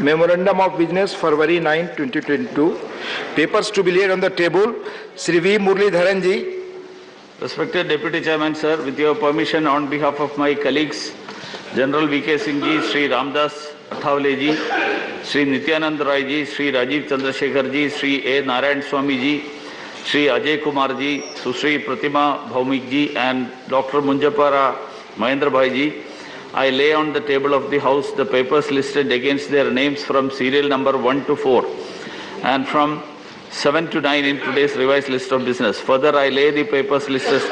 Memorandum of Business, February 9, 2022. Papers to be laid on the table. Sri V. Muralidharan ji. Respected Deputy Chairman, sir, with your permission, on behalf of my colleagues, General V.K. Singh ji, Sri Ramdas Athavale ji, Sri Nityanand Rai ji, Sri Rajiv Chandrasekhar ji, Sri A. Narayan Swami ji, Sri Ajay Kumar ji, Susri Pratima Bhaumik ji, and Dr. Munjapara Mahendra Bhai ji, I lay on the table of the House the papers listed against their names from serial number 1 to 4 and from 7 to 9 in today's revised list of business. Further, I lay the papers listed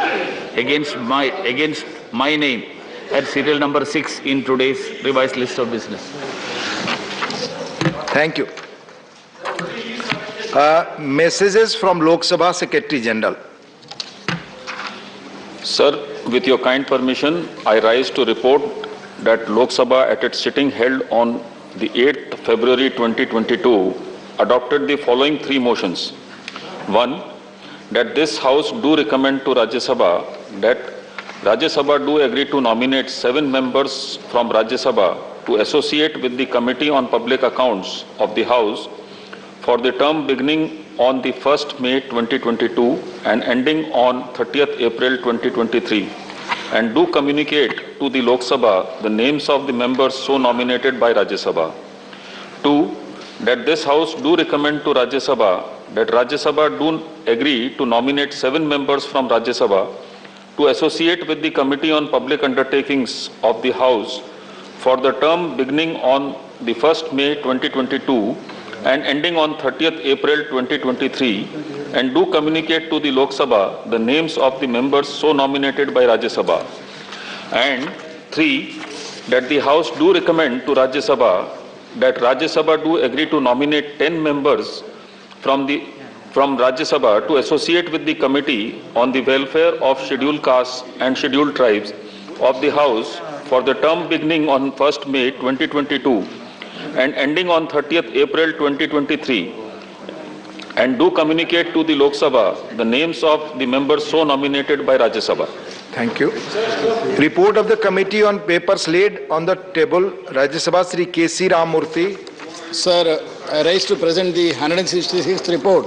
against my name at serial number 6 in today's revised list of business. Thank you. Messages from Lok Sabha Secretary General. Sir, with your kind permission, I rise to report that Lok Sabha at its sitting held on the 8th February 2022 adopted the following three motions. One, that this House do recommend to Rajyasabha that Rajyasabha do agree to nominate 7 members from Rajyasabha to associate with the Committee on Public Accounts of the House for the term beginning on the 1st May 2022 and ending on 30th April 2023, and do communicate to the Lok Sabha the names of the members so nominated by Rajya Sabha. 2. That this House do recommend to Rajya Sabha that Rajya Sabha do agree to nominate 7 members from Rajya Sabha to associate with the Committee on Public Undertakings of the House for the term beginning on the 1st May 2022 and ending on 30th April 2023, and do communicate to the Lok Sabha the names of the members so nominated by Rajya Sabha. And 3, that the House do recommend to Rajya Sabha that Rajya Sabha do agree to nominate 10 members from Rajya Sabha to associate with the Committee on the Welfare of Scheduled Castes and Scheduled Tribes of the House for the term beginning on 1st May 2022 and ending on 30th April 2023, and do communicate to the Lok Sabha the names of the members so nominated by Rajya Sabha. Thank you. Report of the Committee on Papers laid on the table. Rajya Sabha Sri K.C. Ramurthy. Sir, I rise to present the 166th report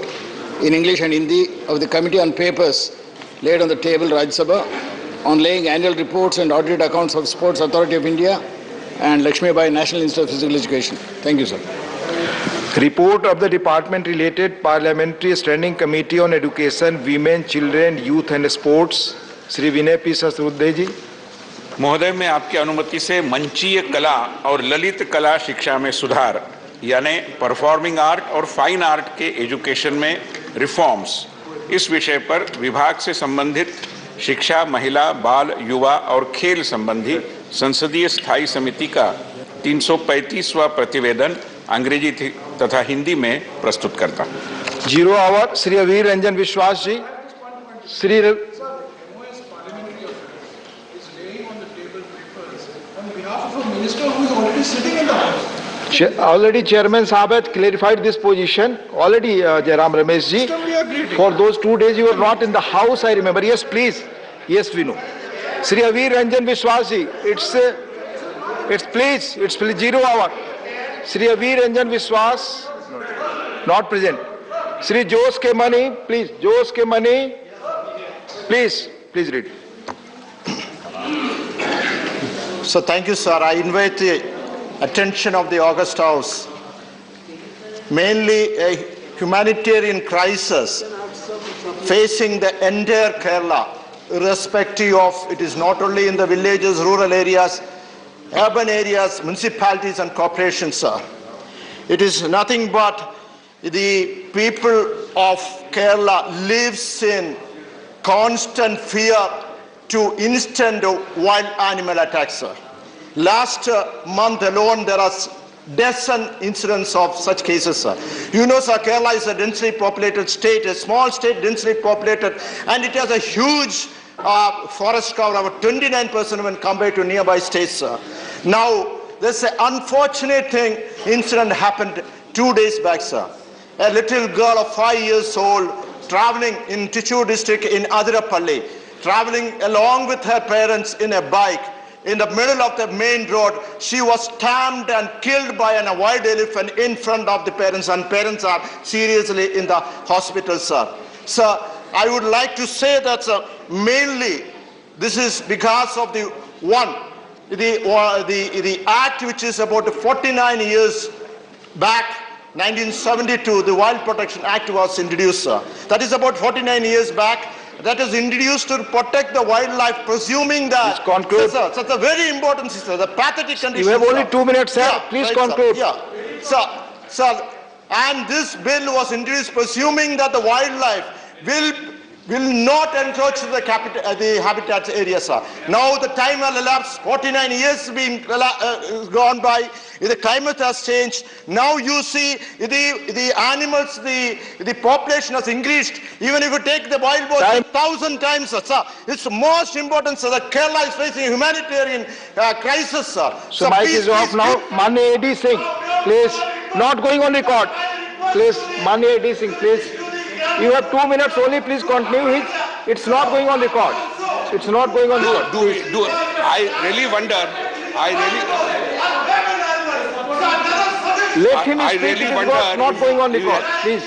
in English and Hindi of the Committee on Papers laid on the table, Rajya Sabha, on laying annual reports and audited accounts of Sports Authority of India and Lakshmi Bai National Institute of Physical Education. Thank you, sir. Report of the Department related Parliamentary Standing Committee on Education, Women, Children, Youth and Sports. Shri Vinay P ससरुद्धे जी। महोदय, मैं आपकी अनुमति से मंचीय कला और ललित कला शिक्षा में सुधार यानी परफॉर्मिंग आर्ट और फाइन आर्ट के एजुकेशन में रिफॉर्म्स इस विषय पर विभाग से संबंधित शिक्षा, महिला, बाल, युवा और खेल संबंधी संसदीय स्थायी समिति का 335वां प्रतिवेदन अंग्रेजी तथा हिंदी में प्रस्तुत करता हूं। 0 आवर श्री अवीर रंजन विश्वास जी। Shri Already Chairman Saab had clarified this position. Already Jairam Ramesh ji. For those 2 days you were not in the house, I remember. Yes, please. Yes, we know. Sri Avir Ranjan Vishwas ji. It's please 0 hour. Sri Avir Ranjan Vishwas not present. Sri Jose K Mani, please. Jose K Mani, please read. So thank you, sir. I invite the attention of the August House. Mainly a humanitarian crisis facing the entire Kerala, irrespective of it is not only in the villages, rural areas, urban areas, municipalities and corporations, sir. It is nothing but the people of Kerala lives in constant fear to instant wild animal attacks, sir. Last month alone, there are dozen incidents of such cases, sir. You know, sir, Kerala is a densely populated state, a small state, densely populated, and it has a huge forest cover, about 29% when compared to nearby states, sir. Now, there's an unfortunate incident happened 2 days back, sir. A little girl of 5 years old traveling in Tichur district in Adirapalli, traveling along with her parents in a bike, in the middle of the main road. She was stamped and killed by a wild elephant in front of the parents, and parents are seriously in the hospital, sir. Sir, I would like to say that, sir, mainly this is because of the act which is about 49 years back, 1972, the Wild Protection Act was introduced, sir. That is about 49 years back. That is introduced to protect the wildlife, presuming that... Please conclude. Sir, it's a very important, sir, the pathetic condition. You have only 2 minutes, sir. Yeah, Please right, conclude. Sir. Yeah. Sir, and this bill was introduced presuming that the wildlife will not encroach the habitat area, sir. Now the time has elapsed, 49 years been gone by, the climate has changed. Now you see the animals, the population has increased. Even if you take the wild boar 1,000 times, sir, it's most important, sir, that Kerala is facing a humanitarian crisis, sir. So mic is off now. Manya AD Singh, please. Not going on record. Please, Manya AD Singh, please. You have 2 minutes only, please continue. It's not going on record. It's not going on record. I really wonder, Let him I speak, really it is wonder not going on record, please.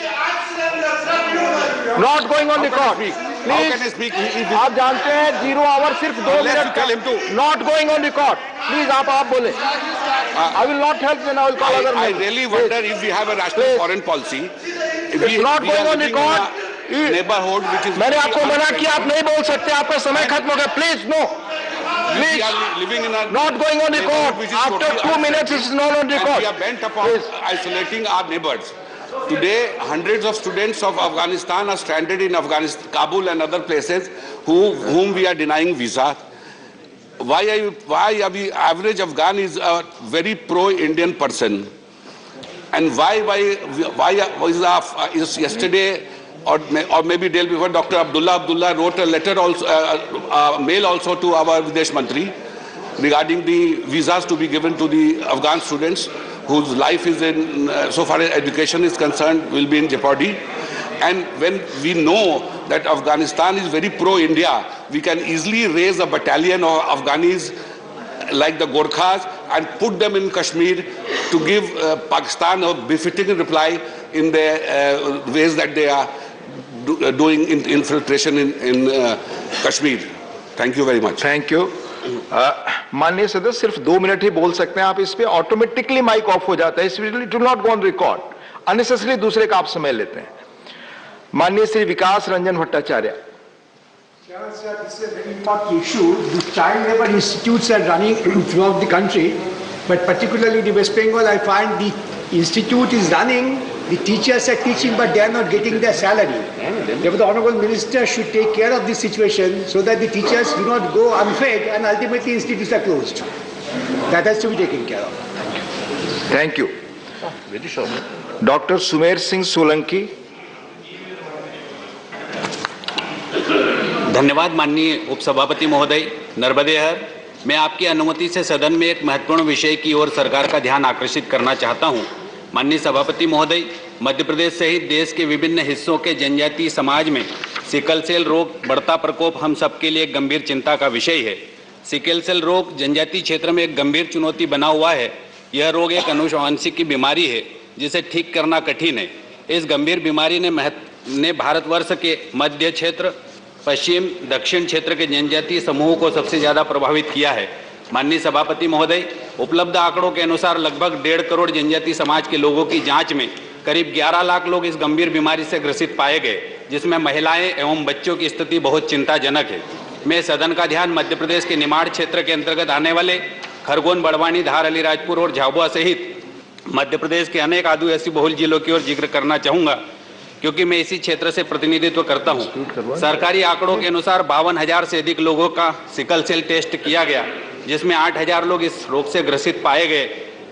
Not going on record. How can he speak? आप जानते हैं 0 hour सिर्फ 2 Unless you tell him minute to. Not going on record. Please आप बोले. I will not help when I will call other I members. really wonder if we have a rational Please. foreign policy. It's not going on record. Neighborhood which is... मैंने आपको मना किया, आप नहीं बोल सकते, आपका समय खत्म हो गया. Please, no. We Please. are living in a... Not going on record. which is After totally 2 minutes, it's not on And we record. are bent upon Please. isolating our neighbors. Today, hundreds of students of Afghanistan are stranded in Afghanistan, Kabul and other places whom we are denying visa. Why average Afghan is a very pro-Indian person? And why is yesterday or maybe day before, Dr. Abdullah wrote a letter also, mail also to our Videsh Mantri regarding the visas to be given to the Afghan students whose life is in, so far as education is concerned, will be in jeopardy. And when we know that Afghanistan is very pro-India, we can easily raise a battalion of Afghanis like the Gorkhas and put them in Kashmir to give Pakistan a befitting reply in the ways that they are doing infiltration in Kashmir. Thank you very much. Thank you. माननीय सदस्य सिर्फ 2 minute ही बोल सकते हैं आप इस पे. Automatically mic off हो जाता है, इसलिए to not go on record. Unnecessary दूसरे का आप समय लेते हैं. माननीय श्री विकास Ranjan Bhattacharya. Sir, this is a very important issue. The child labor institutes are running throughout the country, but particularly the West Bengal, I find the institute is running, the teachers are teaching, but they are not getting their salary. Therefore, the Honorable Minister should take care of this situation so that the teachers do not go unfed and ultimately institutes are closed. That has to be taken care of. Thank you. Dr. Sumer Singh Solanki. धन्यवाद माननीय उपसभापति महोदय. नर्मदे हर, मैं आपकी अनुमति से सदन में एक महत्वपूर्ण विषय की ओर सरकार का ध्यान आकर्षित करना चाहता हूं. माननीय सभापति महोदय, मध्य प्रदेश सहित देश के विभिन्न हिस्सों के जनजातीय समाज में सिकल सेल रोग बढ़ता प्रकोप हम सबके लिए एक गंभीर चिंता का विषय है. सिकल सेल रोग जनजातीय क्षेत्र में एक गंभीर चुनौती बना हुआ है. यह रोग एक अनुवांशिक की बीमारी है जिसे ठीक करना कठिन है. इस गंभीर बीमारी ने भारतवर्ष के मध्य क्षेत्र, पश्चिम, दक्षिण क्षेत्र के जनजातीय समूहों को सबसे ज़्यादा प्रभावित किया है. माननीय सभापति महोदय, उपलब्ध आंकड़ों के अनुसार लगभग 1.5 करोड़ जनजातीय समाज के लोगों की जांच में करीब 11 लाख लोग इस गंभीर बीमारी से ग्रसित पाए गए, जिसमें महिलाएं एवं बच्चों की स्थिति बहुत चिंताजनक है. मैं सदन का ध्यान मध्य प्रदेश के निमाड़ क्षेत्र के अंतर्गत आने वाले खरगोन, बड़वानी, धार, अलीराजपुर और झाबुआ सहित मध्य प्रदेश के अनेक आदिवासी बहुल जिलों की ओर जिक्र करना चाहूँगा, क्योंकि मैं इसी क्षेत्र से प्रतिनिधित्व करता हूं. सरकारी आंकड़ों के अनुसार 52,000 से अधिक लोगों का सिकल सेल टेस्ट किया गया, जिसमें 8,000 लोग इस रोग से ग्रसित पाए गए.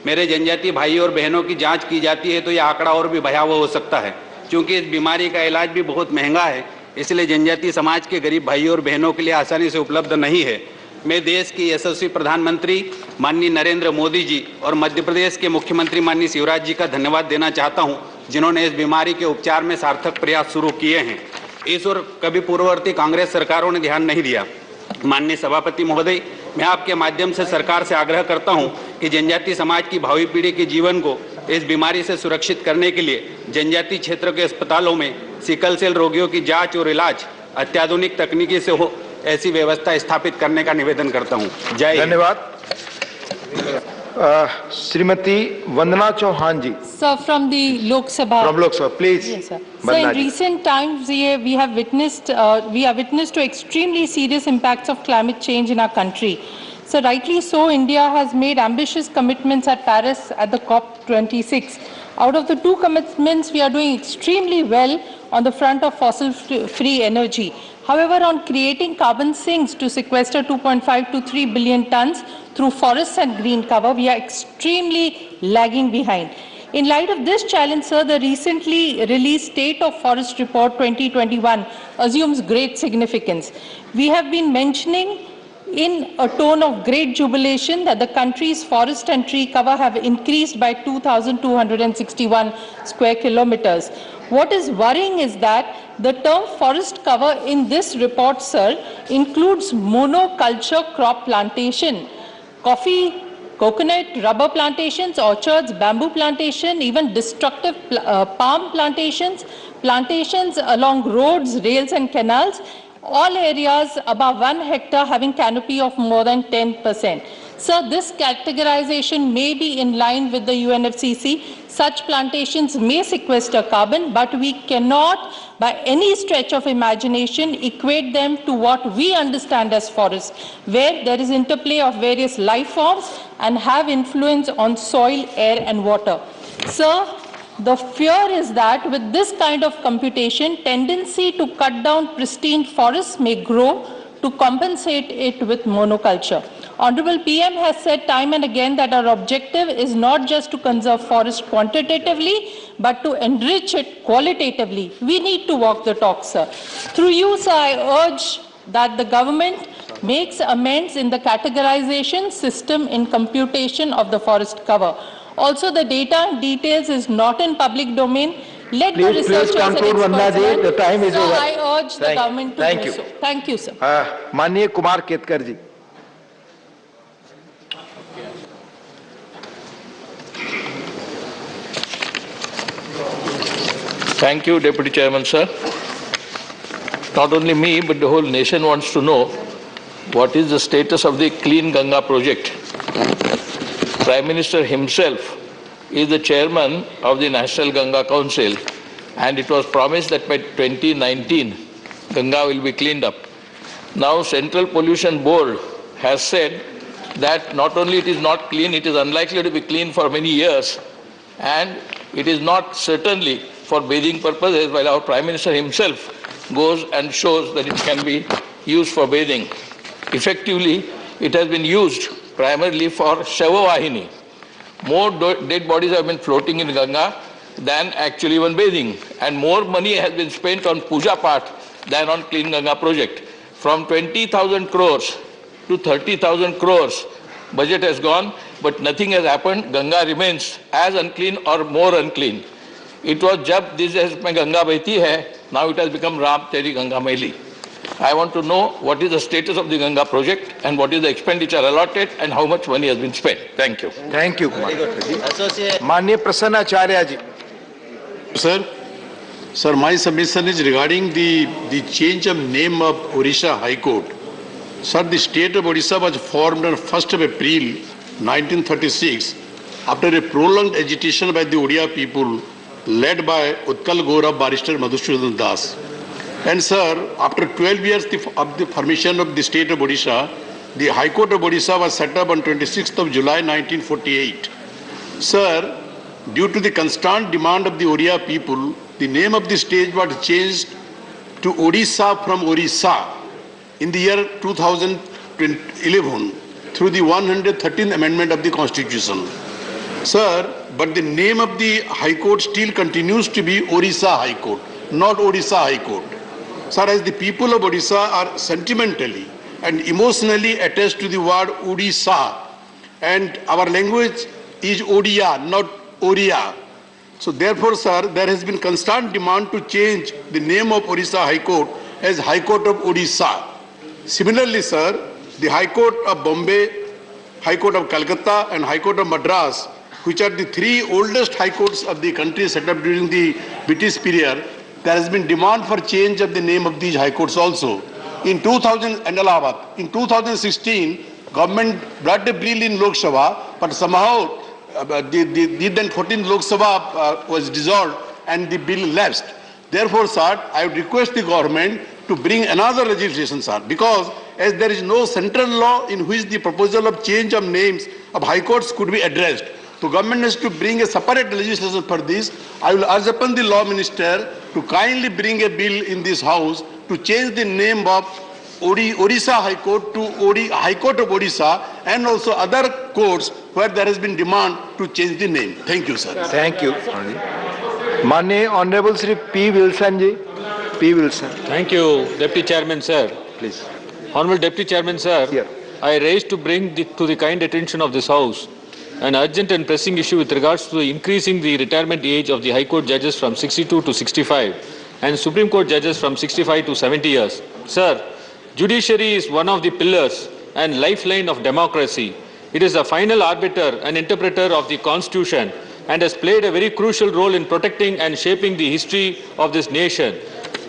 मेरे जनजातीय भाइयों और बहनों की जांच की जाती है तो यह आंकड़ा और भी भयावह हो सकता है, क्योंकि इस बीमारी का इलाज भी बहुत महंगा है. इसलिए जनजातीय समाज के गरीब भाइयों और बहनों के लिए आसानी से उपलब्ध नहीं है. मैं देश के यशस्वी प्रधानमंत्री माननीय नरेंद्र मोदी जी और मध्य प्रदेश के मुख्यमंत्री माननीय शिवराज जी का धन्यवाद देना चाहता हूं, जिन्होंने इस बीमारी के उपचार में सार्थक प्रयास शुरू किए हैं. इस और कभी पूर्ववर्ती कांग्रेस सरकारों ने ध्यान नहीं दिया. माननीय सभापति महोदय, मैं आपके माध्यम से सरकार से आग्रह करता हूं कि जनजातीय समाज की भावी पीढ़ी के जीवन को इस बीमारी से सुरक्षित करने के लिए जनजातीय क्षेत्र के अस्पतालों में सिकल सेल रोगियों की जांच और इलाज अत्याधुनिक तकनीकी से हो, ऐसी व्यवस्था स्थापित करने का निवेदन करता हूं। जय हिंद। धन्यवाद। श्रीमती वंदना चौहान जी Sir, from the Lok Sabha. from Lok Sabha, please. Yes, sir. So Vandana in ji. recent times, we are witness to extremely serious impacts of climate change in our country. So rightly so, India has made ambitious commitments at Paris at the COP26. Out of the two commitments, we are doing extremely well on the front of fossil-free energy. However, on creating carbon sinks to sequester 2.5 to 3 billion tons through forests and green cover, we are extremely lagging behind. In light of this challenge, sir, the recently released State of Forest Report 2021 assumes great significance. We have been mentioning in a tone of great jubilation that the country's forest and tree cover have increased by 2,261 square kilometers. What is worrying is that the term forest cover in this report, sir, includes monoculture crop plantation, coffee, coconut, rubber plantations, orchards, bamboo plantation, even destructive palm plantations, plantations along roads, rails and canals, all areas above 1 hectare having canopy of more than 10%. Sir, this categorization may be in line with the UNFCCC. Such plantations may sequester carbon, but we cannot, by any stretch of imagination, equate them to what we understand as forests, where there is interplay of various life forms and have influence on soil, air, and water. Sir, the fear is that with this kind of computation, tendency to cut down pristine forests may grow to compensate it with monoculture. Honorable PM has said time and again that our objective is not just to conserve forest quantitatively, but to enrich it qualitatively. We need to walk the talk, sir. Through you, sir, I urge that the government makes amends in the categorization system in computation of the forest cover. Also, the data and details is not in public domain. Let the researchers and conclude, Vandana experts ji. learn. The time is Sir, over. I urge the government to Thank do you. so. Thank you, sir. माननीय कुमार केतकर जी। Thank you, Deputy Chairman, sir. Not only me, but the whole nation wants to know what is the status of the Clean Ganga project. Prime Minister himself is the chairman of the National Ganga Council, and it was promised that by 2019, Ganga will be cleaned up. Now, Central Pollution Board has said that not only it is not clean, it is unlikely to be clean for many years, and it is not certainly for bathing purposes, while our Prime Minister himself goes and shows that it can be used for bathing. Effectively, it has been used primarily for Shavavahini. More dead bodies have been floating in Ganga than actually even bathing, and more money has been spent on puja part than on Clean Ganga project. From 20,000 crores to 30,000 crores, budget has gone, but nothing has happened. Ganga remains as unclean or more unclean. It was jab this is Ganga bahti hai, now it has become Ram Teri Ganga Maili. I want to know what is the status of the Ganga project and what is the expenditure allotted and how much money has been spent. Thank you. Thank you, Kumar. माननीय प्रसन्न आचार्य जी। Sir, my submission is regarding the change of name of Odisha High Court. Sir, the state of Odisha was formed on 1st of April 1936 after a prolonged agitation by the Odia people led by Utkal Gaurav Barrister Madhusudan Das. And sir, after 12 years of the formation of the state of Odisha, the High Court of Odisha was set up on 26th of July 1948. Sir, due to the constant demand of the Odia people, the name of the state was changed to Odisha from Orissa in the year 2011 through the 113th Amendment of the Constitution. Sir, but the name of the High Court still continues to be Orissa High Court, not Odisha High Court. Sir, as the people of Odisha are sentimentally and emotionally attached to the word Odisha, and our language is Odia, not Oriya. So therefore, sir, there has been constant demand to change the name of Odisha High Court as High Court of Odisha. Similarly, sir, the High Court of Bombay, High Court of Calcutta and High Court of Madras, which are the three oldest high courts of the country set up during the British period, there has been demand for change of the name of these high courts also. In 2016, government brought a bill in Lok Sabha, but somehow the then 14th Lok Sabha was dissolved and the bill lapsed. Therefore, sir, I would request the government to bring another legislation, sir, because as there is no central law in which the proposal of change of names of high courts could be addressed, so government has to bring a separate legislation for this. I will urge upon the law minister to kindly bring a bill in this house to change the name of Odisha High Court to High Court of Odisha and also other courts where there has been demand to change the name. Thank you, sir. Thank you. Mane Honorable Sri P. Wilson ji. P. Wilson. Thank you, Deputy Chairman, sir. Please. Honorable Deputy Chairman, sir. Here. I raised to bring to the kind attention of this House an urgent and pressing issue with regards to increasing the retirement age of the High Court judges from 62 to 65 and Supreme Court judges from 65 to 70 years. Sir, judiciary is one of the pillars and lifeline of democracy. It is the final arbiter and interpreter of the Constitution and has played a very crucial role in protecting and shaping the history of this nation.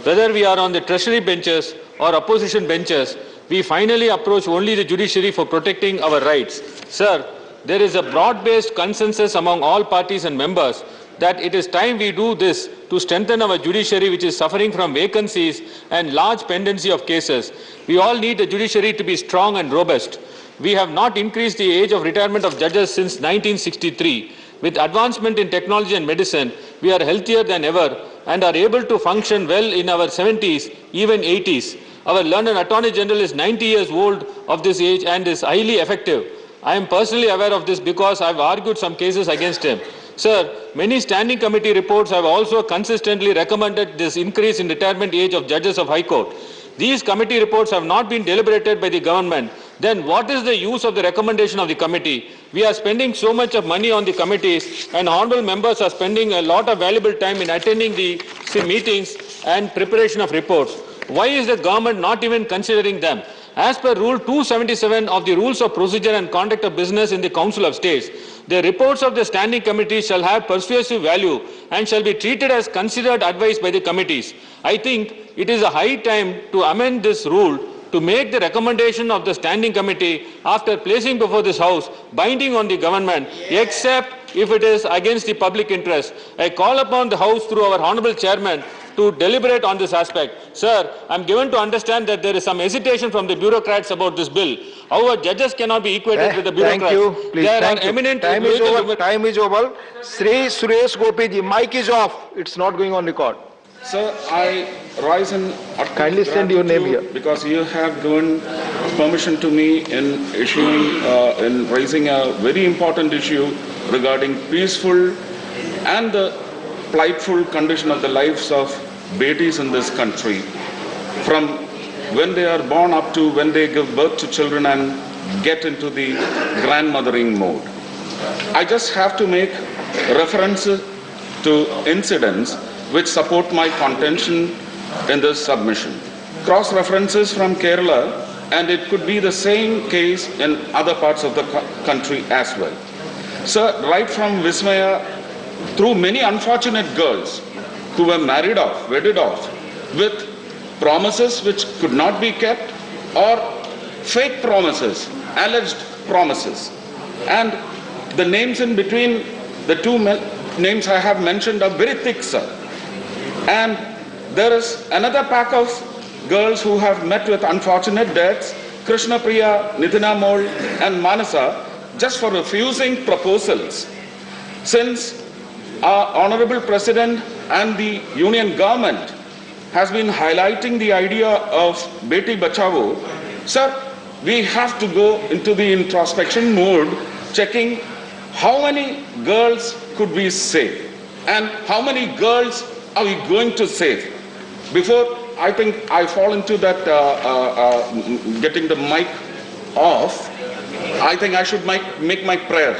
Whether we are on the treasury benches or opposition benches, we finally approach only the judiciary for protecting our rights. Sir, there is a broad-based consensus among all parties and members that it is time we do this to strengthen our judiciary, which is suffering from vacancies and large pendency of cases. We all need the judiciary to be strong and robust. We have not increased the age of retirement of judges since 1963. With advancement in technology and medicine, we are healthier than ever and are able to function well in our 70s, even 80s. Our learned Attorney General is 90 years old of this age and is highly effective. I am personally aware of this because I have argued some cases against him. Sir, many standing committee reports have also consistently recommended this increase in retirement age of judges of High Court. These committee reports have not been deliberated by the government. Then what is the use of the recommendation of the committee? We are spending so much of money on the committees and honorable members are spending a lot of valuable time in attending the meetings and preparation of reports. Why is the government not even considering them? As per Rule 277 of the Rules of Procedure and Conduct of Business in the Council of States, the reports of the standing committees shall have persuasive value and shall be treated as considered advice by the committees. I think it is a high time to amend this rule to make the recommendation of the standing committee after placing before this House binding on the government, except if it is against the public interest. I call upon the House through our Honourable Chairman to deliberate on this aspect. Sir, I am given to understand that there is some hesitation from the bureaucrats about this bill. However, judges cannot be equated with the bureaucrats. Thank you. Please, There thank are you. eminent Time is over. Time is over. Sri Suresh Gopi ji, mic is off. It's not going on record. Sir, I rise in Kindly send your name here. because you have given permission to me in in raising a very important issue regarding peaceful and the plighted condition of the lives of babies in this country, from when they are born up to when they give birth to children and get into the grandmothering mode. I just have to make references to incidents which support my contention in this submission. Cross references from Kerala, and it could be the same case in other parts of the country as well. Sir, right from Vismaya, through many unfortunate girls who were married off, wedded off, with promises which could not be kept or fake promises, alleged promises. And the names in between the two names I have mentioned are very thick, sir. And there is another pack of girls who have met with unfortunate deaths, Krishna Priya, Nithina Mol and Manasa, just for refusing proposals. Since our Honorable President and the Union Government has been highlighting the idea of Beti Bachao, sir, we have to go into the introspection mode, checking how many girls could we save and how many girls are we going to save. Before I think I fall into that getting the mic off, I think I should make my prayer.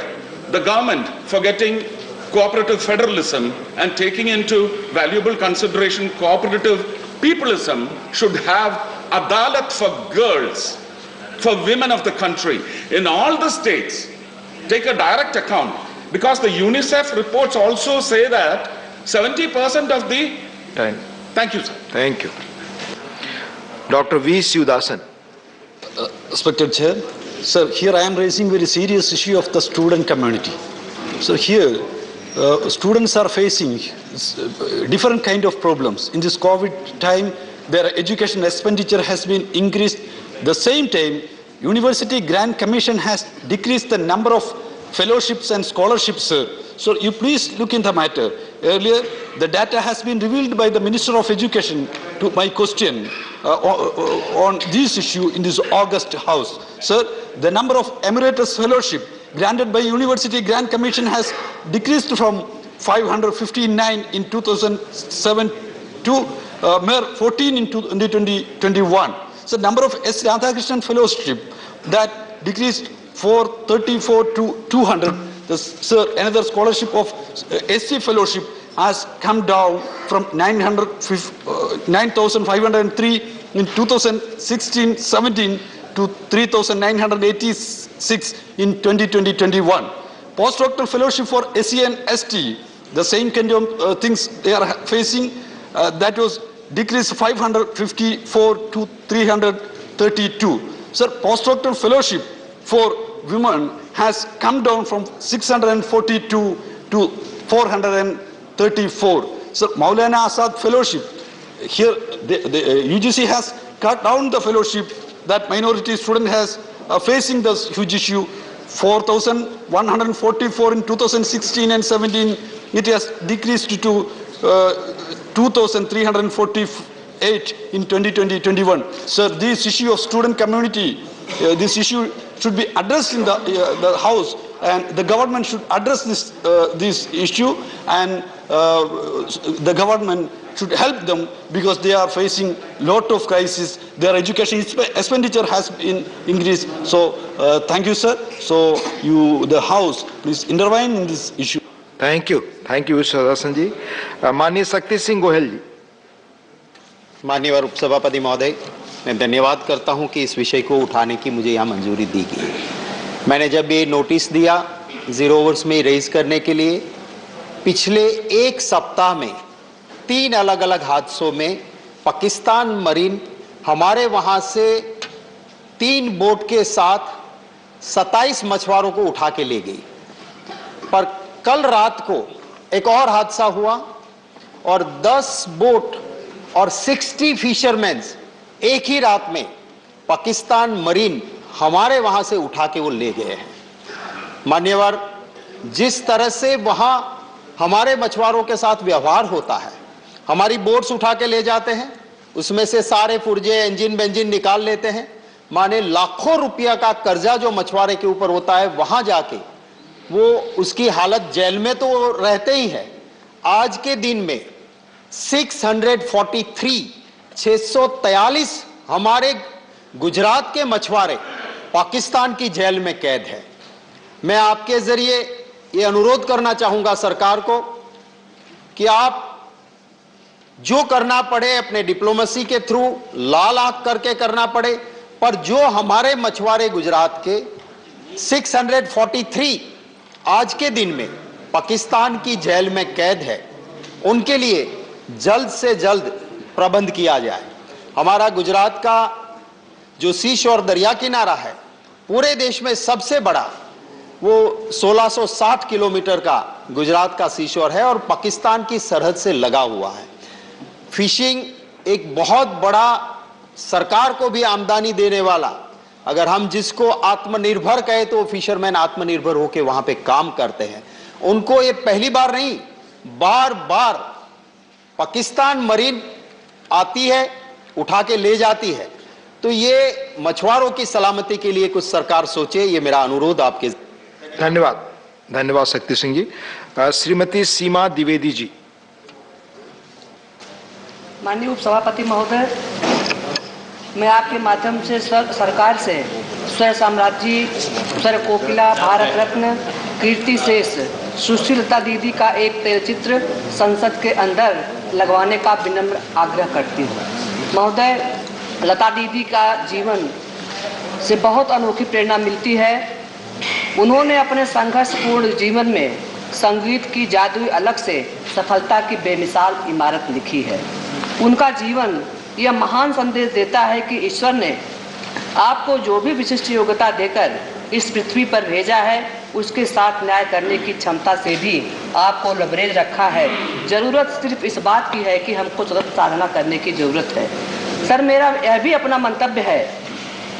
The government, forgetting cooperative federalism and taking into valuable consideration cooperative peopleism, should have Adalat for girls for women of the country in all the states. Take a direct account, because the UNICEF reports also say that 70% of the... Thank you, sir. Thank you. Dr. V. Sivadasan. Respected Chair, sir, here I am raising very serious issue of the student community. So here, students are facing different kind of problems. In this COVID time, their education expenditure has been increased. The same time, University Grant Commission has decreased the number of fellowships and scholarships, sir. So you please look in the matter. Earlier, the data has been revealed by the Minister of Education to my question on this issue in this August House. Sir, the number of emeritus fellowship granted by University Grant Commission has decreased from 559 in 2007 to mere 14 in 2021. So number of S. Radhakrishnan fellowship that decreased 434 to 200. Sir, another scholarship of SC fellowship has come down from 9,503 in 2016-17 to 3,986 in 2020-21. Postdoctoral fellowship for SC and ST, the same kind of things they are facing, that was decreased 554 to 332. Sir, postdoctoral fellowship for women has come down from 642 to 434. So Maulana Azad fellowship, here the UGC has cut down the fellowship that minority student has facing this huge issue. 4,144 in 2016 and 17, it has decreased to 2,348 in 2020-21. Sir, this issue of student community, this issue should be addressed in the House, and the government should address this issue, and the government should help them because they are facing lot of crisis. Their education expenditure has been increased. So thank you, sir. So the House, please intervene in this issue. Thank you, Mr. Dasan ji. माननीय शक्ति सिंह गोयल जी. माननीय उपसभापति महोदय, मैं धन्यवाद करता हूं कि इस विषय को उठाने की मुझे यहाँ मंजूरी दी गई। मैंने जब ये नोटिस दिया 0 आवर्स में रेज करने के लिए, पिछले एक सप्ताह में 3 अलग अलग हादसों में पाकिस्तान मरीन हमारे वहां से 3 बोट के साथ 27 मछुआरों को उठा के ले गई। पर कल रात को एक और हादसा हुआ और 10 बोट और 60 फिशरमैन एक ही रात में पाकिस्तान मरीन हमारे वहां से उठा के वो ले गए हैं। मान्यवर, जिस तरह से वहां हमारे मछुआरों के साथ व्यवहार होता है, हमारी बोट्स उठा के ले जाते हैं, उसमें से सारे पुर्जे इंजन बेंजिन निकाल लेते हैं, माने लाखों रुपया का कर्जा जो मछुआरे के ऊपर होता है, वहां जाके वो उसकी हालत जेल में तो रहते ही है। आज के दिन में 643 हमारे गुजरात के मछुआरे पाकिस्तान की जेल में कैद है। मैं आपके जरिए ये अनुरोध करना चाहूंगा सरकार को कि आप जो करना पड़े अपने डिप्लोमेसी के थ्रू लाल आंख करके करना पड़े, पर जो हमारे मछुआरे गुजरात के 643 आज के दिन में पाकिस्तान की जेल में कैद है, उनके लिए जल्द से जल्द प्रबंध किया जाए। हमारा गुजरात का जो सीशोर दरिया किनारा है, पूरे देश में सबसे बड़ा वो 1660 किलोमीटर का गुजरात का सीशोर है और पाकिस्तान की सरहद से लगा हुआ है। फिशिंग एक बहुत बड़ा सरकार को भी आमदनी देने वाला, अगर हम जिसको आत्मनिर्भर कहे तो फिशरमैन आत्मनिर्भर होकर वहां पे काम करते हैं। उनको ये पहली बार नहीं, बार बार पाकिस्तान मरीन आती है, उठा के ले जाती है। तो ये मछुआरों की सलामती के लिए कुछ सरकार सोचे, ये मेरा अनुरोध आपके। धन्यवाद शक्ति सिंह जी। श्रीमती सीमा द्विवेदी जी। माननीय उपसभापति महोदय, मैं आपके माध्यम से सरकार से स्वर साम्राज्य, स्वर कोकिला, भारत रत्न, कीर्ति शेष सुशीलता दीदी का एक तैलचित्र संसद के अंदर लगवाने का विनम्र आग्रह करती हूँ। महोदय, लता दीदी का जीवन से बहुत अनोखी प्रेरणा मिलती है। उन्होंने अपने संघर्षपूर्ण जीवन में संगीत की जादुई अलग से सफलता की बेमिसाल इमारत लिखी है। उनका जीवन यह महान संदेश देता है कि ईश्वर ने आपको जो भी विशिष्ट योग्यता देकर इस पृथ्वी पर भेजा है, उसके साथ न्याय करने की क्षमता से भी आपको लबरेज रखा है। जरूरत सिर्फ इस बात की है कि हमको सतत साधना करने की जरूरत है। सर, मेरा यह भी अपना मंतव्य है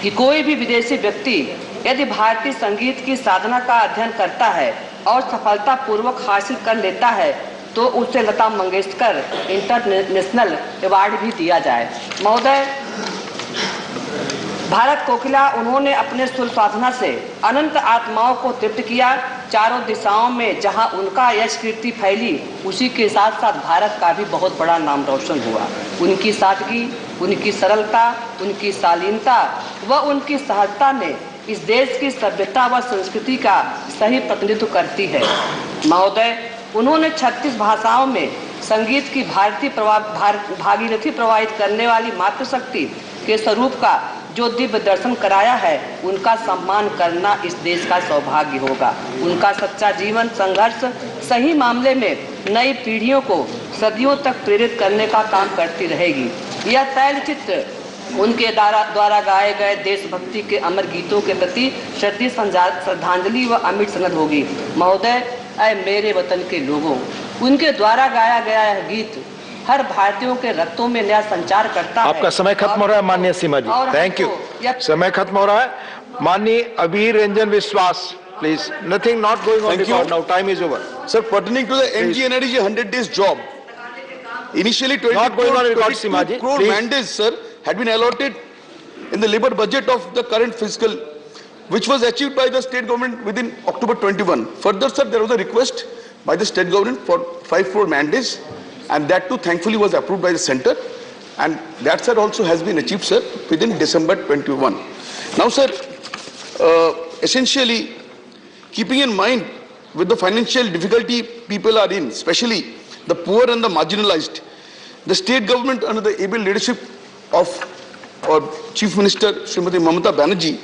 कि कोई भी विदेशी व्यक्ति यदि भारतीय संगीत की साधना का अध्ययन करता है और सफलतापूर्वक हासिल कर लेता है तो उसे लता मंगेशकर इंटरनेशनल अवार्ड भी दिया जाए। महोदय, भारत कोकिला, उन्होंने अपने सुर साधना से अनंत आत्माओं को तृप्त किया। चारों दिशाओं में जहां उनका यश कीर्ति फैली, उसी के साथ साथ भारत का भी बहुत बड़ा नाम रोशन हुआ। उनकी सादगी, उनकी सरलता, उनकी शालीनता व उनकी सहजता ने इस देश की सभ्यता व संस्कृति का सही प्रतिनिधित्व करती है। महोदय, उन्होंने 36 भाषाओं में संगीत की भागीरथी प्रवाहित करने वाली मातृशक्ति के स्वरूप का जो दिव्य दर्शन कराया है, उनका सम्मान करना इस देश का सौभाग्य होगा। उनका सच्चा जीवन संघर्ष सही मामले में नई पीढ़ियों को सदियों तक प्रेरित करने का काम करती रहेगी। यह तैलचित्र उनके द्वारा गाए गए देशभक्ति के अमर गीतों के प्रति श्रद्धांजलि व अमिट सनद होगी। महोदय, ऐ मेरे वतन के लोगों, उनके द्वारा गाया गया यह गीत हर भारतीयों के रक्तों में नया संचार करता है। आपका समय खत्म हो रहा है माननीय सीमा जी, थैंक यू। समय खत्म हो रहा है। माननीय अबीर रंजन विश्वास, please. Nothing not going on record now, time is over. Sir, pertaining to the NGNRG 100 days job, initially 20 crore mandates, sir, had been allotted in the labor budget of the current fiscal, which was achieved by the state government within October 21. Further, sir, there was a request by the state government for 5 crore mandates, and that too thankfully was approved by the center, and that, sir, also has been achieved, sir, within December 21. Now, sir, essentially, keeping in mind with the financial difficulty people are in, especially the poor and the marginalized, the state government under the able leadership of Chief Minister Srimati Mamata Banerjee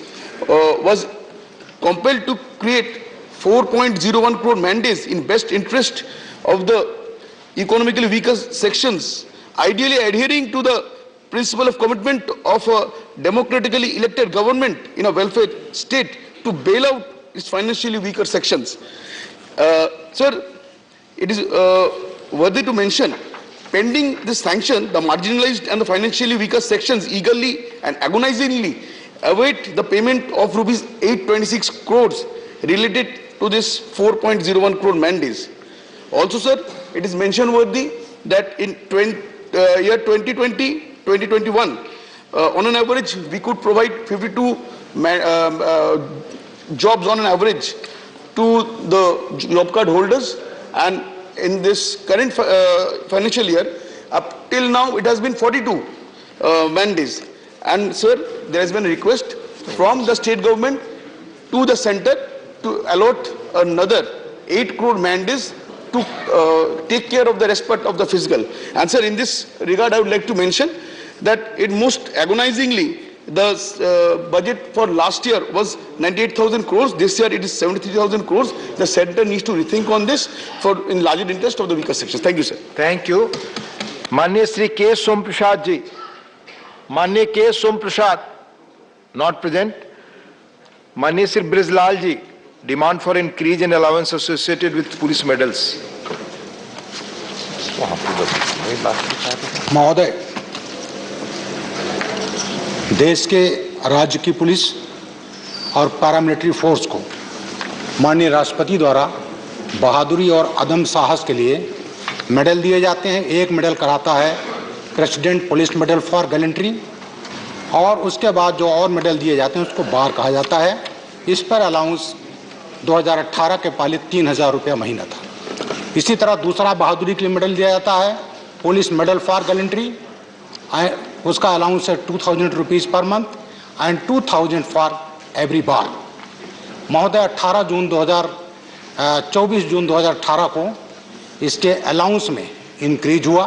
was compelled to create 4.01 crore mandates in best interest of the economically weaker sections, ideally adhering to the principle of commitment of a democratically elected government in a welfare state to bail out its financially weaker sections. Sir, it is worthy to mention, pending this sanction, the marginalized and the financially weaker sections eagerly and agonizingly await the payment of rupees 826 crores related to this 4.01 crore mandates. Also, sir, it is mention worthy that in year 2020-2021, on an average, we could provide 52 jobs on an average to the job card holders, and in this current financial year, up till now, it has been 42 mandates. And sir, there has been a request from the state government to the center to allot another 8 crore mandates to take care of the respect of the fiscal. And sir, in this regard, I would like to mention that it most agonizingly, the budget for last year was 98,000 crores. This year it is 73,000 crores. The center needs to rethink on this for in larger interest of the weaker sections. Thank you, sir. Thank you. Manya Sri K. Som Prasad ji. Manya K. Som Prasad, not present. Manya Sri Brizlal ji, demand for increase in allowance associated with police medals. महोदय, देश के राज्य की police और paramilitary force को माननीय राष्ट्रपति द्वारा बहादुरी और अदम्य साहस के लिए मेडल दिए जाते हैं। एक मेडल कराता है president police medal for gallantry, और उसके बाद जो और मेडल दिए जाते हैं उसको बार कहा जाता है। इस पर अलाउंस 2018 के पालित 3,000 रुपया महीना था। इसी तरह दूसरा बहादुरी के लिए मेडल दिया जाता है पुलिस मेडल फॉर गैलेंट्री, उसका अलाउंस है 2,000 rupees per month and 2,000 for every bar. महोदय, 24 जून 2018 को इसके अलाउंस में इंक्रीज हुआ।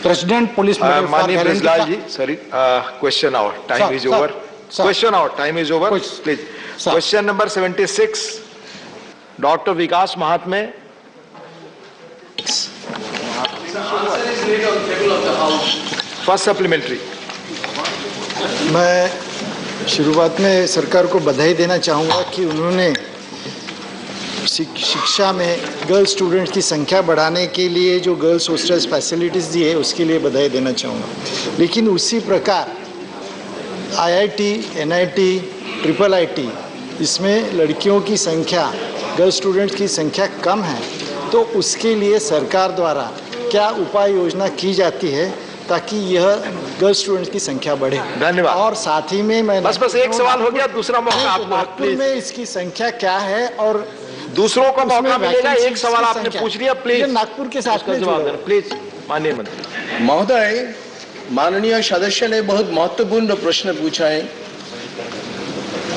President police medal for gallantry, sorry, question hour, time is over. Question out. Time is over. Please. Question number 76. Dr. Vikas Mahatme. First supplementary. मैं शुरुआत में सरकार को बधाई देना चाहूँगा कि उन्होंने शिक्षा में गर्ल्स स्टूडेंट्स की संख्या बढ़ाने के लिए जो गर्ल्स हॉस्टल्स फैसिलिटीज़ दी है उसके लिए बधाई देना चाहूँगा। लेकिन उसी प्रकार आईआईटी, एनआईटी, ट्रिपल आईटी इसमें लड़कियों की संख्या, गर्ल्स स्टूडेंट्स की संख्या कम है, तो उसके लिए सरकार द्वारा क्या उपाय योजना की जाती है ताकि यह गर्ल्स स्टूडेंट्स की संख्या बढ़े? धन्यवाद। और साथ ही में मैं बस एक सवाल हो गया, दूसरा मौका आपको। नागपुर में इसकी संख्या क्या है और दूसरों को मौका मिलेगा। एक सवाल आपने पूछ लिया, प्लीज नागपुर के साथ में जवाब देना प्लीज। माननीय मंत्री महोदय, माननीय सदस्य ने बहुत महत्वपूर्ण प्रश्न पूछा है।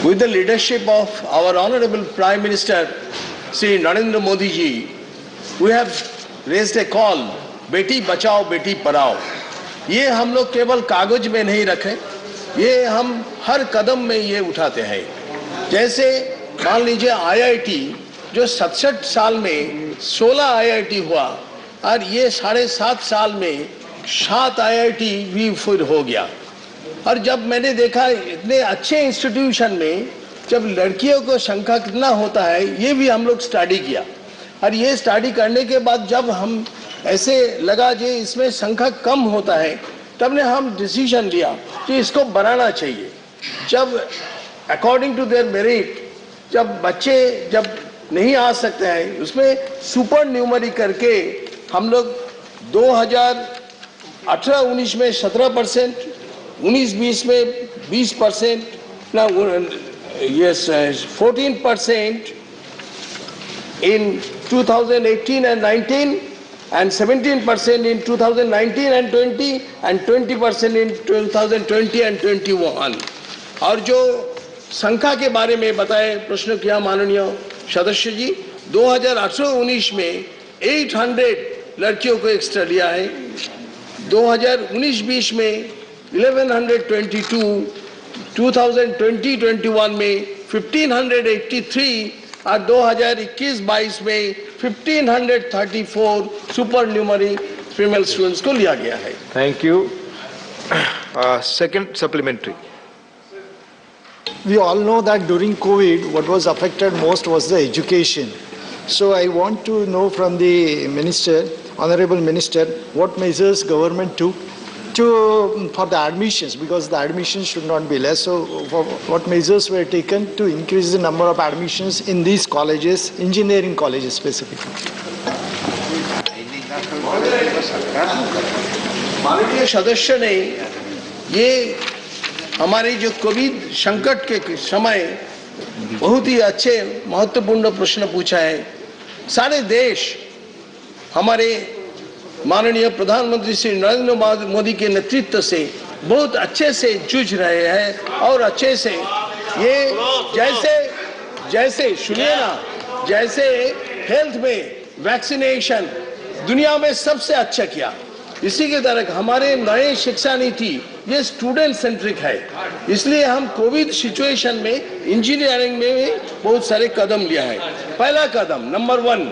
With the leadership of our honourable prime minister Shri Narendra Modi ji, we have raised a call, बेटी बचाओ बेटी पढ़ाओ। ये हम लोग केवल कागज में नहीं रखे, ये हम हर कदम में ये उठाते हैं। जैसे मान लीजिए आईआईटी जो 67 साल में 16 आईआईटी हुआ और ये 7.5 साल में 7 आईआईटी भी फिर हो गया। और जब मैंने देखा इतने अच्छे इंस्टीट्यूशन में जब लड़कियों को संख्या कितना होता है, ये भी हम लोग स्टडी किया। और ये स्टडी करने के बाद जब हम ऐसे लगा कि इसमें संख्या कम होता है, तब ने हम डिसीजन लिया कि इसको बढ़ाना चाहिए। जब अकॉर्डिंग टू देयर मेरिट जब बच्चे जब नहीं आ सकते हैं, उसमें सुपर न्यूमरी करके हम लोग 2018-19 में 17%, 19-20 में 20%, 14% in 2018 and 19, and 17% in 2019 and 20, and 20% in 2020 and 21. और जो संख्या के बारे में बताए प्रश्न किया माननीय सदस्य जी, 2018-19 में 800 लड़कियों को एक्स्ट्रा लिया है, 2019-20 में 1122, 2020-21 में 1583 और 2021-22 में 1534 सुपर न्यूमरी फीमेल स्टूडेंट्स को लिया गया है। Thank you. Second supplementary. We all know that during COVID, what was affected most was the education. So I want to know from the minister, honorable minister, what measures government took for the admissions, because the admissions should not be less. So what measures were taken to increase the number of admissions in these colleges, engineering colleges specifically? माननीय सदस्य ने ये हमारे जो Covid संकट के समय बहुत ही अच्छे महत्वपूर्ण प्रश्न पूछा है। सारे देश हमारे माननीय प्रधानमंत्री श्री नरेंद्र मोदी के नेतृत्व से बहुत अच्छे से जूझ रहे हैं और अच्छे से ये जैसे सुनिए ना, जैसे हेल्थ में वैक्सीनेशन दुनिया में सबसे अच्छा किया, इसी के तरह हमारे नए शिक्षा नीति ये स्टूडेंट सेंट्रिक है। इसलिए हम कोविड सिचुएशन में इंजीनियरिंग में भी बहुत सारे कदम लिया है। पहला कदम नंबर 1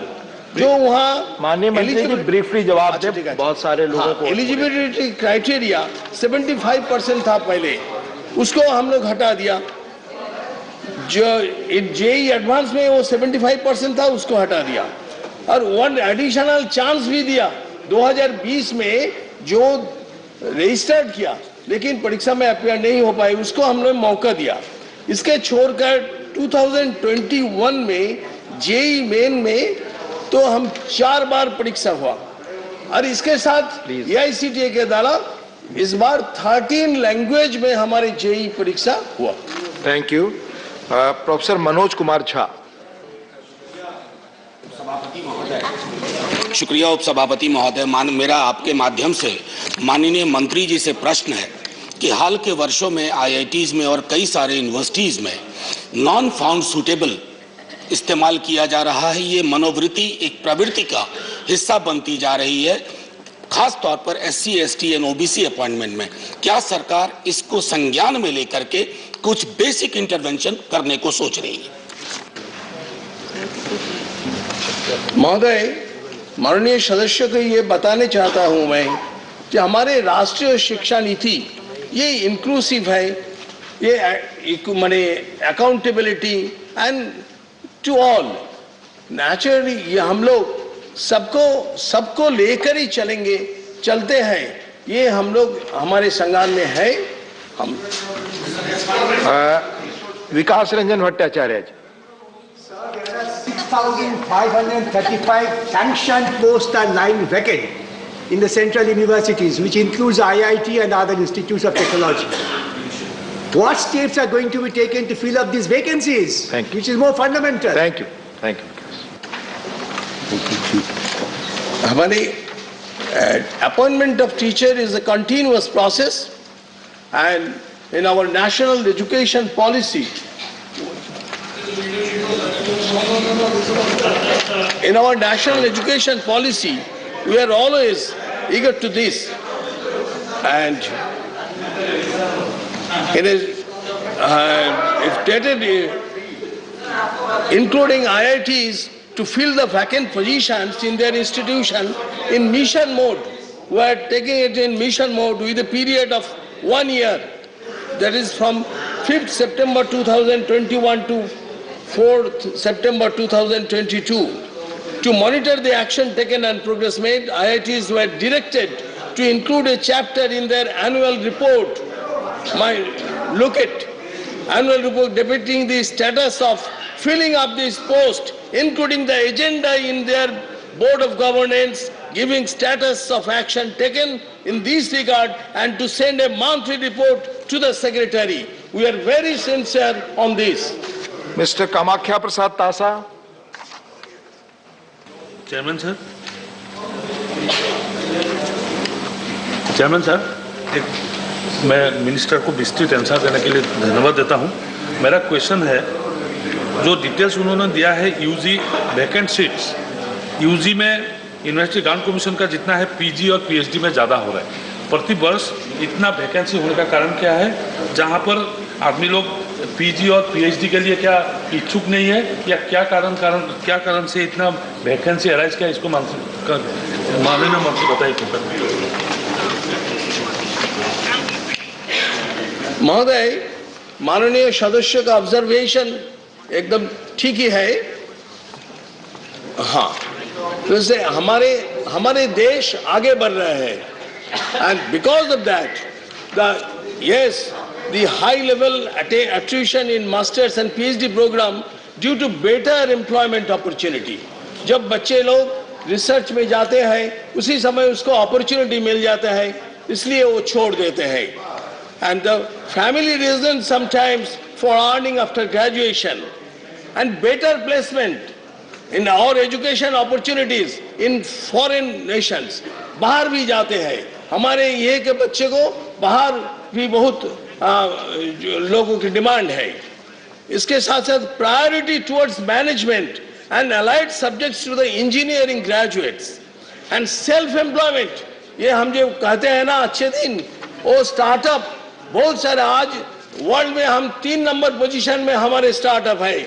जो वहाँ माननीय मंत्री जी ब्रीफली जवाब दे, बहुत सारे लोगों को एलिजिबिलिटी क्राइटेरिया 75% था पहले, उसको हम लोग हटा दिया। जो जेई एडवांस में वो 75% था, उसको हटा दिया और 1 एडिशनल चांस भी दिया। 2020 में जो रजिस्टर्ड किया लेकिन परीक्षा में अपियर नहीं हो पाए, उसको हम लोग मौका दिया। इसके छोड़कर 2021 में जेई मेन में तो हम 4 बार परीक्षा हुआ और इसके साथ एआईसीटीई के द्वारा इस बार 13 लैंग्वेज में हमारे जेई परीक्षा हुआ। Thank you. Professor Manoj Kumar Jha. शुक्रिया उपसभापति महोदय। मेरा आपके माध्यम से माननीय मंत्री जी से प्रश्न है कि हाल के वर्षों में आईआईटीज में और कई सारे यूनिवर्सिटीज में नॉन फाउंड सूटेबल इस्तेमाल किया जा रहा है। ये मनोवृत्ति एक प्रवृत्ति का हिस्सा बनती जा रही है, खास तौर पर SC, ST and OBC appointment में। क्या सरकार इसको संज्ञान में लेकर के कुछ बेसिक इंटरवेंशन करने को सोच रही है। महोदय, माननीय सदस्य को ये बताने चाहता हूं मैं कि हमारे राष्ट्रीय शिक्षा नीति ये इंक्लूसिव है, ये माने accountability and to all. Naturally ये हम लोग सबको लेकर ही चलते हैं, ये हम लोग हमारे संज्ञान में है। हम विकास रंजन भट्टाचार्य जी। 6,535 sanctioned posts are lying vacant in the central universities, which includes IIT and other institutes of technology. What steps are going to be taken to fill up these vacancies? Thank you. Which is more fundamental. Thank you. Thank you. हमारी appointment of teacher is a continuous process, and in our national education policy, we are always eager to this, and it is if dated, including IITs, to fill the vacant positions in their institution in mission mode. We are taking it in mission mode with a period of 1 year, that is from 5th September 2021 to 4th September 2022. To monitor the action taken and progress made, IITs were directed to include a chapter in their annual report. Look at annual report depicting the status of filling up this post, including the agenda in their board of governance, giving status of action taken in this regard, and to send a monthly report to the secretary. We are very sincere on this. Mr. Kamakhya Prasad Tasa. Chairman sir, मैं minister को विस्तृत answer देने के लिए धन्यवाद देता हूं। मेरा क्वेश्चन है, जो डिटेल्स उन्होंने दिया है यूजी वैकेंट सीट्स, यूजी में यूनिवर्सिटी ग्रांट कमीशन का जितना है पीजी और पीएचडी में ज़्यादा हो रहा है। प्रति वर्ष इतना वैकेंसी होने का कारण क्या है, जहां पर आदमी लोग पीजी और पीएचडी के लिए क्या इच्छुक नहीं है, या क्या कारण से इतना वैकेंसी अराइज किया, इसको माननीय मंत्री बताइए। महोदय, माननीय सदस्य का ऑब्जर्वेशन एकदम ठीक ही है। हाँ, वैसे हमारे देश आगे बढ़ रहे हैं, and because of that the high level attrition in masters and PhD program due to better employment opportunity. जब बच्चे लोग रिसर्च में जाते हैं उसी समय उसको अपॉर्चुनिटी मिल जाता है, इसलिए वो छोड़ देते हैं। And the family reason sometimes for earning after graduation and better placement in our education opportunities in foreign nations, बाहर भी जाते हैं। हमारे ये के बच्चे को बाहर भी बहुत लोगों की डिमांड है। इसके साथ साथ priority towards management and allied subjects to the engineering graduates and self employment, ये हम जो कहते हैं ना अच्छे दिन, वो स्टार्टअप बहुत सारे आज वर्ल्ड में हम 3 नंबर पोजीशन में हमारे स्टार्टअप है।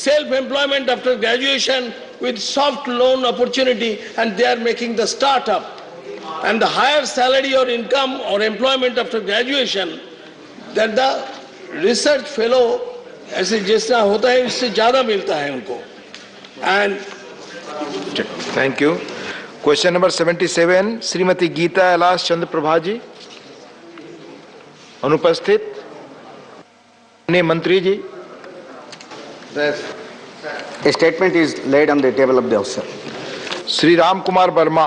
Self employment after graduation with soft loan opportunity, and they are making the startup, and the higher salary और इनकम और employment after graduation that the research fellow ऐसे जैसा होता है इससे ज्यादा मिलता है उनको। And thank you. Question number 77, Shrimati Geeta alias Chandra Prabha ji अनुपस्थित। मंत्री जी। A statement is laid on the table of the House, sir. Shri Ram Kumar Verma.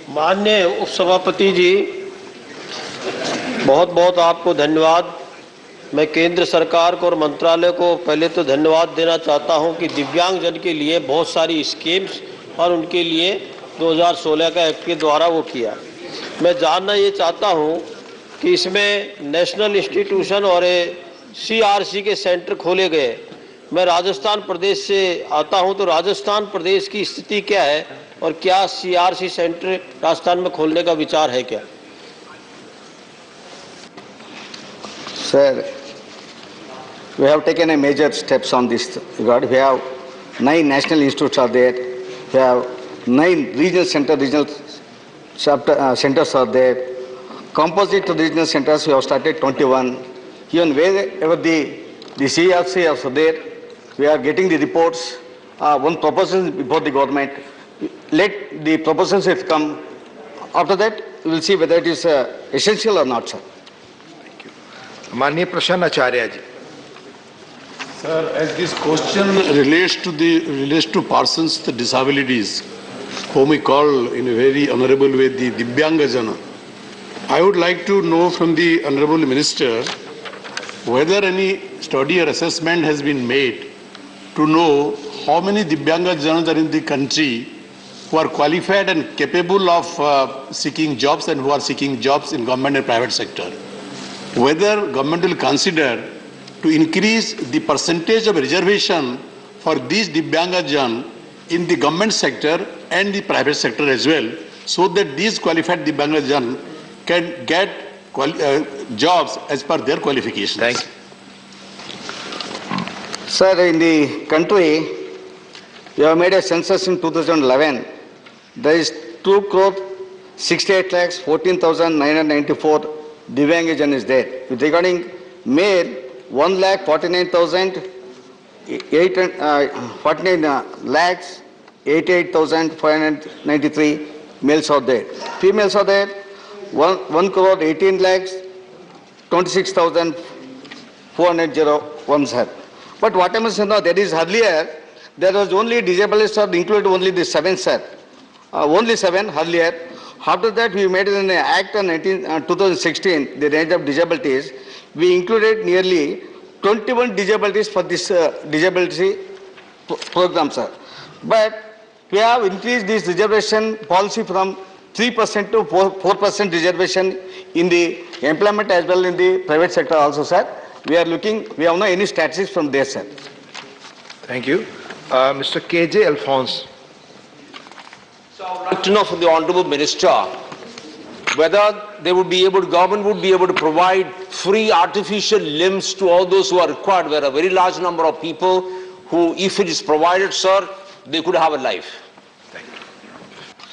माननीय उपसभापति जी, बहुत बहुत आपको धन्यवाद। मैं केंद्र सरकार को और मंत्रालय को पहले तो धन्यवाद देना चाहता हूं कि दिव्यांगजन के लिए बहुत सारी स्कीम्स और उनके लिए 2016 का एक्ट के द्वारा वो किया। मैं जानना ये चाहता हूं कि इसमें नेशनल इंस्टीट्यूशन और CRC के सेंटर खोले गए। मैं राजस्थान प्रदेश से आता हूं, तो राजस्थान प्रदेश की स्थिति क्या है और क्या CRC सेंटर राजस्थान में खोलने का विचार है क्या? Sir, we have taken a major steps on this regard. We have 9 national institutes are there. We have 9 regional centers are there. Composite regional centers, we have started 21. Even wherever the CRC are there, we are getting the reports. One proposal before the government. Let the proposals come. After that, we will see whether it is essential or not, sir. Thank you. Manya Prasanna Acharya ji. Sir, as this question relates to persons with disabilities, whom we call in a very honorable way the Divyangajana, I would like to know from the Honorable Minister whether any study or assessment has been made to know how many Divyangajanas are in the country who are qualified and capable of seeking jobs and who are seeking jobs in government and private sector. Whether government will consider to increase the percentage of reservation for these Divyangajan in the government sector and the private sector as well, so that these qualified Divyangajan can get jobs as per their qualifications. Thank you. Sir, in the country, we have made a census in 2011. There is 2,68,14,994 Divyangajan is there. With regarding male, 1,49,593 males are there. Females are there. 1,18,26,401, sir. But what I must know, that is earlier, there was only disabilities are included only the 7, sir. Only 7 earlier. After that, we made an act on 2016, the range of disabilities. We included nearly 21 disabilities for this disability program, sir. But we have increased this reservation policy from 3% to 4% reservation in the employment as well in the private sector also, sir. We are looking, we have no any statistics from there, sir. Thank you. Mr. KJ Alphonse. So I would like to know from the Honorable Minister whether they would be able, government would be able to provide free artificial limbs to all those who are required. There are a very large number of people who, if it is provided, sir, they could have a life. Thank you.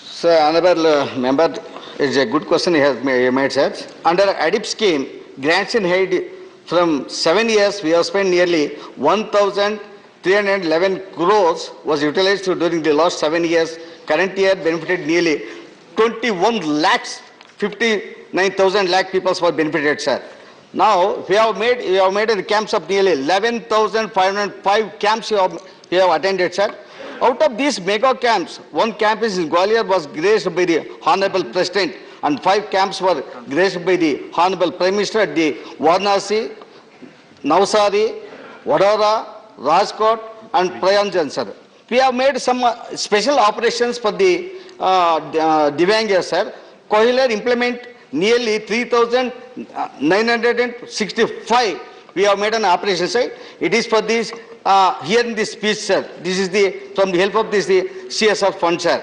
Sir, honorable member, it's a good question he has made, sir. Under ADIP scheme, grants in aid from 7 years, we have spent nearly 1,311 crores was utilized during the last 7 years. Current year benefited nearly 21,59,000 lakh people were benefited, sir. Now we have made the camps of nearly 11,505 camps we have attended, sir. Out of these mega camps, 1 campus in Gwalior was graced by the Honorable President, and 5 camps were graced by the Honorable Prime Minister at the Varanasi, Navsari, Vadodara, Rajkot, and Prayanjan, sir. We have made some special operations for the Divyangas, sir. Kohilar implement nearly 3,965. We have made an operation, sir. It is for this, here in this speech, sir. This is from the help of this CSR fund, sir.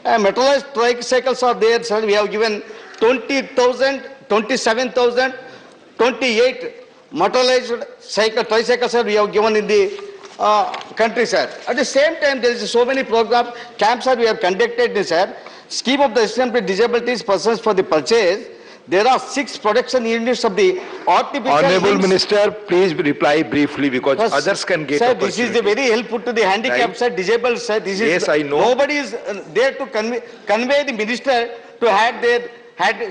Metallized tricycles are there, sir. We have given 27,028 metallized tricycles, sir. We have given in the country, sir. At the same time, there is so many programs, camps we have conducted, sir. Scheme of the Assistance with Disabilities Persons for the purchase. There are 6 production units of the artificial Honorable limbs. Minister, please reply briefly because others can get Sir, this is the very helpful to the handicapped, sir, disabled, sir. This Yes, is, I know. Nobody is there to convey the minister to have their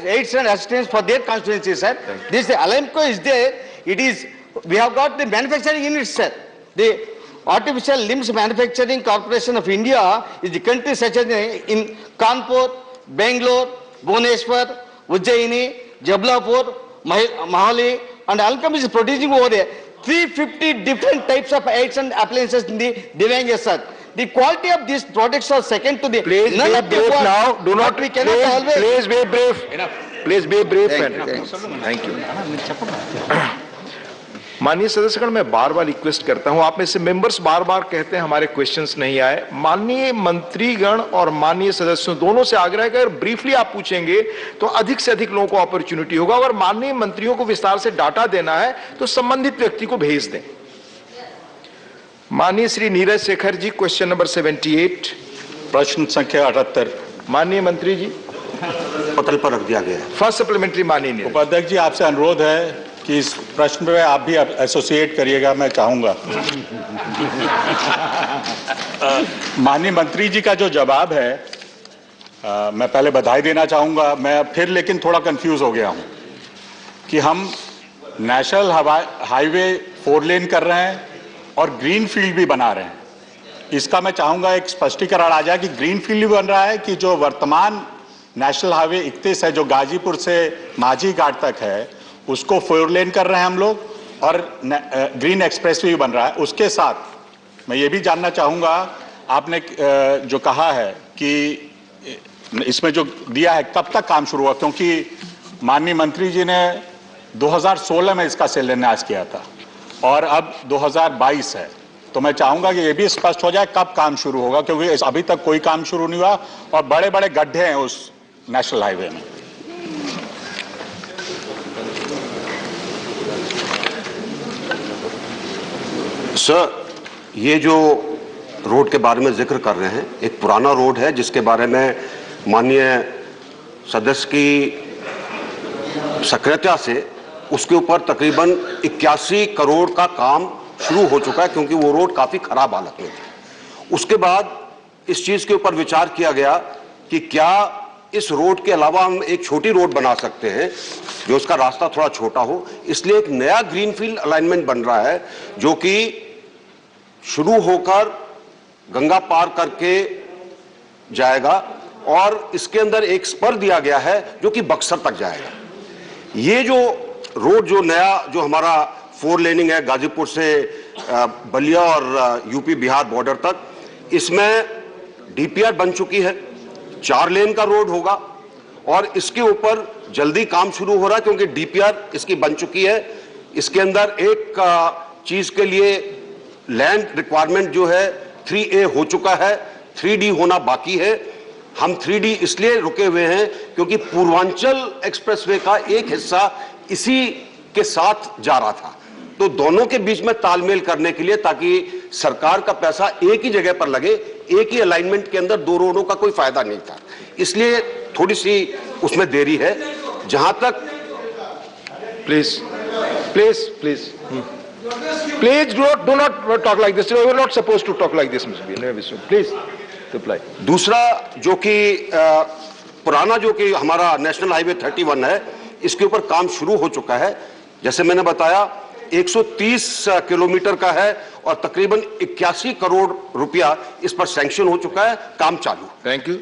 aids and assistance for their constituency, sir. This the Alamco is there. It is, we have got the manufacturing units, sir. The Artificial Limbs Manufacturing Corporation of India is the country such as in Kanpur, Bangalore, Bhubaneswar, Ujjaini, Jabalpur, Mahali, and Alchem is producing over there 350 different types of aids and appliances in the Divyangas, sir. The quality of these products are second to the. Please be brief now. Do not. We cannot always. Please be brief. Enough. Please be brief. Thank you. Thank you. माननीय सदस्यगण, मैं बार बार request करता हूं, आप में से members बार बार कहते हैं हमारे क्वेश्चंस नहीं आए। माननीय मंत्रीगण और माननीय सदस्यों दोनों से आग्रह है कि अगर ब्रीफली आप पूछेंगे तो अधिक से अधिक लोगों को अपॉर्चुनिटी होगा। अगर माननीय मंत्रियों को विस्तार से डाटा देना है तो संबंधित व्यक्ति को भेज दें। माननीय श्री नीरज शेखर जी, क्वेश्चन नंबर 78। प्रश्न संख्या 78। माननीय मंत्री जी, पटल पर रख दिया गया है। First supplementary. माननीय उपाध्यक्ष जी, आपसे अनुरोध है कि इस प्रश्न में आप भी एसोसिएट करिएगा, मैं चाहूंगा। माननीय मंत्री जी का जो जवाब है, मैं पहले बधाई देना चाहूंगा। मैं फिर लेकिन थोड़ा कंफ्यूज हो गया हूं कि हम नेशनल हाईवे 4 लेन कर रहे हैं और ग्रीन फील्ड भी बना रहे हैं। इसका मैं चाहूंगा एक स्पष्टीकरण आ जाए कि ग्रीन फील्ड भी बन रहा है कि जो वर्तमान नेशनल हाईवे 31 है, जो गाजीपुर से माझी घाट तक है, उसको 4 लेन कर रहे हैं हम लोग, और ग्रीन एक्सप्रेस भी बन रहा है। उसके साथ मैं ये भी जानना चाहूंगा, आपने जो कहा है कि इसमें जो दिया है कब तक काम शुरू हुआ, क्योंकि माननीय मंत्री जी ने 2016 में इसका शिलान्यास किया था और अब 2022 है। तो मैं चाहूंगा कि ये भी स्पष्ट हो जाए कब काम शुरू होगा, क्योंकि अभी तक कोई काम शुरू नहीं हुआ और बड़े बड़े गड्ढे हैं उस नेशनल हाईवे में। सर, ये जो रोड के बारे में जिक्र कर रहे हैं, एक पुराना रोड है जिसके बारे में माननीय सदस्य की सक्रियता से उसके ऊपर तकरीबन 81 करोड़ का काम शुरू हो चुका है, क्योंकि वो रोड काफी खराब हालत में थी। उसके बाद इस चीज के ऊपर विचार किया गया कि क्या इस रोड के अलावा हम एक छोटी रोड बना सकते हैं जो उसका रास्ता थोड़ा छोटा हो। इसलिए एक नया ग्रीनफील्ड अलाइनमेंट बन रहा है जो कि शुरू होकर गंगा पार करके जाएगा और इसके अंदर एक स्पर दिया गया है जो कि बक्सर तक जाएगा। ये जो रोड जो नया जो हमारा 4 लेनिंग है गाजीपुर से बलिया और यूपी बिहार बॉर्डर तक, इसमें डीपीआर बन चुकी है, 4 लेन का रोड होगा और इसके ऊपर जल्दी काम शुरू हो रहा है क्योंकि डीपीआर इसकी बन चुकी है। इसके अंदर एक चीज के लिए लैंड रिक्वायरमेंट जो है 3A हो चुका है, 3D होना बाकी है। हम 3D इसलिए रुके हुए हैं क्योंकि पूर्वांचल एक्सप्रेसवे का एक हिस्सा इसी के साथ जा रहा था, तो दोनों के बीच में तालमेल करने के लिए, ताकि सरकार का पैसा एक ही जगह पर लगे, एक ही अलाइनमेंट के अंदर 2 रोडों का कोई फायदा नहीं था, इसलिए थोड़ी सी उसमें देरी है। जहां तक please do not talk like this. You are not supposed to talk like this, Mr. Vishnu. Please reply. दूसरा जो कि पुराना जो कि हमारा नेशनल हाईवे 31 है, इसके ऊपर काम शुरू हो चुका है। जैसे मैंने बताया 130 किलोमीटर का है और तकरीबन 81 करोड़ रुपया इस पर सैंक्शन हो चुका है, काम चालू। Thank you.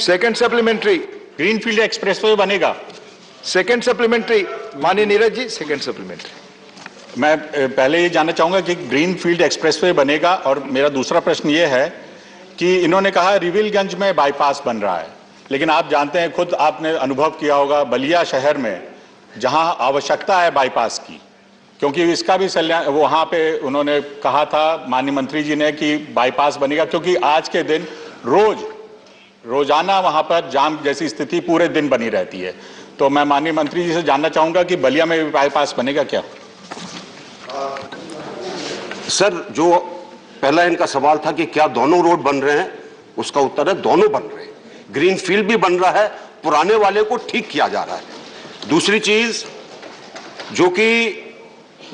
Second supplementary. Greenfield expressway बनेगा। Second supplementary. माननीय नीरज जी, सेकंड सप्लीमेंट्री। मैं पहले ये जानना चाहूंगा कि ग्रीनफील्ड एक्सप्रेसवे बनेगा, और मेरा दूसरा प्रश्न ये है कि इन्होंने कहा रिविलगंज में बाईपास बन रहा है, लेकिन आप जानते हैं, खुद आपने अनुभव किया होगा बलिया शहर में जहां आवश्यकता है बाईपास की, क्योंकि इसका भी वहां पे उन्होंने कहा था माननीय मंत्री जी ने कि बाईपास बनेगा, क्योंकि आज के दिन रोजाना वहां पर जाम जैसी स्थिति पूरे दिन बनी रहती है। तो मैं माननीय मंत्री जी से जानना चाहूंगा कि बलिया में भी बाईपास बनेगा क्या? सर, जो पहला इनका सवाल था कि क्या दोनों रोड बन रहे हैं, उसका उत्तर है दोनों बन रहे हैं। ग्रीनफील्ड भी बन रहा है, पुराने वाले को ठीक किया जा रहा है। दूसरी चीज जो कि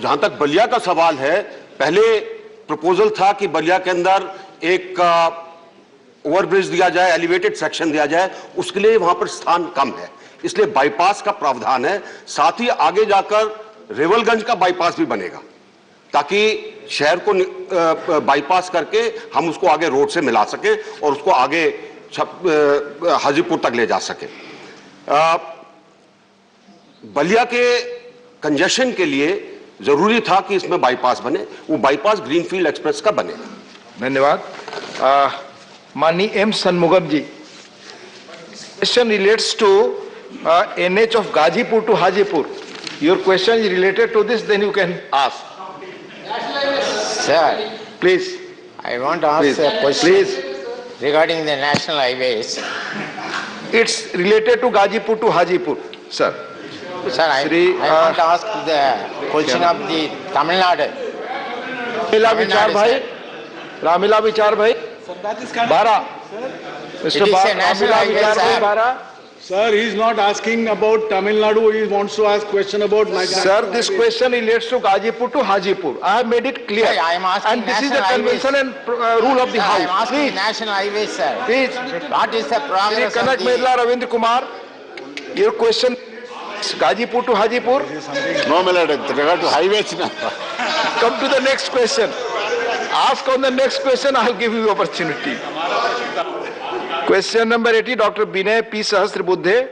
जहां तक बलिया का सवाल है, पहले प्रपोजल था कि बलिया के अंदर एक ओवरब्रिज दिया जाए, एलिवेटेड सेक्शन दिया जाए, उसके लिए वहां पर स्थान कम है, इसलिए बाईपास का प्रावधान है। साथ ही आगे जाकर रेवलगंज का बाईपास भी बनेगा ताकि शहर को बाईपास करके हम उसको आगे रोड से मिला सकें और उसको आगे हाजीपुर तक ले जा सके। बलिया के कंजेशन के लिए जरूरी था कि इसमें बाईपास बने, वो बाईपास ग्रीनफील्ड एक्सप्रेस का बनेगा। धन्यवाद। माननीय M Shanmugam ji, question relates to NH of Gazipur to Hajipur. Your question is related to this, then you can ask. Sir, Please. I want to ask Please. a question Please. regarding the national highways. It's related to Gazipur to Hajipur, sir. Sir, I want to ask the question of the Tamil Nadu. Ramila Vichar bhai. Bara. It is a national highway, sir. Sir, he is not asking about Tamil Nadu, he wants to ask question about my... Sir, this question relates to Gazipur to Hajipur. I have made it clear. Sir, I am asking and this is the national convention and rule of the Sir, I House. am asking Please. national highways, sir. Please. What is the Shri progress of Kanak the... Medla Ravindra Kumar, your question is Gazipur to Hajipur? No, my lord, with regard to highways. Come to the next question. Ask on the next question, I will give you opportunity. Question number 80, Dr. Vinay P. Sahasrabuddhe.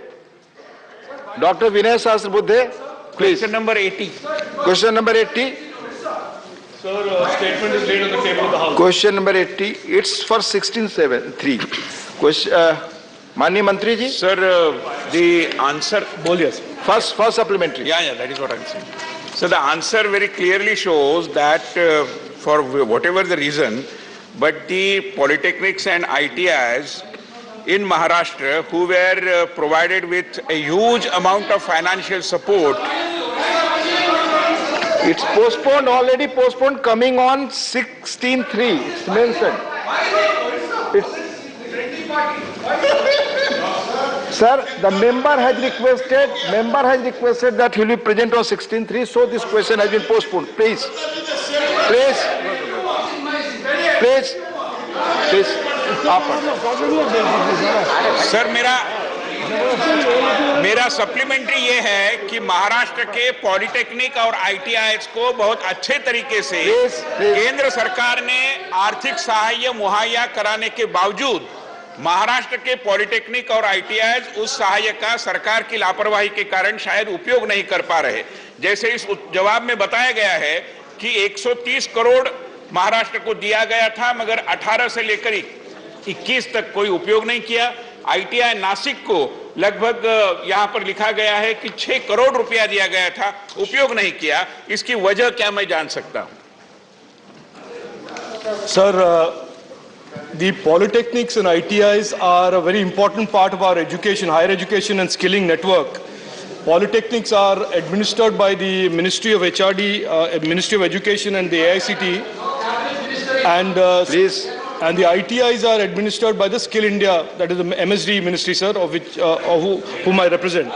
Dr. Vinay Sahasrabuddhe, please. Question number 80. Question number 80. Sir, statement is laid on the table of the House. Question number 80, it's for 16.7.3. Question, Mani Mantri ji? Sir, the answer... First supplementary. Yeah, that is what I'm saying. So the answer very clearly shows that for whatever the reason, but the polytechnics and ITIs in Maharashtra who were provided with a huge amount of financial support. It's postponed, already postponed, coming on 16.3. It's mentioned. Sir, the member has requested that he will be present on 16.3, so this question has been postponed. Please. Sir मेरा supplementary ये है कि महाराष्ट्र के polytechnic और ITIs को बहुत अच्छे तरीके से केंद्र सरकार ने आर्थिक सहायता मुहैया कराने के बावजूद महाराष्ट्र के पॉलिटेक्निक और आईटीआईज उस सहायता का सरकार की लापरवाही के कारण शायद उपयोग नहीं कर पा रहे। जैसे इस जवाब में बताया गया है कि 130 करोड़ महाराष्ट्र को दिया गया था, मगर 18 से लेकर 21 तक कोई उपयोग नहीं किया। आईटीआई नासिक को लगभग यहां पर लिखा गया है कि 6 करोड़ रुपया दिया गया था, उपयोग नहीं किया। इसकी वजह क्या मैं जान सकता हूं? Sir, the polytechnics and ITIs are a very important part of our education, higher education and skilling network. Polytechnics are administered by the Ministry of HRD, Ministry of Education and the AICT. And the ITIs are administered by the Skill India, that is the MSD ministry, sir, of which whom I represent.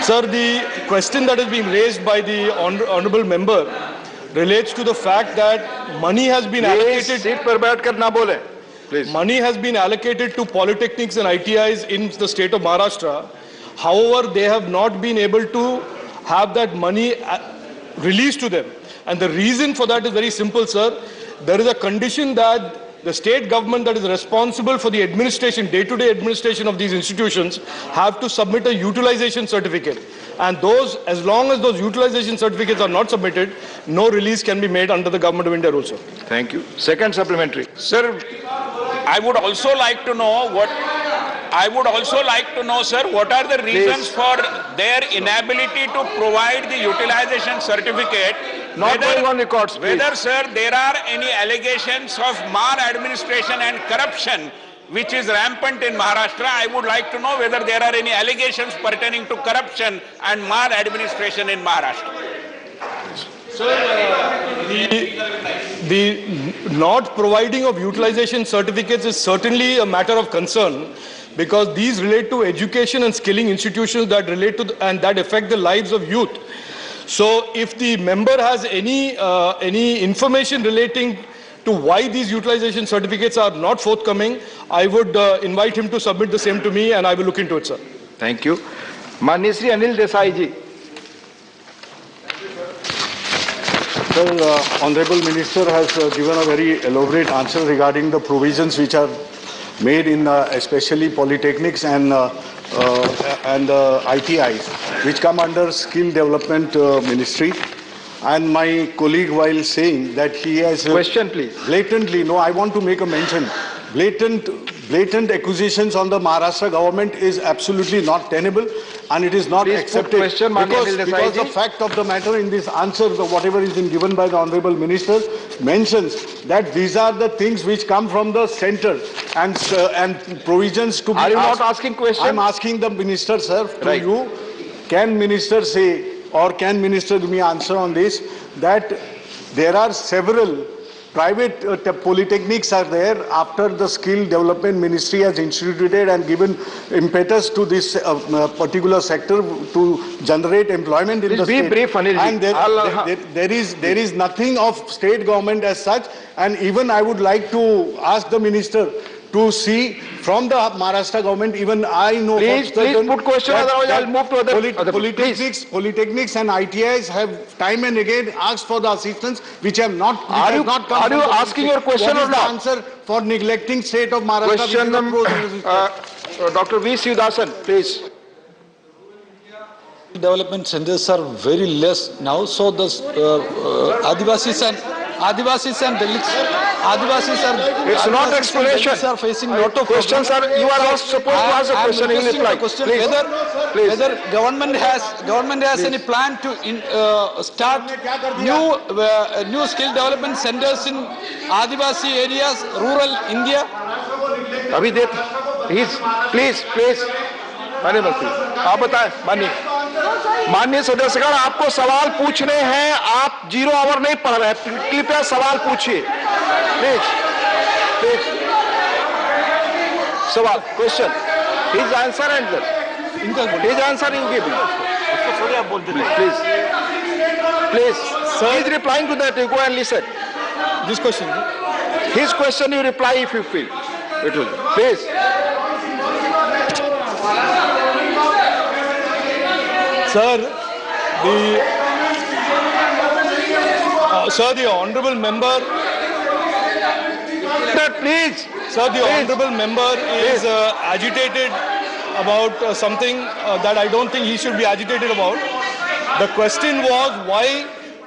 Sir, the question that is being raised by the honorable member relates to the fact that money has been allocated. Money has been allocated to polytechnics and ITIs in the state of Maharashtra. However, they have not been able to have that money released to them. And the reason for that is very simple, sir. There is a condition that the state government that is responsible for the administration, day-to-day administration of these institutions, have to submit a utilization certificate. And those, as long as those utilization certificates are not submitted, no release can be made under the Government of India rules, sir. Thank you. Second supplementary. Sir, I would also like to know, sir, what are the reasons for their inability to provide the utilization certificate? Not going on records, please. Whether, sir, there are any allegations of maladministration and corruption which is rampant in Maharashtra. I would like to know whether there are any allegations pertaining to corruption and maladministration in Maharashtra. The not providing of utilization certificates is certainly a matter of concern, because these relate to education and skilling institutions that relate to and that affect the lives of youth. So if the member has any information relating to why these utilization certificates are not forthcoming, I would invite him to submit the same to me and I will look into it, sir. Thank you. Mani Shri Anil Desai ji. Sir, Honorable Minister has given a very elaborate answer regarding the provisions which are made in especially polytechnics and ITIs, which come under Skill Development Ministry. And my colleague, while saying that he has... Question, please. Blatantly, no, I want to make a mention. Blatant blatant accusations on the Maharashtra government is absolutely not tenable and it is not Please put accepted. question, Because the fact of the matter in this answer, whatever is been given by the Honorable Minister, mentions that these are the things which come from the center and provisions to be Are you asked. not asking question? I'm asking the Minister, sir, to Right. you. Can Minister say, or can Minister give me answer on this, that there are several private polytechnics are there after the skill development ministry has instituted and given impetus to this particular sector to generate employment in Please the be state. brief, Anil ji. And there is nothing of state government as such, and even I would like to ask the minister to see from the Maharashtra government, even I know Please put question, otherwise I'll move to other polytechnics and ITIs have time and again asked for the assistance which have not Are you asking your question or not? What is the answer for neglecting state of Maharashtra? Question number, Dr. V. Sivasan, please. Development centers are very less now, so the Adivasis and Dalits, It's not explanation. are facing lot of questions. You are supposed to ask a question. You reply. Please. Whether government has any plan to start new skill development centers in Adivasi areas, rural India. अभी देख, please. माननीय मंत्री, आप बताएं, माननीय सदस्यगण, आपको सवाल पूछने हैं, आप 0 आवर नहीं पढ़ रहे हैं, कृपया सवाल पूछिए, प्लीज सवाल, question, his answer and his answer you give me. Please, he is replying to that, you go and listen. This question. His question you reply if you feel. It will, please. Sir, the honourable member. Please. Sir, the honourable member is agitated about something that I don't think he should be agitated about. The question was why,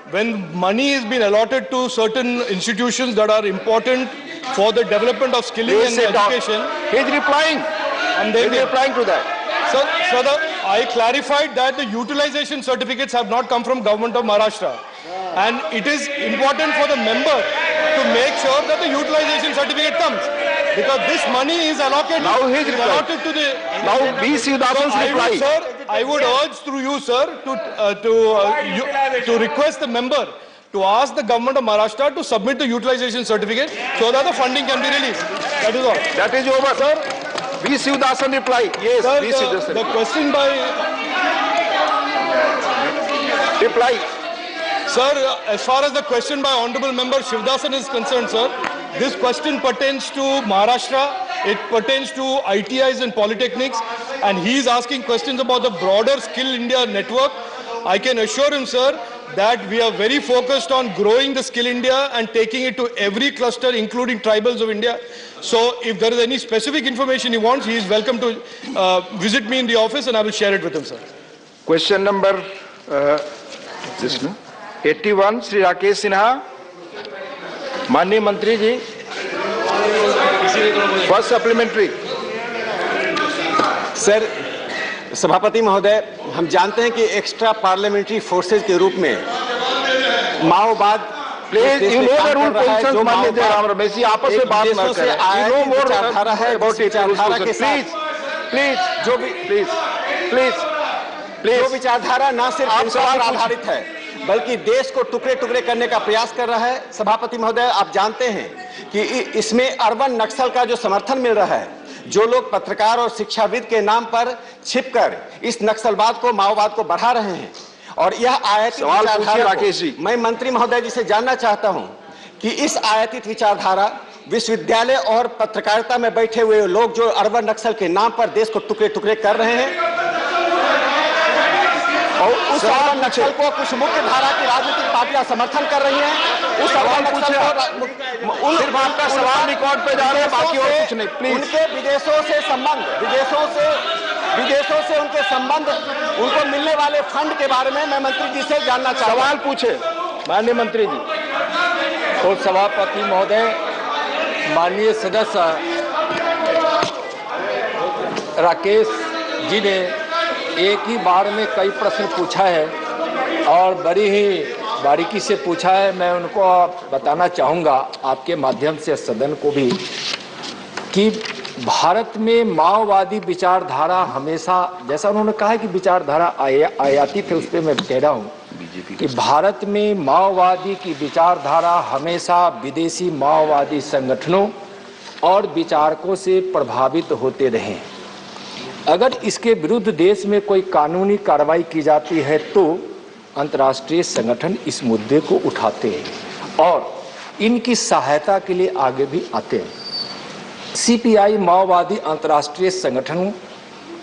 when money has been allotted to certain institutions that are important for the development of skilling and education. He is replying. He is replying to that. So, I clarified that the utilization certificates have not come from Government of Maharashtra. And it is important for the member to make sure that the utilization certificate comes. Because this money is allocated, allotted to the... Now, B. Sivasan's reply. Sir, I would urge through you, sir, to request the member to ask the Government of Maharashtra to submit the utilization certificate so that the funding can be released. That is all. That is over. Sir, V. Sivasan reply. Yes, sir, V. Sivasan. the question by... Reply. Sir, as far as the question by Honorable Member Shivdasan is concerned, sir, this question pertains to Maharashtra, it pertains to ITIs and polytechnics, and he is asking questions about the broader Skill India network. I can assure him, sir, that we are very focused on growing the Skill India and taking it to every cluster, including tribals of India. So if there is any specific information he wants, he is welcome to visit me in the office and I will share it with him, sir. Question number 81, Sri Rakesh Sinha. माननीय मंत्री जी, first supplementary. Sir, सभापति महोदय, हम जानते हैं कि extra parliamentary forces के रूप में माओवाद please you know the rule positions, माननीय जयराम रमेश जी, आपस में बात ना करें। यू नो मोर विचारधारा है अबाउट इट, प्लीज जो विचारधारा न सिर्फ हिंसा पर आधारित है बल्कि देश को टुकड़े टुकड़े करने का प्रयास कर रहा है। सभापति महोदय, आप जानते हैं कि इसमें अर्बन नक्सल का जो समर्थन मिल रहा है, जो लोग पत्रकार और शिक्षाविद के नाम पर छिपकर इस नक्सलवाद को, माओवाद को बढ़ा रहे हैं, और यह आयातित विचारधारा को मैं मंत्री महोदय जी से जानना चाहता हूं कि इस आयातित विचारधारा विश्वविद्यालय और पत्रकारिता में बैठे हुए लोग जो अर्बन नक्सल के नाम पर देश को टुकड़े टुकड़े कर रहे हैं और उस अर्बन नक्सल को कुछ मुख्य धारा की राजनीतिक पार्टियां समर्थन कर रही हैं, उस अर्बन नक्सल को सिर्फ आपका सवाल रिकॉर्ड पे जा रहे हैं, बाकी और कुछ नहीं, प्लीज। उनके विदेशों से उनके संबंध, उनको मिलने वाले फंड के बारे में मैं मंत्री जी से जानना चाहता हूं। सवाल पूछे माननीय मंत्री जी। और सभापति महोदय, माननीय सदस्य राकेश जी ने एक ही बार में कई प्रश्न पूछा है और बड़ी ही बारीकी से पूछा है। मैं उनको बताना चाहूँगा आपके माध्यम से सदन को भी कि भारत में माओवादी विचारधारा हमेशा, जैसा उन्होंने कहा है कि विचारधारा आयाती थे, उस पर मैं कह रहा हूँ कि भारत में माओवादी की विचारधारा हमेशा विदेशी माओवादी संगठनों और विचारकों से प्रभावित होते रहे। अगर इसके विरुद्ध देश में कोई कानूनी कार्रवाई की जाती है तो अंतर्राष्ट्रीय संगठन इस मुद्दे को उठाते हैं और इनकी सहायता के लिए आगे भी आते हैं। सीपीआई माओवादी अंतर्राष्ट्रीय संगठनों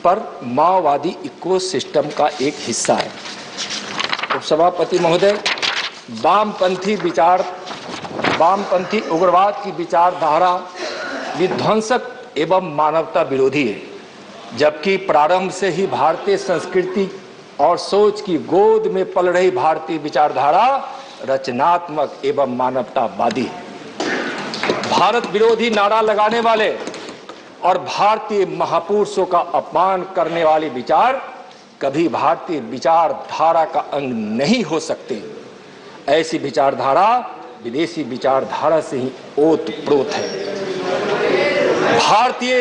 पर माओवादी इकोसिस्टम का एक हिस्सा है। उपसभापति महोदय, वामपंथी उग्रवाद की विचारधारा विध्वंसक एवं मानवता विरोधी है, जबकि प्रारंभ से ही भारतीय संस्कृति और सोच की गोद में पल रही भारतीय विचारधारा रचनात्मक एवं मानवतावादी है। भारत विरोधी नारा लगाने वाले और भारतीय महापुरुषों का अपमान करने वाले विचार कभी भारतीय विचारधारा का अंग नहीं हो सकते। ऐसी विचारधारा विदेशी विचारधारा से ही ओतप्रोत है। भारतीय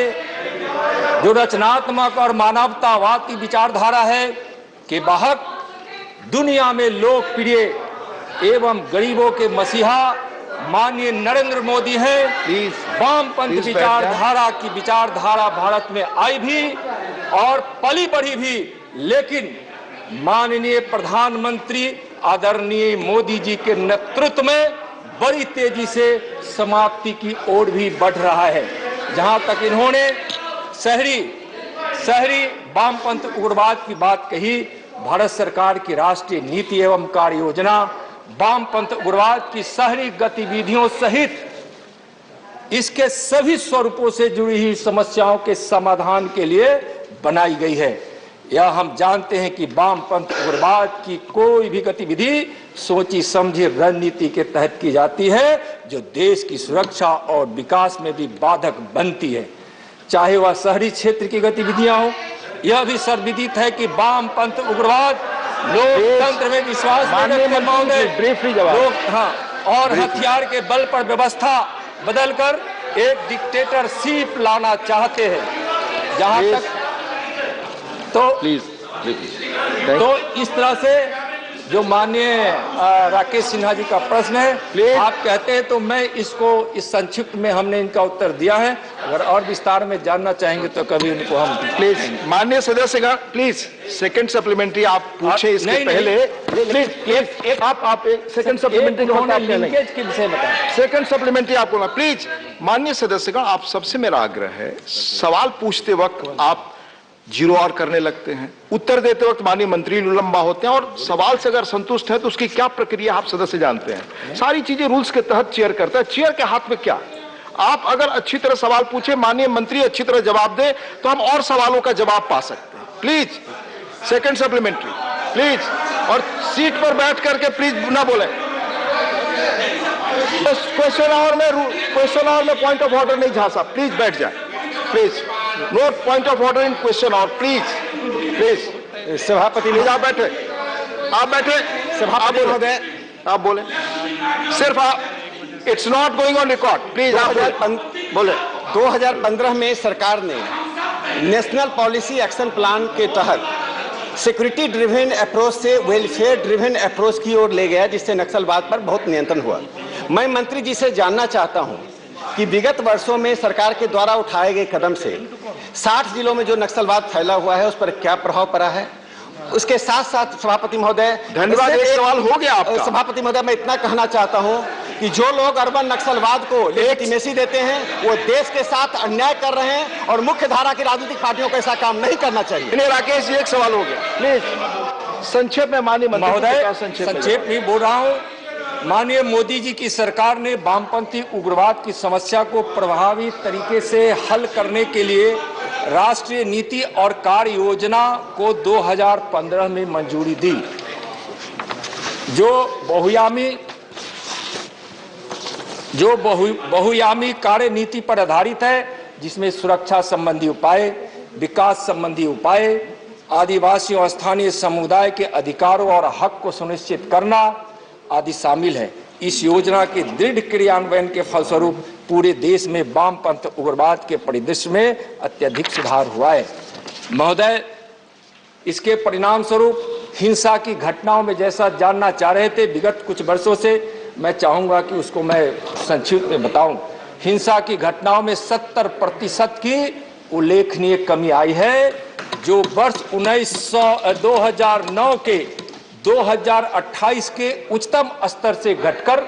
जो रचनात्मक और मानवतावाद की विचारधारा है के वाहक दुनिया में लोकप्रिय एवं गरीबों के मसीहा माननीय नरेंद्र मोदी हैं। वामपंथी विचारधारा की विचारधारा भारत में आई भी और पली बढ़ी भी, लेकिन माननीय प्रधानमंत्री आदरणीय मोदी जी के नेतृत्व में बड़ी तेजी से समाप्ति की ओर भी बढ़ रहा है। जहां तक इन्होंने शहरी वामपंथ उग्रवाद की बात कही, भारत सरकार की राष्ट्रीय नीति एवं कार्य योजना वामपंथ उग्रवाद की शहरी गतिविधियों सहित इसके सभी स्वरूपों से जुड़ी हुई समस्याओं के समाधान के लिए बनाई गई है। यह हम जानते हैं कि वामपंथ उग्रवाद की कोई भी गतिविधि सोची समझी रणनीति के तहत की जाती है, जो देश की सुरक्षा और विकास में भी बाधक बनती है, चाहे वह शहरी क्षेत्र की गतिविधियां हो। यह भी सर्वविदित है कि वामपंथ उग्रवाद लोकतंत्र में विश्वास और हथियार के बल पर व्यवस्था बदलकर एक डिक्टेटरशिप लाना चाहते हैं। जहां तक तो इस तरह से जो माननीय राकेश सिन्हा जी का प्रश्न है, आप कहते हैं तो मैं इसको इस संक्षिप्त में हमने इनका उत्तर दिया है। अगर और विस्तार में जानना चाहेंगे तो कभी उनको हम प्लीज माननीय सदस्यगण प्लीज सेकंड सप्लीमेंट्री आप पूछे इसके पहले प्लीज आप एक सेकंड सप्लीमेंट्री लिंकेज के विषय बताएं। सेकंड सप्लीमेंट्री आप बोला प्लीज। माननीय सदस्यगण, आप सबसे मेरा आग्रह है, सवाल पूछते वक्त आप जीरो आर करने लगते हैं, उत्तर देते वक्त माननीय मंत्री लंबा होते हैं, और सवाल से अगर संतुष्ट है तो उसकी क्या प्रक्रिया आप सदस्य जानते हैं। सारी चीजें रूल्स के तहत चेयर करता है। चेयर के हाथ में क्या, आप अगर अच्छी तरह सवाल पूछे, माननीय मंत्री अच्छी तरह जवाब दे तो हम और सवालों का जवाब पा सकते हैं। प्लीज सेकंड सप्लीमेंट्री प्लीज, और सीट पर बैठ करके प्लीज ना बोले। क्वेश्चन आवर में पॉइंट ऑफ ऑर्डर नहीं झांसा, प्लीज बैठ जाए please. No point of order in question और प्लीज सभापति आप बैठे सभापति महोदय आप बोले, सिर्फ आप, it's not going on record please आप बोले। 2015 में सरकार ने नेशनल पॉलिसी एक्शन प्लान के तहत सिक्योरिटी ड्रिवन अप्रोच से वेलफेयर ड्रिवन अप्रोच की ओर ले गया, जिससे नक्सलवाद पर बहुत नियंत्रण हुआ। मैं मंत्री जी से जानना चाहता हूं कि विगत वर्षों में सरकार के द्वारा उठाए गए कदम से 60 जिलों में जो नक्सलवाद फैला हुआ है उस पर क्या प्रभाव पड़ा है। उसके साथ साथ सभापति महोदय, धन्यवाद, एक सवाल हो गया आपका। सभापति महोदय, मैं इतना कहना चाहता हूं कि जो लोग अर्बन नक्सलवाद को लेजिटिमेसी देते हैं वो देश के साथ अन्याय कर रहे हैं और मुख्य धारा की राजनीतिक पार्टियों को ऐसा काम नहीं करना चाहिए। राकेश जी एक सवाल हो गया, प्लीज संक्षेप में माननीय महोदय। संक्षेप में बोल रहा हूँ। माननीय मोदी जी की सरकार ने वामपंथी उग्रवाद की समस्या को प्रभावी तरीके से हल करने के लिए राष्ट्रीय नीति और कार्य योजना को 2015 में मंजूरी दी, जो बहुयामी कार्य नीति पर आधारित है, जिसमें सुरक्षा संबंधी उपाय, विकास संबंधी उपाय, आदिवासी और स्थानीय समुदाय के अधिकारों और हक को सुनिश्चित करना आदि शामिल है। इस योजना के दृढ़ क्रियान्वयन के फलस्वरूप पूरे देश में वामपंथ उग्रवाद के परिदृश्य में अत्यधिक सुधार हुआ है। महोदय, इसके परिणाम स्वरूप हिंसा की घटनाओं में जैसा जानना चाह रहे थे विगत कुछ वर्षों से, मैं चाहूंगा कि उसको मैं संक्षिप्त में बताऊं। हिंसा की घटनाओं में 70% की उल्लेखनीय कमी आई है, जो वर्ष 2009 के 2028 के उच्चतम स्तर से घटकर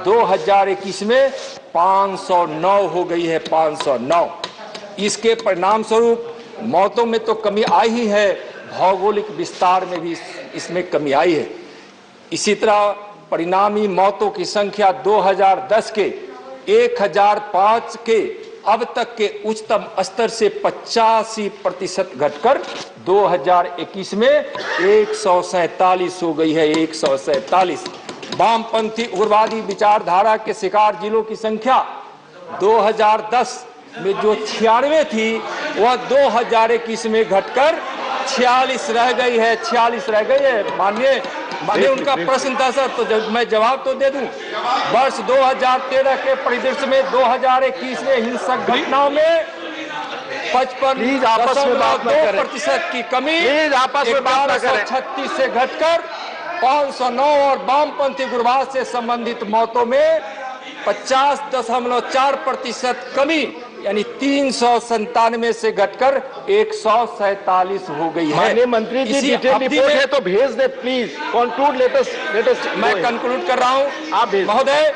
2021 में 509 हो गई है, 509। इसके परिणाम स्वरूप मौतों में तो कमी आई ही है, भौगोलिक विस्तार में भी इसमें कमी आई है। इसी तरह परिणामी मौतों की संख्या 2010 के 1005 के अब तक के उच्चतम स्तर से 85% घटकर 2021 में 147 हो गई है, 147। वामपंथी उग्रवादी विचारधारा के शिकार जिलों की संख्या 2010 में जो 96 थी वह 2021 में घटकर 46 रह गई है, 46 रह गई है। माननीय उनका प्रश्न था सर, तो मैं जवाब तो दे दूं। वर्ष 2013 के परिदृश्य में 2021 में हिंसक घटनाओं में 55.2% की कमी 1136 से घटकर 509 और वामपंथी उग्रवाद से संबंधित मौतों में 50.4% कमी यानी 397 से घटकर 147 हो गई है। माननीय मंत्री जी, डिटेल रिपोर्ट है तो भेज दे प्लीज। Conclude latest. मैं कंक्लूड कर रहा हूं महोदय।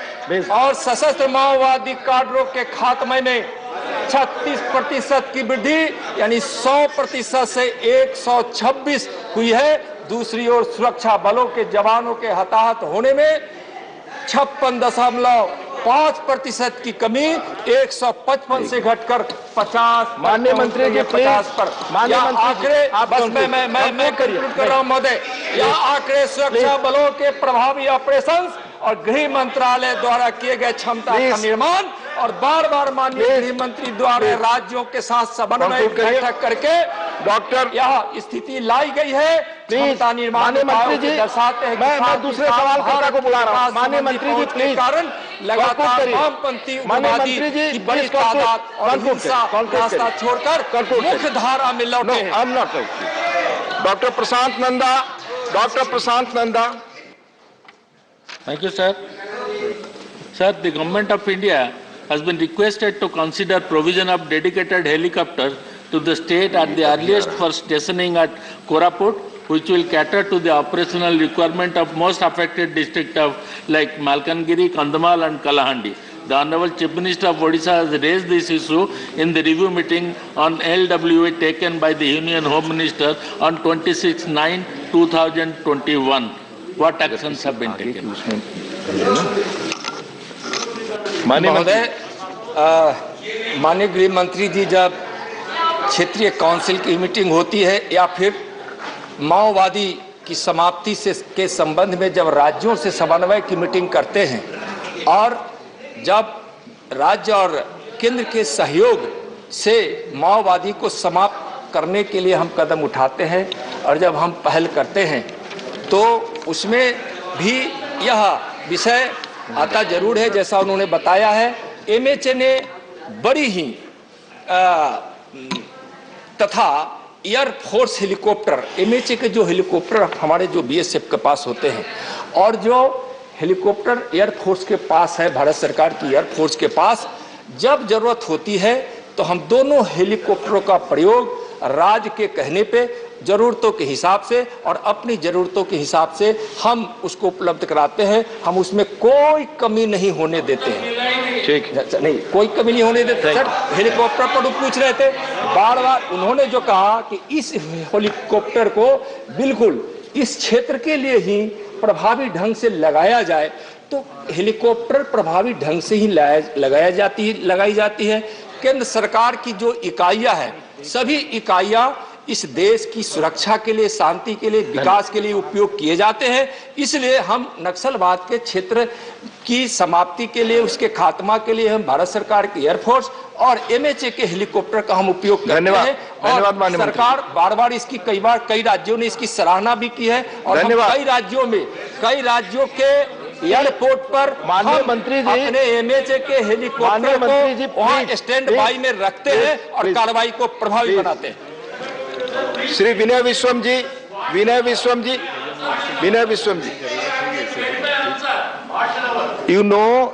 और सशस्त्र माओवादी काडरों के खात्मे में 36% की वृद्धि यानी 100% से 126 हुई है। दूसरी ओर सुरक्षा बलों के जवानों के हताहत होने में 56.5% की कमी 155 से घटकर 50। माननीय मंत्री जी 50 पर आंकड़े बस मैं कंक्लूड कर रहा हूं महोदय। यह आंकड़े सुरक्षा बलों के प्रभावी ऑपरेशन और गृह मंत्रालय द्वारा किए गए क्षमता का निर्माण और बार बार माननीय गृह मंत्री द्वारा राज्यों के साथ समन्वय बैठक करके डॉक्टर यह स्थिति लाई गई है। क्षमता निर्माण मंत्री जी दर्शाते हैं। मैं दूसरे सवाल को बुला रहा हूं। माननीय मंत्री जी प्लीज, कारण लगातार वामपंथी उग्रवादी की बड़ी तादाद और हिंसा रास्ता छोड़कर मुख्य धारा में लौटे हैं। Doctor Prashant Nanda. Thank you, sir. Sir, the government of India has been requested to consider provision of dedicated helicopters to the state at the earliest for stationing at Koraput, which will cater to the operational requirement of most affected districts of like Malkangiri, Kandhamal and Kalahandi. The Honorable Chief Minister of Odisha has raised this issue in the review meeting on LWA taken by the Union Home Minister on 26/9/2021. What actions have been taken? महोदय, माननीय गृह मंत्री जी, जब क्षेत्रीय council की meeting होती है या फिर माओवादी की समाप्ति से के संबंध में जब राज्यों से समन्वय की मीटिंग करते हैं और जब राज्य और केंद्र के सहयोग से माओवादी को समाप्त करने के लिए हम कदम उठाते हैं और जब हम पहल करते हैं तो उसमें भी यह विषय आता जरूर है। जैसा उन्होंने बताया है, एमएचए ने बड़ी ही तथा एयरफोर्स हेलीकॉप्टर, एमएचए के जो हेलीकॉप्टर हमारे जो बीएसएफ के पास होते हैं और जो हेलीकॉप्टर एयरफोर्स के पास है, भारत सरकार की एयरफोर्स के पास, जब जरूरत होती है तो हम दोनों हेलीकॉप्टरों का प्रयोग राज्य के कहने पे जरूरतों के हिसाब से और अपनी जरूरतों के हिसाब से हम उसको उपलब्ध कराते हैं। हम उसमें कोई कमी नहीं होने देते हैं। ठीक, नहीं कोई कमी नहीं होने देते। सर, हेलीकॉप्टर पर पूछ रहे थे, बार बार उन्होंने जो कहा कि इस हेलीकॉप्टर को बिल्कुल इस क्षेत्र के लिए ही प्रभावी ढंग से लगाया जाए, तो हेलीकॉप्टर प्रभावी ढंग से ही लगाई जाती है। केंद्र सरकार की जो इकाइयां हैं, सभी इकाइयां इस देश की सुरक्षा के लिए, शांति के लिए, विकास के लिए उपयोग किए जाते हैं। इसलिए हम नक्सलवाद के क्षेत्र की समाप्ति के लिए, उसके खात्मा के लिए हम भारत सरकार की एयरफोर्स और MHA के हेलीकॉप्टर का हम उपयोग करते हैं। और सरकार बार बार इसकी कई राज्यों ने इसकी सराहना भी की है और कई राज्यों के एयरपोर्ट पर माननीय मंत्री जी अपने MHA के हेलीकॉप्टर को वहां स्टैंड बाई में रखते हैं और कार्रवाई को प्रभावी बनाते हैं। श्री विनय विश्वम जी, यू नो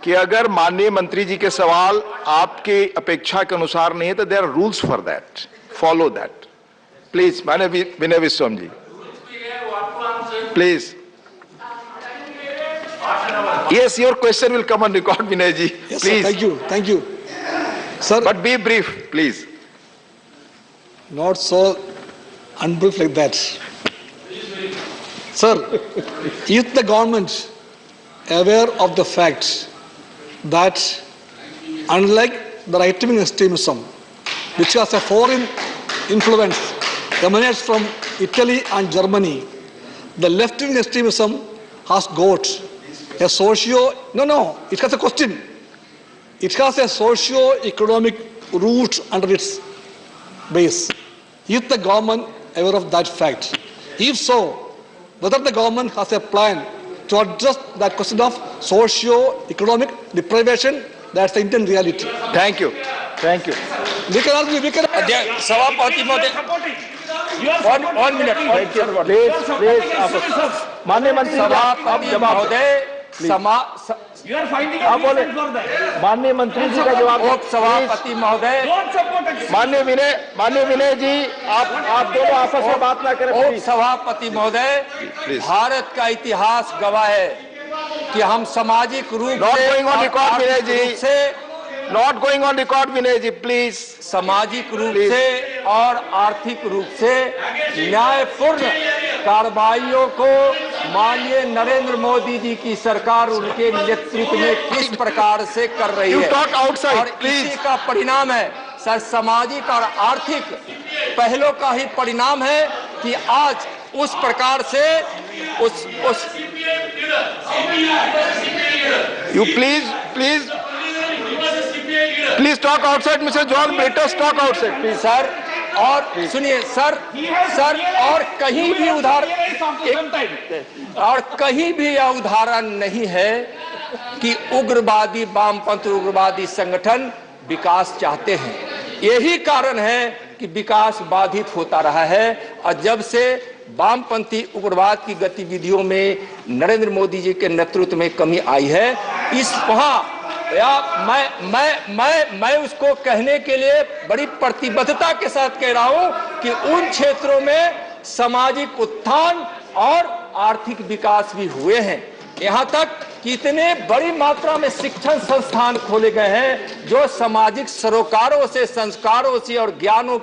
कि अगर माननीय मंत्री जी के सवाल आपके अपेक्षा के अनुसार नहीं है तो there are rules for that, follow that please. माननीय Vinay Viswam ji please. Yes, your question will come on record, Vinay ji. Yes, please. Sir, thank you, sir. But be brief, please. Not so unbrief like that. Sir, is the government aware of the fact that unlike the right-wing extremism, which has a foreign influence, emanates from Italy and Germany, the left-wing extremism has got a it has a question. It has a socio-economic root under its base. Is the government aware of that fact? If so, whether the government has a plan to address that question of socio-economic deprivation, that's the Indian reality. Thank you. We can सभापति महोदय, one minute. Please. माननीय मंत्री सभापति महोदय, माननीय मंत्री जी का जवाब। उप सभापति महोदय, माननीय विनय जी, आप दोनों आपस में बात ना करें। उप सभापति महोदय, भारत का इतिहास गवाह है कि हम सामाजिक रूप से प्लीज सामाजिक रूप से और आर्थिक रूप से न्यायपूर्ण कार्रवाइयों को माननीय नरेंद्र मोदी जी की सरकार उनके नेतृत्व में किस प्रकार से कर रही है और इसी का परिणाम है सर, सामाजिक और आर्थिक पहलों का ही परिणाम है कि आज उस प्रकार से you please talk outside. Mister John Brittas, talk outside please. Sir और सुनिए सर, और कहीं भी यह उदाहरण नहीं है कि उग्रवादी, वामपंथी उग्रवादी संगठन विकास चाहते हैं। यही कारण है कि विकास बाधित होता रहा है और जब से वामपंथी उग्रवाद की गतिविधियों में नरेंद्र मोदी जी के नेतृत्व में कमी आई है, इस वहां मैं उसको कहने के लिए बड़ी प्रतिबद्धता के साथ कह रहा हूं कि उन क्षेत्रों में सामाजिक उत्थान और आर्थिक विकास भी हुए हैं। यहां तक कि इतने बड़ी मात्रा में शिक्षण संस्थान खोले गए हैं जो सामाजिक सरोकारों से, संस्कारों से और ज्ञानों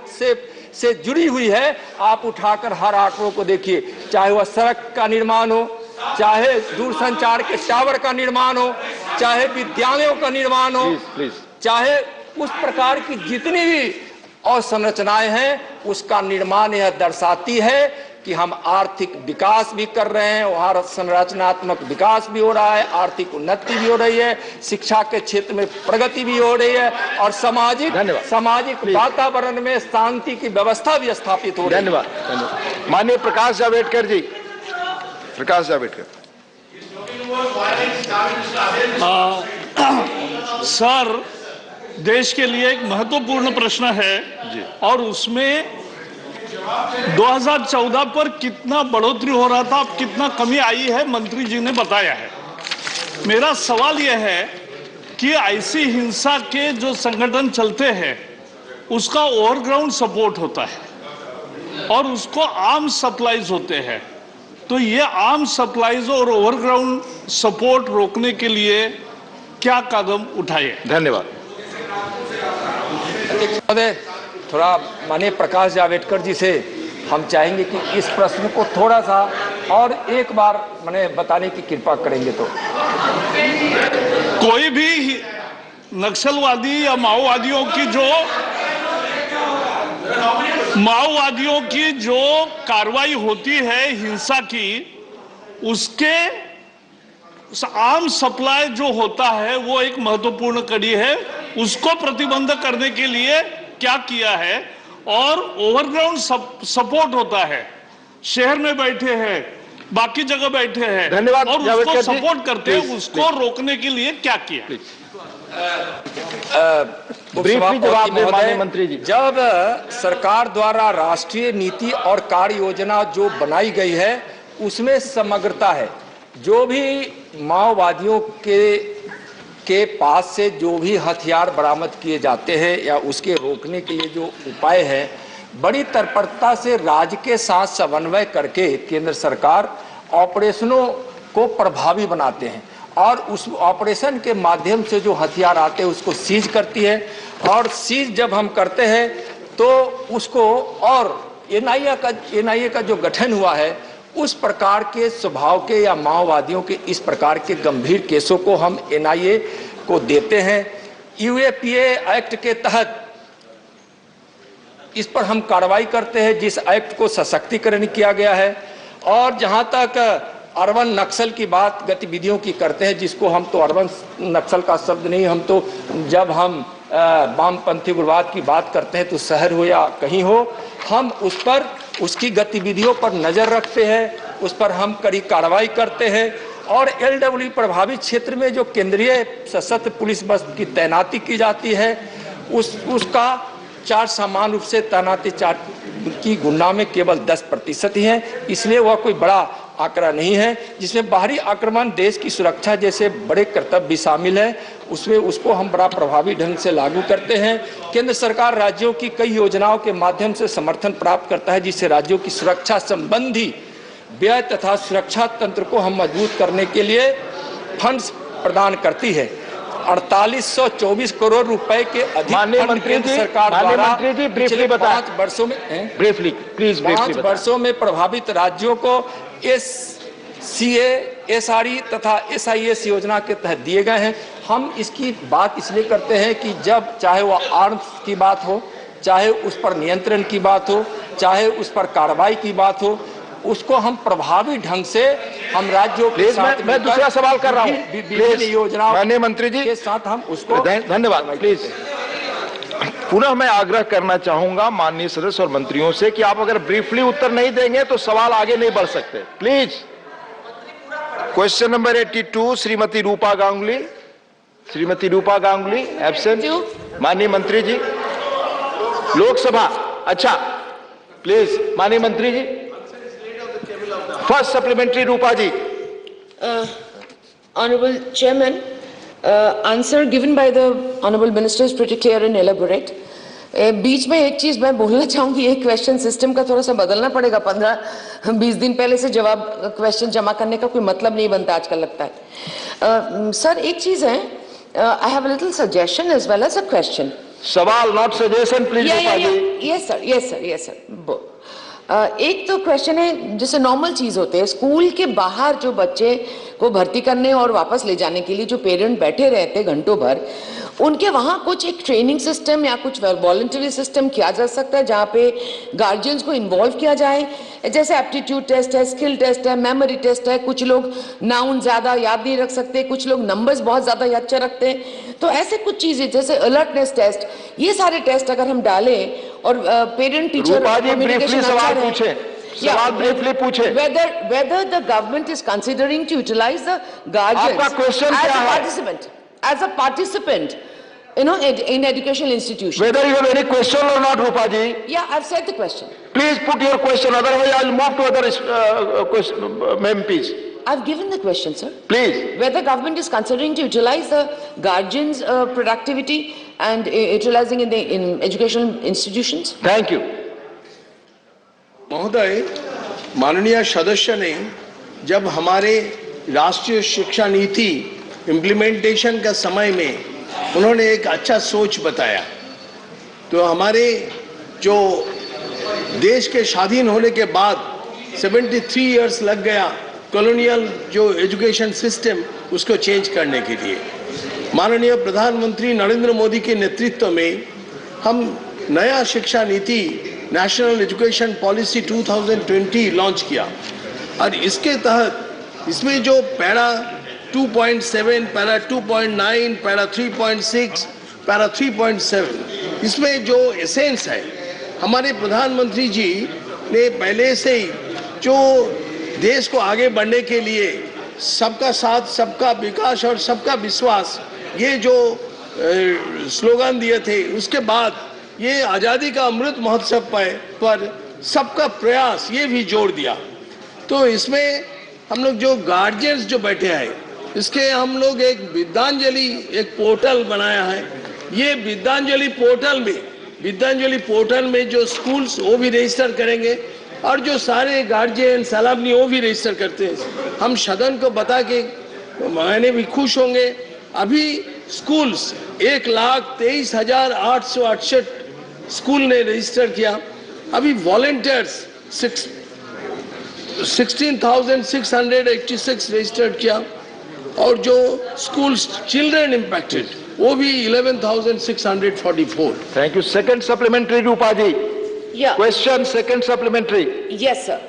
से जुड़ी हुई है। आप उठाकर हर आंकड़ों को देखिए, चाहे वह सड़क का निर्माण हो, चाहे दूरसंचार के टावर का निर्माण हो, चाहे विद्यालयों का निर्माण हो, चाहे उस प्रकार की जितनी भी अवसंरचनाएं हैं, उसका निर्माण यह दर्शाती है कि हम आर्थिक विकास भी कर रहे हैं, वहां संरचनात्मक विकास भी हो रहा है, आर्थिक उन्नति भी हो रही है, शिक्षा के क्षेत्र में प्रगति भी हो रही है और सामाजिक वातावरण में शांति की व्यवस्था भी स्थापित हो रही है। धन्यवाद। माननीय प्रकाश जावड़ेकर जी। सर, देश के लिए एक महत्वपूर्ण प्रश्न है और उसमें 2014 पर कितना बढ़ोतरी हो रहा था, अब कितना कमी आई है, मंत्री जी ने बताया है। मेरा सवाल यह है कि ऐसी हिंसा के जो संगठन चलते हैं उसका ओवरग्राउंड सपोर्ट होता है और उसको आर्म्स सप्लाईज होते हैं, तो ये आर्म्स सप्लाईज और ओवरग्राउंड सपोर्ट रोकने के लिए क्या कदम उठाए? धन्यवाद। थोड़ा माननीय प्रकाश जावड़ेकर जी से हम चाहेंगे कि इस प्रश्न को थोड़ा सा और एक बार मैंने बताने की कृपा करेंगे। तो कोई भी नक्सलवादी या माओवादियों की जो माओवादियों की जो कार्रवाई होती है हिंसा की, उसके आर्म सप्लाई जो होता है वो एक महत्वपूर्ण कड़ी है। उसको प्रतिबंध करने के लिए क्या किया है, और ओवरग्राउंड सपोर्ट होता है, शहर में बैठे हैं, बाकी जगह बैठे हैं, धन्यवाद और उसको सपोर्ट करते हैं, उसको रोकने के लिए क्या किया? ब्रीफली जवाब दे माननीय मंत्री जी। जब सरकार द्वारा राष्ट्रीय नीति और कार्य योजना जो बनाई गई है उसमें समग्रता है। जो भी माओवादियों के पास से जो भी हथियार बरामद किए जाते हैं या उसके रोकने के लिए जो उपाय है, बड़ी तत्परता से राज्य के साथ समन्वय करके केंद्र सरकार ऑपरेशनों को प्रभावी बनाते हैं और उस ऑपरेशन के माध्यम से जो हथियार आते हैं उसको सीज करती है, और सीज जब हम करते हैं तो उसको, और एनआईए का जो गठन हुआ है उस प्रकार के स्वभाव के या माओवादियों के इस प्रकार के गंभीर केसों को हम एनआईए को देते हैं। यूएपीए एक्ट के तहत इस पर हम कार्रवाई करते हैं, जिस एक्ट को सशक्तिकरण किया गया है। और जहां तक अर्बन नक्सल की बात गतिविधियों की करते हैं, जिसको हम तो अर्बन नक्सल का शब्द नहीं, हम तो जब हम वामपंथी उग्रवाद की बात करते हैं तो शहर हो या कहीं हो, हम उस पर उसकी गतिविधियों पर नजर रखते हैं, उस पर हम कड़ी कार्रवाई करते हैं। और एलडब्ल्यू प्रभावित क्षेत्र में जो केंद्रीय सशस्त्र पुलिस बल की तैनाती की जाती है उसका चार्ज समान रूप से तैनाती चार्ज की गुना में केवल 10% ही है, इसलिए वह कोई बड़ा आंकड़ा नहीं है। जिसमें बाहरी आक्रमण, देश की सुरक्षा जैसे बड़े कर्तव्य भी शामिल है, उसमें उसको हम बड़ा प्रभावी ढंग से लागू करते हैं। केंद्र सरकार राज्यों की कई योजनाओं के माध्यम से समर्थन प्राप्त करता है, जिससे राज्यों की सुरक्षा संबंधी व्यय तथा सुरक्षा तंत्र को हम मजबूत करने के लिए फंड्स प्रदान करती है। 4824 करोड़ रुपए के अधिक फंड केंद्र सरकार द्वारा पिछले 5 वर्षों में पांच वर्षों में प्रभावित राज्यों को SCA, SRE तथा SIS योजना के तहत दिए गए हैं। हम इसकी बात इसलिए करते हैं कि जब चाहे वह आर्म्स की बात हो, चाहे उस पर नियंत्रण की बात हो, चाहे उस पर कार्रवाई की बात हो, उसको हम प्रभावी ढंग से हम राज्यों के साथ मैं दूसरा सवाल कर रहा हूँ, विभिन्न योजनाओं माननीय मंत्री जी के साथ हम उसको धन्यवाद। प्लीज पुनः मैं आग्रह करना चाहूंगा माननीय सदस्य और मंत्रियों से कि आप अगर ब्रीफली उत्तर नहीं देंगे तो सवाल आगे नहीं बढ़ सकते। Please. Question number 82 Shrimati Rupa Ganguly absent. माननीय मंत्री जी लोकसभा। अच्छा प्लीज माननीय मंत्री जी first supplementary Rupa ji. Honorable Chairman, answer given by the Honorable Minister is pretty clear and elaborate. बीच में एक चीज मैं बोलना चाहूंगी, एक क्वेश्चन सिस्टम का थोड़ा सा बदलना पड़ेगा। 15-20 दिन पहले से जवाब क्वेश्चन जमा करने का कोई मतलब नहीं बनता आजकल लगता है। सर एक चीज है, I have a little suggestion as well as a question. सवाल not suggestion please Roopa ji. Yes sir. एक तो क्वेश्चन है, जैसे नॉर्मल चीज होते हैं, स्कूल के बाहर जो बच्चे को भर्ती करने और वापस ले जाने के लिए जो पेरेंट बैठे रहते घंटों भर, उनके वहां कुछ एक ट्रेनिंग सिस्टम या कुछ वॉलंटरी सिस्टम किया जा सकता है जहां पे गार्जियंस को इन्वॉल्व किया जाए। जैसे एप्टीट्यूड टेस्ट है, स्किल टेस्ट है, मेमोरी टेस्ट है, कुछ लोग नाउन ज्यादा याद नहीं रख सकते, कुछ लोग नंबर्स बहुत ज्यादा याद रखते हैं, तो ऐसे कुछ चीजें जैसे अलर्टनेस टेस्ट, ये सारे टेस्ट अगर हम डालें और पेरेंट टीचर कम्युनिकेशन अच्छा रहे। सवाल ब्रीफली पूछे। Whether the government is considering to utilize the guardians आपका क्वेश्चन क्या है? as a participant, in educational institutions. Whether you have any question or not, Rupa ji. Yeah, I've said the question. Please put your question. Otherwise, I'll move to other MPs. I've given the question, sir. Please. Whether government is considering to utilize the guardians' productivity and utilizing in educational institutions. Thank you. महोदय, माननीय सदस्य ने जब हमारे राष्ट्रीय शिक्षा नीति implementation का समय में उन्होंने एक अच्छा सोच बताया, तो हमारे जो देश के स्वाधीन होने के बाद 73 इयर्स लग गया कॉलोनियल जो एजुकेशन सिस्टम उसको चेंज करने के लिए। माननीय प्रधानमंत्री नरेंद्र मोदी के नेतृत्व में हम नया शिक्षा नीति नेशनल एजुकेशन पॉलिसी 2020 लॉन्च किया और इसके तहत इसमें जो पैरा 2.7, पैरा 2.9, पैरा 3.6, पैरा 3.7 इसमें जो एसेंस है, हमारे प्रधानमंत्री जी ने पहले से ही जो देश को आगे बढ़ने के लिए सबका साथ, सबका विकास और सबका विश्वास, ये जो स्लोगन दिए थे, उसके बाद ये आज़ादी का अमृत महोत्सव पर सबका प्रयास ये भी जोड़ दिया। तो इसमें हम लोग जो गार्जियंस जो बैठे हैं, इसके हम लोग एक विद्यांजलि एक पोर्टल बनाया है। ये विद्यांजलि पोर्टल में जो स्कूल्स वो भी रजिस्टर करेंगे और जो सारे गार्जियन सलामनी वो भी रजिस्टर करते हैं। हम सदन को बता के मैंने भी खुश होंगे। अभी स्कूल्स 1,23,868 स्कूल ने रजिस्टर किया। अभी वॉलंटियर्स 16,686 रजिस्टर्ड किया और जो स्कूल्स चिल्ड्रन इम्पैक्टेड वो भी 11,644। Thank you. Second supplementary Rupa ji. Question second supplementary. Yes sir,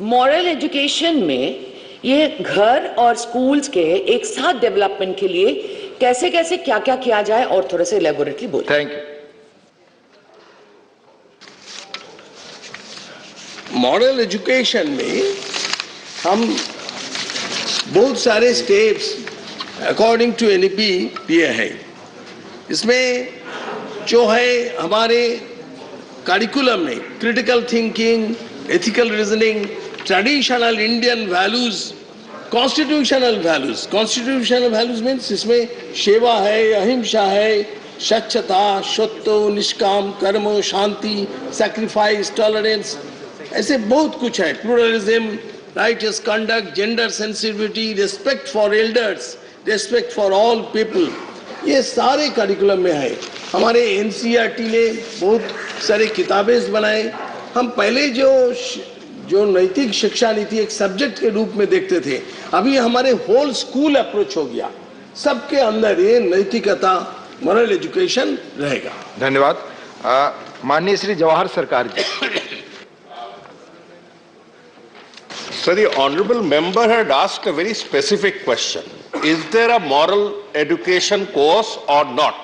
moral education में ये घर और स्कूल्स के एक साथ डेवलपमेंट के लिए कैसे कैसे क्या क्या किया जाए और थोड़ा सा इलैबोरेटली बोलिए। Thank you. मॉरल एजुकेशन में हम बहुत सारे स्टेप्स अकॉर्डिंग टू एनईपी दिए हैं। इसमें जो है हमारे करिकुलम में critical thinking, ethical reasoning, traditional Indian values, constitutional values means इसमें सेवा है, अहिंसा है, स्वच्छता, सत्य, निष्काम कर्म, शांति, सैक्रिफाइस, टॉलरेंस, ऐसे बहुत कुछ है। Pluralism, righteous conduct, gender sensitivity, respect for elders, respect for all people, ये सारे करिकुलम में है। हमारे एनसीईआरटी ने बहुत सारे किताबें बनाए। हम पहले जो नैतिक शिक्षा नीति एक सब्जेक्ट के रूप में देखते थे, अभी हमारे होल स्कूल अप्रोच हो गया। सबके अंदर ये नैतिकता, मॉरल एजुकेशन रहेगा। धन्यवाद। माननीय श्री जवाहर सरकार जी। So the honorable member had asked a very specific question. Is there a moral education course or not?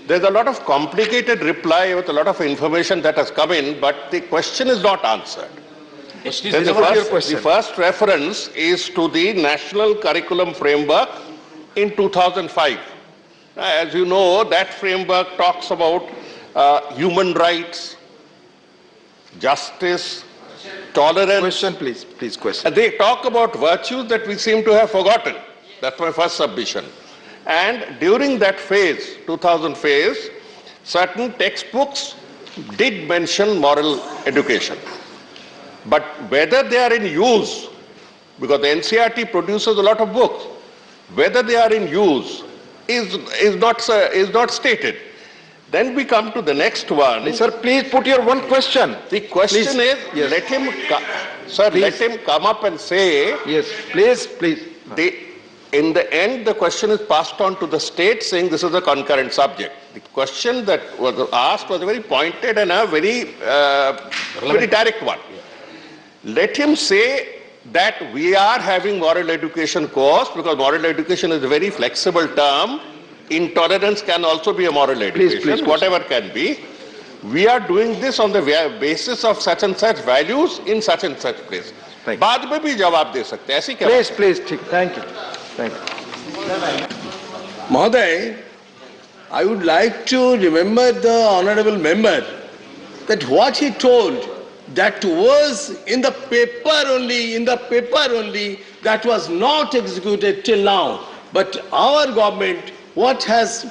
There's a lot of complicated reply with a lot of information that has come in, but the question is not answered. Then the first reference is to the National Curriculum Framework in 2005. As you know, that framework talks about human rights, justice, tolerance. Question, please, question. They talk about virtues that we seem to have forgotten. That's my first submission. And during that phase, 2000 phase, certain textbooks did mention moral education. But whether they are in use, because the NCERT produces a lot of books, whether they are in use is not stated. Then we come to the next one. Sir, please put your one question. The question is, yes. Let him come up and say. Yes, please. In the end, the question is passed on to the state saying this is a concurrent subject. The question that was asked was a very pointed and a very direct one. Let him say that we are having moral education course, because moral education is a very flexible term. Intolerance can also be a moral education, please, whatever can be. We are doing this on the basis of such and such values in such and such place. बाद में भी जवाब दे सकते हैं, ऐसी क्या? Please, ठीक, thank you. Mahoday, I would like to remember the honorable member that what he told, that was in the paper only, that was not executed till now. But our government, what has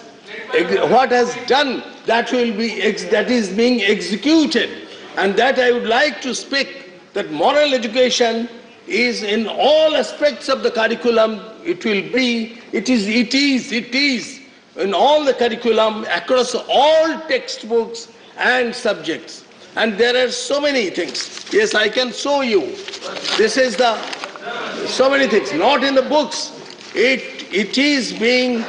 done, that is being executed, and that I would like to speak, that moral education is in all aspects of the curriculum. It is in all the curriculum across all textbooks and subjects. And there are so many things. Yes, I can show you. This is so many things, not in the books. It is being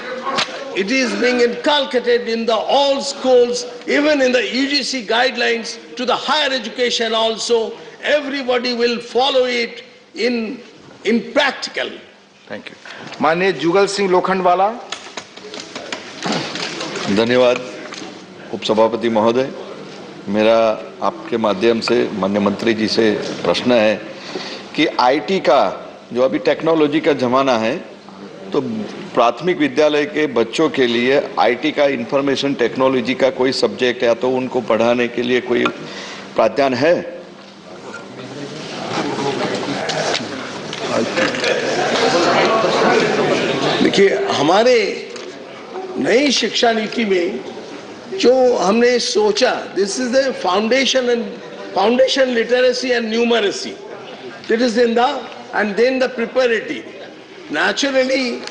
it is being inculcated in all schools, even in the UGC guidelines to the higher education also. Everybody will follow it in practical. Thank you. माननीय जुगल सिंह लोखंडवाला. धन्यवाद उपसभापति महोदय. मेरा आपके माध्यम से माननीय मंत्री जी से प्रश्न है कि आईटी का जो अभी टेक्नोलॉजी का जमाना है, तो प्राथमिक विद्यालय के बच्चों के लिए आईटी का इंफॉर्मेशन टेक्नोलॉजी का कोई सब्जेक्ट या तो उनको पढ़ाने के लिए कोई प्रावधान है? देखिए, हमारे नई शिक्षा नीति में जो हमने सोचा, this is the foundation literacy and numeracy, that is in the, and then the preparatory. Naturally,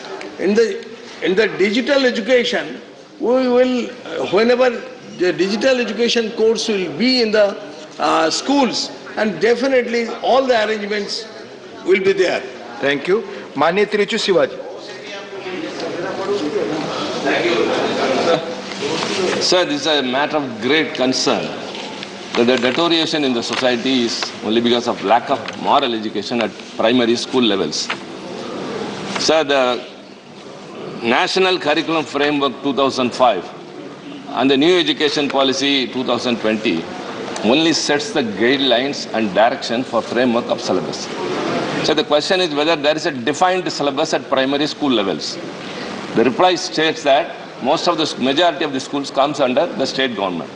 in the digital education, we will, whenever the digital education course will be in the schools, and definitely all the arrangements will be there. Thank you. माननीय त्रिचू Shivaji. Sir, this is a matter of great concern. The deterioration in the society is only because of lack of moral education at primary school levels. Sir, the National Curriculum Framework 2005 and the New Education Policy 2020 only sets the guidelines and direction for framework of syllabus. So the question is whether there is a defined syllabus at primary school levels. The reply states that majority of the schools comes under the state government,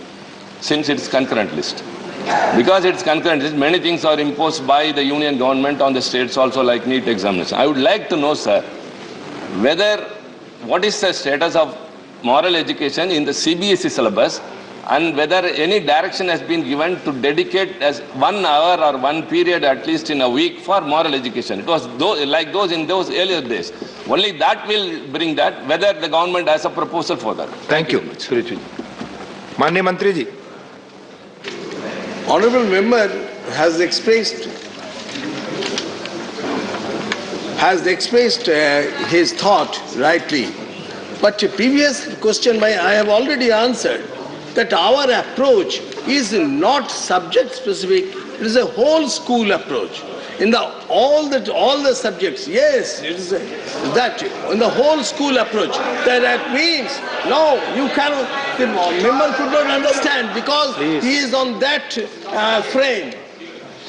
since it's concurrent list. Because it's concurrent list, many things are imposed by the union government on the states also, like NEET examination. I would like to know, sir, what is the status of moral education in the CBSE syllabus, and whether any direction has been given to dedicate as 1 hour or 1 period at least in a week for moral education. It was like those in those earlier days. Only that will bring that, whether the government has a proposal for that. Thank you. माननीय मंत्री जी. Honorable member has expressed his thought rightly. But previous question I have already answered that our approach is not subject specific, it is a whole school approach. In all the subjects, yes, it is that in the whole school approach. That means no, you cannot. The member could not understand because he is on that frame.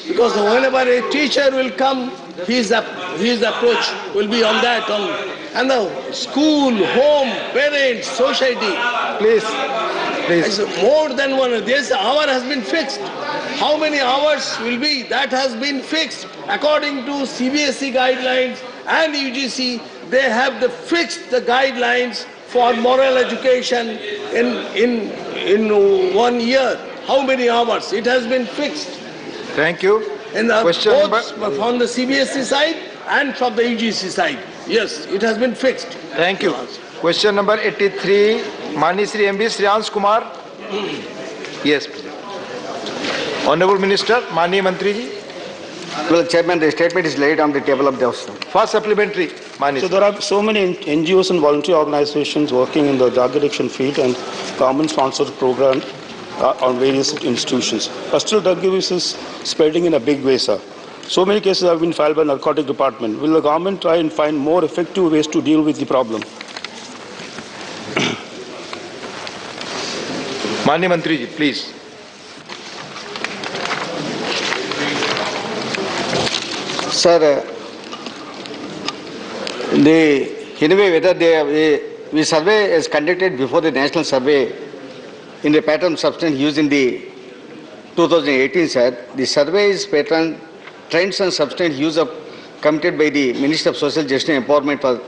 Because whenever a teacher will come, his approach will be on that. And the school, home, parents, society. Please. It's more than one. This hour has been fixed. How many hours will be? That has been fixed. According to CBSE guidelines and UGC, they have fixed the guidelines for moral education in 1 year. How many hours? It has been fixed. Thank you. In both from the CBSE side and from the UGC side. Yes, it has been fixed. Thank you. Question number 83, माननीय Shri MB Shreyansh Kumar. Yes, please. Honorable Minister, माननीय मंत्री जी. Well, Chairman, the statement is laid on the table of the House. First supplementary, माननीय. So there are so many NGOs and voluntary organizations working in the drug addiction field and government-sponsored program on various institutions. But still drug abuse is spreading in a big way, sir. So many cases have been filed by narcotic department. Will the government try and find more effective ways to deal with the problem? माननीय मंत्री जी, please. Sir, anyway, whether the survey is conducted before the national survey in the pattern substance used in the 2018, sir, the survey is pattern trends and substance use of committed by the Minister of Social Justice and Empowerment for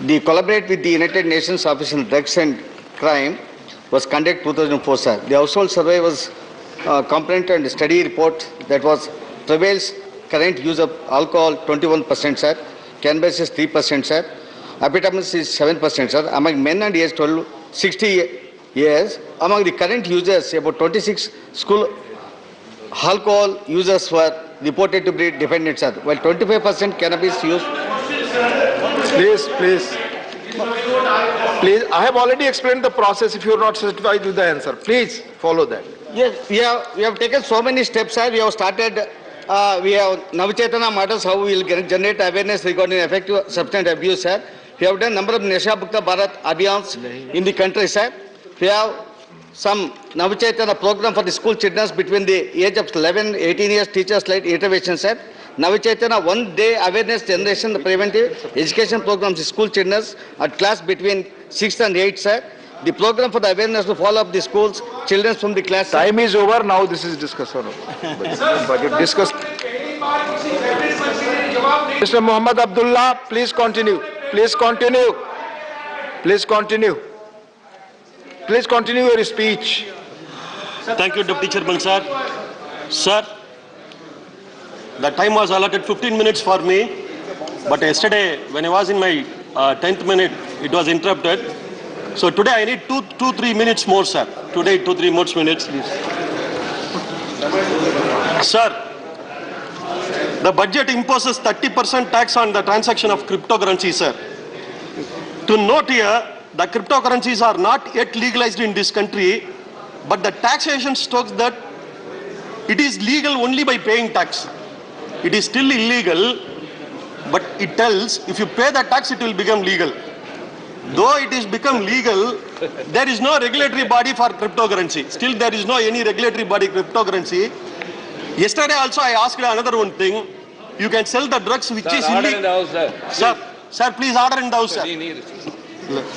the collaborate with the United Nations Office on Drugs and Crime was conducted 2004, sir. The household survey was comprehensive and study report that was prevails current use of alcohol 21%, sir. Cannabis is 3%, sir. Amphetamines is 7%, sir. Among men and age 60 years, among the current users, about 26 school alcohol users were reported to be dependent, sir. While 25% cannabis use. Please. Please, I have already explained the process. If you are not satisfied with the answer, please follow that. Yes, we have taken so many steps, sir. We have started, we have Navchetana matters, how we will generate awareness regarding effective substance abuse, sir. We have done number of Nasha Mukta Bharat Abhiyans in the country, sir. We have some Navchetana program for the school children between the age of 11, 18 years, teachers-led intervention, sir. Navchetana one-day awareness generation, the preventive education programs in school children at class between 6th and 8th, sir. The program for the awareness to follow up the schools, children from the class. Time is over. Now this is discussion. Budget discuss. Mr. Muhammad Abdullah, please continue. Please continue. Please continue. Please continue your speech. Thank you, Deputy Chairman, sir. Sir, the time was allotted 15 minutes for me, but yesterday, when I was in my 10th minute, it was interrupted. So today I need 2-3 minutes more, sir. Today 2-3 more minutes, please. Sir, the budget imposes 30% tax on the transaction of cryptocurrency, sir. To note here, the cryptocurrencies are not yet legalized in this country, but the taxation states that it is legal only by paying tax. It is still illegal, but it tells if you pay the tax, it will become legal. Though it is become legal, there is no regulatory body for cryptocurrency. Still, there is no any regulatory body cryptocurrency. Yesterday also I asked another one thing. You can sell the drugs which is illegal. Sir, please order in the house, sir.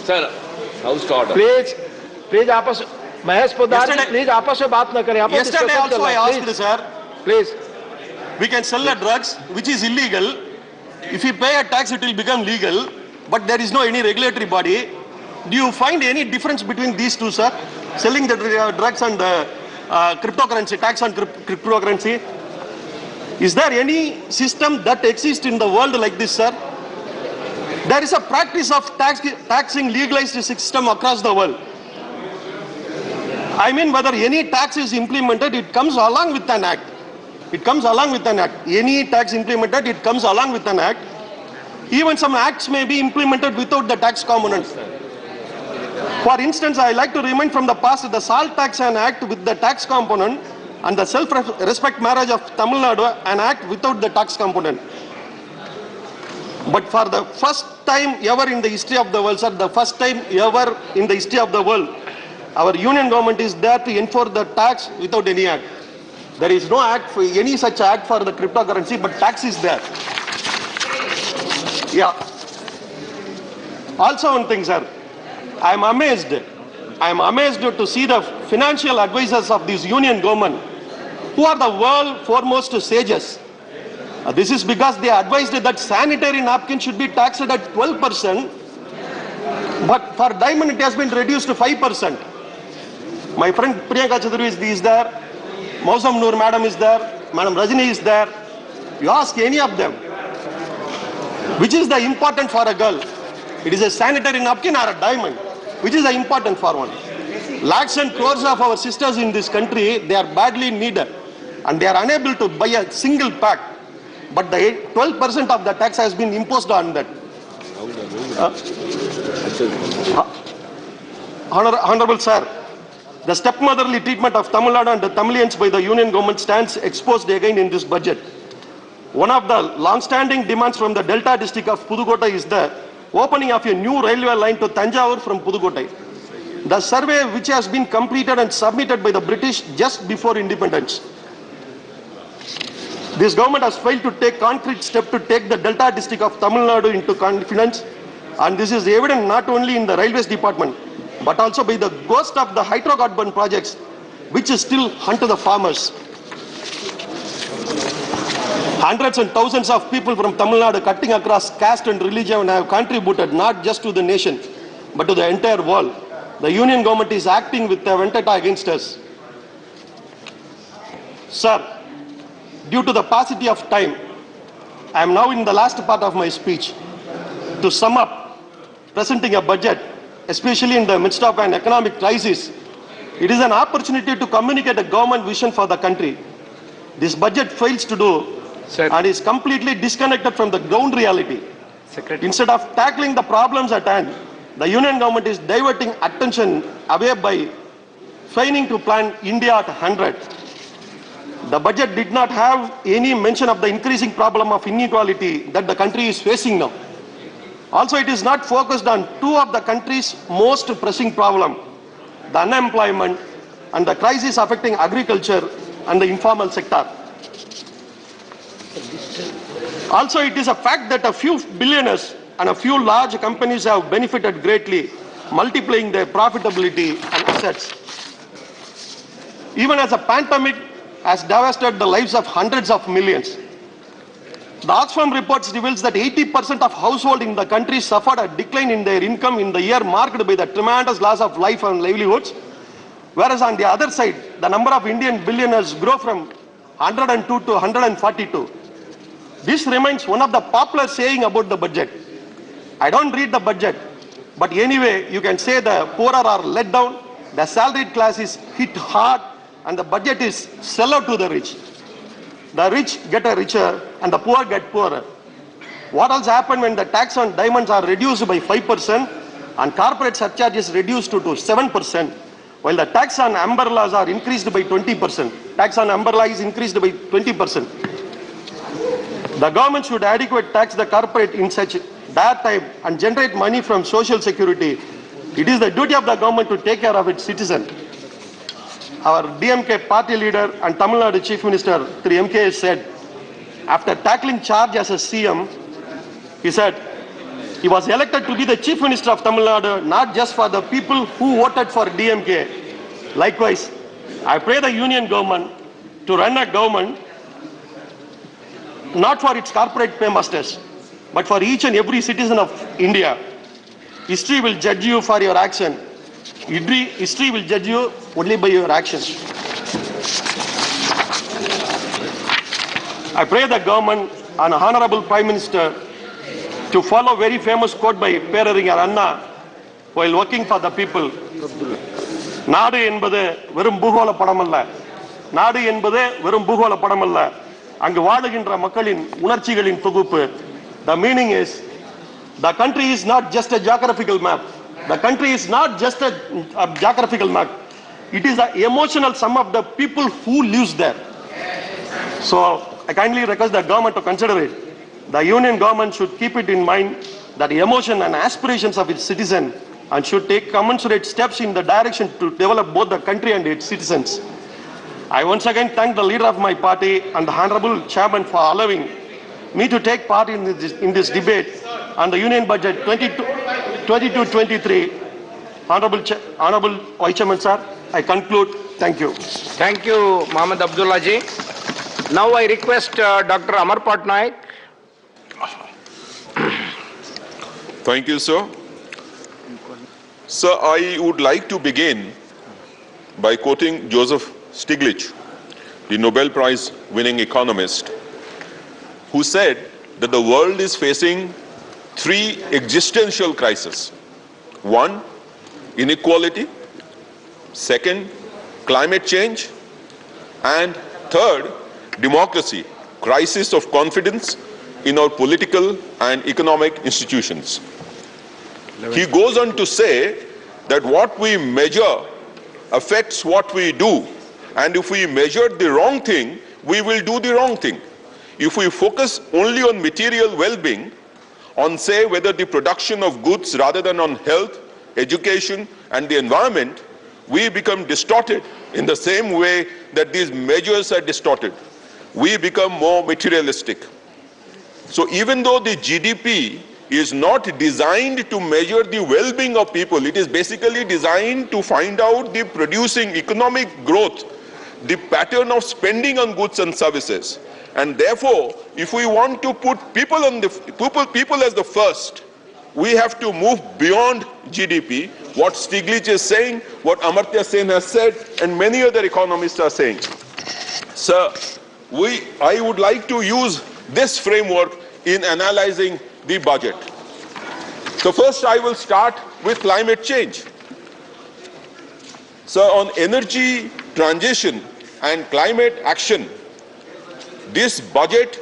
Sir, house order. Please, आपस महेश पोदार जी, please आपस में बात न करें. Yesterday also I asked, sir. Please. We can sell the drugs which is illegal. If you pay a tax, it will become legal. But there is no any regulatory body. Do you find any difference between these two, sir? Selling the drugs and the cryptocurrency, tax on cryptocurrency. Is there any system that exists in the world like this, sir? There is a practice of taxing legalized system across the world. I mean, whether any tax is implemented, it comes along with an act. It comes along with an act. Any tax implemented, it comes along with an act. Even some acts may be implemented without the tax component. For instance, I like to remind from the past the Salt Tax an act with the tax component and the Self-Respect Marriage of Tamil Nadu an act without the tax component. But for the first time ever in the history of the world, sir, the first time ever in the history of the world, our union government is there to enforce the tax without any act. There is no act for any such act for the cryptocurrency, but tax is there. Yeah. Also one thing, sir. I am amazed to see the financial advisors of this union government, who are the world foremost sages. This is because they advised that sanitary napkin should be taxed at 12%, but for diamond it has been reduced to 5%. My friend Priyanka Chaudhary is there, Mausam Noor madam is there, Madam Rajini is there. You ask any of them, which is the important for a girl? It is a sanitary napkin or a diamond? Which is the important for one? Lakhs and crores of our sisters in this country, they are badly needed and they are unable to buy a single pack. But the 12% of the tax has been imposed on that. Honorable sir, the stepmotherly treatment of Tamil Nadu and the Tamilians by the union government stands exposed again in this budget. One of the long-standing demands from the Delta district of Pudukkottai is the opening of a new railway line to Thanjavur from Pudukkottai. The survey which has been completed and submitted by the British just before independence. This government has failed to take concrete steps to take the Delta district of Tamil Nadu into confidence, and this is evident not only in the railways department, but also by the ghost of the hydrocarbon projects, which is still hunt the farmers. Hundreds and thousands of people from Tamil Nadu cutting across caste and religion have contributed not just to the nation, but to the entire world. The union government is acting with a vendetta against us. Sir, due to the paucity of time, I am now in the last part of my speech. To sum up, presenting a budget, especially in the midst of an economic crisis, it is an opportunity to communicate a government vision for the country. This budget fails to do and is completely disconnected from the ground reality. Instead of tackling the problems at hand, the union government is diverting attention away by failing to plan India at 100. The budget did not have any mention of the increasing problem of inequality that the country is facing now. Also, it is not focused on two of the country's most pressing problems, the unemployment and the crisis affecting agriculture and the informal sector. Also, it is a fact that a few billionaires and a few large companies have benefited greatly, multiplying their profitability and assets. Even as a pandemic has devastated the lives of hundreds of millions. The Oxfam reports reveals that 80% of households in the country suffered a decline in their income in the year marked by the tremendous loss of life and livelihoods. Whereas on the other side, the number of Indian billionaires grew from 102 to 142. This remains one of the popular saying about the budget. I don't read the budget, but anyway, you can say the poor are let down, the salaried class is hit hard, and the budget is sell out to the rich. The rich get richer and the poor get poorer. What else happened when the tax on diamonds are reduced by 5% and corporate surcharge is reduced to 7%, while the tax on umbrellas are increased by 20%. Tax on umbrella is increased by 20%. The government should adequately tax the corporate in such dire time and generate money from social security. It is the duty of the government to take care of its citizens. Our DMK party leader and Tamil Nadu Chief Minister, Sri MK, said, after tackling charge as a CM, he said, he was elected to be the Chief Minister of Tamil Nadu, not just for the people who voted for DMK. Likewise, I pray the union government to run a government not for its corporate paymasters, but for each and every citizen of India. History will judge you for your action. History will judge you only by your actions. I pray the government and Honorable Prime Minister to follow very famous quote by Peraringer Anna while working for the people. நாடு என்பது வெறும் பூகோள படமல்ல. நாடு என்பது வெறும் பூகோள படமல்ல. அங்கு வாழுகின்ற மக்களின் உணர்ச்சிகளின் தொகுப்பு. The meaning is, the country is not just a geographical map. The country is not just a geographical map. It is the emotional sum of the people who lives there. So I kindly request the government to consider it. The union government should keep it in mind that the emotion and aspirations of its citizens and should take commensurate steps in the direction to develop both the country and its citizens. I once again thank the leader of my party and the Honorable Chairman for allowing me to take part in this debate on the Union Budget 22-23. Honorable Vice Chairman, sir, I conclude. Thank you. Thank you, Mohammed Abdullah ji. Now I request Dr. Amar Patnaik. Thank you, sir. Sir, I would like to begin by quoting Joseph Stiglitz, the Nobel Prize winning economist, who said that the world is facing three existential crises. One, inequality. Second, climate change. And third, democracy, crisis of confidence in our political and economic institutions. He goes on to say that what we measure affects what we do. And if we measure the wrong thing, we will do the wrong thing. If we focus only on material well-being, on say whether the production of goods rather than on health, education and the environment, we become distorted in the same way that these measures are distorted. We become more materialistic. So even though the GDP is not designed to measure the well-being of people, it is basically designed to find out the producing economic growth, the pattern of spending on goods and services. And therefore, if we want to put people as the first, we have to move beyond GDP, what Stiglitz is saying, what Amartya Sen has said, and many other economists are saying. Sir, I would like to use this framework in analyzing the budget. So first I will start with climate change. So on energy transition and climate action, this budget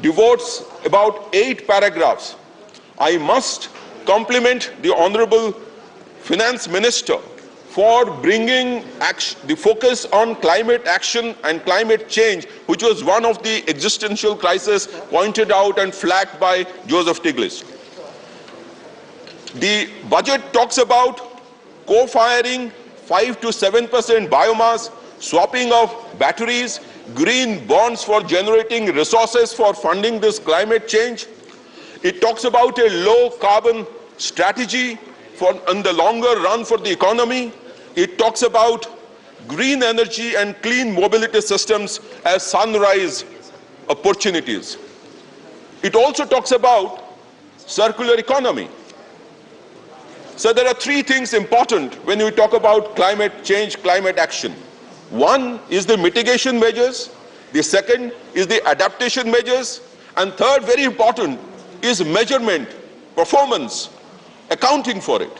devotes about 8 paragraphs. I must compliment the Honorable Finance Minister for bringing the focus on climate action and climate change, which was one of the existential crises pointed out and flagged by Joseph Stiglitz. The budget talks about co-firing 5 to 7% biomass, swapping of batteries, green bonds for generating resources for funding this climate change. It talks about a low carbon strategy in the longer run for the economy. It talks about green energy and clean mobility systems as sunrise opportunities. It also talks about circular economy. So there are three things important when we talk about climate change, climate action. One is the mitigation measures, the second is the adaptation measures, and third, very important, is measurement, performance, accounting for it.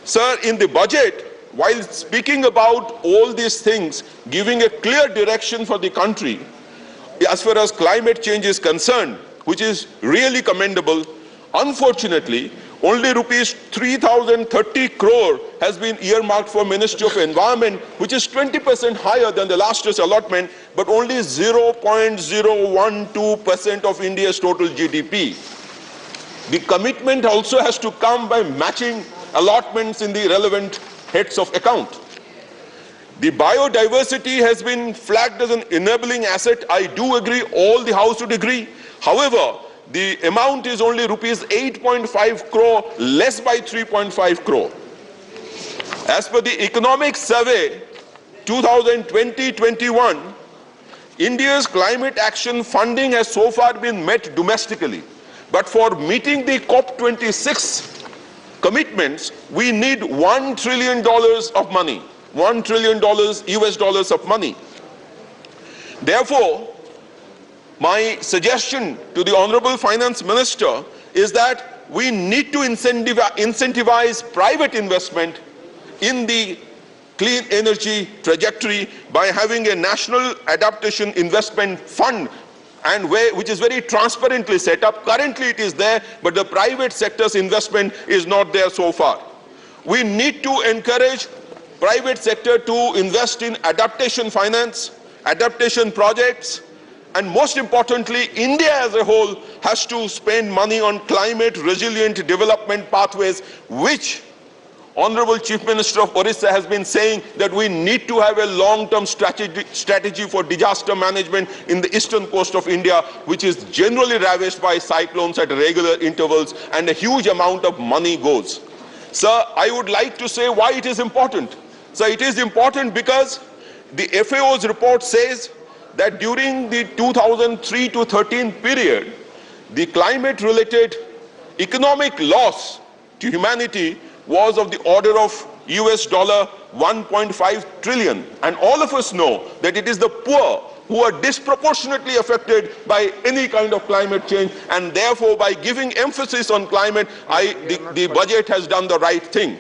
Sir, in the budget, while speaking about all these things, giving a clear direction for the country, as far as climate change is concerned, which is really commendable, unfortunately, only rupees 3,030 crore has been earmarked for Ministry of Environment, which is 20% higher than the last year's allotment, but only 0.012% of India's total GDP. The commitment also has to come by matching allotments in the relevant heads of account. The biodiversity has been flagged as an enabling asset. I do agree, all the House would agree. However, the amount is only rupees 8.5 crore, less by 3.5 crore. As per the Economic Survey 2020-21, India's climate action funding has so far been met domestically. But for meeting the COP26 commitments, we need $1 trillion of money, $1 trillion US dollars of money. Therefore, my suggestion to the Honorable Finance Minister is that we need to incentivize private investment in the clean energy trajectory by having a national adaptation investment fund, and which is very transparently set up. Currently it is there, but the private sector's investment is not there so far. We need to encourage private sector to invest in adaptation finance, adaptation projects, and most importantly, India as a whole has to spend money on climate resilient development pathways, which Honorable Chief Minister of Orissa has been saying that we need to have a long-term strategy for disaster management in the eastern coast of India, which is generally ravaged by cyclones at regular intervals, and a huge amount of money goes. Sir, I would like to say why it is important. Sir, it is important because the FAO's report says that during the 2003 to 13 period, the climate-related economic loss to humanity was of the order of US dollar 1.5 trillion. And all of us know that it is the poor who are disproportionately affected by any kind of climate change, and therefore by giving emphasis on climate, the budget has done the right thing.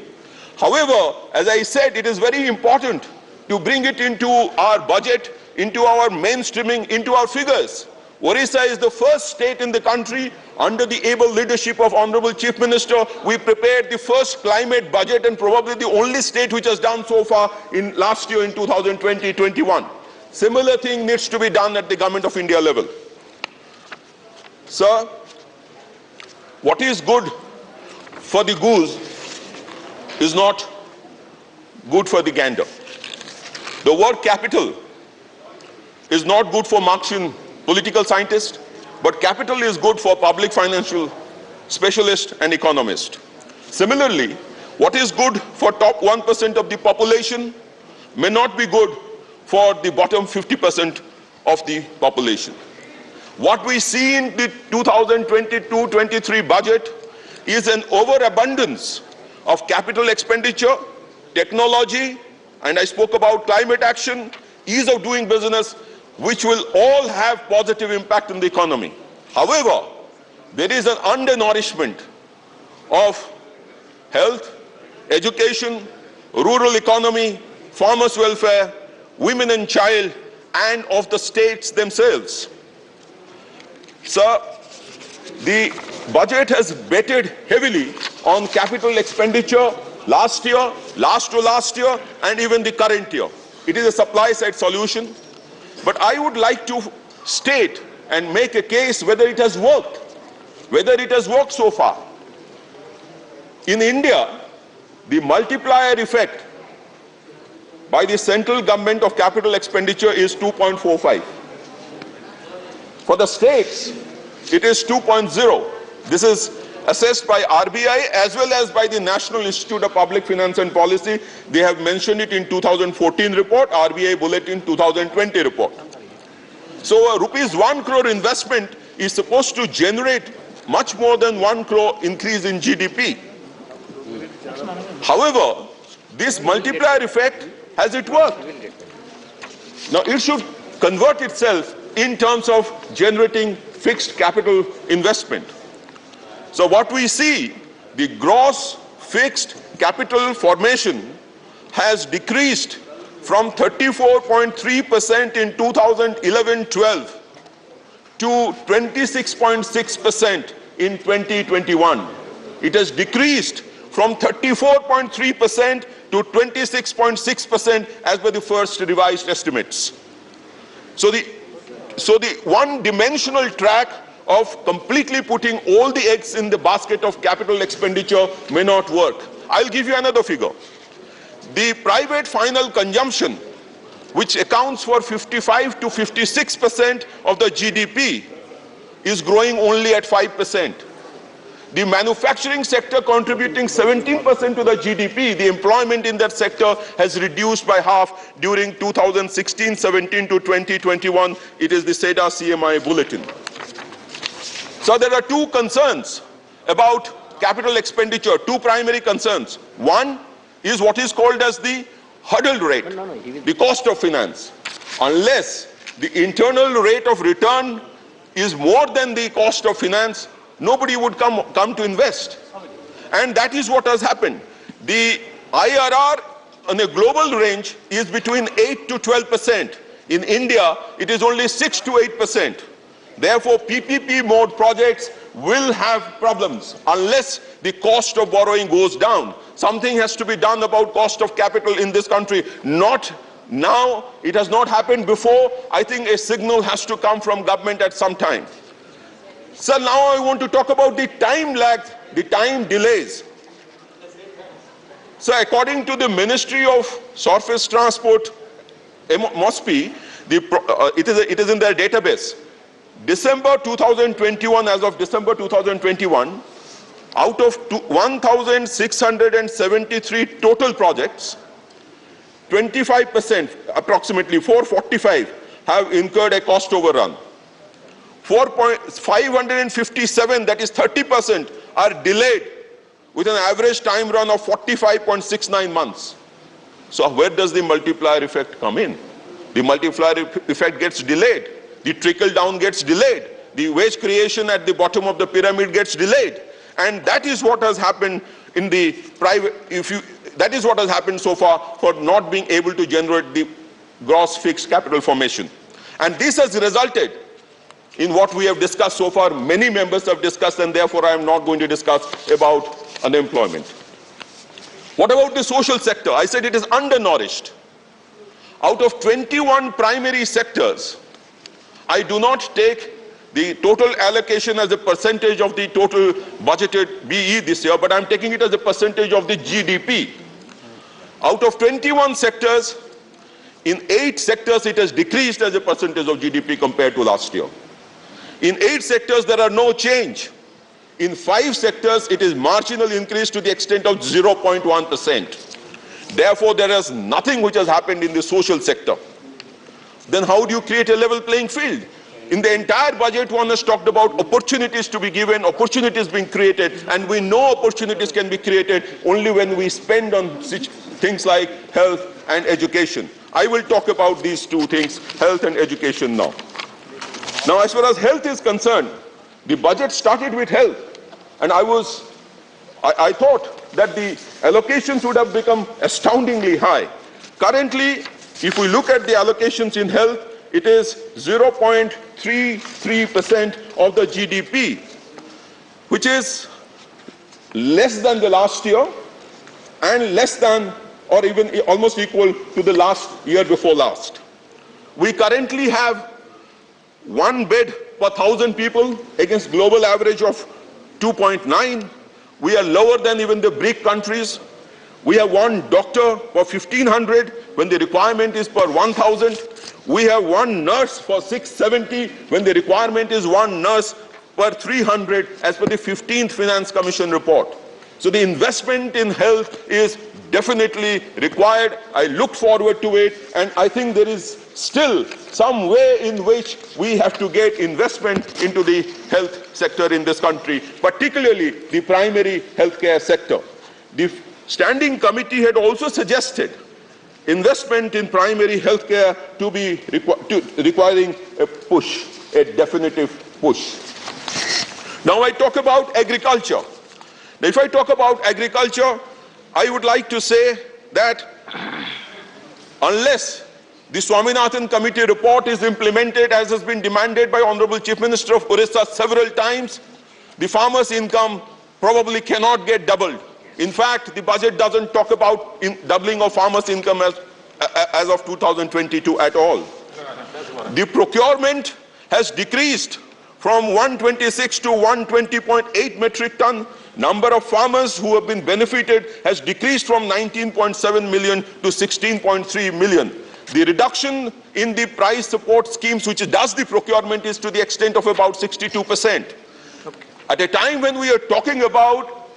However, as I said, it is very important to bring it into our budget, into our mainstreaming, into our figures. Orissa is the first state in the country, under the able leadership of Honorable Chief Minister, we prepared the first climate budget, and probably the only state which has done so far in last year in 2020-21. Similar thing needs to be done at the Government of India level. Sir, what is good for the goose is not good for the gander. The word capital is not good for Marxian political scientist, but capital is good for public financial specialist and economist. Similarly, what is good for top 1% of the population may not be good for the bottom 50% of the population. What we see in the 2022-23 budget is an overabundance of capital expenditure, technology, and I spoke about climate action, ease of doing business, which will all have positive impact on the economy. However, there is an undernourishment of health, education, rural economy, farmers' welfare, women and child, and of the states themselves. Sir, the budget has betted heavily on capital expenditure last year, last to last year, and even the current year. It is a supply side solution. But I would like to state and make a case whether it has worked, so far. In India, the multiplier effect by the central government of capital expenditure is 2.45. For the states, it is 2.0. This is assessed by RBI as well as by the National Institute of Public Finance and Policy. They have mentioned it in 2014 report, RBI Bulletin 2020 report. So rupees 1 crore investment is supposed to generate much more than 1 crore increase in GDP. However, this multiplier effect, has it worked? Now it should convert itself in terms of generating fixed capital investment. So what we see, the gross fixed capital formation has decreased from 34.3% in 2011-12 to 26.6% in 2021. It has decreased from 34.3% to 26.6% as per the first revised estimates. So the one-dimensional track of completely putting all the eggs in the basket of capital expenditure may not work. I'll give you another figure. The private final consumption, which accounts for 55 to 56% of the GDP, is growing only at 5%. The manufacturing sector contributing 17% to the GDP, the employment in that sector has reduced by half during 2016-17 to 2021. It is the SEDA CMI bulletin. So there are two concerns about capital expenditure, two primary concerns. One is what is called as the hurdle rate, the cost of finance. Unless the internal rate of return is more than the cost of finance, nobody would come to invest. And that is what has happened. The IRR on a global range is between 8 to 12%. In India, it is only 6 to 8%. Therefore, PPP mode projects will have problems unless the cost of borrowing goes down. Something has to be done about cost of capital in this country. Not now, it has not happened before. I think a signal has to come from government at some time. So now I want to talk about the time lag, the time delays. So according to the Ministry of Surface Transport, MOSPI, it is in their database. December 2021, as of December 2021, out of 1,673 total projects, 25%, approximately 445, have incurred a cost overrun. 557, that is 30%, are delayed with an average time run of 45.69 months. So where does the multiplier effect come in? The multiplier effect gets delayed. The trickle down gets delayed. The wage creation at the bottom of the pyramid gets delayed. And that is what has happened in the private, that is what has happened so far for not being able to generate the gross fixed capital formation. And this has resulted in what we have discussed so far. Many members have discussed, and therefore I am not going to discuss about unemployment. What about the social sector? I said it is undernourished. Out of 21 primary sectors, I do not take the total allocation as a percentage of the total budgeted BE this year, but I'm taking it as a percentage of the GDP. Out of 21 sectors, in 8 sectors it has decreased as a percentage of GDP compared to last year. In 8 sectors there are no change. In 5 sectors it is marginal increase to the extent of 0.1%. Therefore there is nothing which has happened in the social sector. Then how do you create a level playing field? In the entire budget, one has talked about opportunities to be given, opportunities being created, and we know opportunities can be created only when we spend on things like health and education. I will talk about these two things, health and education now. Now, as far as health is concerned, the budget started with health, and I thought that the allocations would have become astoundingly high. Currently, if we look at the allocations in health, it is 0.33% of the GDP. which is less than the last year and less than or even almost equal to the last year before last. We currently have 1 bed per 1,000 people against global average of 2.9. We are lower than even the BRIC countries. We have 1 doctor per 1,500 when the requirement is per 1,000. We have 1 nurse for 670 when the requirement is 1 nurse per 300 as per the 15th Finance Commission report. So the investment in health is definitely required. I look forward to it, and I think there is still some way in which we have to get investment into the health sector in this country, particularly the primary healthcare sector. The Standing Committee had also suggested investment in primary healthcare to be requiring a push, a definitive push. Now I talk about agriculture. Now, if I talk about agriculture, I would like to say that unless the Swaminathan Committee report is implemented as has been demanded by Honorable Chief Minister of Orissa several times, the farmers' income probably cannot get doubled. In fact, the budget doesn't talk about doubling of farmers' income as of 2022 at all. The procurement has decreased from 126 to 120.8 metric ton. Number of farmers who have been benefited has decreased from 19.7 million to 16.3 million. The reduction in the price support schemes, which does the procurement, is to the extent of about 62%. At a time when we are talking about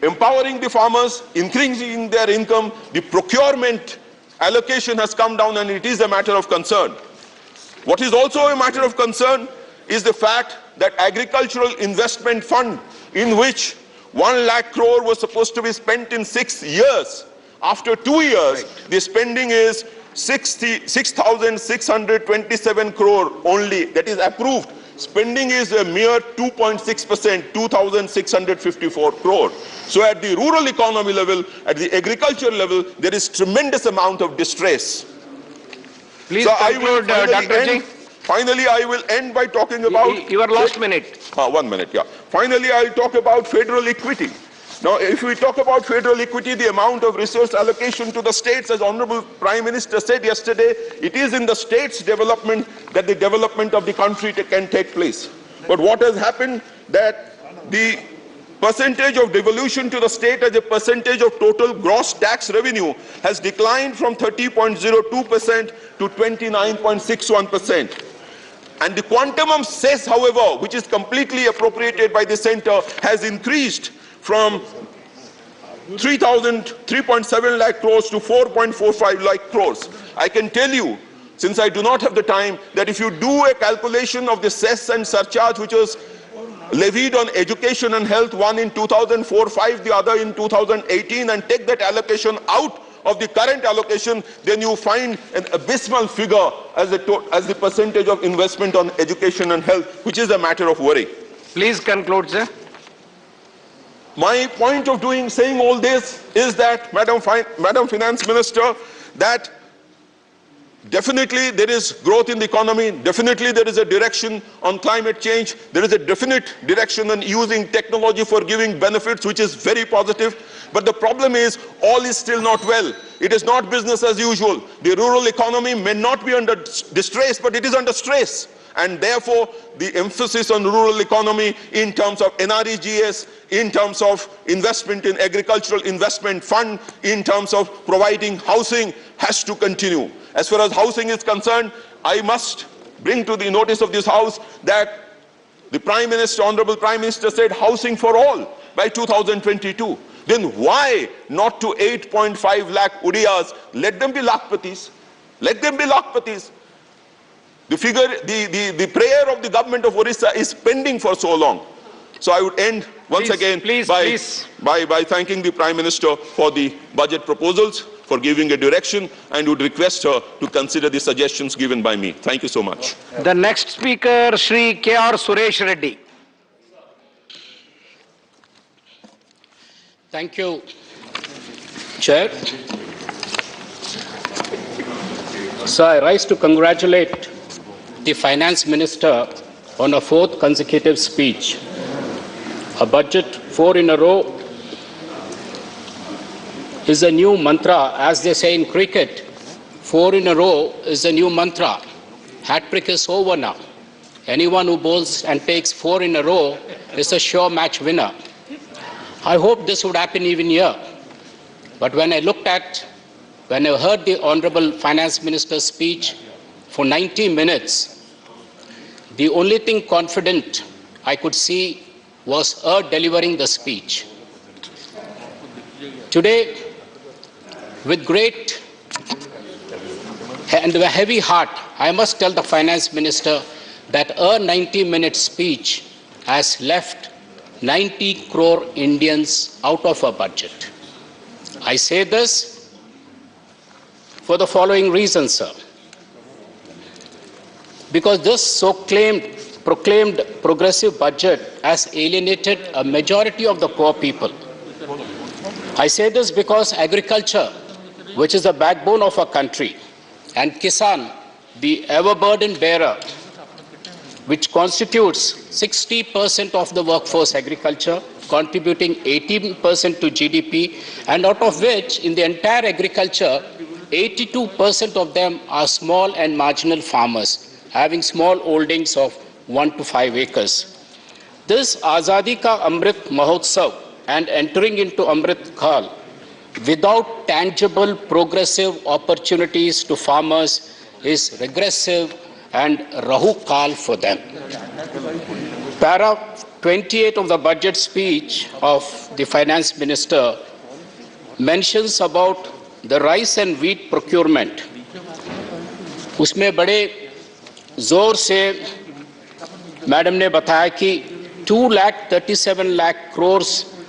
empowering the farmers, increasing their income, the procurement allocation has come down, and it is a matter of concern. What is also a matter of concern is the fact that agricultural investment fund, in which 1 lakh crore was supposed to be spent in 6 years, after 2 years, the spending is 6,627 crore only, that is approved. Spending is a mere 2.6%, 2,654 crore. So at the rural economy level, at the agriculture level, there is tremendous amount of distress. Please so conclude, Dr. Ji. Finally, I will end by talking about... Your last minute. 1 minute, yeah. Finally, I'll talk about federal equity. Now, if we talk about federal equity, the amount of resource allocation to the states, as Honorable Prime Minister said yesterday, it is in the states' development that the development of the country can take place. But what has happened that the percentage of devolution to the state as a percentage of total gross tax revenue has declined from 30.02% to 29.61%. And the quantum of cess, however, which is completely appropriated by the center, has increased from 3.7 lakh crores to 4.45 lakh crores. I can tell you, since I do not have the time, that if you do a calculation of the cess and surcharge which was levied on education and health, one in 2004-05, the other in 2018, and take that allocation out of the current allocation, then you find an abysmal figure as the percentage of investment on education and health, which is a matter of worry. Please conclude, sir. My point of saying all this is that, Madam Finance Minister, that definitely there is growth in the economy, definitely there is a direction on climate change, there is a definite direction on using technology for giving benefits, which is very positive. But the problem is, all is still not well. It is not business as usual. The rural economy may not be under distress, but it is under stress. And therefore, the emphasis on rural economy in terms of NREGS, in terms of investment in agricultural investment fund, in terms of providing housing, has to continue. As far as housing is concerned, I must bring to the notice of this House that the Prime Minister, Honorable Prime Minister, said housing for all by 2022. Then why not to 8.5 lakh Udiyas? Let them be Lakhpatis. Let them be Lakhpatis. The figure, the prayer of the government of Orissa is pending for so long. So I would end once again by thanking the Prime Minister for the budget proposals, for giving a direction, and would request her to consider the suggestions given by me. Thank you so much. The next speaker, Shri K.R. Suresh Reddy. Thank you, Chair. So I rise to congratulate the Finance Minister on a 4th consecutive speech. A budget 4 in a row is a new mantra, as they say in cricket. 4 in a row is a new mantra. Hat-trick is over now. Anyone who bowls and takes 4 in a row is a sure match winner. I hope this would happen even here. But when I heard the Honorable Finance Minister's speech for 90 minutes, the only thing confident I could see was her delivering the speech. Today, with great and a heavy heart, I must tell the Finance Minister that her 90-minute speech has left 90 crore Indians out of a budget. I say this for the following reasons, sir. Because this proclaimed progressive budget has alienated a majority of the poor people. I say this because agriculture, which is the backbone of our country, and Kisan, the ever-burden bearer, which constitutes 60% of the workforce agriculture, contributing 18% to GDP, and out of which, in the entire agriculture, 82% of them are small and marginal farmers, having small holdings of 1 to 5 acres. This Azadi Ka Amrit Mahotsav and entering into Amrit Kal without tangible progressive opportunities to farmers is regressive and Rahu Kal for them. Para 28 of the budget speech of the Finance Minister mentions about the rice and wheat procurement. उसमें बड़े जोर से madam ने बताया कि 2,37 लाख करोड़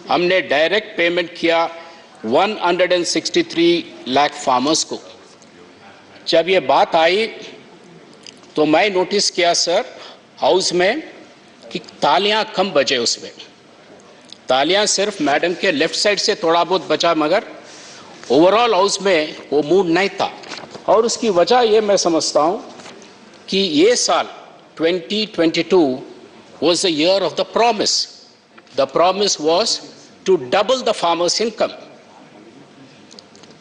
हमने direct payment किया 163 lakh farmers को। जब ये बात आई तो मैं नोटिस किया सर हाउस में कि तालियां कम बजे उसमें। तालियां सिर्फ मैडम के लेफ्ट साइड से थोड़ा बहुत बचा, मगर ओवरऑल हाउस में वो मूड नहीं था। और उसकी वजह ये मैं समझता हूं कि ये साल 2022 was the year of the promise. The promise was to double the farmers' income.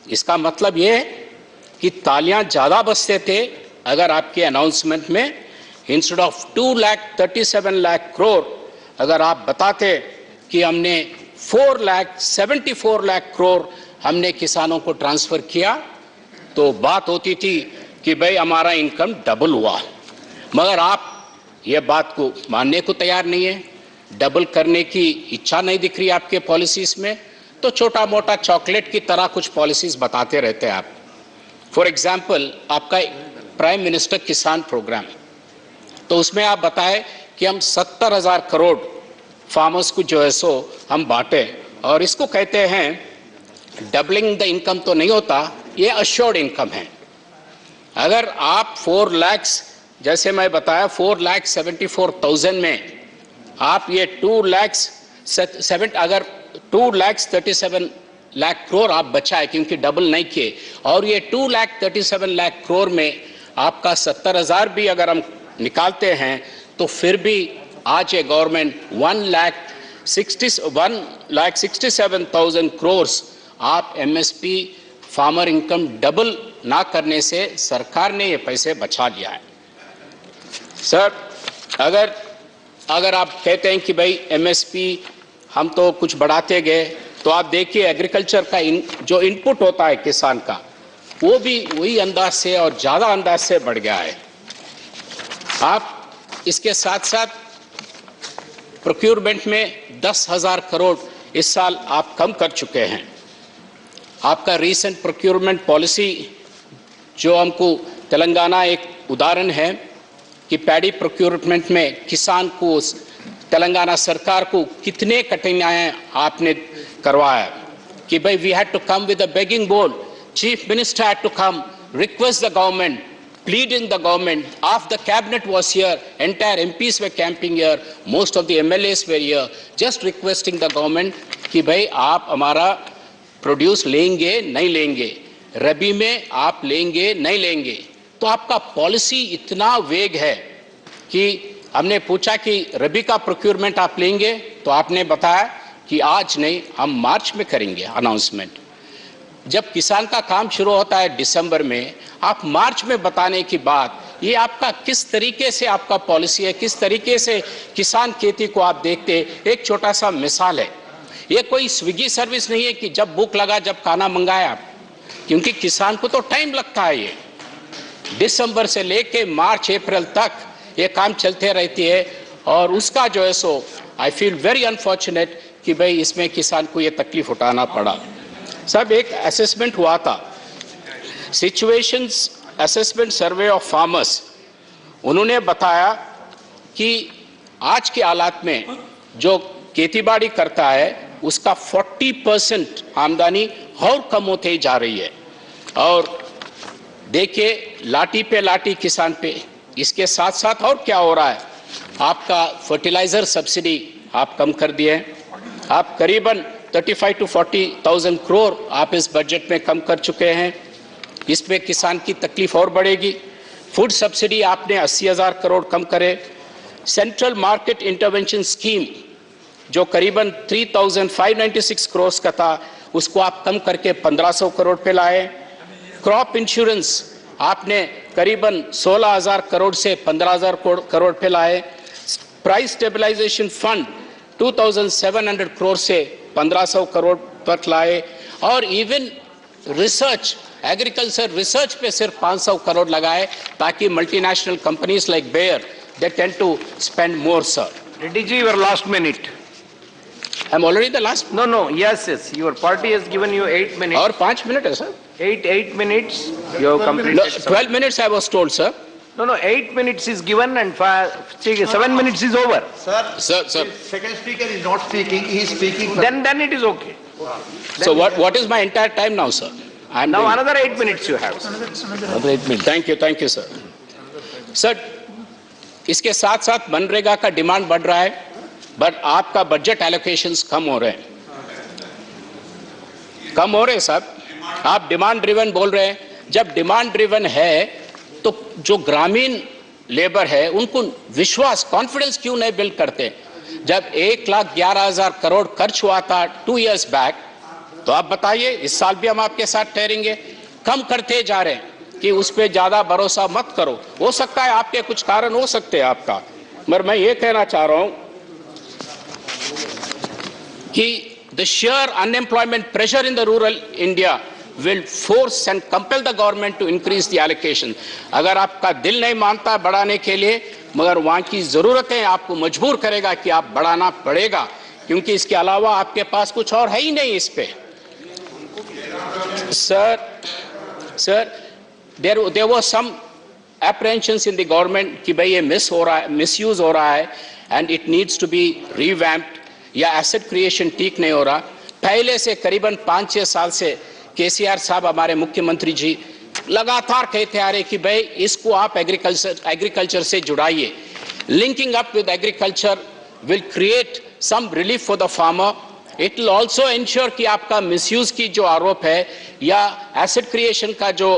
इसका मतलब ये है कि तालियां ज्यादा बजते थे अगर आपके अनाउंसमेंट में इंस्टेड ऑफ 2,37 लाख करोड़ अगर आप बताते कि हमने 4,74 लाख करोड़ हमने किसानों को ट्रांसफर किया, तो बात होती थी कि भाई हमारा इनकम डबल हुआ। मगर आप ये बात को मानने को तैयार नहीं है, डबल करने की इच्छा नहीं दिख रही आपके पॉलिसीज में, तो छोटा मोटा चॉकलेट की तरह कुछ पॉलिसीज बताते रहते हैं आप। फॉर एग्जाम्पल आपका प्राइम मिनिस्टर किसान प्रोग्राम, तो उसमें आप बताए कि हम 70,000 करोड़ फार्मर्स को जो है सो हम बांटे, और इसको कहते हैं डबलिंग द इनकम तो नहीं होता, ये अश्योर्ड इनकम है। अगर आप 4 लाख, जैसे मैं बताया 4,74,000 में आप ये 2,37 लाख करोड़ आप बचाए क्योंकि डबल नहीं किए, और ये 2,37 लाख करोड़ में आपका 70,000 भी अगर हम निकालते हैं तो फिर भी आज ये गवर्नमेंट 1,67,000 करोड़ आप एमएसपी फार्मर इनकम डबल ना करने से सरकार ने ये पैसे बचा लिया है। सर, अगर आप कहते हैं कि भाई एमएसपी हम तो कुछ बढ़ाते गए, तो आप देखिए एग्रीकल्चर का जो इनपुट होता है किसान का, वो भी वही अंदाज से और ज्यादा अंदाज से बढ़ गया है। आप इसके साथ साथ प्रोक्योरमेंट में 10,000 करोड़ इस साल आप कम कर चुके हैं। आपका रीसेंट प्रोक्योरमेंट पॉलिसी जो हमको तेलंगाना एक उदाहरण है कि पैडी प्रोक्योरमेंट में किसान को, तेलंगाना सरकार को कितने कठिनाइयां आपने करवाया कि भाई we had to come with a begging bowl, chief minister had to come, request the government, pleading the government. Half the cabinet was here, entire MPs were camping here, most of the MLAs were here, just requesting the government कि भाई आप हमारा produce लेंगे नहीं लेंगे, रबी में आप लेंगे नहीं लेंगे। तो आपका पॉलिसी इतना वेग है कि हमने पूछा कि रबी का प्रोक्योरमेंट आप लेंगे, तो आपने बताया कि आज नहीं, हम मार्च में करेंगे अनाउंसमेंट। जब किसान का काम शुरू होता है दिसंबर में, आप मार्च में बताने की बात, ये आपका किस तरीके से आपका पॉलिसी है, किस तरीके से किसान खेती को आप देखते हैं। एक छोटा सा मिसाल है, ये कोई स्विगी सर्विस नहीं है कि जब भूख लगा जब खाना मंगाया आप, क्योंकि किसान को तो टाइम लगता है। ये दिसंबर से लेके मार्च अप्रैल तक ये काम चलते रहती है, और उसका जो है सो आई फील वेरी अनफॉर्चुनेट कि भाई इसमें किसान को ये तकलीफ उठाना पड़ा। सब एक असेसमेंट हुआ था, situations assessment survey of farmers, उन्होंने बताया कि आज के हालात में जो खेतीबाड़ी करता है उसका 40% आमदनी और कम होते जा रही है। और देखिए लाठी पे लाठी किसान पे, इसके साथ साथ और क्या हो रहा है, आपका फर्टिलाइजर सब्सिडी आप कम कर दिए, आप करीबन 35 to 40,000 करोड़ आप इस बजट में कम कर चुके हैं। इसमें किसान की तकलीफ और बढ़ेगी। फूड सब्सिडी आपने 80,000 करोड़ कम करे। सेंट्रल मार्केट इंटरवेंशन स्कीम जो करीबन 3,596 करोड़ का था, उसको आप कम करके 1,500 करोड़ पे लाए। क्रॉप इंश्योरेंस आपने करीबन 16,000 करोड़ से 15,000 करोड़ पे लाए। प्राइस स्टेबलाइजेशन फंड 2,700 करोड़ से 1,500 करोड़ तक लाए। और इवन रिसर्च, एग्रीकल्चर रिसर्च पे सिर्फ 500 करोड़ लगाए, ताकि multinational companies like Bayer they tend to spend more. Sir Reddy ji, your last minute. I'm already the last. No, no, yes, yes. Your party has given you 8 minutes. और 5 minute है sir. 8 minutes. You have completed. No, 12 minutes I was told, sir. No, no, 8 minutes is given and 7 minutes is over. Sir. Second speaker is not speaking, he is speaking. Then it is okay. So what is my entire time now, sir? Now another 8 minutes you have. Another 8 minutes. Thank you, sir. Sir, इसके साथ साथ मनरेगा का demand बढ़ रहा है, but आपका budget allocations कम हो रहे हैं साहब। आप डिमांड ड्रिवन बोल रहे हैं। जब डिमांड ड्रिवन है तो जो ग्रामीण लेबर है उनको विश्वास, कॉन्फिडेंस क्यों नहीं बिल्ड करते? जब 1,11,000 करोड़ खर्च हुआ था 2 years बैक, तो आप बताइए इस साल भी हम आपके साथ ठहरेंगे। कम करते जा रहे हैं कि उस पर ज्यादा भरोसा मत करो। हो सकता है आपके कुछ कारण हो सकते हैं आपका, मगर मैं ये कहना चाह रहा हूं कि the sheer unemployment pressure in the rural India will force and compel the government to increase the allocation. अगर आपका दिल नहीं मानता बढ़ाने के लिए, मगर वहां की जरूरतें आपको मजबूर करेगा कि आप बढ़ाना पड़ेगा, क्योंकि इसके अलावा आपके पास कुछ और है ही नहीं इस पे। Sir, there was some apprehensions in the government कि भाई ये misuse हो रहा है and it needs to be revamped, या एसेट क्रिएशन ठीक नहीं हो रहा। पहले से करीबन 5-6 साल से केसीआर साहब हमारे मुख्यमंत्री जी लगातार कहते आ रहे कि भाई इसको आप एग्रीकल्चर से जुड़ाइए। Linking up with agriculture will create some relief for the farmer. It will also ensure कि आपका मिसयूज की जो आरोप है या एसेट क्रिएशन का जो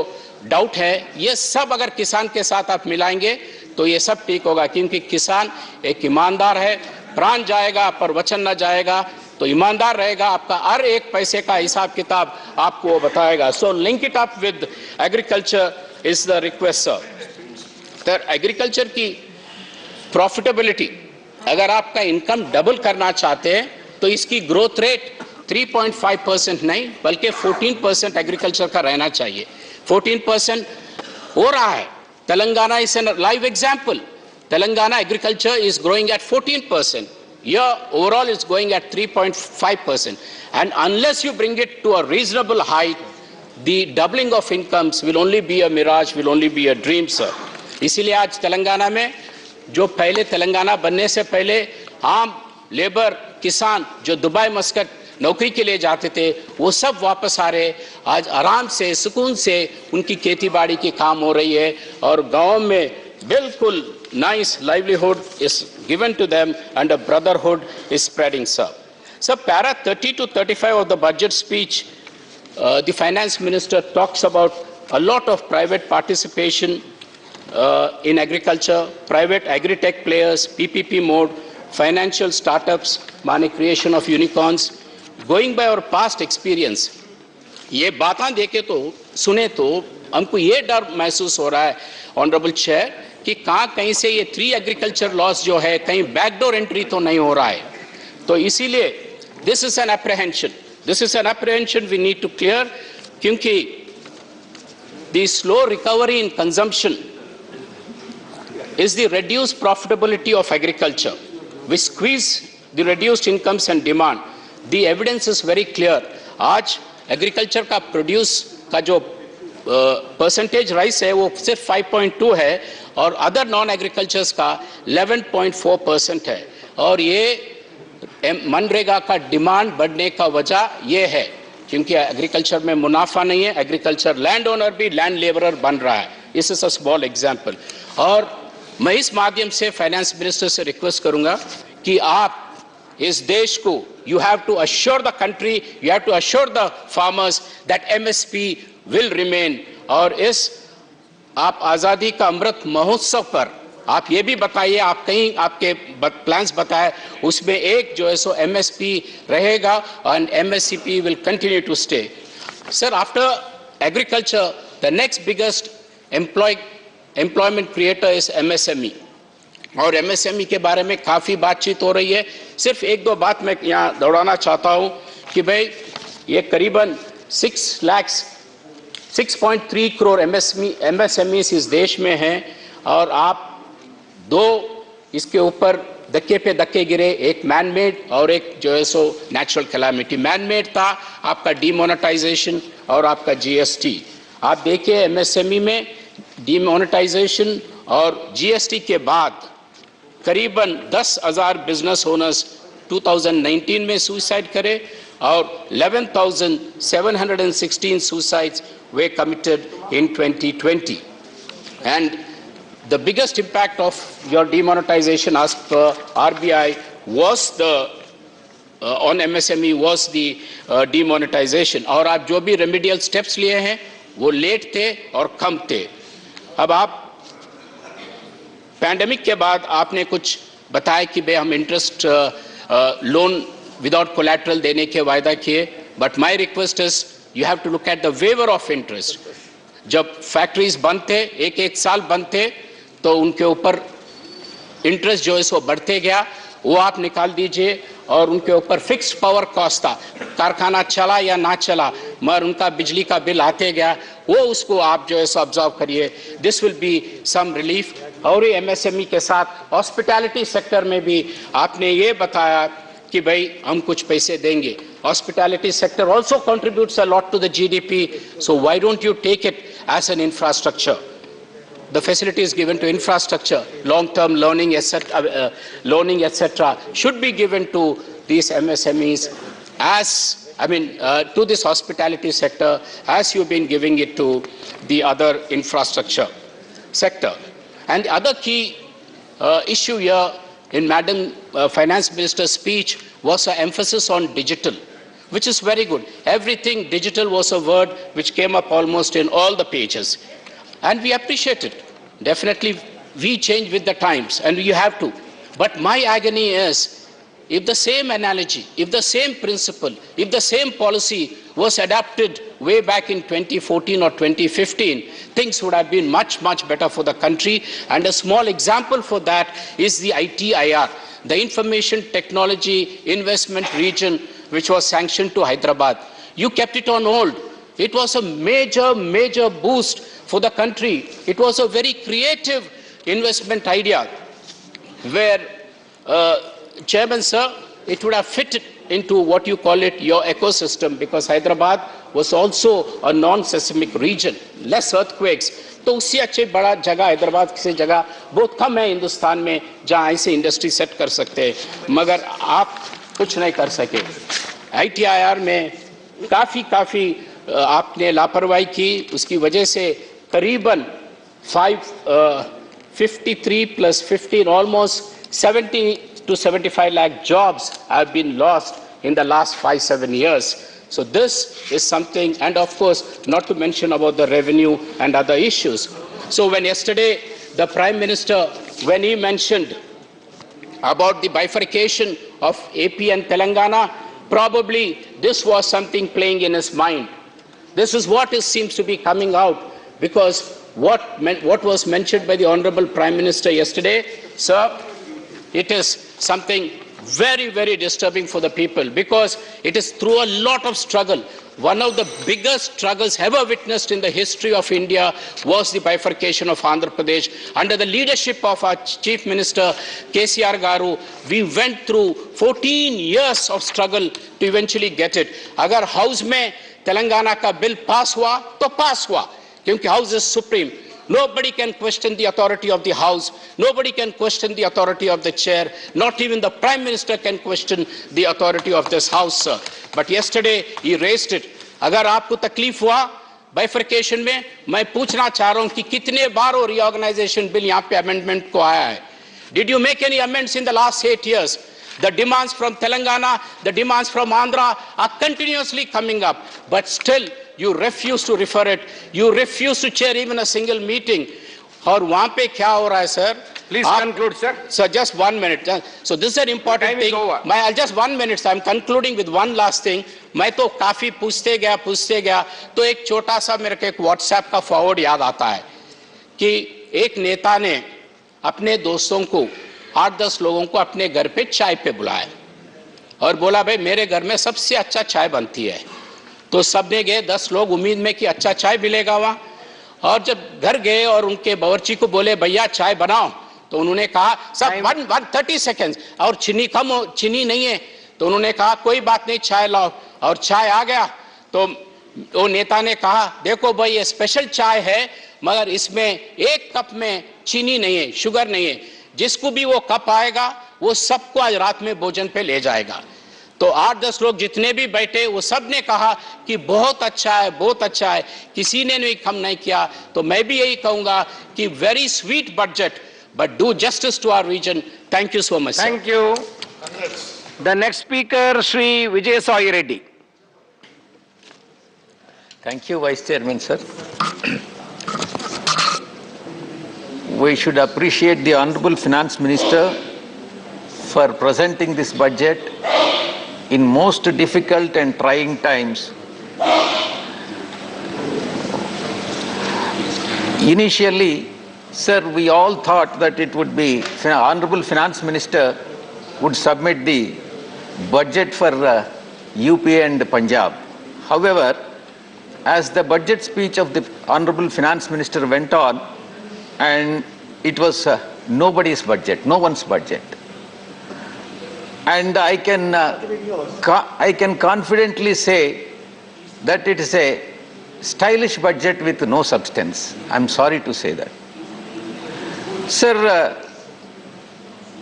डाउट है, ये सब अगर किसान के साथ आप मिलाएंगे तो ये सब ठीक होगा, क्योंकि किसान एक ईमानदार है। प्राण जाएगा पर वचन न जाएगा, तो ईमानदार रहेगा, आपका हर एक पैसे का हिसाब किताब आपको वो बताएगा। So link it up with agriculture is the request sir. Agriculture की प्रॉफिटेबिलिटी, अगर आपका इनकम डबल करना चाहते हैं तो इसकी ग्रोथ रेट 3.5% नहीं बल्कि 14% एग्रीकल्चर का रहना चाहिए। 14% हो रहा है। Telangana is an live example. Telangana agriculture is growing at 14%. Here overall is going at 3.5%. And unless you bring it to a reasonable height, the doubling of incomes will only be a mirage, will only be a dream, sir. इसीलिए आज तेलंगाना में जो पहले तेलंगाना बनने से पहले आम labour किसान जो दुबई मस्कट नौकरी के लिए जाते थे, वो सब वापस आ रहे। आज आराम से सुकून से उनकी खेती बाड़ी की काम हो रही है और गाँव में बिल्कुल nice livelihood is given to them and a brotherhood is spreading, sir. So para 30 to 35 of the budget speech, the finance minister talks about a lot of private participation in agriculture, private agri-tech players, PPP mode, financial startups, money creation of unicorns. Going by our past experience, ये बातें देखे तो सुने तो हमको ये डर महसूस हो रहा है ऑनरेबल चेयर कि कहीं से ये 3 एग्रीकल्चर लॉस जो है कहीं बैकडोर एंट्री तो नहीं हो रहा है. तो इसीलिए this is an apprehension we need to clear, क्योंकि the slow recovery in consumption is the reduced profitability of agriculture, which squeeze the reduced incomes and demand. The evidence is very clear. आज agriculture का produce का जो percentage rise है वो सिर्फ 5.2 है और other non-agricultures का 11.4% है. और ये मनरेगा का डिमांड बढ़ने का वजह ये है क्योंकि एग्रीकल्चर में मुनाफा नहीं है, एग्रीकल्चर लैंड ओनर भी लैंड लेबरर बन रहा है. This is a small example. और मैं इस माध्यम से फाइनेंस मिनिस्टर से रिक्वेस्ट करूंगा कि आप इस देश को, you have to assure the country, you have to assure the farmers that MSP will remain. और इस आप आजादी का अमृत महोत्सव पर आप ये भी बताइए, आप कहीं आपके प्लान्स बताए उसमें एक जो है सो एमएसपी रहेगा और MSCP will continue to stay. Sir, after agriculture the next biggest employment creator is MSME. और एमएसएमई के बारे में काफ़ी बातचीत हो रही है. सिर्फ 1-2 बात मैं यहाँ दौड़ाना चाहता हूँ कि भाई ये करीबन 6.3 करोड़ एमएसएमईस इस देश में हैं और आप 2 इसके ऊपर धक्के पे धक्के गिरे, एक मैन मेड और एक जो है so natural calamity. Man made था आपका डीमोनेटाइजेशन और आपका जीएसटी. आप देखिए एमएसएमई में डीमोनेटाइजेशन और जीएसटी के बाद करीबन 10,000 बिजनेस ओनर्स 2019 में सुसाइड करे और 11,716 suicides were committed in 2020. And the biggest impact of your demonetization as per RBI was on MSME was the demonetization. और आप जो भी remedial steps लिए हैं वो लेट थे और कम थे. अब आप पैंडेमिक के बाद आपने कुछ बताया कि भाई हम इंटरेस्ट लोन विदाउट कोलैटरल देने के वायदा किए, but my request is you have to look at the waiver of interest. जब फैक्ट्रीज बंद थे, एक साल बंद थे, तो उनके ऊपर इंटरेस्ट जो है सो बढ़ते गया, वो आप निकाल दीजिए. और उनके ऊपर फिक्स्ड पावर कॉस्ट था, कारखाना चला या ना चला मगर उनका बिजली का बिल आते गया, वो उसको आप जो है सो ऑब्जर्व करिए. This will be some relief. और एमएसएमई के साथ हॉस्पिटैलिटी सेक्टर में भी आपने ये बताया कि भाई हम कुछ पैसे देंगे. Hospitality sector also contributes a lot to the GDP, so why don't you take it as an infrastructure. The facilities given to infrastructure, long-term learning, etc., should be given to these MSMEs to this hospitality sector, as you've been giving it to the other infrastructure sector. And the other key issue here in Madam Finance Minister's speech was an emphasis on digital, which is very good. Everything digital was a word which came up almost in all the pages. And we appreciate it. Definitely, we change with the times, and you have to. But my agony is, if the same analogy, if the same principle, if the same policy was adopted way back in 2014 or 2015, things would have been much, much better for the country. And a small example for that is the ITIR, the Information Technology Investment Region, which was sanctioned to Hyderabad. You kept it on hold. It was a major, major boost for the country. It was a very creative investment idea where, Chairman Sir, it would have fit into what you call it, your ecosystem, because Hyderabad was also a non-seismic region, less earthquakes. तो उससे अच्छे बड़ा जगह हैदराबाद से जगह बहुत कम है हिंदुस्तान में जहाँ ऐसे इंडस्ट्री सेट कर सकते हैं, मगर आप कुछ नहीं कर सके. ITIR में काफ़ी आपने लापरवाही की, उसकी वजह से करीबन 53 plus 15, almost 70 to 75 lakh jobs have been lost in the last 5-7 years. So this is something, and of course, not to mention about the revenue and other issues. So when yesterday the Prime Minister, when he mentioned about the bifurcation of AP and Telangana, probably this was something playing in his mind. This is what seems to be coming out, because what was mentioned by the Honorable Prime Minister yesterday, sir, it is something very, very disturbing for the people, because it is through a lot of struggle. One of the biggest struggles ever witnessed in the history of India was the bifurcation of Andhra Pradesh. Under the leadership of our Chief Minister KCR Garu, we went through 14 years of struggle to eventually get it. Agar House mein Telangana ka bill pass hua, to pass hua, kyunki House is supreme. Nobody can question the authority of the House. Nobody can question the authority of the chair. Not even the Prime Minister can question the authority of this House, sir. But yesterday he raised it. Agar aapko takleef hua bifurcation mein, main पूछना चाह रहा हूं कि कितने बार वो reorganization bill यहाँ पे amendment को आया है? Did you make any amendments in the last 8 years? The demands from Telangana, the demands from Andhra are continuously coming up, but still you refuse to refer it. You refuse to chair even a single meeting. और वहाँ पे क्या हो रहा है, sir? Please conclude, sir. Sir, just 1 minute. So this is an important thing. I'll just 1 minute. So I'm concluding with one last thing. मैं तो काफी पूछते गया, तो एक छोटा सा मेरे को एक WhatsApp का forward याद आता है कि एक नेता ने अपने दोस्तों को 8-10 लोगों को अपने घर पे चाय पे बुलाया और बोला, भाई मेरे घर में सबसे अच्छा चाय बनती है। तो सबने गए 10 लोग उम्मीद में कि अच्छा चाय मिलेगा वहाँ, और जब घर गए और उनके बावर्ची को बोले भैया चाय बनाओ, तो उन्होंने कहा सब 130 सेकेंड्स और चीनी नहीं है, तो उन्होंने कहा कोई बात नहीं चाय लाओ, और चाय आ गया। तो वो नेता ने कहा देखो भाई ये स्पेशल चाय है, मगर इसमें एक कप में चीनी नहीं है, शुगर नहीं है, जिसको भी वो कप आएगा वो सबको आज रात में भोजन पे ले जाएगा। तो 8-10 लोग जितने भी बैठे वो सब ने कहा कि बहुत अच्छा है, बहुत अच्छा है, किसी ने भी कम नहीं किया। तो मैं भी यही कहूंगा कि very sweet budget, but do justice to our region. Thank you so much. Thank you. The next speaker Shri Vijay Sai Reddy. Thank you, Vice Chairman, sir. We should appreciate the Honorable Finance Minister for presenting this budget in most difficult and trying times. Initially, sir, we all thought that it would be Honorable Finance Minister would submit the budget for UP and Punjab. However, as the budget speech of the Honorable Finance Minister went on, and it was nobody's budget, no one's budget. And I can confidently say that it is a stylish budget with no substance. I'm sorry to say that. Sir,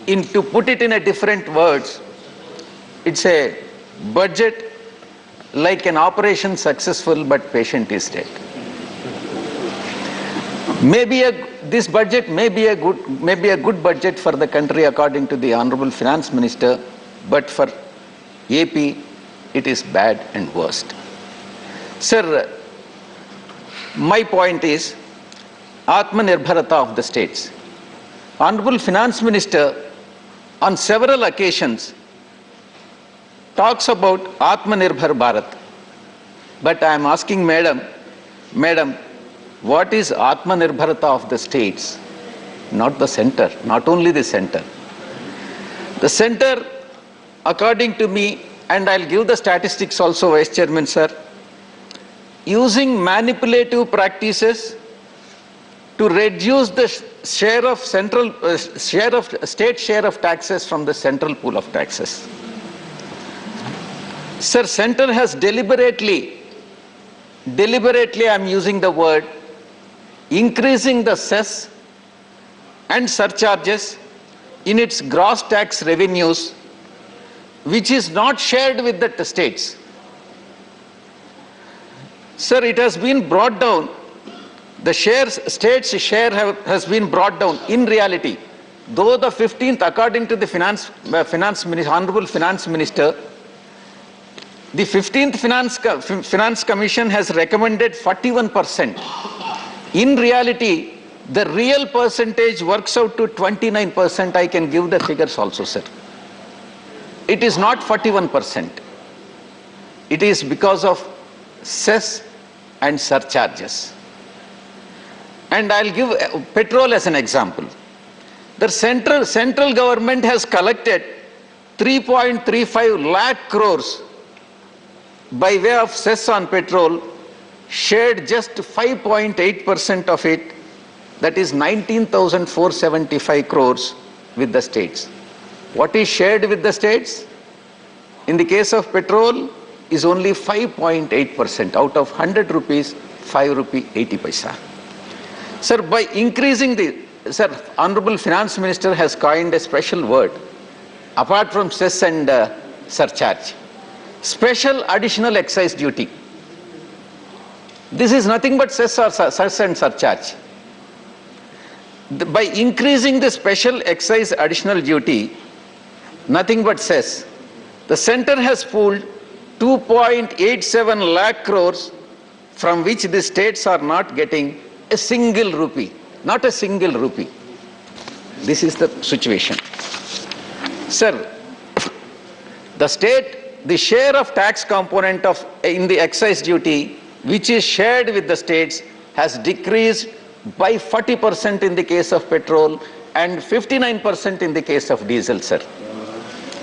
to put it in a different words, it's a budget like an operation successful but patient is dead. This budget may be a good budget for the country according to the Honorable Finance Minister, but for AP it is bad and worst. Sir, my point is Atmanirbharata of the states. Honorable Finance Minister on several occasions talks about Atmanirbhar Bharat. But I am asking Madam, what is Atmanirbharata of the states? Not the center, not only the center. The center, according to me, and I'll give the statistics also, Vice Chairman, sir, using manipulative practices to reduce the share of state share of taxes from the central pool of taxes. Sir, center has deliberately I'm using the word, increasing the cess and surcharges in its gross tax revenues, which is not shared with the states. Sir, it has been brought down, the state's share has been brought down in reality. Though the 15th, according to the Honorable Finance Minister, the 15th Finance Commission has recommended 41%. In reality, The real percentage works out to 29%. I can give the figures also, sir. It is not 41%. It is because of cess and surcharges. And I'll give petrol as an example. The central government has collected 3.35 lakh crores by way of cess on petrol, shared just 5.8% of it, that is 19,475 crores with the states. What is shared with the states? In the case of petrol is only 5.8%. Out of 100 rupees, 5 rupee 80 paisa. Sir, by increasing Sir, Honorable Finance Minister has coined a special word, apart from cess and surcharge. Special additional excise duty. This is nothing but cess and surcharge. By increasing the special excise additional duty, nothing but cess, the center has pooled 2.87 lakh crores from which the states are not getting a single rupee. Not a single rupee. This is the situation. Sir, the share of tax component in the excise duty, which is shared with the states, has decreased by 40% in the case of petrol and 59% in the case of diesel, sir.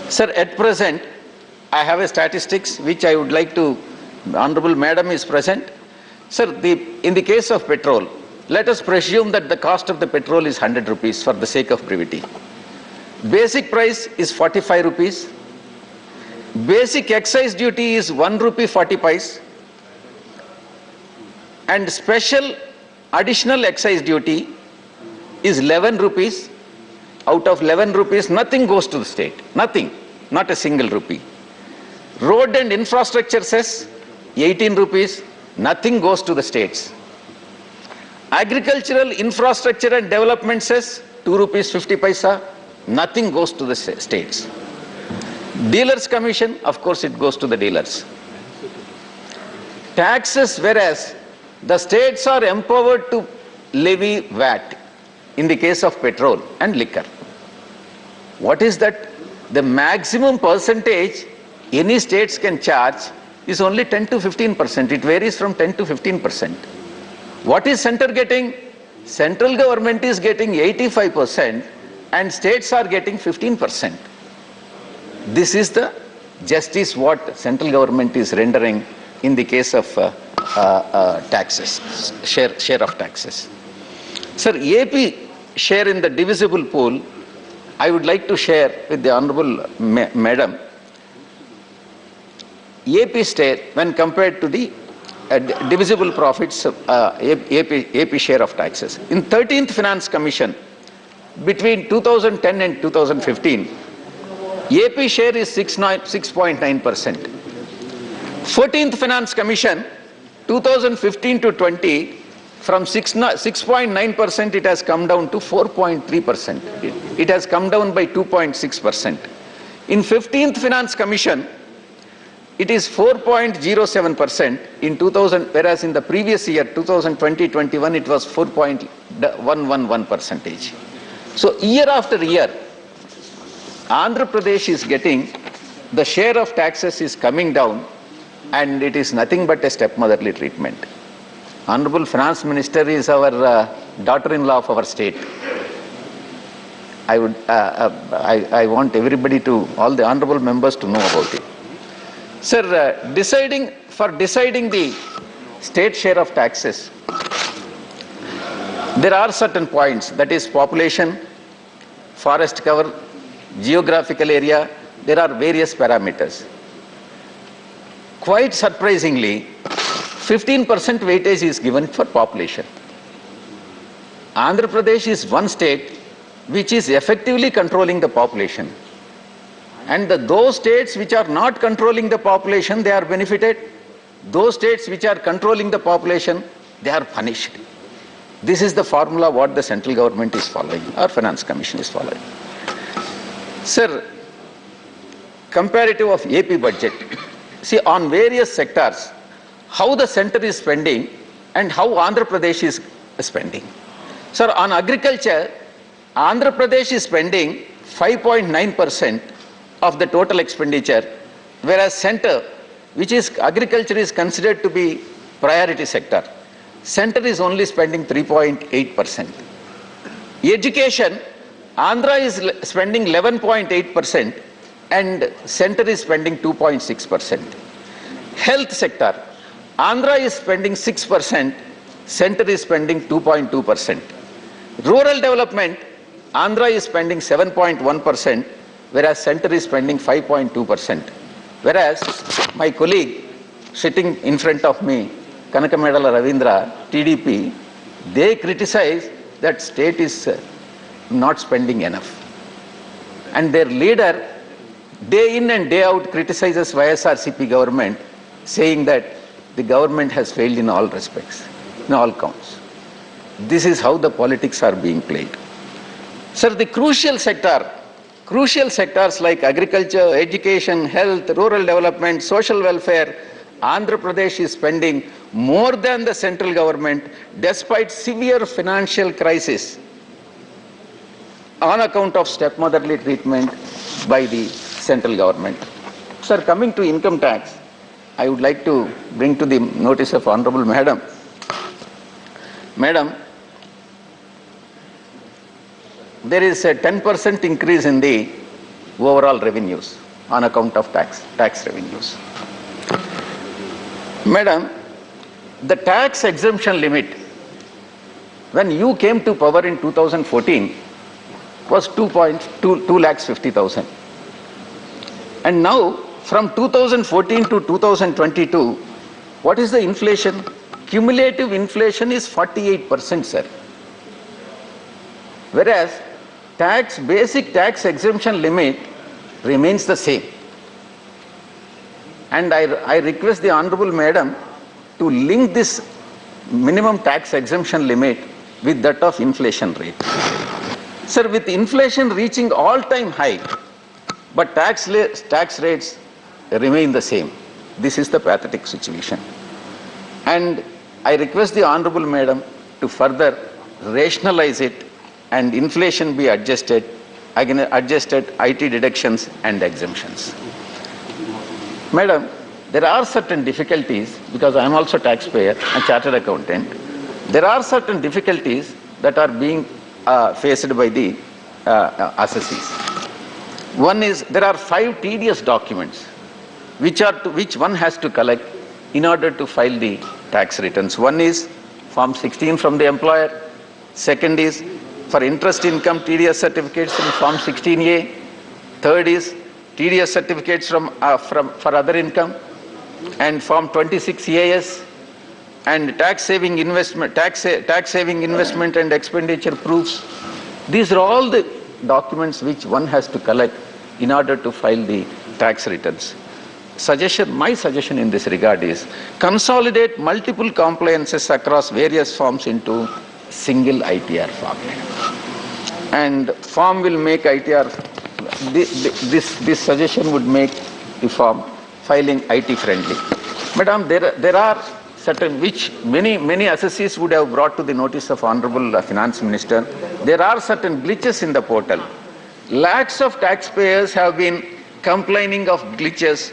Sir, at present, I have a statistics which I would like to, Honorable Madam is present. Sir, in the case of petrol, let us presume that the cost of the petrol is 100 rupees for the sake of brevity. Basic price is 45 rupees. Basic excise duty is 1 rupee 40 paise. And special additional excise duty is 11 rupees. Out of 11 rupees, nothing goes to the state. Nothing. Not a single rupee. Road and infrastructure cess, 18 rupees. Nothing goes to the states. Agricultural infrastructure and development cess, 2 rupees 50 paisa. Nothing goes to the states. Dealers commission, of course it goes to the dealers. Taxes, whereas the states are empowered to levy VAT in the case of petrol and liquor. What is that? The maximum percentage any states can charge is only 10 to 15%. It varies from 10 to 15%. What is center getting? Central government is getting 85% and states are getting 15%. This is the justice what central government is rendering in the case of taxes, share of taxes. Sir, AP share in the divisible pool, I would like to share with the Honorable Madam. AP state, when compared to the divisible profits, AP share of taxes. In 13th Finance Commission, between 2010 and 2015, AP share is 6.9%. 14th Finance Commission, 2015 to 20, from 6.9% it has come down to 4.3%. It has come down by 2.6%. In 15th Finance Commission, it is 4.07% in 2000, whereas in the previous year, 2020-21, it was 4.111%. So year after year, Andhra Pradesh is getting, the share of taxes is coming down, and it is nothing but a stepmotherly treatment. Honorable Finance Minister is our daughter-in-law of our state. I want everybody to, all the honorable members to know about it. Sir, deciding the state share of taxes, there are certain points, that is population, forest cover, geographical area, there are various parameters. Quite surprisingly, 15% weightage is given for population. Andhra Pradesh is one state which is effectively controlling the population. And those states which are not controlling the population, they are benefited. Those states which are controlling the population, they are punished. This is the formula what the central government is following, or Finance Commission is following. Sir, comparative of AP budget. See, on various sectors, how the center is spending and how Andhra Pradesh is spending. Sir, on agriculture, Andhra Pradesh is spending 5.9% of the total expenditure, whereas center, which is agriculture, is considered to be priority sector. Center is only spending 3.8%. Education, Andhra is spending 11.8% and center is spending 2.6%. Health sector, Andhra is spending 6%, center is spending 2.2%. Rural development, Andhra is spending 7.1%, whereas center is spending 5.2%. Whereas my colleague sitting in front of me, Kanakamedala Ravindra, TDP, they criticize that state is not spending enough. And their leader, day in and day out, criticizes YSRCP government, saying that the government has failed in all respects, in all counts. This is how the politics are being played. Sir, the crucial sectors like agriculture, education, health, rural development, social welfare, Andhra Pradesh is spending more than the central government despite severe financial crisis on account of stepmotherly treatment by the central government. Sir, coming to income tax, I would like to bring to the notice of Honorable Madam. Madam, there is a 10% increase in the overall revenues on account of tax revenues. Madam, the tax exemption limit, when you came to power in 2014, was 2,50,000. And now, from 2014 to 2022, what is the inflation? Cumulative inflation is 48%, sir. Whereas, basic tax exemption limit remains the same. And I request the Honorable Madam to link this minimum tax exemption limit with that of inflation rate. Sir, with inflation reaching all-time high, but tax rates remain the same. This is the pathetic situation. And I request the Honorable Madam to further rationalize it and inflation be adjusted, again adjusted IT deductions and exemptions. Madam, there are certain difficulties, because I am also taxpayer and chartered accountant, there are certain difficulties that are being faced by the assessees. One is, there are 5 tedious documents which one has to collect in order to file the tax returns. One is Form 16 from the employer. Second is for interest income TDS certificates in Form 16A. Third is TDS certificates for other income, and Form 26 EAS, and tax saving investment and expenditure proofs. These are all the documents which one has to collect in order to file the tax returns. My suggestion in this regard is consolidate multiple compliances across various forms into single ITR format. And form will make ITR, this suggestion would make the form filing IT friendly. Madam, there are certain which many assessees would have brought to the notice of Honorable Finance Minister. There are certain glitches in the portal. Lakhs of taxpayers have been complaining of glitches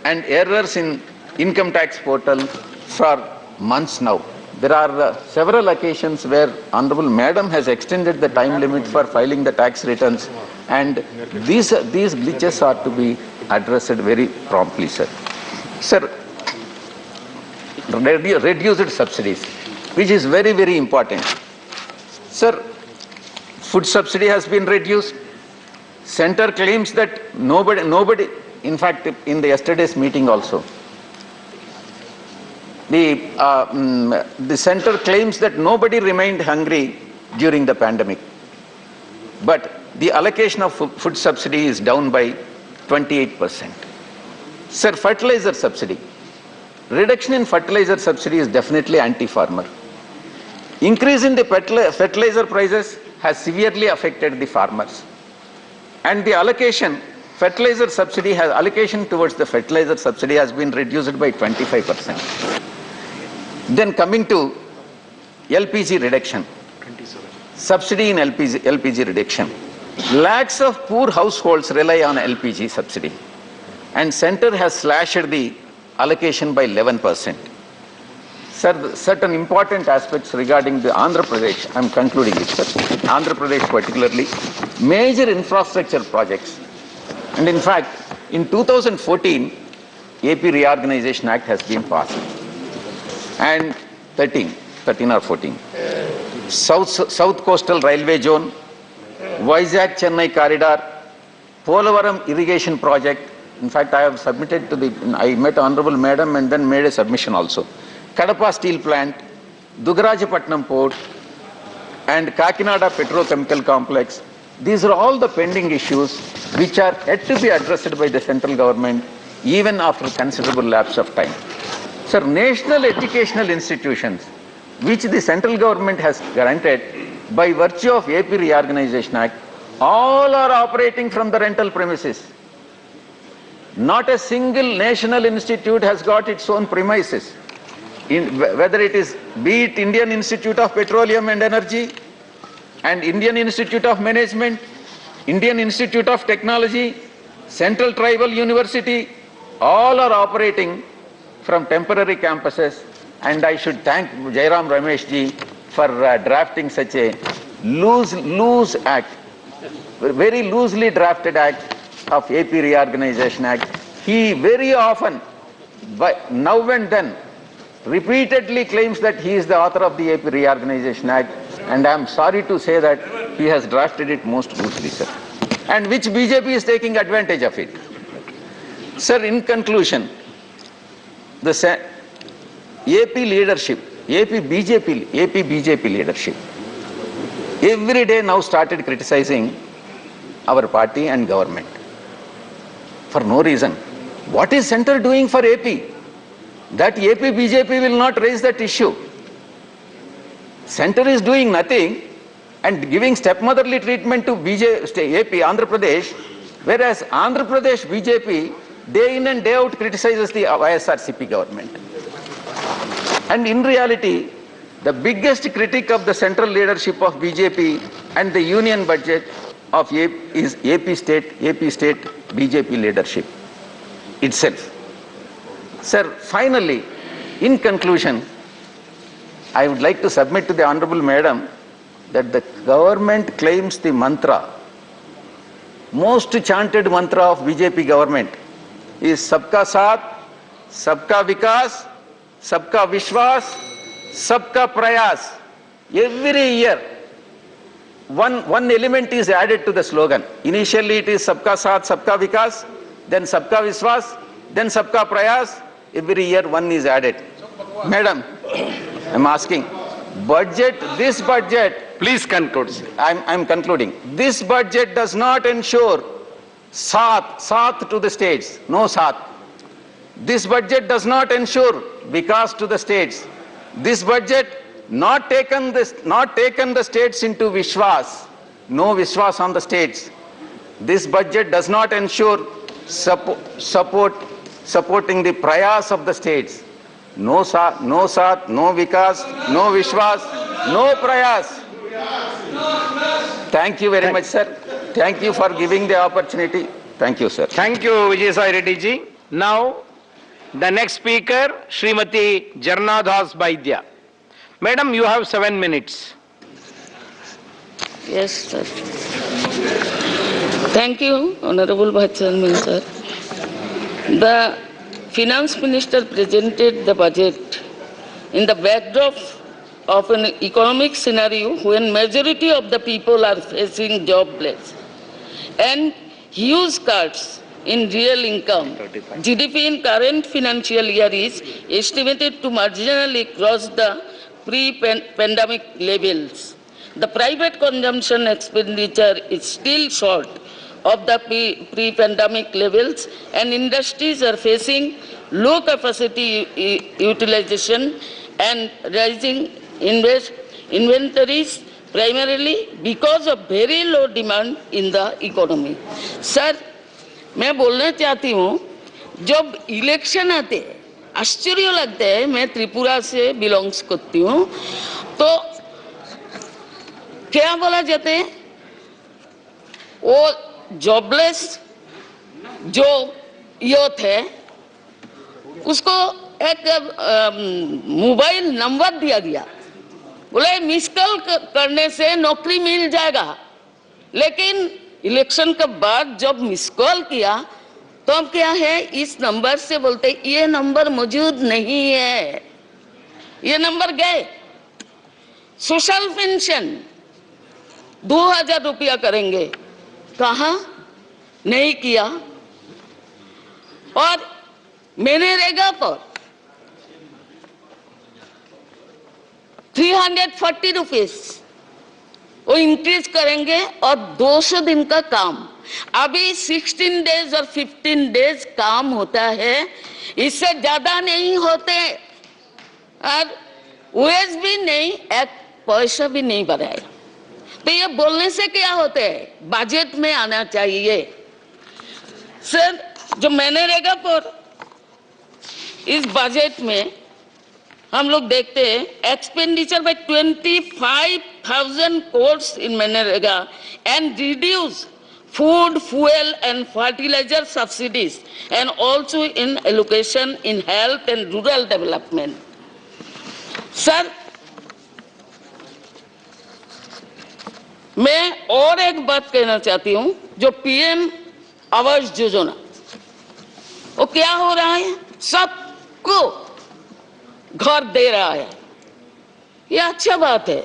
and errors in income tax portal for months now. There are several occasions where Honorable Madam has extended the time limit for filing the tax returns, and these glitches are to be addressed very promptly, sir. Sir, reduced subsidies, which is very, very important. Sir, food subsidy has been reduced. Center claims that nobody, in fact, in the yesterday's meeting also, the center claims that nobody remained hungry during the pandemic. But the allocation of food subsidy is down by 28%. Sir, fertilizer subsidy. Reduction in fertilizer subsidy is definitely anti-farmer. Increase in the fertilizer prices has severely affected the farmers. And the allocation towards the fertilizer subsidy has been reduced by 25%. Then coming to LPG reduction. subsidy in LPG reduction. Lakhs of poor households rely on LPG subsidy, and Centre has slashed the allocation by 11%. Sir, certain important aspects regarding the Andhra Pradesh, I am concluding it, sir. Andhra Pradesh particularly, major infrastructure projects. And in fact, in 2014, AP Reorganization Act has been passed. And 13 or 14. South Coastal Railway Zone, Vizag Chennai Corridor, Polavaram Irrigation Project. In fact, I have submitted to the, I met Honorable Madam and then made a submission also. Kadapa Steel Plant, Dugarajapatnam Port, and Kakinada Petrochemical Complex. These are all the pending issues which are yet to be addressed by the central government even after considerable lapse of time. Sir, national educational institutions which the central government has granted by virtue of AP Reorganization Act, all are operating from the rental premises. Not a single national institute has got its own premises. Whether it is, be it Indian Institute of Petroleum and Energy and Indian Institute of Management, Indian Institute of Technology, Central Tribal University, all are operating from temporary campuses, and I should thank Jairam Ramesh ji for drafting such a loose act, very loosely drafted act of AP Reorganization Act. He very often, now and then, repeatedly claims that he is the author of the AP Reorganization Act, and I am sorry to say that he has drafted it most loosely, sir, and which BJP is taking advantage of it. Sir, in conclusion, the AP leadership, AP BJP leadership, every day now started criticizing our party and government for no reason. What is Centre doing for AP? That AP BJP will not raise that issue. Centre is doing nothing and giving stepmotherly treatment to AP, Andhra Pradesh, whereas Andhra Pradesh BJP day in and day out criticizes the ISRCP government. And in reality, the biggest critic of the central leadership of BJP and the union budget of AP is AP state BJP leadership itself. Sir, finally, in conclusion, I would like to submit to the Honorable Madam that the government claims the mantra, most chanted mantra of BJP government is Sabka Saath, Sabka Vikas, Sabka Vishwas, Sabka Prayas. Every year, one element is added to the slogan. Initially it is Sabka Saath, Sabka Vikas, then Sabka Vishwas, then Sabka Prayas. Every year one is added. Madam, I am asking, this budget, please conclude. I am concluding. This budget does not ensure Saath to the states, no Saath. This budget does not ensure Vikas to the states. This budget not taken the states into Vishwas, no Vishwas on the states. This budget does not ensure supporting the prayas of the states. No Saath, no Vikas, no Vishwas, no prayas. Thank you very much, sir. Thank you for giving the opportunity. Thank you, sir. Thank you, Vijay Reddy ji. Now, the next speaker, Srimati Jarna Das Baidya. Madam, you have 7 minutes. Yes, sir. Thank you, Honorable Vice Chairman, sir. The Finance Minister presented the budget in the backdrop of an economic scenario when majority of the people are facing jobless and huge cuts in real income. GDP in current financial year is estimated to marginally cross the pre-pandemic levels. The private consumption expenditure is still short of the pre-pandemic levels, and industries are facing low capacity utilization and rising inventories primarily because of very low demand in the economy. Sir, मैं बोलना चाहती हूँ, जब election आते हैं आश्चर्य लगता है, मैं त्रिपुरा से बिलोंग्स करती हूँ, तो क्या बोला जाते हैं, वो जॉबलेस जो यूथ है उसको एक मोबाइल नंबर दिया गया, बोले मिस कॉल करने से नौकरी मिल जाएगा। लेकिन इलेक्शन के बाद जब मिस कॉल किया तो अब क्या है, इस नंबर से बोलते ये नंबर मौजूद नहीं है, ये नंबर गए। सोशल पेंशन 2000 रुपया करेंगे, कहा नहीं किया। और मनरेगा पर 340 रुपीज वो इंक्रीज करेंगे और 200 दिन का काम, अभी 16 डेज और 15 डेज काम होता है, इससे ज्यादा नहीं होते और वेज भी नहीं, एक पैसा भी नहीं बढ़ाया। तो ये बोलने से क्या होते है, बजट में आना चाहिए। सर जो मनरेगा पर इस बजट में हम लोग देखते हैं expenditure bye 25,000 crores in MNREGA and reduce food, fuel and fertilizer subsidies and also in allocation in health and rural development. Sir मैं और एक बात कहना चाहती हूं, जो पीएम आवास योजना वो क्या हो रहा है, सबको घर दे रहा है, ये अच्छा बात है,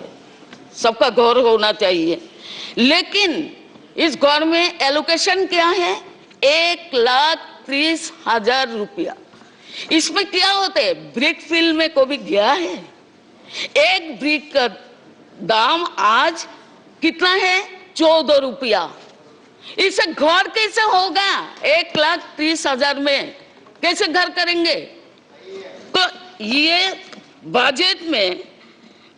सबका घर होना चाहिए। लेकिन इस घर में एलोकेशन क्या है, 1,30,000 रुपया। इसमें क्या होते है, ब्रिक फील्ड में कोई गया है, एक ब्रिक का दाम आज कितना है, 14 रुपया। इसे घर कैसे होगा, 1,30,000 में कैसे घर करेंगे। तो ये बजट में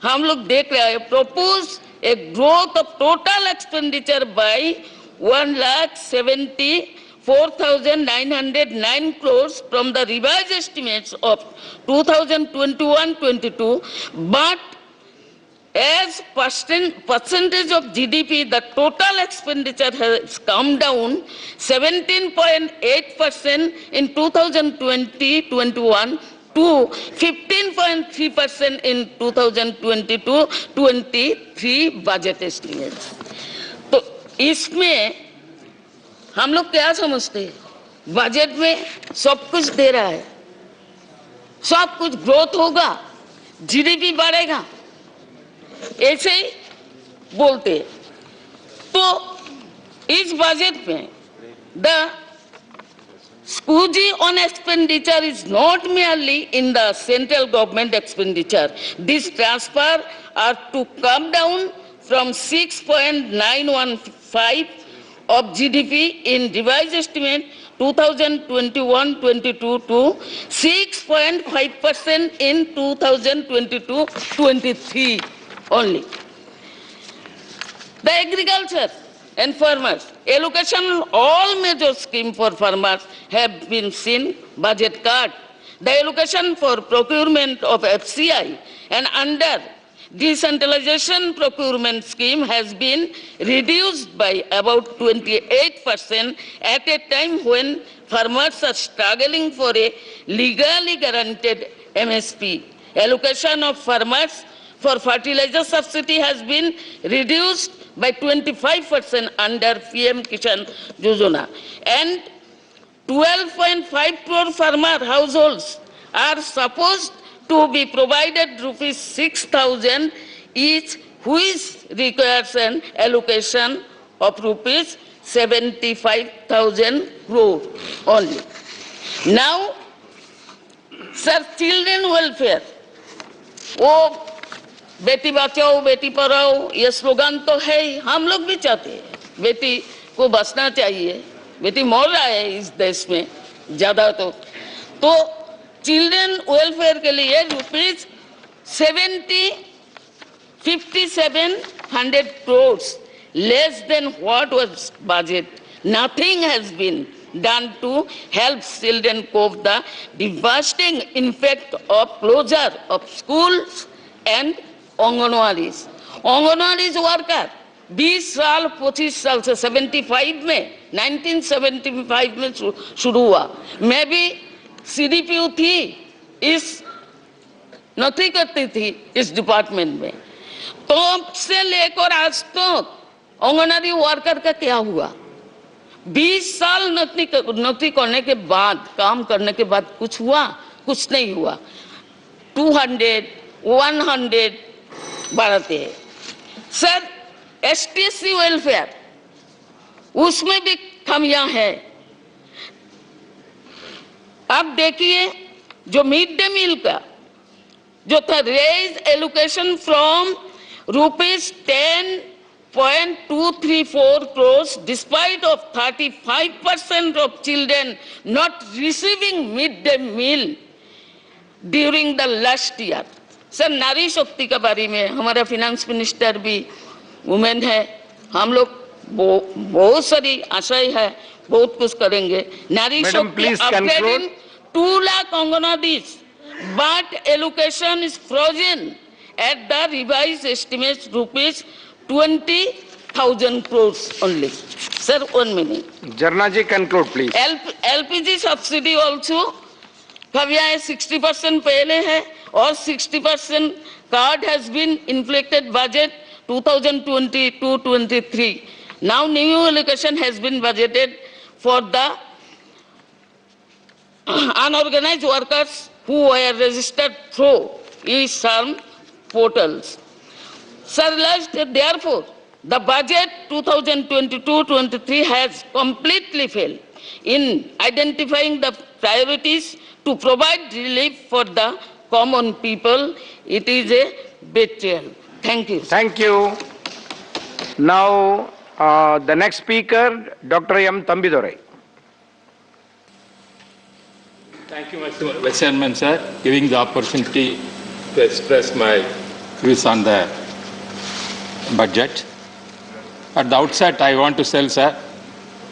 हम लोग देख रहे हैं, propose a growth of total expenditure bye 1,74,909 crores from the revised estimates of 2021-22, but as percentage of GDP, the total expenditure has come down 17.8% in 2020-21 to 15.3% in 2022-23 budget estimates. तो इसमें हम लोग क्या समझते हैं, बजट में सब कुछ दे रहा है, सब कुछ ग्रोथ होगा, जीडीपी बढ़ेगा, ऐसे ही बोलते हैं। तो इस बजट में the squeegee on expenditure is not merely in the central government expenditure. These transfers are to come down from 6.915 of GDP in revised estimate 2021-22 to 6.5% in 2022-23 only. The agriculture and farmers, allocation all major schemes for farmers have been seen budget cut. The allocation for procurement of FCI and under decentralization procurement scheme has been reduced by about 28% at a time when farmers are struggling for a legally guaranteed MSP. Allocation of farmers for fertilizer subsidy has been reduced by 25% under PM Kisan Yojana. And 12.5 crore farmer households are supposed to be provided rupees 6,000 each, which requires an allocation of rupees 75,000 crore only. Now, sir, children welfare, वो बेटी बचाओ बेटी पढ़ाओ ये slogan तो है ही, हम लोग भी चाहते हैं बेटी को बचना चाहिए, बेटी मर रहा है इस देश में ज्यादा। तो चिल्ड्रन वेलफेयर के लिए rupees 5,700 crores less than what was budget. Nothing has been done to help children cope the devastating impact of closure of schools and Anganwadis. Anganwadi worker 20 साल 25 साल से 75 में 1975 में शुरू हुआ। मैं भी CDPO थी, इस नौकरी करती थी इस डिपार्टमेंट में। तो अब से लेकर आज तक आंगनवाड़ी वर्कर का क्या हुआ? 20 साल नौकरी करने के बाद, काम करने के बाद कुछ हुआ? कुछ नहीं हुआ। 200, 100 बढ़ाते हैं। सर, STC वेलफेयर, उसमें भी खामियां हैं। अब देखिए, जो मिड डे मील का जो था, raise allocation from ₹10.234 crores despite of 35% of children not receiving midday meal during the last year. Sir, नारी शक्ति के बारे में हमारा फिनेंस मिनिस्टर भी वुमेन है। हम लोग बहुत सारी आशाएं है, बहुत कुछ करेंगे। नारी शक्ति upgrading 2 lakh अंगनवाड़ीज, but allocation is frozen at the revised estimates ₹20,000 crores only. Sir, 1 minute. Jarna ji, conclude please. LPG subsidy also Kavia है 60% पहले है और 60% card has been inflected budget 2022-23. Now new allocation has been budgeted for the unorganized workers who were registered through e-SARM portals. Sir, therefore, the budget 2022-23 has completely failed in identifying the priorities to provide relief for the common people. It is a betrayal. Thank you. Thank you. Now, the next speaker, Dr. M. Tambidurai. Thank you, Mr. Vice Chairman, sir, giving the opportunity to express my views on the budget. At the outset, I want to tell, sir,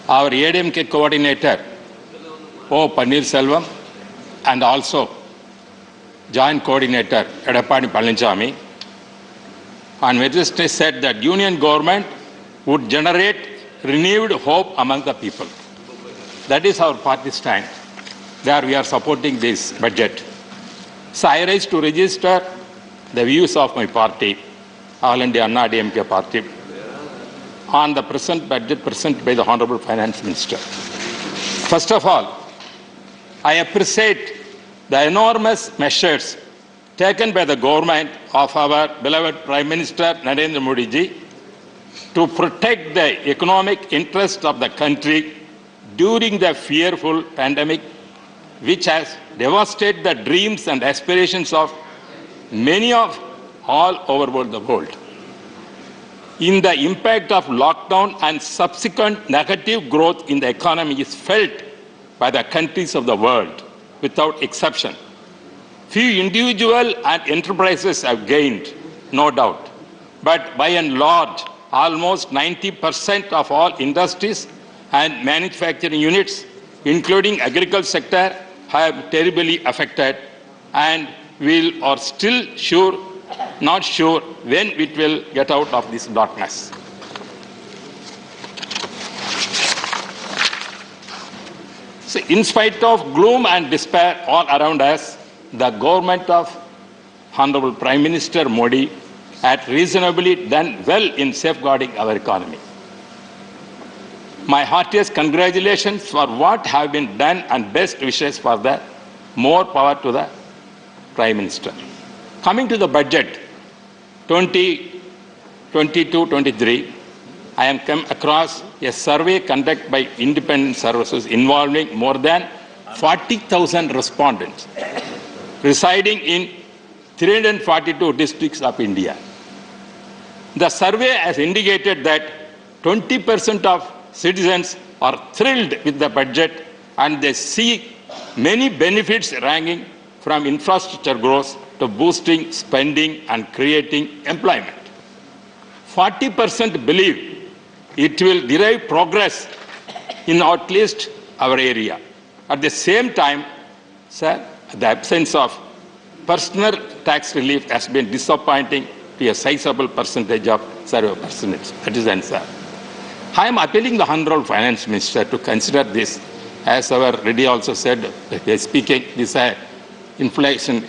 our ADMK coordinator, O. Pannirselvam, and also Joint Coordinator, Edappadi Palaniswamy, on Wednesday said that union government would generate renewed hope among the people. That is our party stand. There we are supporting this budget. So I rise to register the views of my party, All India Anna DMK party, on the present budget presented by the Honorable Finance Minister. First of all, I appreciate the enormous measures taken by the government of our beloved Prime Minister Narendra Modi ji to protect the economic interest of the country during the fearful pandemic, which has devastated the dreams and aspirations of many of all over the world. In the impact of lockdown and subsequent negative growth in the economy is felt by the countries of the world without exception. Few individuals and enterprises have gained, no doubt, but by and large, almost 90% of all industries and manufacturing units, including agriculture sector, have terribly affected, and we are still not sure when it will get out of this darkness. So in spite of gloom and despair all around us, the government of Honorable Prime Minister Modi had reasonably done well in safeguarding our economy. My heartiest congratulations for what have been done and best wishes for the more power to the Prime Minister. Coming to the budget 2022-23, I am come across a survey conducted by independent services involving more than 40,000 respondents residing in 342 districts of India. The survey has indicated that 20% of citizens are thrilled with the budget and they see many benefits ranging from infrastructure growth to boosting spending and creating employment. 40% believe it will derive progress in at least our area. At the same time, sir, the absence of personal tax relief has been disappointing to a sizable percentage of survey percentage. That is the answer. I am appealing the Honorable Finance Minister to consider this. As our Reddy also said, speaking, this inflation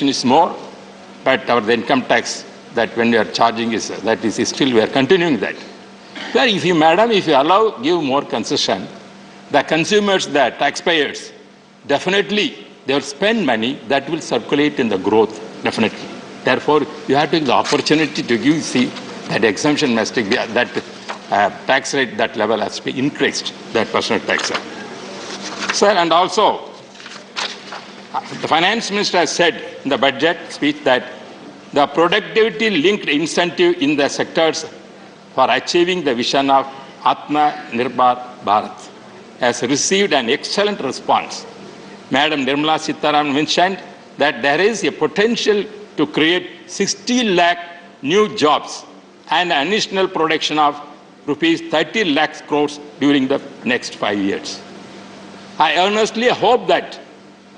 is more, but our income tax that when we are charging is that is still we are continuing that. Well, if you, madam, if you allow, give more concession, the consumers, the taxpayers, definitely they will spend money that will circulate in the growth, definitely. Therefore, you have to take the opportunity to give, see, that exemption must be, that tax rate, that level has to be increased, that personal tax rate. Sir, and also, the Finance Minister has said in the budget speech that the productivity-linked incentive in the sectors for achieving the vision of Atma Nirbhar Bharat has received an excellent response. Madam Nirmala Sitharaman mentioned that there is a potential to create 60 lakh new jobs and an additional production of rupees 30 lakh crores during the next 5 years. I earnestly hope that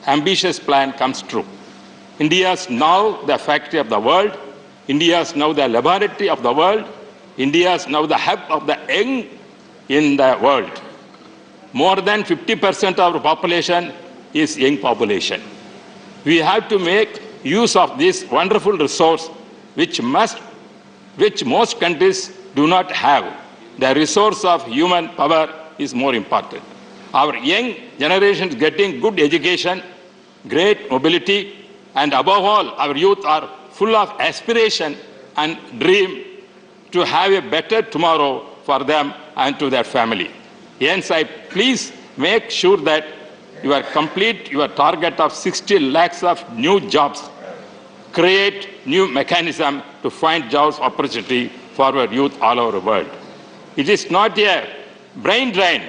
ambitious plan comes true. India is now the factory of the world. India is now the laboratory of the world. India is now the hub of the young in the world. More than 50% of our population is young population. We have to make use of this wonderful resource which most countries do not have. The resource of human power is more important. Our young generation is getting good education, great mobility, and above all, our youth are full of aspiration and dream to have a better tomorrow for them and to their family. Hence, I please make sure that you are complete your target of 60 lakhs of new jobs. Create new mechanism to find jobs opportunity for our youth all over the world. It is not a brain drain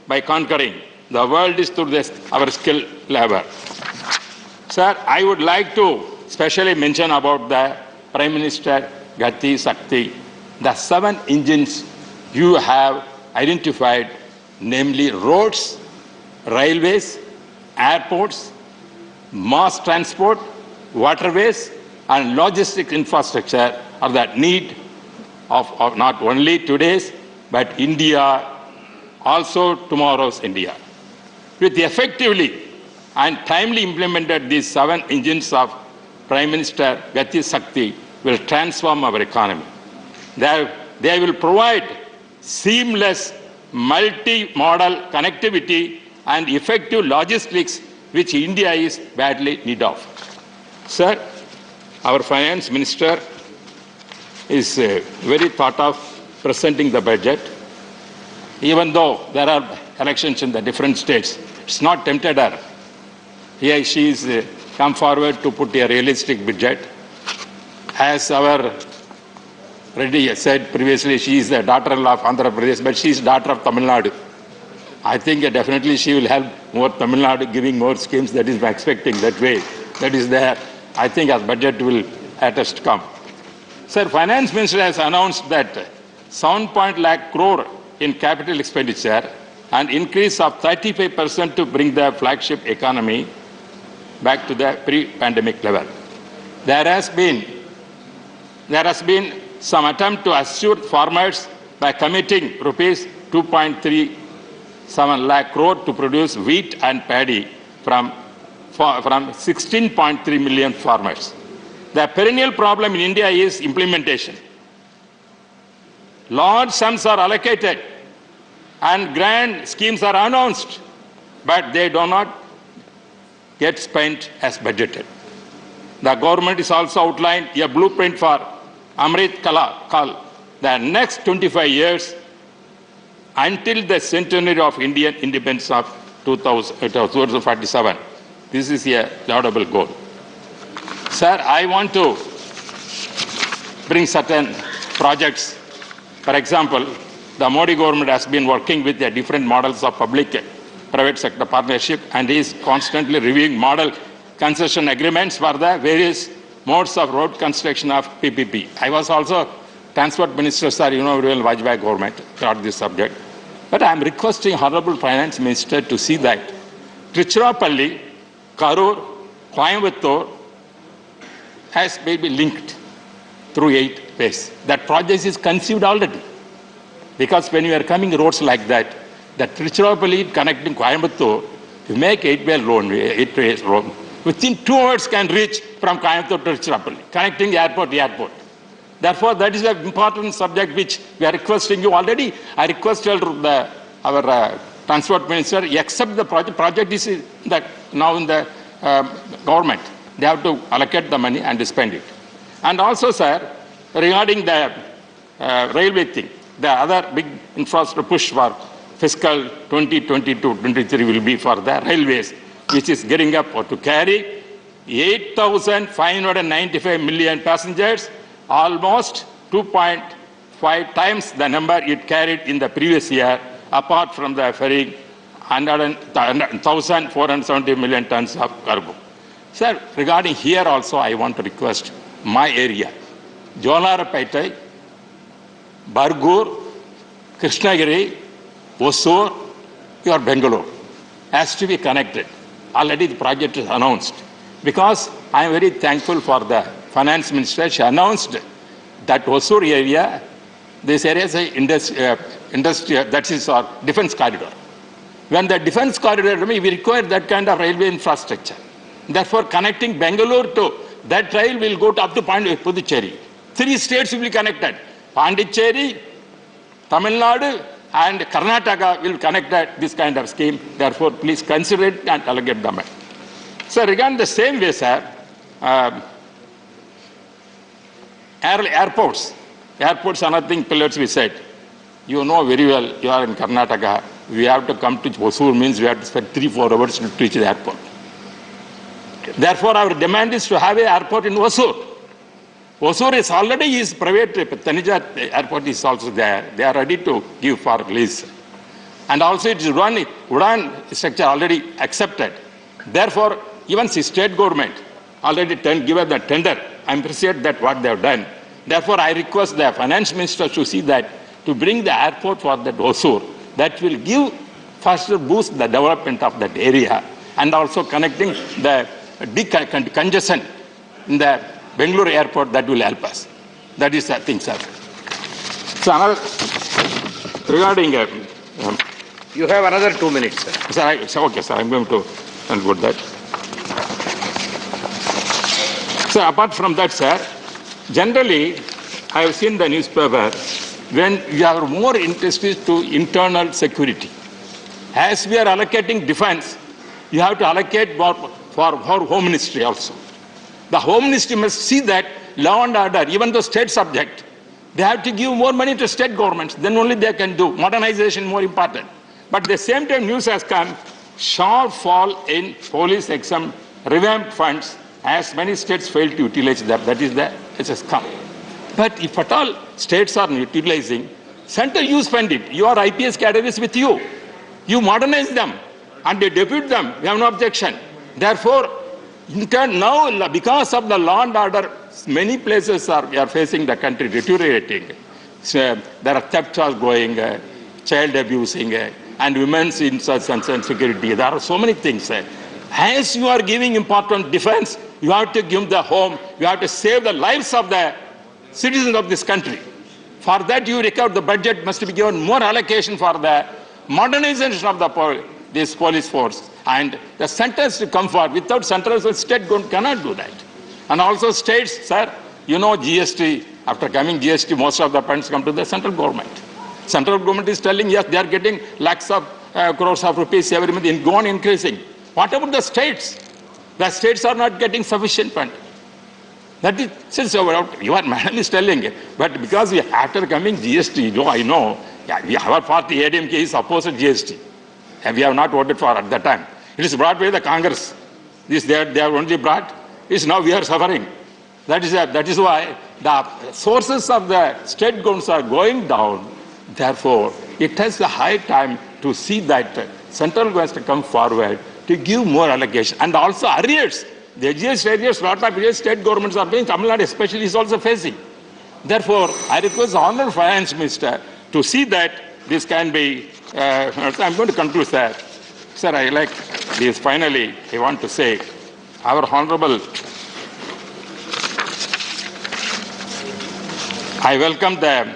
by conquering. The world is through this, our skill labor. Sir, I would like to specially mention about the Prime Minister Gati Shakti, the 7 engines you have identified, namely roads, railways, airports, mass transport, waterways, and logistic infrastructure are the need of not only today's, but India, also tomorrow's India. With effectively and timely implemented, these 7 engines of Prime Minister Gati Shakti will transform our economy. They will provide seamless multi-modal connectivity and effective logistics which India is badly in need of. Sir, our Finance Minister is very thought of presenting the budget. Even though there are elections in the different states, it's not tempted her. Here she is come forward to put a realistic budget. As our Reddy said previously, she is the daughter-in-law of Andhra Pradesh, but she is daughter of Tamil Nadu. I think definitely she will help more Tamil Nadu, giving more schemes. That is expecting that way. That is there. I think as budget will at us come. Sir, Finance Minister has announced that 7 lakh crore in capital expenditure and increase of 35% to bring the flagship economy back to the pre-pandemic level. There has been some attempt to assure farmers by committing rupees 2.37 lakh crore to produce wheat and paddy from 16.3 million farmers. The perennial problem in India is implementation. Large sums are allocated and grand schemes are announced, but they do not get spent as budgeted. The government is also outlined a blueprint for Amrit Kal, the next 25 years until the centenary of Indian independence of 2047. This is a laudable goal. Sir, I want to bring certain projects. For example, the Modi government has been working with the different models of public-private sector partnership and is constantly reviewing model concession agreements for the various modes of road construction of PPP. I was also Transport Minister, sir, you know, Rajyasabha government taught this subject. But I am requesting Honorable Finance Minister to see that Tiruchirappalli, Karur, Coimbatore has maybe linked. through 8 ways. That project is conceived already. Because when you are coming roads like that Tiruchirappalli connecting Coimbatore, you make 8-way road. Within 2 hours can reach from Coimbatore to Tiruchirappalli, connecting airport to airport. Therefore, that is an important subject which we are requesting you already. I requested our transport minister, accept the project. Project is now in the government. They have to allocate the money and spend it. And also, sir, regarding the railway thing, the other big infrastructure push for fiscal 2022-23 will be for the railways, which is getting up to carry 8,595 million passengers, almost 2.5 times the number it carried in the previous year, apart from the ferrying 1,470 million tons of cargo. Sir, regarding here also, I want to request my area, Jolarapete, Bargur, Krishnagiri, Hosur, or Bangalore, has to be connected. Already the project is announced. Because I am very thankful for the finance minister. She announced that Hosur area, this area is an industry, that is our defense corridor. When the defense corridor, we require that kind of railway infrastructure. Therefore, connecting Bangalore to that rail will go up to Puducherry. 3 states will be connected. Pondicherry, Tamil Nadu, and Karnataka will connect this kind of scheme. Therefore, please consider it and allocate the money. So, regarding the same way, sir, airports are nothing pillars we said. You know very well, you are in Karnataka. We have to come to Hosur, means we have to spend 3-4 hours to reach the airport. Therefore, our demand is to have an airport in Hosur. Hosur is already private, Tanija airport is also there. They are ready to give for lease. And also it is Udan structure already accepted. Therefore, even the state government already given the tender. I appreciate that what they have done. Therefore, I request the finance minister to see that, to bring the airport for that Hosur, that will give faster boost the development of that area, and also connecting the decongestion in the Bangalore airport, that will help us. That is the thing, sir. So, regarding... you have another 2 minutes, sir. Sir, okay, sir, I'm going to conclude that. So, apart from that, sir, generally, I have seen the newspaper, when we are more interested to internal security. As we are allocating defense, you have to allocate for Home Ministry also. The Home Ministry must see that law and order, even though state subject, they have to give more money to state governments, then only they can do. Modernization more important. But at the same time, news has come, sharp fall in police exam revamped funds, as many states fail to utilize them. That is the, it has come. But if at all states are utilizing, central you spend it. Your IPS cadre is with you. You modernize them and you depute them. We have no objection. Therefore, in turn, now, because of the law and order, many places we are facing the country deteriorating. So, there are thefts are going, child abusing, and women's insurgence and security. There are so many things. As you are giving important defense, you have to give the home, you have to save the lives of the citizens of this country. For that, you recover the budget must be given more allocation for the modernization of this police force. And the centers to come forward. Without centers, the state cannot do that. And also states, sir, you know GST, after coming GST, most of the funds come to the central government. Central government is telling, yes, they are getting lakhs of crores of rupees every month, gone increasing. What about the states? The states are not getting sufficient fund. That is, since your madam is telling it, but because after coming GST, I know, our party ADMK is opposed to GST. And we have not voted for at that time. It is brought by the Congress. This they have only brought. Is now we are suffering. That is why the sources of the state governments are going down. Therefore, it has the high time to see that central government to come forward to give more allocation. And also arrears. The GST arrears, lot of arrears state governments are doing. Tamil Nadu especially is also facing. Therefore, I request the Honourable Finance Minister to see that this can be. I'm going to conclude, sir. Sir, I like this. Finally, I want to say, our Honourable I welcome the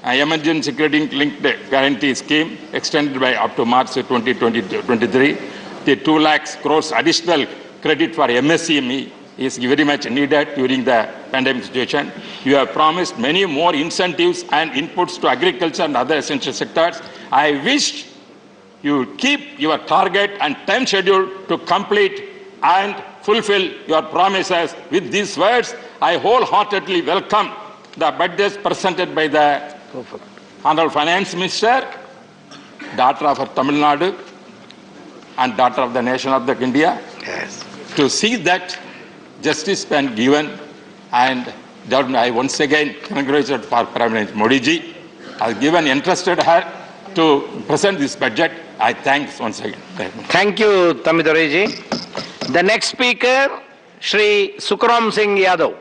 emergency credit-linked guarantee scheme extended by up to March 2023. The 2 lakhs crores additional credit for MSME is very much needed during the pandemic situation. You have promised many more incentives and inputs to agriculture and other essential sectors. I wish you keep your target and time schedule to complete and fulfill your promises. With these words, I wholeheartedly welcome the budgets presented by the Honorable Finance Minister, daughter of Tamil Nadu and daughter of the nation of India. Yes. To see that justice been given, and I once again congratulate for Prime Minister Modi ji has given entrusted her to present this budget. I thank once again. Thank you, Tamidore ji. The next speaker, Shri Sukram Singh Yadav.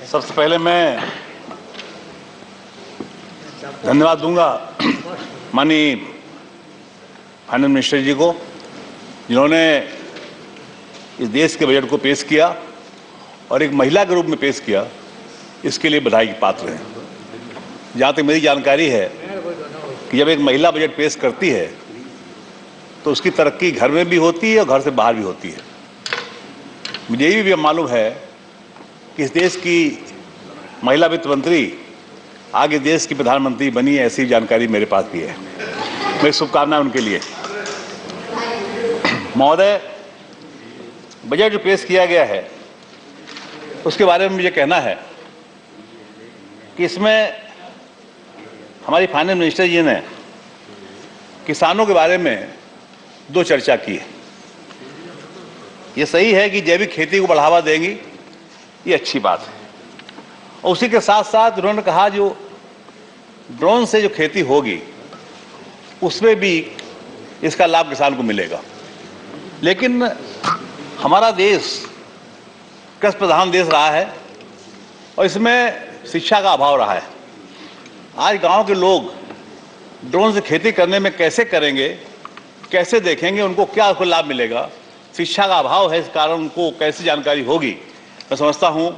सबसे पहले मैं धन्यवाद दूंगा माननीय finance minister जी को, जिन्होंने इस देश के बजट को पेश किया और एक महिला के रूप में पेश किया। इसके लिए बधाई के पात्र हैं। जहाँ तक मेरी जानकारी है कि जब एक महिला बजट पेश करती है तो उसकी तरक्की घर में भी होती है और घर से बाहर भी होती है। मुझे ये भी मालूम है कि इस देश की महिला वित्त मंत्री आगे देश की प्रधानमंत्री बनी है, ऐसी जानकारी मेरे पास भी है। मेरी शुभकामनाएं उनके लिए। महोदय, बजट जो पेश किया गया है उसके बारे में मुझे कहना है कि इसमें हमारी फाइनेंस मिनिस्टर जी ने किसानों के बारे में 2 चर्चा की है। ये सही है कि जैविक खेती को बढ़ावा देंगी, ये अच्छी बात है। और उसी के साथ साथ उन्होंने कहा जो ड्रोन से जो खेती होगी उसमें भी इसका लाभ किसान को मिलेगा। लेकिन हमारा देश कृषि प्रधान देश रहा है और इसमें शिक्षा का अभाव रहा है। आज गांव के लोग ड्रोन से खेती करने में कैसे करेंगे, कैसे देखेंगे, उनको क्या उसको लाभ मिलेगा, शिक्षा का अभाव है। इस कारण उनको कैसे जानकारी होगी। मैं समझता हूं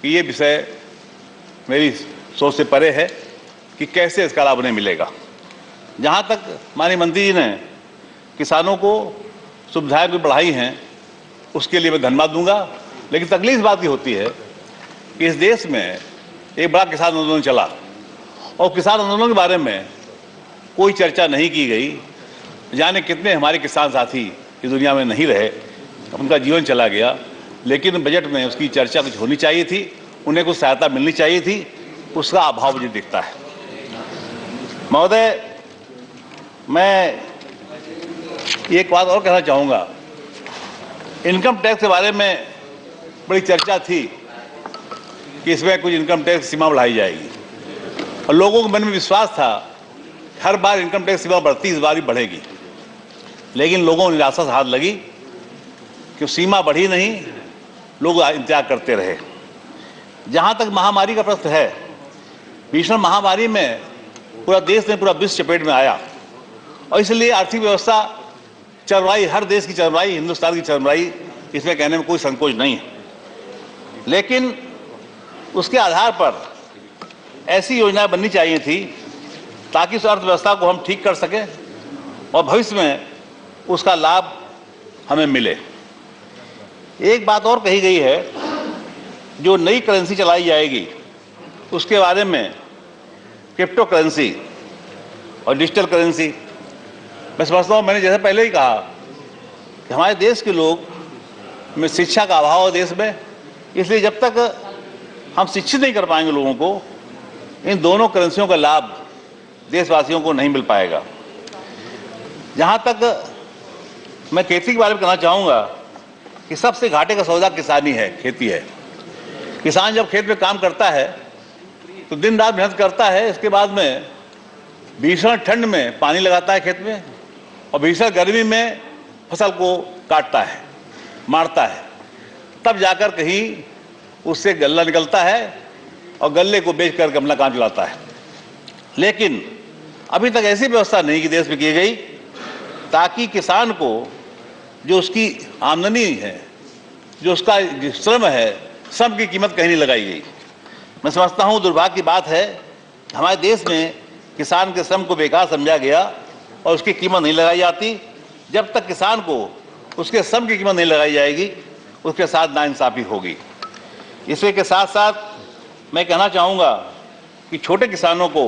कि ये विषय मेरी सोच से परे है कि कैसे इसका लाभ उन्हें मिलेगा। जहां तक माननीय मंत्री जी ने किसानों को सुविधाएं भी बढ़ाई हैं, उसके लिए मैं धन्यवाद दूंगा। लेकिन तकलीफ बात ये होती है कि इस देश में एक बड़ा किसान आंदोलन चला और किसान आंदोलन के बारे में कोई चर्चा नहीं की गई। जाने कितने हमारे किसान साथी इस दुनिया में नहीं रहे, उनका जीवन चला गया। लेकिन बजट में उसकी चर्चा कुछ होनी चाहिए थी, उन्हें कुछ सहायता मिलनी चाहिए थी, उसका अभाव मुझे दिखता है। महोदय, मैं एक बात और कहना चाहूँगा। इनकम टैक्स के बारे में बड़ी चर्चा थी कि इसमें कुछ इनकम टैक्स सीमा बढ़ाई जाएगी और लोगों के मन में विश्वास था हर बार इनकम टैक्स सीमा बढ़ती, इस बार भी बढ़ेगी। लेकिन लोगों को निराशा से हाथ लगी कि सीमा बढ़ी नहीं, लोग इंतजार करते रहे। जहां तक महामारी का प्रश्न है, भीषण महामारी में पूरा देश ने, पूरा विश्व चपेट में आया और इसलिए आर्थिक व्यवस्था चरमराई, हर देश की चरमराई, हिंदुस्तान की चरमराई, इसमें कहने में कोई संकोच नहीं है। लेकिन उसके आधार पर ऐसी योजनाएं बननी चाहिए थी ताकि उस अर्थव्यवस्था को हम ठीक कर सकें और भविष्य में उसका लाभ हमें मिले। एक बात और कही गई है, जो नई करेंसी चलाई जाएगी उसके बारे में, क्रिप्टो करेंसी और डिजिटल करेंसी। मैं समझता हूँ, मैंने जैसे पहले ही कहा कि हमारे देश के लोग में शिक्षा का अभाव है देश में, इसलिए जब तक हम शिक्षित नहीं कर पाएंगे लोगों को, इन दोनों करेंसियों का लाभ देशवासियों को नहीं मिल पाएगा। जहाँ तक मैं खेती के बारे में कहना चाहूँगा कि सबसे घाटे का सौदा किसानी है, खेती है। किसान जब खेत में काम करता है तो दिन रात मेहनत करता है, इसके बाद में भीषण ठंड में पानी लगाता है खेत में और भीषण गर्मी में फसल को काटता है, मारता है, तब जाकर कहीं उससे गल्ला निकलता है और गल्ले को बेच कर अपना काम चलाता है। लेकिन अभी तक ऐसी व्यवस्था नहीं की देश में की गई ताकि किसान को जो उसकी आमदनी है जो उसका श्रम है, श्रम की कीमत कहीं नहीं लगाई गई। मैं समझता हूँ दुर्भाग्य की बात है, हमारे देश में किसान के श्रम को बेकार समझा गया और उसकी कीमत नहीं लगाई जाती। जब तक किसान को उसके श्रम की कीमत नहीं लगाई जाएगी, उसके साथ नाइंसाफी होगी। इसी के साथ साथ मैं कहना चाहूँगा कि छोटे किसानों को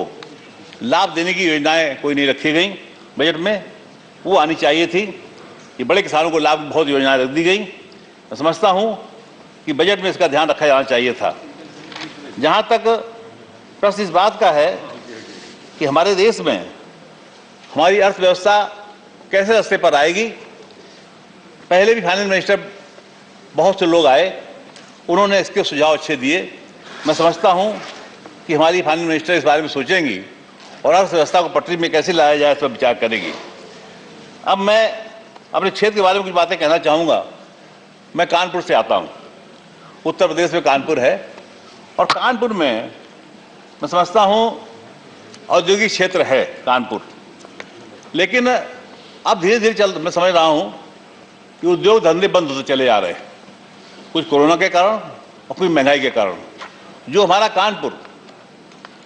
लाभ देने की योजनाएं कोई नहीं रखी गई बजट में, वो आनी चाहिए थी। कि बड़े किसानों को लाभ बहुत योजनाएं रख दी गई। मैं समझता हूँ कि बजट में इसका ध्यान रखा जाना चाहिए था। जहाँ तक प्रश्न इस बात का है कि हमारे देश में हमारी अर्थव्यवस्था कैसे रास्ते पर आएगी, पहले भी फाइनेंस मिनिस्टर बहुत से लोग आए, उन्होंने इसके सुझाव अच्छे दिए। मैं समझता हूँ कि हमारी फाइनेंस मिनिस्टर इस बारे में सोचेंगी और अर्थव्यवस्था को पटरी में कैसे लाया जाए इस पर विचार करेगी। अब मैं अपने क्षेत्र के बारे में कुछ बातें कहना चाहूँगा। मैं कानपुर से आता हूँ, उत्तर प्रदेश में कानपुर है, और कानपुर में मैं समझता हूँ औद्योगिक क्षेत्र है कानपुर, लेकिन अब धीरे धीरे मैं समझ रहा हूँ कि उद्योग धंधे बंद होते चले जा रहे हैं, कुछ कोरोना के कारण और कुछ महंगाई के कारण। जो हमारा कानपुर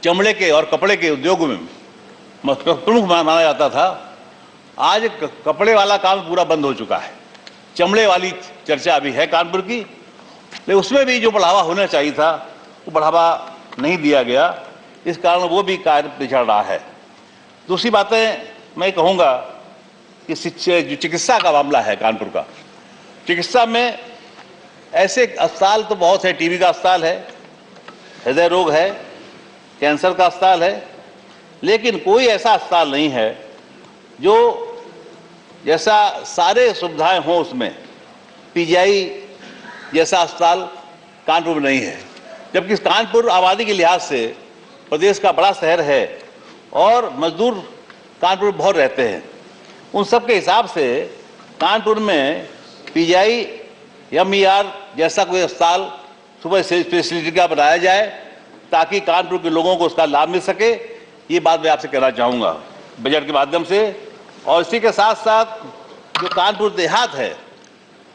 चमड़े के और कपड़े के उद्योग में प्रमुख माना जाता था, आज कपड़े वाला काम पूरा बंद हो चुका है। चमड़े वाली चर्चा अभी है कानपुर की, लेकिन उसमें भी जो बढ़ावा होना चाहिए था वो बढ़ावा नहीं दिया गया, इस कारण वो भी कार्य पिछड़ रहा है। दूसरी बातें मैं कहूँगा कि जो चिकित्सा का मामला है कानपुर का, चिकित्सा में ऐसे अस्पताल तो बहुत है, टीबी का अस्पताल है, हृदय रोग है, कैंसर का अस्पताल है, लेकिन कोई ऐसा अस्पताल नहीं है जो जैसा सारे सुविधाएं हों उसमें पीजीआई जैसा अस्पताल कानपुर में नहीं है। जबकि कानपुर आबादी के लिहाज से प्रदेश का बड़ा शहर है और मजदूर कानपुर में बहुत रहते हैं। उन सब के हिसाब से कानपुर में पीजीआई एमईआर जैसा कोई अस्पताल सुपर स्पेशलिटी का बनाया जाए ताकि कानपुर के लोगों को उसका लाभ मिल सके। ये बात मैं आपसे कहना चाहूँगा बजट के माध्यम से। और इसी के साथ साथ जो कानपुर देहात है,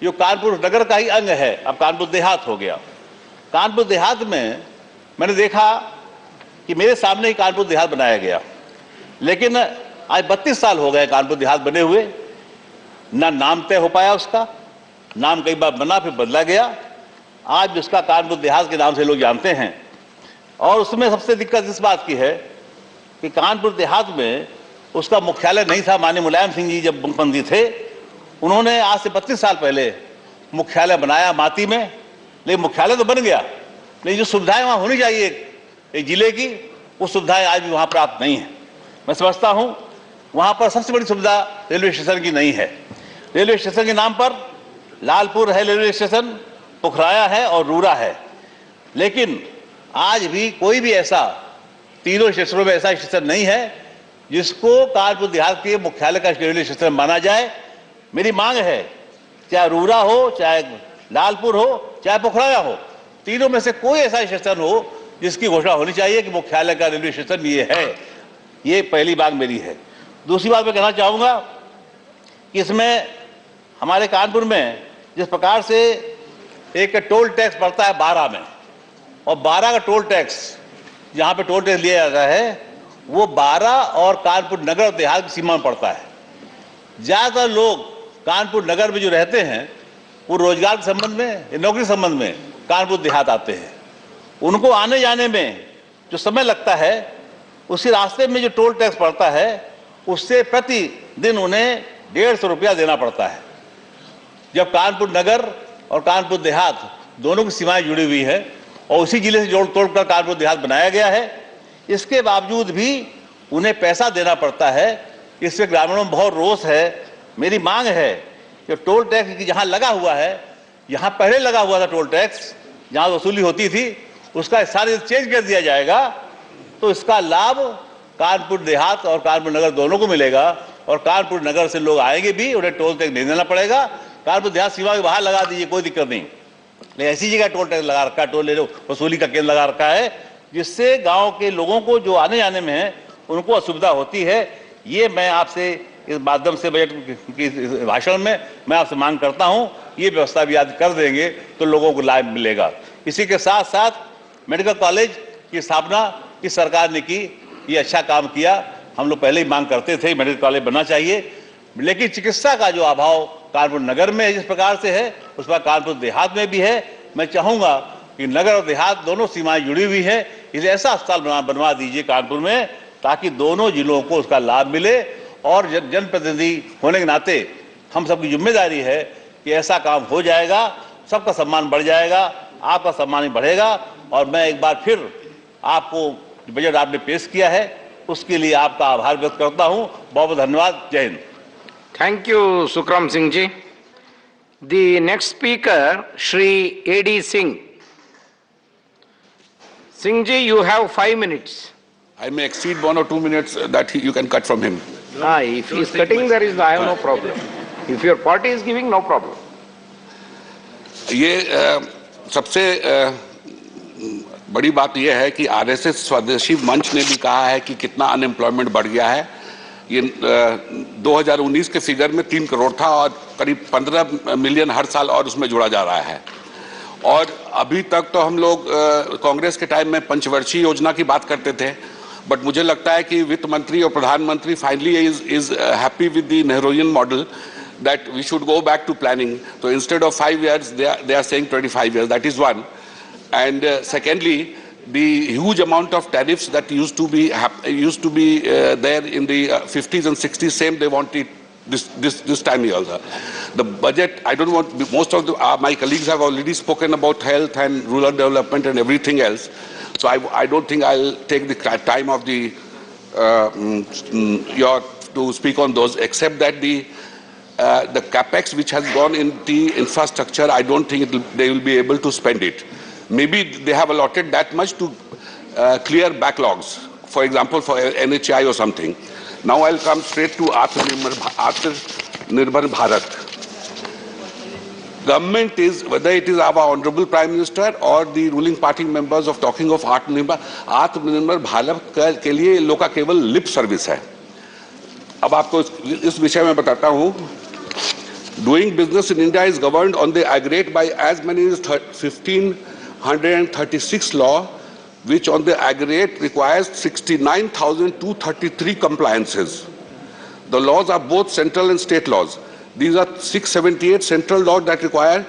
जो कानपुर नगर का ही अंग है, अब कानपुर देहात हो गया। कानपुर देहात में मैंने देखा कि मेरे सामने ही कानपुर देहात बनाया गया, लेकिन आज 32 साल हो गए कानपुर देहात बने हुए, ना नाम तय हो पाया उसका। नाम कई बार बना फिर बदला गया, आज उसका कानपुर देहात के नाम से लोग जानते हैं। और उसमें सबसे दिक्कत इस बात की है कि कानपुर देहात में उसका मुख्यालय नहीं था। माननीय मुलायम सिंह जी जब मुख्यमंत्री थे, उन्होंने आज से 32 साल पहले मुख्यालय बनाया माती में, लेकिन मुख्यालय तो बन गया, लेकिन जो सुविधाएं वहाँ होनी चाहिए एक जिले की, वो सुविधाएं आज भी वहाँ प्राप्त नहीं है। मैं समझता हूँ वहाँ पर सबसे बड़ी सुविधा रेलवे स्टेशन की नहीं है। रेलवे स्टेशन के नाम पर लालपुर है रेलवे स्टेशन, पुखराया है और रूरा है, लेकिन आज भी कोई भी ऐसा तीनों स्टेशनों में ऐसा स्टेशन नहीं है जिसको कानपुर देहात के मुख्यालय का रेलवे स्टेशन माना जाए। मेरी मांग है, चाहे रूरा हो, चाहे लालपुर हो, चाहे पुखराया हो, तीनों में से कोई ऐसा स्टेशन हो जिसकी घोषणा होनी चाहिए कि मुख्यालय का रेलवे स्टेशन ये है। ये पहली बात मेरी है। दूसरी बात मैं कहना चाहूँगा कि इसमें हमारे कानपुर में जिस प्रकार से एक टोल टैक्स पड़ता है 12 में, और 12 का टोल टैक्स जहाँ पे टोल टैक्स लिया जाता है वो 12 और कानपुर नगर और देहात की सीमा में पड़ता है। ज़्यादातर लोग कानपुर नगर में जो रहते हैं वो रोजगार के संबंध में, नौकरी के संबंध में कानपुर देहात आते हैं। उनको आने जाने में जो समय लगता है, उसी रास्ते में जो टोल टैक्स पड़ता है उससे प्रतिदिन उन्हें 150 रुपया देना पड़ता है। जब कानपुर नगर और कानपुर देहात दोनों की सीमाएं जुड़ी हुई है और उसी जिले से जोड़ तोड़ कर कानपुर देहात बनाया गया है, इसके बावजूद भी उन्हें पैसा देना पड़ता है। इससे ग्रामीणों में बहुत रोष है। मेरी मांग है कि टोल टैक्स जहाँ लगा हुआ है, यहाँ पहले लगा हुआ था टोल टैक्स जहाँ वसूली होती थी, उसका सारे चेंज कर दिया जाएगा तो इसका लाभ कानपुर देहात और कानपुर नगर दोनों को मिलेगा। और कानपुर नगर से लोग आएंगे भी, उन्हें टोल टैक्स नहीं देना पड़ेगा। कानपुर देहात सीमा के बाहर लगा दीजिए, कोई दिक्कत नहीं, लेकिन ऐसी जगह टोल टैक्स लगा रखा है, टोल वसूली का केंद्र लगा रखा है, जिससे गांव के लोगों को जो आने जाने में है उनको असुविधा होती है। ये मैं आपसे इस माध्यम से बजट की भाषण में मैं आपसे मांग करता हूं ये व्यवस्था भी आज कर देंगे तो लोगों को लाभ मिलेगा। इसी के साथ साथ मेडिकल कॉलेज की स्थापना इस सरकार ने की, ये अच्छा काम किया। हम लोग पहले ही मांग करते थे मेडिकल कॉलेज बनना चाहिए, लेकिन चिकित्सा का जो अभाव कानपुर नगर में जिस प्रकार से है उस पर कानपुर देहात में भी है। मैं चाहूंगा कि नगर और देहात दोनों सीमाएं जुड़ी हुई है, इसे ऐसा अस्पताल बनवा दीजिए कानपुर में ताकि दोनों जिलों को उसका लाभ मिले। और जनप्रतिनिधि होने के नाते हम सबकी जिम्मेदारी है कि ऐसा काम हो जाएगा, सबका सम्मान बढ़ जाएगा, आपका सम्मान भी बढ़ेगा। और मैं एक बार फिर आपको बजट आपने पेश किया है उसके लिए आपका आभार व्यक्त करता हूं। बहुत बहुत धन्यवाद। जय Hind. Thank you, Sukram Singh ji. The next speaker, Shri A.D. Singh. Singh ji, you have 5 minutes. I may exceed 1 or 2 minutes that you can cut from him. If he is cutting, I have no problem. If your party is giving, no problem. ये सबसे बड़ी बात यह है कि RSS स्वदेशी मंच ने भी कहा है कि कितना अनएम्प्लॉयमेंट बढ़ गया है। ये 2019 के फिगर में 3 करोड़ था और करीब 15 मिलियन हर साल और उसमें जोड़ा जा रहा है। और अभी तक तो हम लोग कांग्रेस के टाइम में पंचवर्षीय योजना की बात करते थे, बट मुझे लगता है कि वित्त मंत्री और प्रधानमंत्री finally is happy with the Nehruvian model that we should go back to planning. So instead of 5 years, they are saying 25 years. That is one. And secondly, the huge amount of tariffs that used to be there in the 50s and 60s, same they want it this time also. The budget, I don't want, most of my colleagues have already spoken about health and rural development and everything else. So I don't think I'll take the time of to speak on those, except that the capex which has gone in the infrastructure, I don't think they will be able to spend it. Maybe they have allotted that much to clear backlogs, for example, for NHI or something. Now I'll come straight to Atmanirbhar Bharat. Government is, whether it is our Honorable Prime Minister or the ruling party members of talking of Atmanirbhar Bharat के लिए लोग का केवल lip service है। अब आपको इस विषय में बताता हूँ। Doing business in India is governed on the aggregate by as many as 1536 law, which on the aggregate requires 69,233 compliances. The laws are both central and state laws. These are 678 central laws that require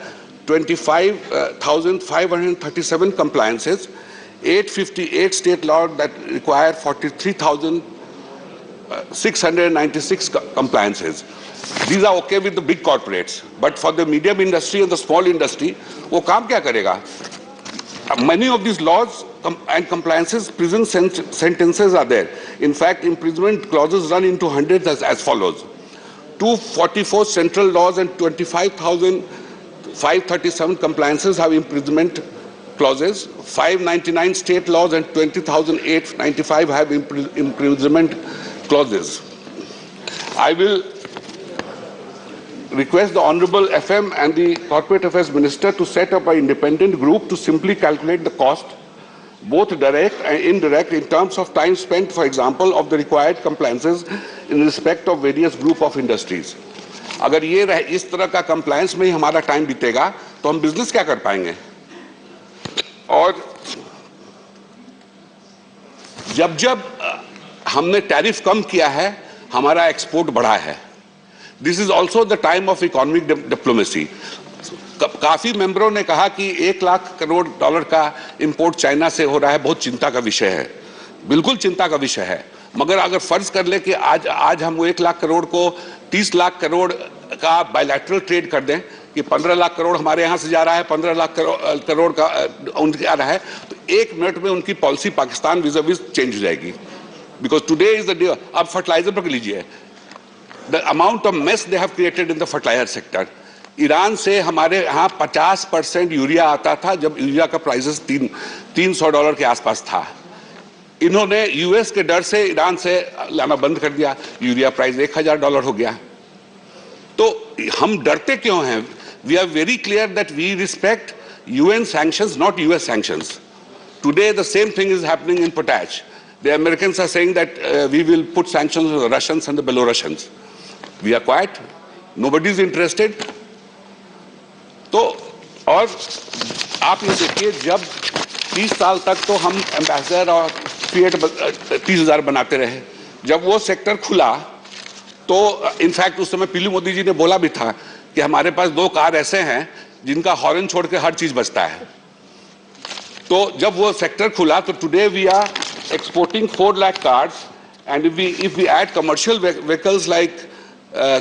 25,537 compliances, 858 state laws that require 43,696 compliances. These are okay with the big corporates, but for the medium industry and the small industry, वो काम क्या करेगा? Many of these laws and compliances, prison sentences are there. In fact, imprisonment clauses run into hundreds as follows: 244 central laws and 25,537 compliances have imprisonment clauses. 599 state laws and 20,895 have imprisonment clauses. I will request the Honorable FM and the Corporate Affairs Minister to set up an independent group to simply calculate the cost, both direct and indirect, in terms of time spent, for example, of the required compliances in respect of various group of industries. अगर ये इस तरह का compliance में ही हमारा time बीतेगा, तो हम business क्या कर पाएंगे? और जब हमने टैरिफ कम किया है, हमारा एक्सपोर्ट बढ़ा है। This is also the time of economic diplomacy. काफी मेंबरों ने कहा कि 1 लाख करोड़ डॉलर का इंपोर्ट चाइना से हो रहा है, बहुत चिंता का विषय है। बिल्कुल चिंता का विषय है, मगर अगर फर्ज कर ले कि आज हम 1 लाख करोड़ को 30 लाख करोड़ का बायलैटरल ट्रेड कर दें कि 15 लाख करोड़ हमारे यहाँ से जा रहा है, 15 लाख करोड़ का उनके आ रहा है, तो 1 मिनट में उनकी पॉलिसी पाकिस्तान विज़ चेंज हो जाएगी। Because today is the day. अब फर्टिलाइजर पकड़ लीजिए, the amount of mess they have created in the fertiliser sector. Iran से हमारे यहाँ 50% यूरिया आता था जब यूरिया का प्राइसेस $300 के आसपास था। इन्होंने यूएस के डर से ईरान से लाना बंद कर दिया, यूरिया प्राइस $1000 हो गया। तो हम डरते क्यों हैं? We are very clear that we respect UN sanctions, not US sanctions. Today the same thing is happening in potash. The Americans are saying that we will put sanctions on the Russians and the Belarusians. We are quiet. Nobody is interested. तो और आप ये देखिए, जब 30 साल तक तो हम एम्बेसडर और Fiat 30,000 बनाते रहे, जब वो सेक्टर खुला तो इनफैक्ट उस समय पीलू मोदी जी ने बोला भी था कि हमारे पास 2 कार ऐसे हैं जिनका हॉर्न छोड़ के हर चीज बजता है। तो जब वो सेक्टर खुला तो today we are exporting 4 lakh cars, and if we add commercial vehicles like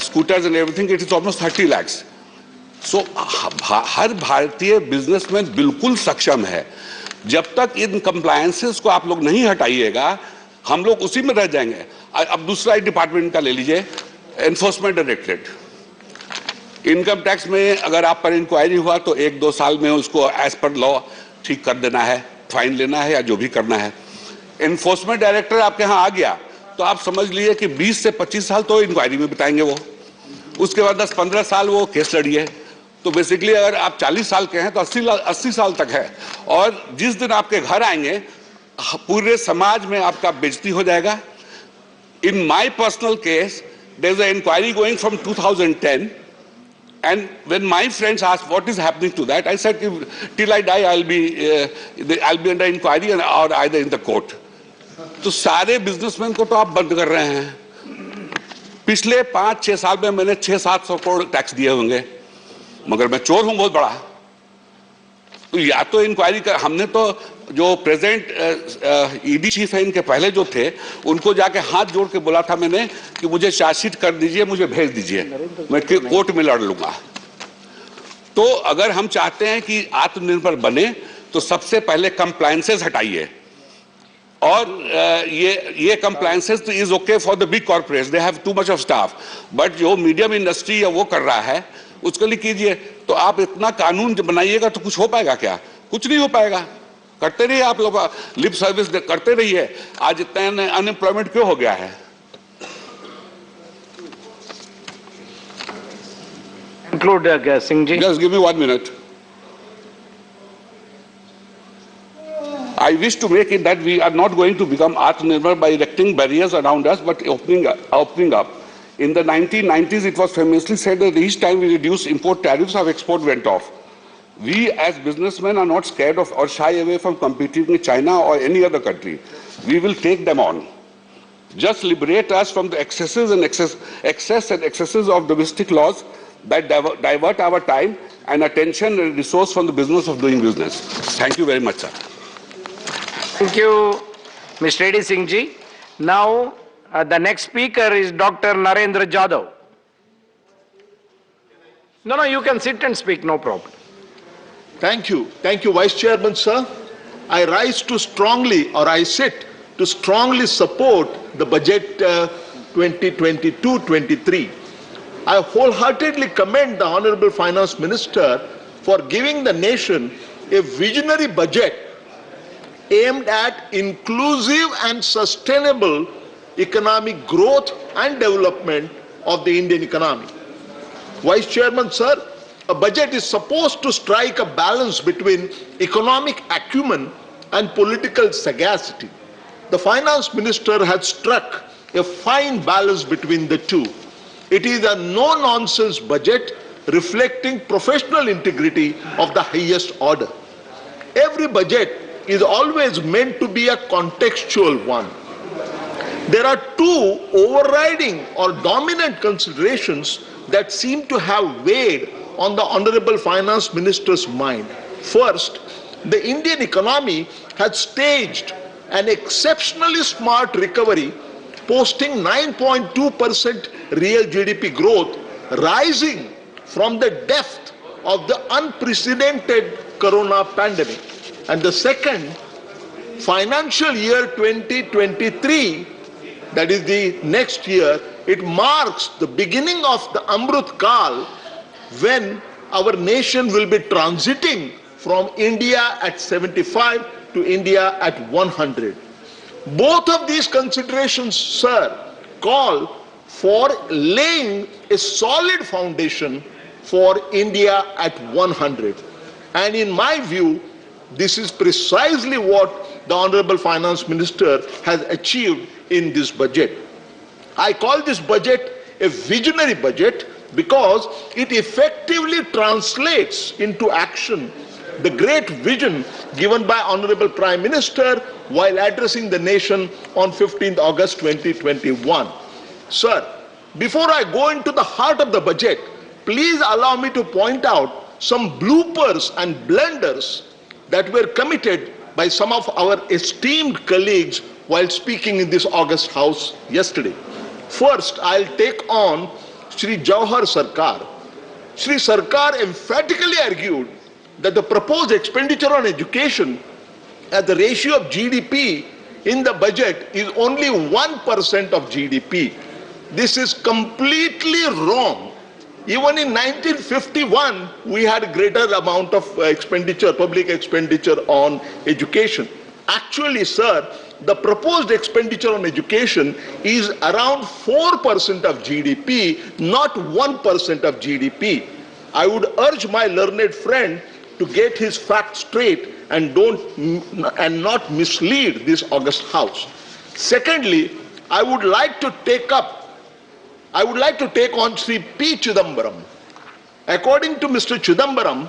scooters and everything, it is almost 30 lakhs. So हर भारतीय बिजनेसमैन बिल्कुल सक्षम है। जब तक इन कंप्लायंसेस को आप लोग नहीं हटाइएगा, हम लोग उसी में रह जाएंगे। अब दूसरा डिपार्टमेंट का ले लीजिए, एनफोर्समेंट डायरेक्टरेट। इनकम टैक्स में अगर आप पर इंक्वायरी हुआ तो 1-2 साल में उसको एज पर लॉ ठीक कर देना है, फाइन लेना है या जो भी करना है। एनफोर्समेंट डायरेक्टर आपके यहाँ आ गया तो आप समझ लीजिए कि 20 से 25 साल तो इंक्वायरी में बिताएंगे वो, उसके बाद 10-15 साल वो केस लड़िए। तो बेसिकली अगर आप 40 साल के हैं तो 80 साल तक है, और जिस दिन आपके घर आएंगे पूरे समाज में आपका बेइज्जती हो जाएगा। In my personal case there is an inquiry going from 2010, and when my friends asked what is happening to that, I said till I die I'll be under inquiry or either in the court. तो सारे businessman को तो आप बंद कर रहे हैं। पिछले 5-6 साल में मैंने 600-700 करोड़ टैक्स दिए होंगे, मगर मैं चोर हूं बहुत बड़ा। तो या तो इंक्वायरी कर, हमने तो जो प्रेजेंट ईडी चीफ है इनके पहले जो थे उनको जाके हाथ जोड़ के बोला था मैंने कि मुझे चार्जशीट कर दीजिए, मुझे भेज दीजिए, मैं कोर्ट में लड़ लूंगा। तो अगर हम चाहते हैं कि आत्मनिर्भर बने तो सबसे पहले कंप्लायंसेस हटाइए। और ये compliances is okay for the big corporates, they have too much of staff, but जो मीडियम इंडस्ट्री है वो कर रहा है उसके लिए कीजिए। तो आप इतना कानून बनाइएगा तो कुछ हो पाएगा क्या? कुछ नहीं हो पाएगा। करते रहिए आप लोग, लिप सर्विस करते रहिए। आज इतना अनएम्प्लॉयमेंट क्यों हो गया है? Include Singh ji. Just give me 1 minute. I wish to make it that we are not going to become Atmanirbhar by erecting barriers around us, but opening up. In the 1990s, it was famously said that each time we reduced import tariffs, our export went off. We as businessmen are not scared of or shy away from competing with China or any other country. We will take them on. Just liberate us from the excess and excesses of domestic laws that divert our time and attention and resource from the business of doing business. Thank you very much, sir. Thank you, Mr. A.D. Singh ji. Now, the next speaker is Dr. Narendra Jadhav. No, you can sit and speak, no problem. Thank you, Vice Chairman, sir. I rise to strongly, or I sit to strongly support the budget 2022-23. I wholeheartedly commend the Honorable Finance Minister for giving the nation a visionary budget aimed at inclusive and sustainable economic growth and development of the Indian economy. Vice Chairman, sir, a budget is supposed to strike a balance between economic acumen and political sagacity. The Finance Minister has struck a fine balance between the two. It is a no-nonsense budget reflecting professional integrity of the highest order. Every budget is always meant to be a contextual one. There are two overriding or dominant considerations that seem to have weighed on the Honorable Finance Minister's mind. First, the Indian economy has staged an exceptionally smart recovery, posting 9.2% real GDP growth, rising from the depth of the unprecedented corona pandemic. And the second, financial year 2023, that is the next year, it marks the beginning of the Amrut Kal, when our nation will be transiting from India at 75 to India at 100. Both of these considerations, sir, call for laying a solid foundation for India at 100. And in my view, this is precisely what the Honorable Finance Minister has achieved in this budget. I call this budget a visionary budget because it effectively translates into action the great vision given by Honorable Prime Minister while addressing the nation on 15th August 2021. Sir, before I go into the heart of the budget, please allow me to point out some bloopers and blunders that were committed by some of our esteemed colleagues while speaking in this August House yesterday. First, I'll take on Shri Jawahar Sarkar. Shri Sarkar emphatically argued that the proposed expenditure on education as the ratio of GDP in the budget is only 1% of GDP. This is completely wrong. Even in 1951, we had a greater amount of expenditure, public expenditure on education. Actually, sir, the proposed expenditure on education is around 4% of GDP, not 1% of GDP. I would urge my learned friend to get his facts straight and not mislead this August House. Secondly, I would like to take on Sri P. Chidambaram. According to Mr. Chidambaram,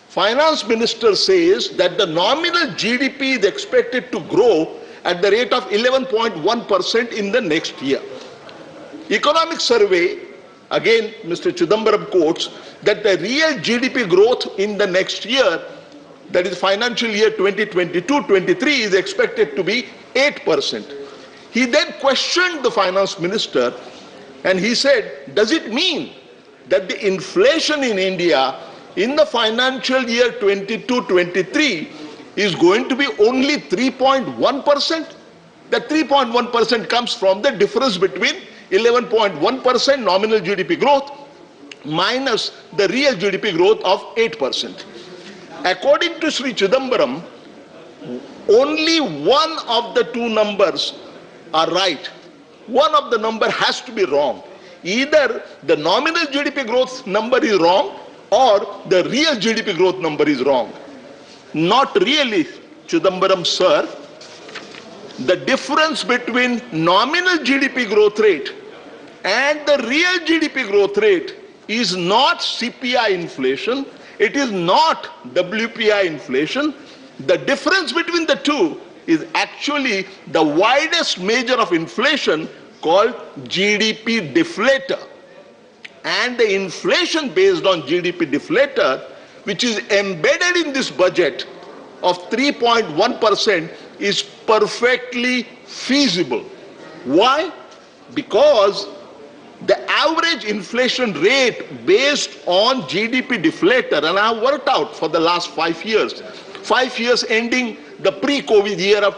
Finance Minister says that the nominal GDP is expected to grow at the rate of 11.1% in the next year. Economic survey, again Mr. Chidambaram quotes, that the real GDP growth in the next year, that is financial year 2022-23, is expected to be 8%. He then questioned the Finance Minister and he said, does it mean that the inflation in India in the financial year 22-23 is going to be only 3.1%? That 3.1% comes from the difference between 11.1% nominal GDP growth minus the real GDP growth of 8%. According to Sri Chidambaram, only one of the two numbers are right. One of the number has to be wrong. Either the nominal GDP growth number is wrong or the real GDP growth number is wrong. Not really, Chidambaram sir. The difference between nominal GDP growth rate and the real GDP growth rate is not CPI inflation, it is not WPI inflation. The difference between the two is actually the widest measure of inflation called GDP deflator. And the inflation based on GDP deflator, which is embedded in this budget of 3.1%, is perfectly feasible. Why? Because the average inflation rate based on GDP deflator, and I have worked out for the last 5 years ending the pre-COVID year of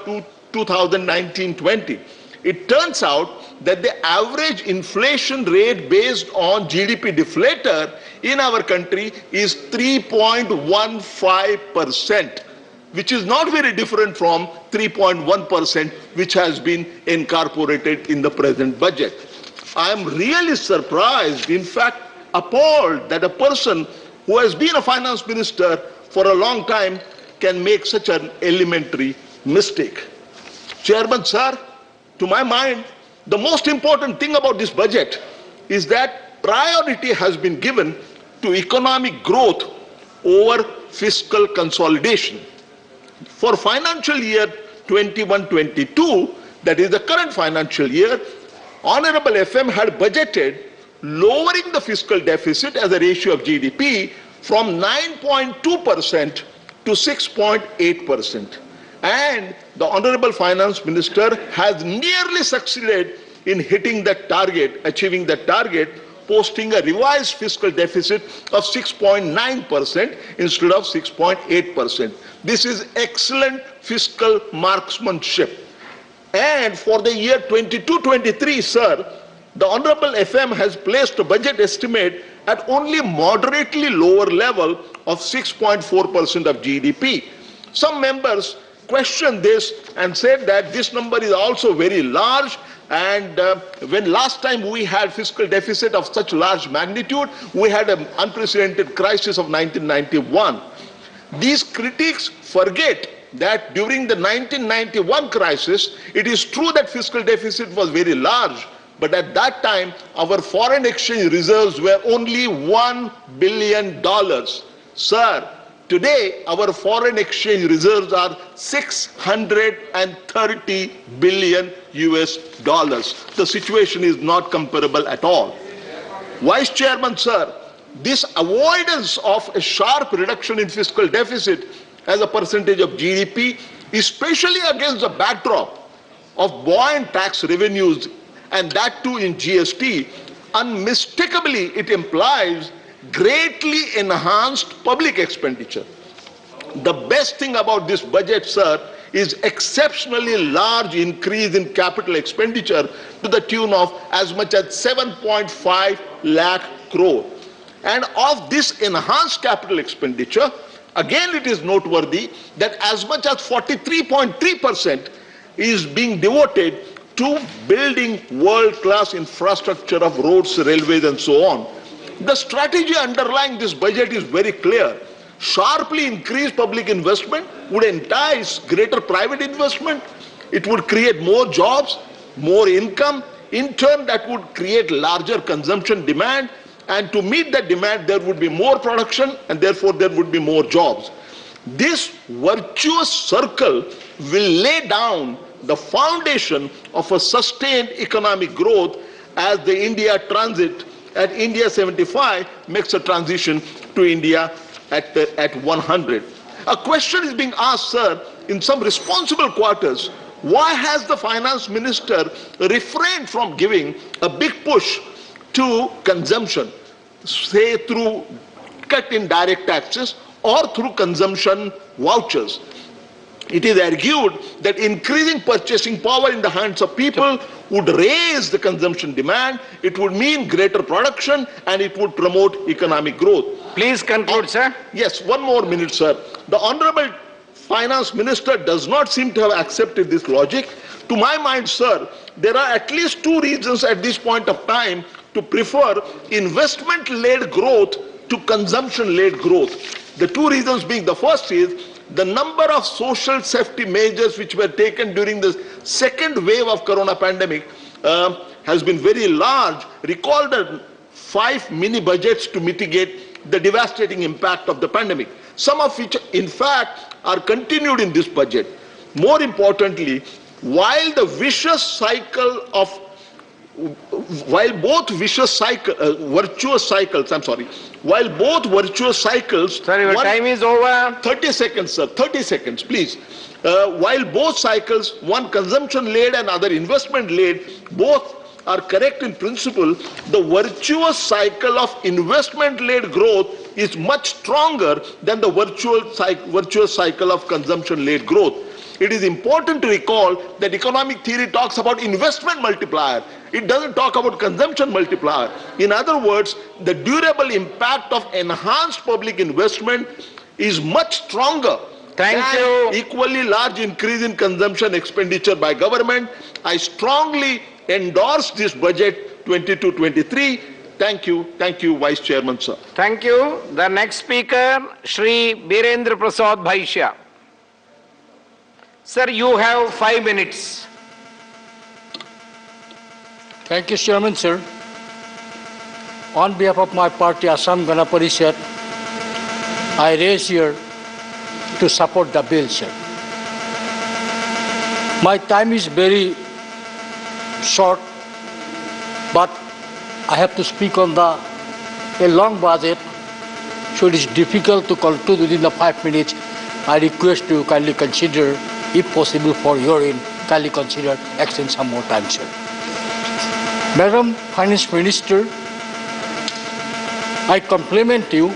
2019-20, it turns out that the average inflation rate based on GDP deflator in our country is 3.15%, which is not very different from 3.1%, which has been incorporated in the present budget. I am really surprised, in fact appalled, that a person who has been a finance minister for a long time can make such an elementary mistake. Chairman, sir, to my mind, the most important thing about this budget is that priority has been given to economic growth over fiscal consolidation. For financial year 21-22, that is the current financial year, Honorable FM had budgeted lowering the fiscal deficit as a ratio of GDP from 9.2% to 6.8%. And the Honorable Finance Minister has nearly succeeded in hitting that target, achieving that target, posting a revised fiscal deficit of 6.9% instead of 6.8%. This is excellent fiscal marksmanship. And for the year 22-23, sir, the Honorable FM has placed a budget estimate at only moderately lower level of 6.4% of GDP. Some members questioned this and said that this number is also very large, and when last time we had fiscal deficit of such large magnitude, we had an unprecedented crisis of 1991. These critics forget that during the 1991 crisis, it is true that fiscal deficit was very large, But at that time, our foreign exchange reserves were only $1 billion. Sir, today our foreign exchange reserves are 630 billion US dollars. The situation is not comparable at all. Vice Chairman, sir, this avoidance of a sharp reduction in fiscal deficit as a percentage of GDP, especially against the backdrop of buoyant tax revenues, and that too in GST, unmistakably it implies greatly enhanced public expenditure. The best thing about this budget, sir, is exceptionally large increase in capital expenditure to the tune of as much as 7.5 lakh crore. And of this enhanced capital expenditure, again it is noteworthy that as much as 43.3% is being devoted to building world-class infrastructure of roads, railways, and so on. The strategy underlying this budget is very clear. Sharply increased public investment would entice greater private investment. It would create more jobs, more income. In turn, that would create larger consumption demand. And to meet that demand, there would be more production, and therefore there would be more jobs. This virtuous circle will lay down the foundation of a sustained economic growth as the India transit at India 75 makes a transition to India at 100. A question is being asked, sir, in some responsible quarters, why has the finance minister refrained from giving a big push to consumption, say through cut in direct taxes or through consumption vouchers? It is argued that increasing purchasing power in the hands of people would raise the consumption demand, it would mean greater production, and it would promote economic growth. Please conclude, sir. Yes, one more minute, sir. The Honorable Finance Minister does not seem to have accepted this logic. To my mind, sir, there are at least two reasons at this point of time to prefer investment-led growth to consumption-led growth. The two reasons being, the first is the number of social safety measures which were taken during the second wave of corona pandemic has been very large. Recall the 5 mini budgets to mitigate the devastating impact of the pandemic, some of which in fact are continued in this budget. More importantly, while both virtuous cycles, Sir, your time is over. 30 seconds, sir, 30 seconds, please. While both cycles, one consumption-led and other investment-led, both are correct in principle, the virtuous cycle of investment-led growth is much stronger than the virtuous cycle of consumption-led growth. It is important to recall that economic theory talks about investment multiplier. It doesn't talk about consumption multiplier. In other words, the durable impact of enhanced public investment is much stronger than equally large increase in consumption expenditure by government. I strongly endorse this budget 22-23. Thank you, Vice Chairman, sir. Thank you. The next speaker, Shri Birendra Prasad Bhaisya. Sir, you have 5 minutes. Thank you, Chairman, sir. On behalf of my party, Assam Gana Parishad, I raise here to support the bill, sir. My time is very short, but I have to speak on a long budget, so it is difficult to conclude within the 5 minutes. I request you kindly consider, if possible for your end, kindly consider extend some more time, sir. Madam Finance Minister, I compliment you.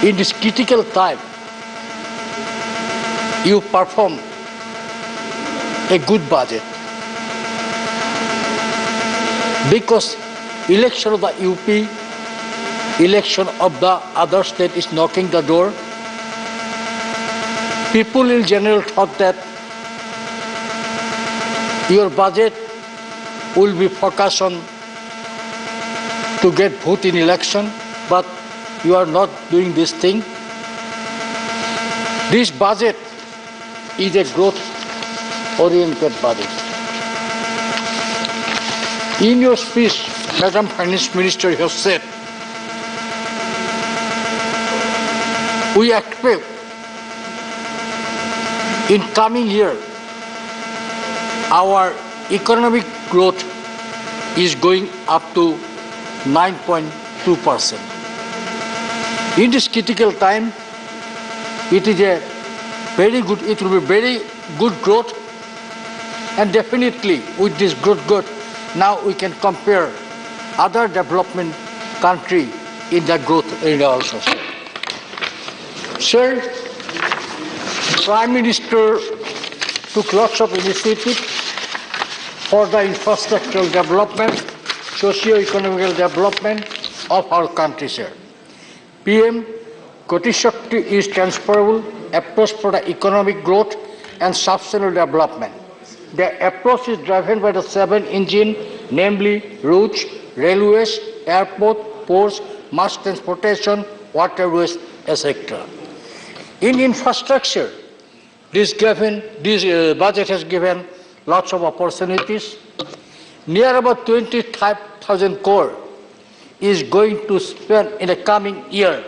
In this critical time, you perform a good budget. Because election of the UP, election of the other state is knocking the door, people in general thought that your budget will be focused on to get vote in election, but you are not doing this thing. This budget is a growth-oriented budget. In your speech, Madam Finance Minister, you have said, we expect in coming year, our economic growth is going up to 9.2%. In this critical time, it is a very good, it will be very good growth, and definitely with this growth, now we can compare other development country in the growth area also. Sir, Prime Minister took lots of initiatives for the infrastructural development, socio-economic development of our country, sir. PM Gati Shakti is transferable approach for the economic growth and sustainable development. The approach is driven by the 7 engines, namely roads, railways, airport, ports, mass transportation, waterways, etc. In infrastructure, this budget has given lots of opportunities. Near about 25,000 crore is going to spend in the coming year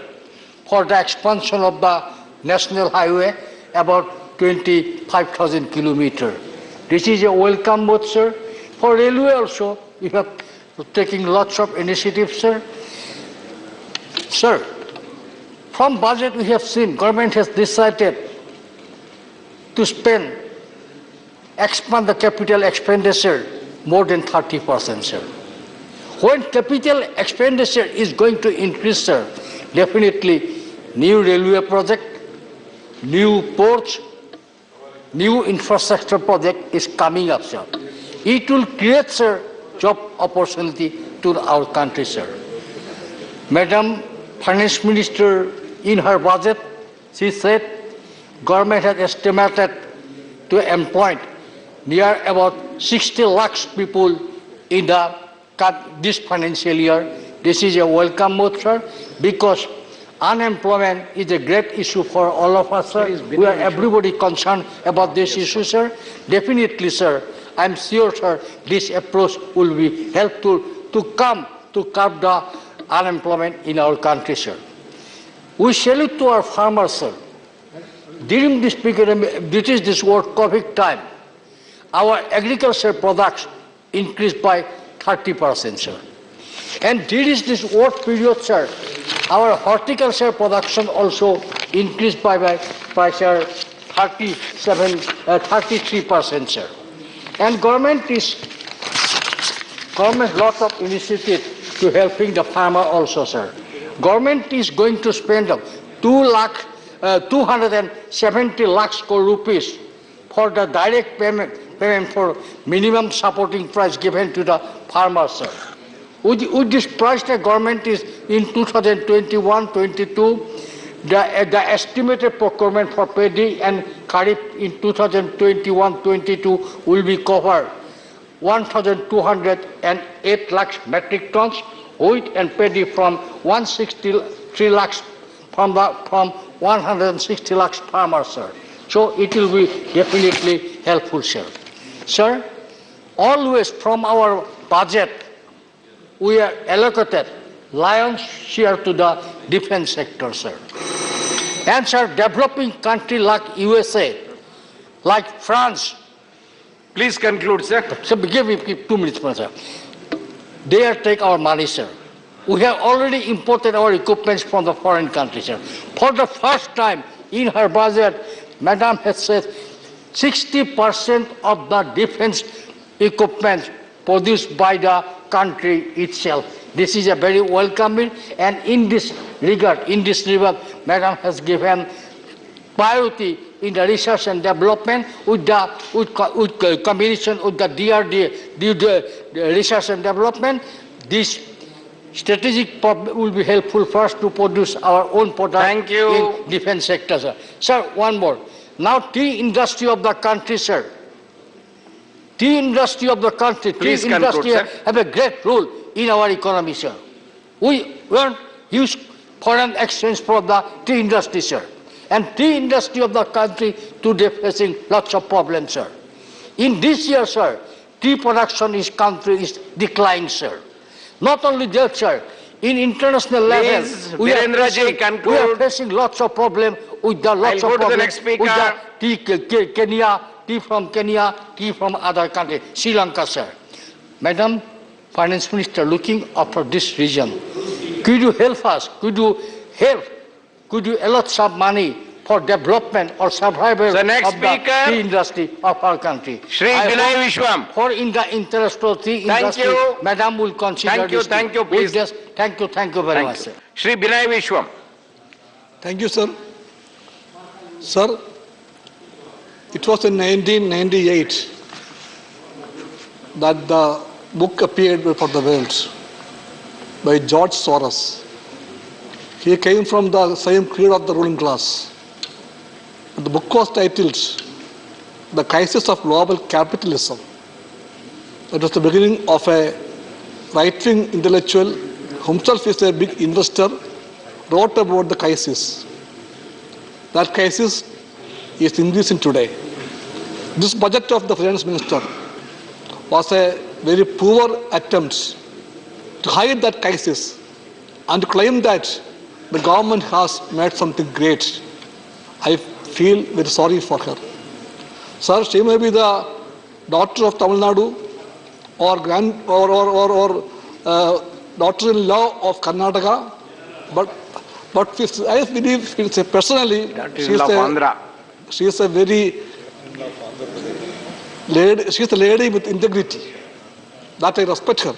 for the expansion of the national highway, about 25,000 kilometers. This is a welcome move, sir. For railway also, we have taken lots of initiatives, sir. Sir, from budget we have seen, government has decided to expand the capital expenditure more than 30%, sir. When capital expenditure is going to increase, sir, definitely new railway project, new ports, new infrastructure project is coming up, sir. It will create, sir, job opportunity to our country, sir. Madam Finance Minister, in her budget, she said government has estimated to employ near about 60 lakhs people in this financial year. This is a welcome move, sir, because unemployment is a great issue for all of us, sir. We are everybody concerned about this issue, sir. Definitely, sir. I'm sure, sir, this approach will be helpful to curb the unemployment in our country, sir. We salute to our farmers, sir. During this period, this world COVID time, our agricultural products increased by 30%, sir. And during this war period, sir, our horticulture production also increased by 33%, sir. And government lot of initiative to helping the farmer also, sir. Government is going to spend 270 lakhs crore rupees for the direct payment for minimum supporting price given to the farmers, sir. With this price, the government is in 2021-22, the estimated procurement for paddy and kharif in 2021-22 will be covered 1,208 lakhs metric tons, wheat and paddy from 163 lakhs from 160 lakhs farmers, sir. So it will be definitely helpful, sir. Sir, always from our budget, we are allocated lion's share to the defense sector, sir. And sir, developing country like USA, like France. Please conclude, sir. So give me 2 minutes, sir. They are take our money, sir. We have already imported our equipment from the foreign countries, sir. For the first time in her budget, Madam has said 60% of the defense equipment produced by the country itself. This is a very welcoming, and in this regard, Madam has given priority in the research and development with combination with the DRDA, the research and development. This strategic will be helpful for us to produce our own products in defense sector, sir. Sir, one more. Now, tea industry of the country, sir. Tea industry of the country, Please tea conclude, industry sir. have a great role in our economy, sir. We earn huge foreign exchange from the tea industry, sir. And tea industry of the country today facing lots of problems, sir. In this year, sir, tea production in country is declining, sir. Not only that, sir, in international level, we are facing lots of problems with the lots of problems with the tea, Kenya, tea from Kenya, tea from other countries, Sri Lanka, sir. Madam Finance Minister, looking after this region, could you help us? Could you help? Could you allot some money for development or survival of the tea industry of our country? Shri Binay Vishwam. For in the interest of tea industry, Madam will consider this. Thank you, please. Thank you very much, sir. Shri Binay Vishwam. Thank you, sir. Sir, it was in 1998 that the book appeared for the world by George Soros. He came from the same creed of the ruling class. The book was titled The Crisis of Global Capitalism. It was the beginning of a right-wing intellectual, himself is a big investor, wrote about the crisis. That crisis is increasing today. This budget of the finance minister was a very poor attempt to hide that crisis and claim that the government has made something great. I feel very sorry for her. Sir, she may be the daughter of Tamil Nadu or daughter-in-law of Karnataka, but I believe personally she is a very lady. She is a lady with integrity. That I respect her.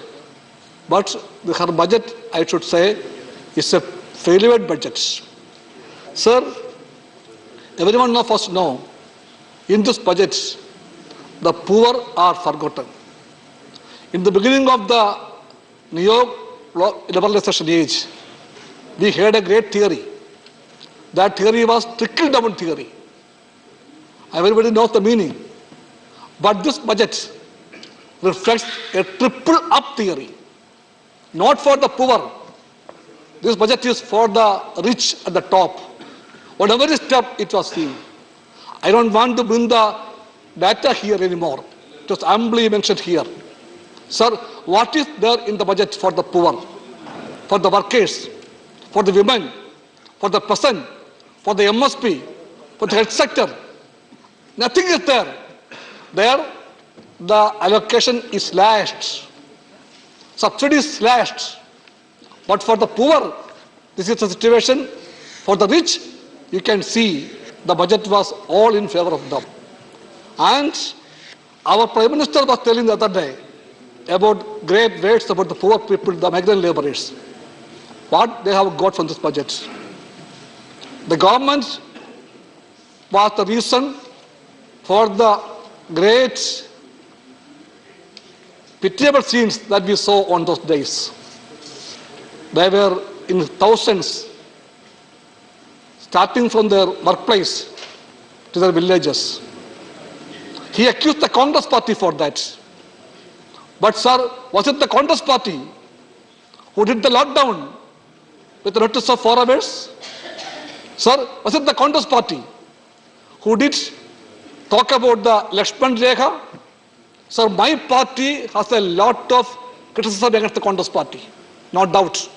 But her budget, I should say, is a failure budget. Sir, everyone of us know, in this budget, the poor are forgotten. In the beginning of the neo-liberalization age, we had a great theory. That theory was trickle-down theory. Everybody knows the meaning. But this budget reflects a triple-up theory. Not for the poor. This budget is for the rich at the top. Whatever is top, it was seen. I don't want to bring the data here anymore. Just humbly mentioned here. Sir, what is there in the budget for the poor, for the workers, for the women, for the peasant, for the MSP, for the health sector? Nothing is there. There, the allocation is slashed. Subsidies slashed. But for the poor, this is the situation. For the rich, you can see the budget was all in favor of them. And our Prime Minister was telling the other day about great weights about the poor people, the migrant laborers. What they have got from this budget. The government was the reason for the great pitiable scenes that we saw on those days. They were in thousands, starting from their workplace to their villages. He accused the Congress party for that. But sir, was it the Congress party who did the lockdown with the notice of 4 hours? Sir, was it the Congress party who did talk about the Lakshman Rekha? Sir, my party has a lot of criticism against the Congress party, no doubt.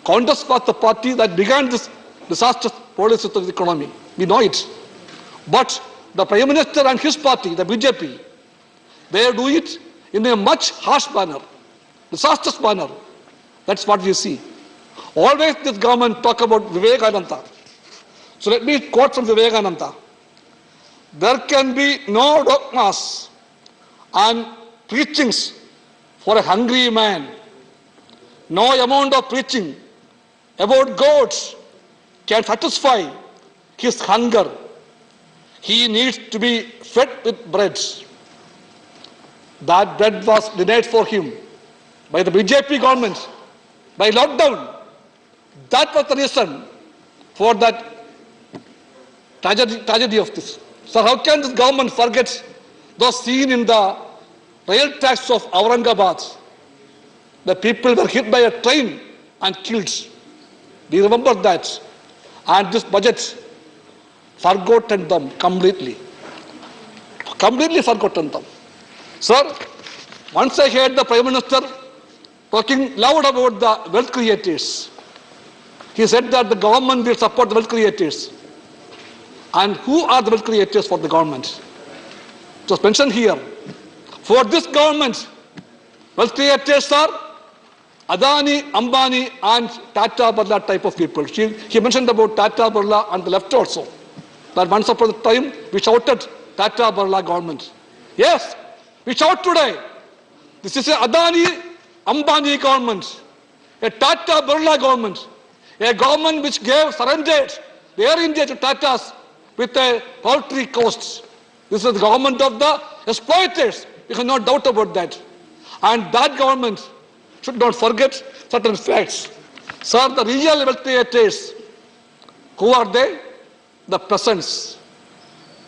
Congress was the party that began this disastrous policy of the economy. We know it. But the Prime Minister and his party, the BJP, they do it in a much harsh manner, disastrous manner. That's what we see. Always this government talk about Vivekananda. So let me quote from Vivekananda. There can be no dogmas and preachings for a hungry man. No amount of preaching about gods can satisfy his hunger. He needs to be fed with bread. That bread was denied for him by the BJP government, by lockdown. That was the reason for that tragedy of this. So how can this government forget those seen in the rail tracks of Aurangabad? The people were hit by a train and killed. Do you remember that? And this budget forgotten them completely. Completely forgotten them. Sir, once I heard the Prime Minister talking loud about the wealth creators. He said that the government will support the wealth creators. And who are the wealth creators for the government? It was mentioned here. For this government, wealth creators are Adani, Ambani and Tata Birla type of people. He mentioned about Tata Birla on the left also. That once upon a time we shouted Tata Birla government. Yes, we shout today. This is a Adani, Ambani government, a Tata Birla government, a government which surrendered the Air India to Tatas with a paltry cost. This is the government of the exploiters. We have no doubt about that. And that government should not forget certain facts. Sir, the real wealth creators, who are they? The peasants.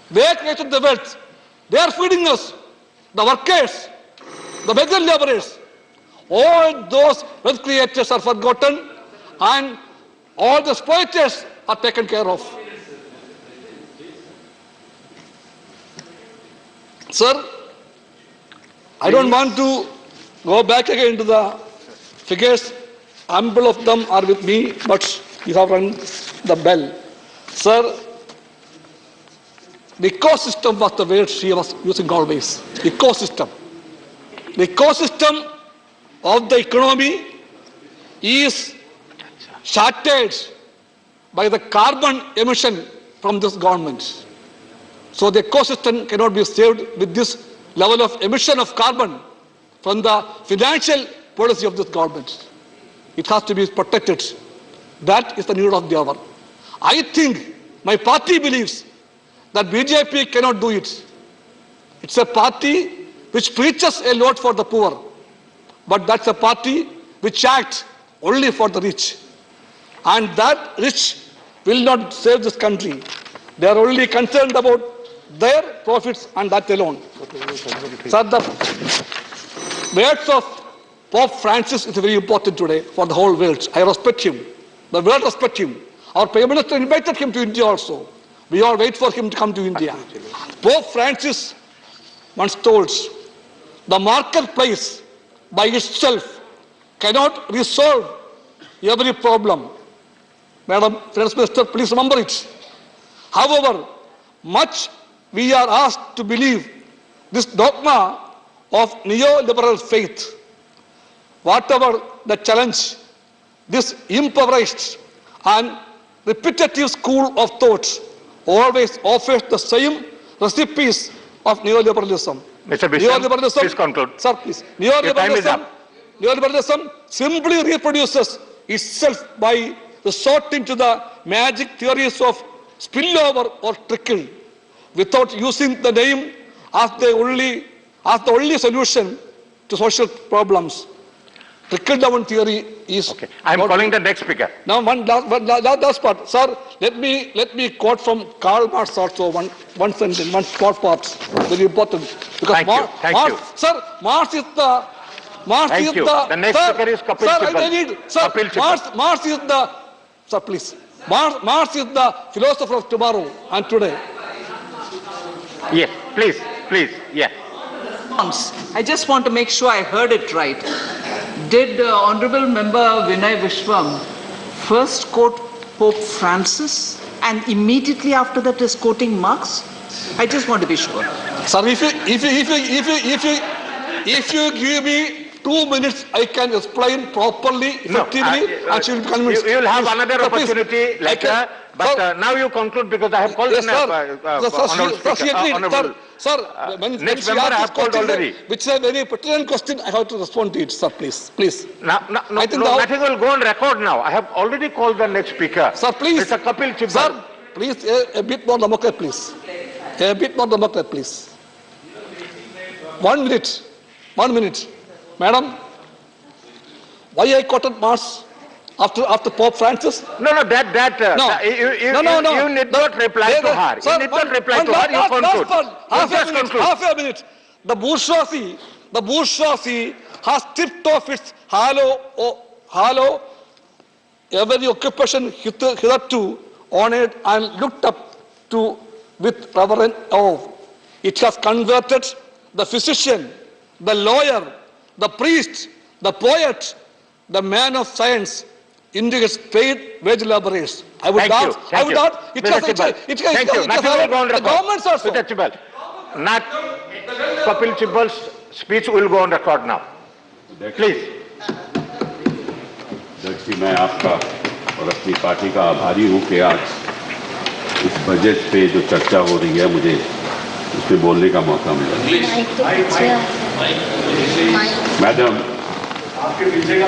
They created the wealth. They are feeding us. The workers, the beggar laborers. All those wealth creators are forgotten and all the exploiters are taken care of. Sir, I don't want to go back again to the figures. Ample of them are with me, but you have rung the bell. Sir, the ecosystem was the word she was using always. Ecosystem. The ecosystem of the economy is shattered by the carbon emission from this government. So the ecosystem cannot be saved with this level of emission of carbon from the financial policy of this government. It has to be protected. That is the need of the hour. I think my party believes that BJP cannot do it. It's a party which preaches a lot for the poor, but that's a party which acts only for the rich. And that rich will not save this country. They are only concerned about their profits and that alone. Sir, the words of Pope Francis is very important today for the whole world. I respect him. The world respects him. Our Prime Minister invited him to India also. We all wait for him to come to India. Pope Francis once told, the marketplace by itself cannot resolve every problem. Madam Finance Minister, please remember it. However, much we are asked to believe this dogma of neoliberal faith. Whatever the challenge, this impoverished and repetitive school of thought always offers the same recipes of neoliberalism. Mr. Bishop, please conclude. Sir, please. Neoliberalism simply reproduces itself by resorting to the magic theories of spillover or trickle without using the name as the only solution to social problems. Trickle-down theory is... Okay. I am calling the next speaker. Now, one last part. Sir, let me quote from Karl Marx also, one sentence, one short part, very important. Because Thank you. Sir, Marx is the... Thank you. The next speaker is Kapil Sibal. Marx is the... Sir, please. Marx is the philosopher of tomorrow and today. Yes, please, yeah. I just want to make sure I heard it right. Did Honorable Member Vinay Vishwam first quote Pope Francis and immediately after that is quoting Marx? I just want to be sure. Sir, if you give me 2 minutes, I can explain properly, effectively, and she will be convinced. You will have another opportunity later, but now you conclude because I have called Yes, sir, next member I have called already. Which is a very pertinent question, I have to respond to it, sir, please. Nothing will go on record now. I have already called the next speaker. Sir, please. Mr. Kapil Sibal. Sir, please, a bit more democrat, please. A bit more democrat, please. 1 minute. 1 minute. Madam, why I quoted Marx after Pope Francis? No. You need not reply to her. Sir, you need not reply to her. You conclude. Half a minute. The bourgeoisie has stripped off its hollow every occupation hitherto honored and looked up to with reverent awe. It has converted the physician the lawyer, the priest, the poet, the man of science, India gets paid wage laborers. I would Thank you. not, I would not, Thank you. Nothing will go on the record. governments also. Mr. Chibal, not Kapil Chibal's speech will go on record now. Please. अध्यक्ष जी, मैं आपका और अपनी party का आभारी हूं कि आज इस बजट पे जो चर्चा हो रही है मुझे उसमें बोलने का मौका मिला। मैडम, आपके पीछे का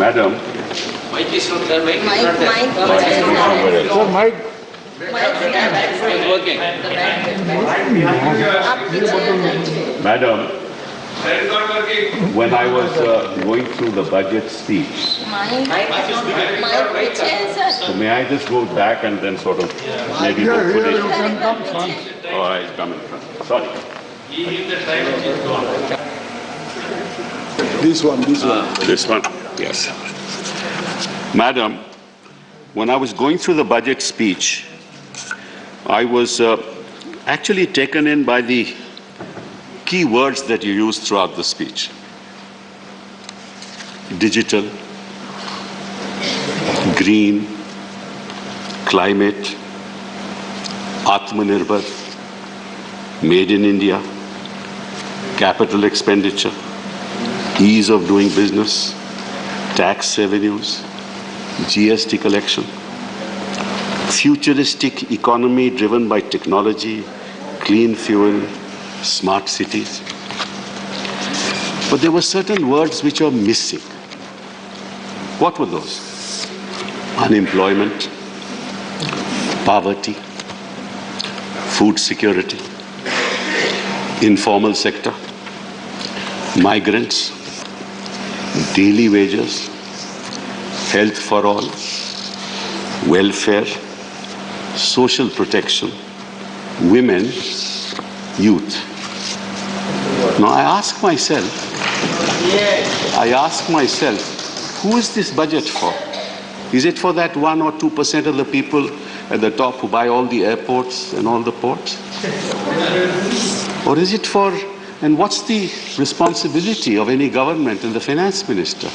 madam, Madam, when I was going through the budget speech, so may I just go back and then sort of maybe go put it? Oh, I come in front. Sorry. This one. This one, yes. Madam, when I was going through the budget speech, I was actually taken in by the key words that you used throughout the speech. Digital, green, climate, Atmanirbhar, made in India, capital expenditure, ease of doing business, tax revenues, GST collection, futuristic economy driven by technology, clean fuel, smart cities. But there were certain words which are missing. What were those? Unemployment, poverty, food security, informal sector, migrants, daily wages, health for all, welfare, social protection, women, youth. Now I ask myself, who is this budget for? Is it for that 1 or 2% of the people at the top who buy all the airports and all the ports? Or is it for, and what's the responsibility of any government and the finance minister?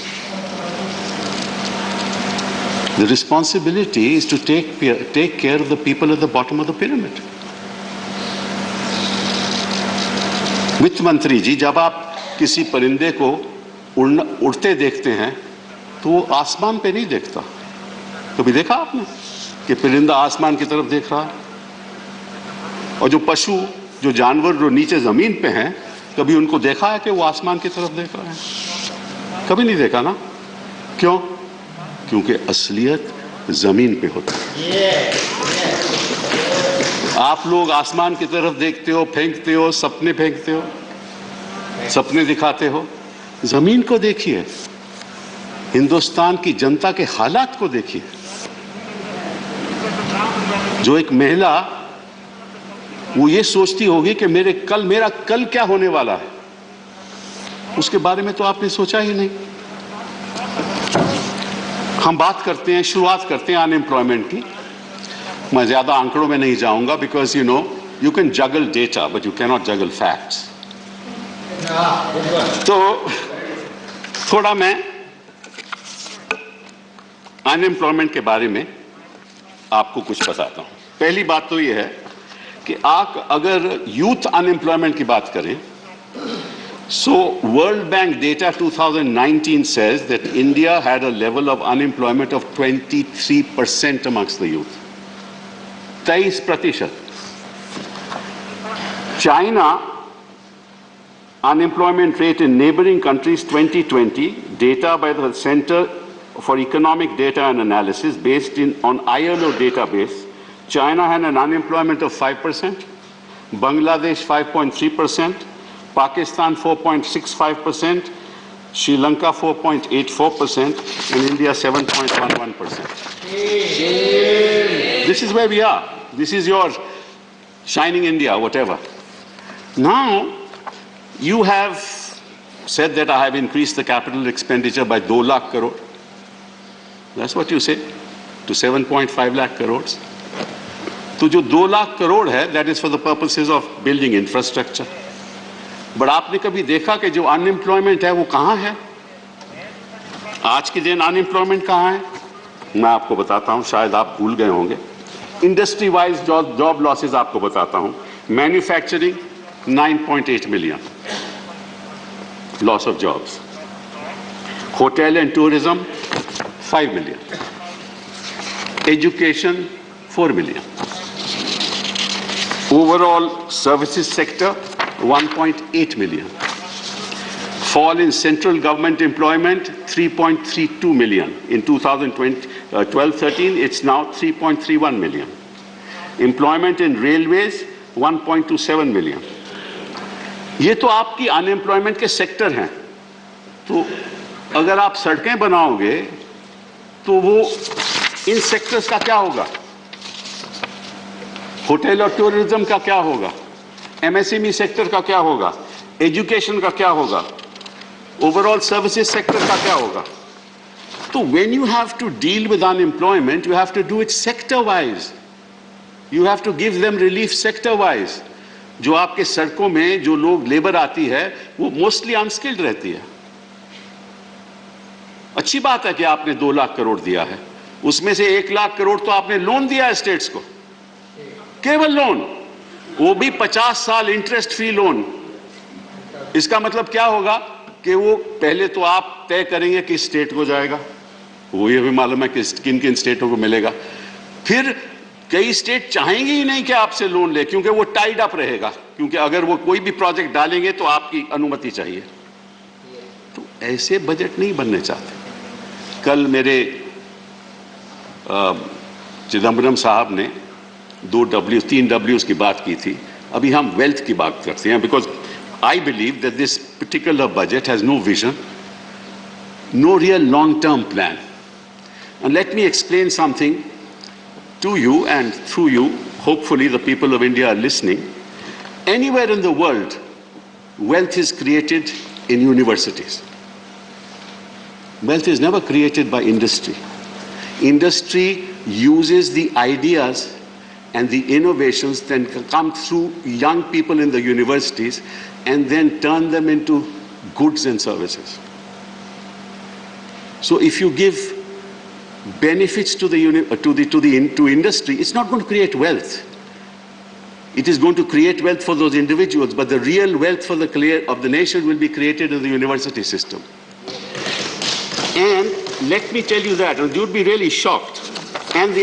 The responsibility is to take care of the people at the bottom of the pyramid. वित्त मंत्री जी, जब आप किसी परिंदे को उड़ते देखते हैं तो वो आसमान पे नहीं देखता। कभी देखा आपने कि परिंदा आसमान की तरफ देख रहा है? और जो पशु, जो जानवर जो नीचे जमीन पे हैं, कभी उनको देखा है कि वो आसमान की तरफ देख रहे हैं? कभी नहीं देखा ना? क्यों? क्योंकि असलियत जमीन पे होता है। आप लोग आसमान की तरफ देखते हो, फेंकते हो, सपने फेंकते हो, सपने दिखाते हो। जमीन को देखिए, हिंदुस्तान की जनता के हालात को देखिए। जो एक महिला वो ये सोचती होगी कि मेरा कल क्या होने वाला है, उसके बारे में तो आपने सोचा ही नहीं। हम बात करते हैं, शुरुआत करते हैं अनएम्प्लॉयमेंट की। मैं ज्यादा आंकड़ों में नहीं जाऊंगा because you can juggle data but you cannot juggle facts. तो थोड़ा मैं अनएम्प्लॉयमेंट के बारे में आपको कुछ बताता हूं। पहली बात तो यह है कि आप अगर यूथ अनएम्प्लॉयमेंट की बात करें, so World Bank data 2019 says that India had a level of unemployment of 23% amongst the youth. 23%. China unemployment rate in neighboring countries 2020 data by the Center for Economic Data and Analysis based on ILO database. China had an unemployment of 5%, Bangladesh 5.3%, Pakistan 4.65%, Sri Lanka 4.84%, and India 7.11%. This is where we are. This is your shining India, whatever. Now, you have said that I have increased the capital expenditure by 2 lakh crore. That's what you say, to 7.5 lakh crores. तो जो 2 लाख करोड़ है, that is for the purposes of building infrastructure. But आपने कभी देखा कि जो unemployment है वो कहां है? आज के दिन अनएम्प्लॉयमेंट कहां है? मैं आपको बताता हूं, शायद आप भूल गए होंगे। इंडस्ट्री वाइज जॉब लॉसेस आपको बताता हूं। Manufacturing 9.8 million loss of jobs. Hotel and tourism 5 million. Education 4 million. Overall services sector 1.8 million. Fall in central government employment 3.32 million. In 2012-13 it's now 3.31 million. Employment in railways 1.27 million. ये तो आपकी unemployment के sector हैं। तो अगर आप सड़कें बनाओगे तो वो इन सेक्टर्स का क्या होगा? होटल और टूरिज्म का क्या होगा? एमएसएमई सेक्टर का क्या होगा? एजुकेशन का क्या होगा? ओवरऑल सर्विसेज सेक्टर का क्या होगा? तो when you have to deal with unemployment you have to do it sector wise. You have to give them relief sector wise. जो आपके सड़कों में जो लोग लेबर आती है वो मोस्टली अनस्किल्ड रहती है. अच्छी बात है कि आपने 2 लाख करोड़ दिया है, उसमें से 1 लाख करोड़ तो आपने लोन दिया है स्टेट्स को, केवल लोन, वो भी 50 साल इंटरेस्ट फ्री लोन. इसका मतलब क्या होगा कि वो पहले तो आप तय करेंगे कि स्टेट को जाएगा, वो ये भी मालूम है कि किन किन स्टेटों को मिलेगा. फिर कई स्टेट चाहेंगे ही नहीं कि आपसे लोन ले, क्योंकि वो टाइड अप रहेगा, क्योंकि अगर वो कोई भी प्रोजेक्ट डालेंगे तो आपकी अनुमति चाहिए. तो ऐसे बजट नहीं बनने चाहते. कल मेरे चिदम्बरम साहब ने 3 W's की बात की थी. अभी हम वेल्थ की बात करते हैं, because I believe that this particular budget has no vision, no real long-term plan. And let me explain something to you, and through you, hopefully the people of India are listening. Anywhere in the world, wealth is created in universities. Wealth is never created by industry. Industry uses the ideas and the innovations that come through young people in the universities and then turn them into goods and services. So if you give benefits to industry, it's not going to create wealth. It is going to create wealth for those individuals, but the real wealth for of the nation will be created in the university system. And let me tell you that, and you'd be really shocked. And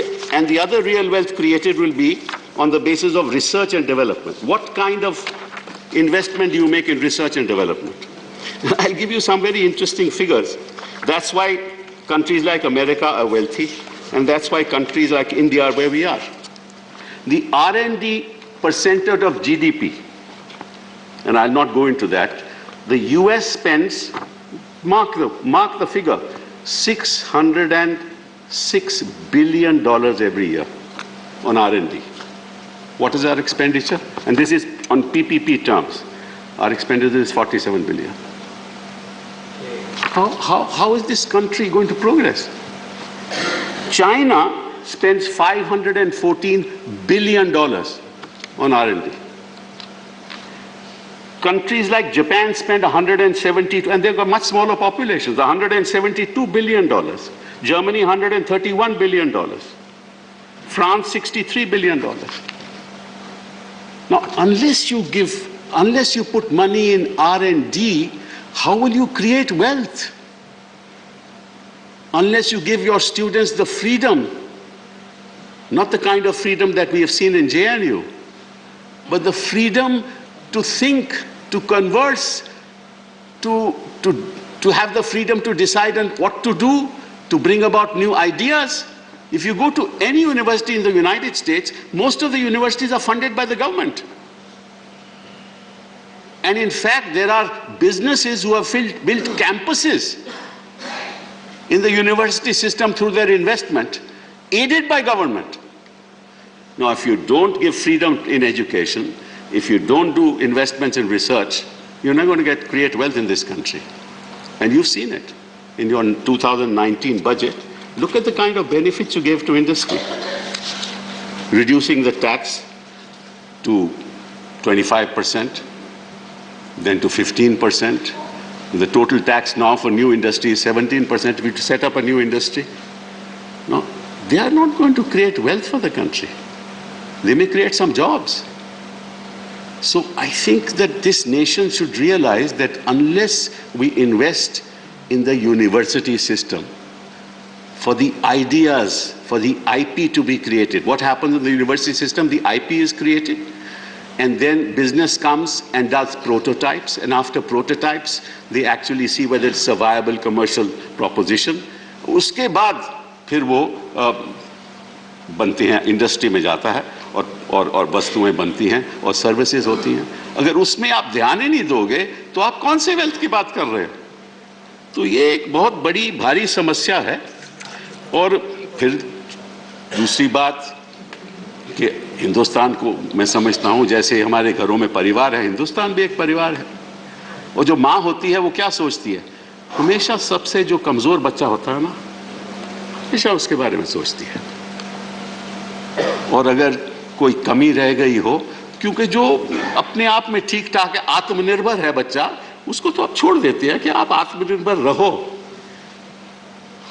the other real wealth created will be on the basis of research and development. What kind of investment do you make in research and development? I'll give you some very interesting figures. That's why countries like America are wealthy, and that's why countries like India are where we are. The R&D percentage of GDP, and I'll not go into that, the US spends, mark the figure, $606 billion every year on R&D. What is our expenditure? And this is on PPP terms. Our expenditure is 47 billion. How is this country going to progress? China spends $514 billion on R&D. Countries like Japan spend 172, and they've got much smaller populations, $172 billion. Germany, $131 billion. France, $63 billion. Now, unless you put money in R&D, how will you create wealth? Unless you give your students the freedom, not the kind of freedom that we have seen in JNU, but the freedom to think, to converse, to have the freedom to decide on what to do, to bring about new ideas. If you go to any university in the United States, most of the universities are funded by the government. And in fact, there are businesses who have built campuses in the university system through their investment, aided by government. Now, if you don't give freedom in education, if you don't do investments in research, you're not going to create wealth in this country. And you've seen it in your 2019 budget. Look at the kind of benefits you gave to industry. reducing the tax to 25%, then to 15%. The total tax now for new industry is 17% if you set up a new industry. No, they are not going to create wealth for the country. They may create some jobs. So I think that this nation should realize that unless we invest in the university system, for the ideas, for the IP to be created. What happens in the university system? The IP is created, and then business comes and does prototypes, and after prototypes, they actually see whether it's a viable commercial proposition. उसके बाद फिर वो बनते हैं, industry में जाता है और वस्तुएं बनती हैं और सर्विसेज होती हैं। अगर उसमें आप ध्यान ही नहीं दोगे तो आप कौन से वेल्थ की बात कर रहे हो? तो ये एक बहुत बड़ी भारी समस्या है। और फिर दूसरी बात कि हिंदुस्तान को मैं समझता हूं जैसे हमारे घरों में परिवार है, हिंदुस्तान भी एक परिवार है। और जो माँ होती है वो क्या सोचती है? हमेशा सबसे जो कमजोर बच्चा होता है ना, हमेशा उसके बारे में सोचती है। और अगर कोई कमी रह गई हो, क्योंकि जो अपने आप में ठीक ठाक है, आत्मनिर्भर है बच्चा, उसको तो आप छोड़ देते हैं कि आप आत्मनिर्भर रहो।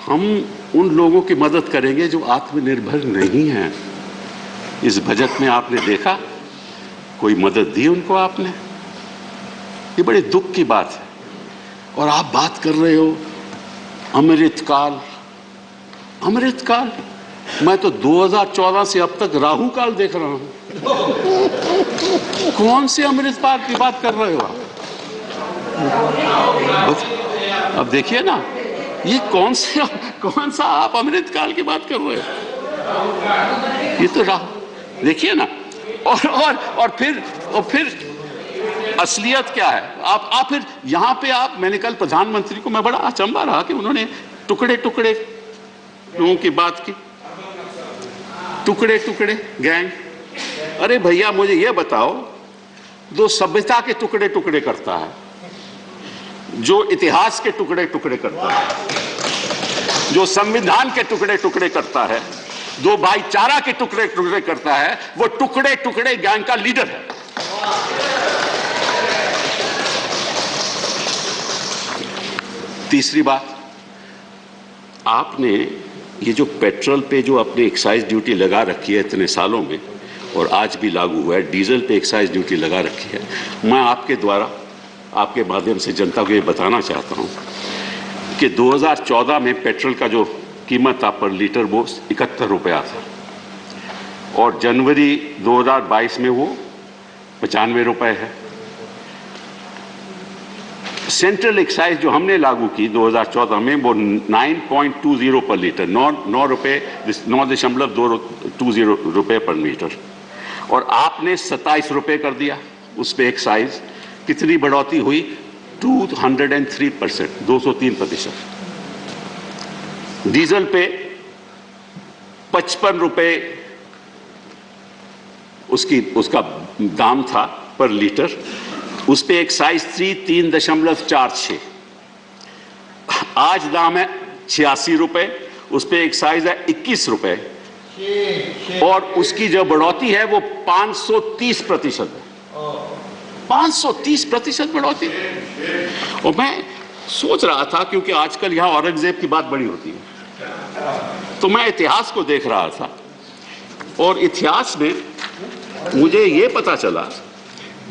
हम उन लोगों की मदद करेंगे जो आत्मनिर्भर नहीं हैं। इस बजट में आपने देखा कोई मदद दी उनको आपने? ये बड़े दुख की बात है। और आप बात कर रहे हो अमृतकाल। अमृतकाल, मैं तो 2014 से अब तक राहु काल देख रहा हूं। कौन से अमृतकाल की बात कर रहे हो आप? अब देखिए ना, ये कौन सा आप अमृतकाल की बात कर रहे हो? ये तो राहु, देखिए ना। और फिर असलियत क्या है? आप फिर यहां पे मैंने कल प्रधानमंत्री को मैं बड़ा अचंभा रहा कि उन्होंने टुकड़े टुकड़े लोगों की बात की। टुकड़े टुकड़े गैंग। अरे भैया मुझे ये बताओ, जो सभ्यता के टुकड़े टुकड़े करता है, जो इतिहास के टुकड़े टुकड़े करता है, जो संविधान के टुकड़े टुकड़े करता है, जो भाईचारा के टुकड़े टुकड़े करता है, वो टुकड़े टुकड़े गैंग का लीडर है। तीसरी बात, आपने ये जो पेट्रोल पे जो अपने एक्साइज ड्यूटी लगा रखी है इतने सालों में, और आज भी लागू हुआ है, डीजल पे एक्साइज ड्यूटी लगा रखी है। मैं आपके द्वारा, आपके माध्यम से जनता को ये बताना चाहता हूं कि 2014 में पेट्रोल का जो कीमत था पर लीटर वो 71 रुपया था, और जनवरी 2022 में वो 95 रुपए है। सेंट्रल एक्साइज जो हमने लागू की 2014 में वो 9.20 पर लीटर, 9.20 रुपए पर लीटर, और आपने 27 रुपए कर दिया उस पे एक्साइज। कितनी बढ़ोतरी हुई? 203%, 203%। डीजल पे 55 रुपए उसका दाम था पर लीटर, उस पे एक्साइज थी 3.46। आज दाम है 86 रुपए, उस पे एक्साइज है 21 रुपए, और उसकी जो बढ़ोतरी है वो 530% है। 530% बढ़ोतरी। और मैं सोच रहा था, क्योंकि आजकल यहां औरंगजेब की बात बड़ी होती है, तो मैं इतिहास को देख रहा था, और इतिहास में मुझे ये पता चला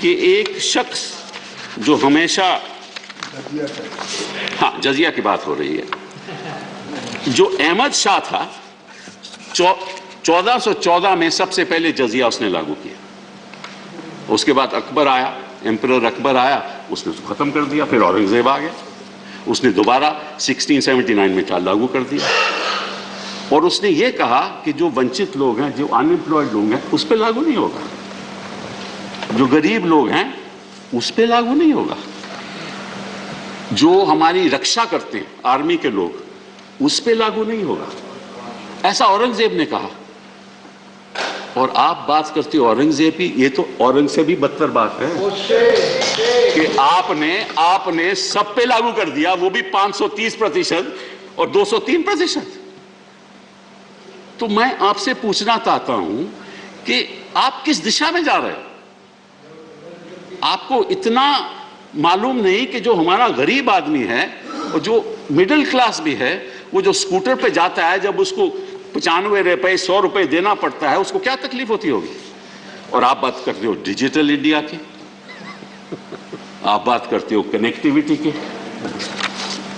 कि एक शख्स जो हमेशा, हाँ जजिया की बात हो रही है, जो अहमद शाह था 1414 में सबसे पहले जजिया उसने लागू किया। उसके बाद अकबर आया, एम्परर अकबर आया, उसने उसको खत्म कर दिया। फिर औरंगजेब आ गया, उसने दोबारा 1679 में लागू कर दिया, और उसने ये कहा कि जो वंचित लोग हैं, जो अनएम्प्लॉयड लोग हैं, उस पर लागू नहीं होगा। जो गरीब लोग हैं उस पे लागू नहीं होगा। जो हमारी रक्षा करते हैं आर्मी के लोग, उस पे लागू नहीं होगा। ऐसा औरंगजेब ने कहा। और आप बात करते हो औरंगजेब की, ये तो औरंग से भी बदतर बात है कि आपने सब पे लागू कर दिया, वो भी 530% और 203%। तो मैं आपसे पूछना चाहता हूं कि आप किस दिशा में जा रहे हो। आपको इतना मालूम नहीं कि जो हमारा गरीब आदमी है और जो मिडिल क्लास भी है, वो जो स्कूटर पे जाता है, जब उसको 95 रुपए 100 रुपए देना पड़ता है, उसको क्या तकलीफ होती होगी। और आप बात करते हो डिजिटल इंडिया की, आप बात करते हो कनेक्टिविटी की,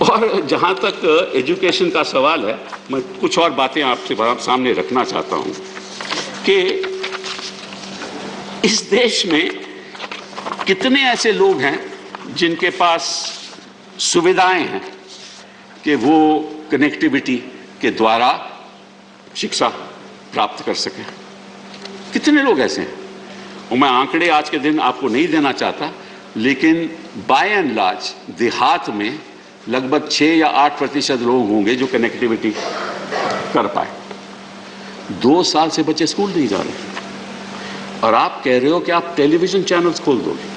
और जहां तक एजुकेशन का सवाल है, मैं कुछ और बातें आपसे सामने रखना चाहता हूं कि इस देश में कितने ऐसे लोग हैं जिनके पास सुविधाएं हैं कि वो कनेक्टिविटी के द्वारा शिक्षा प्राप्त कर सकें। कितने लोग ऐसे हैं, और मैं आंकड़े आज के दिन आपको नहीं देना चाहता, लेकिन बाय एंड लार्ज देहात में लगभग 6 या 8% लोग होंगे जो कनेक्टिविटी कर पाए। 2 साल से बच्चे स्कूल नहीं जा रहे, और आप कह रहे हो कि आप टेलीविजन चैनल्स खोल दोगे,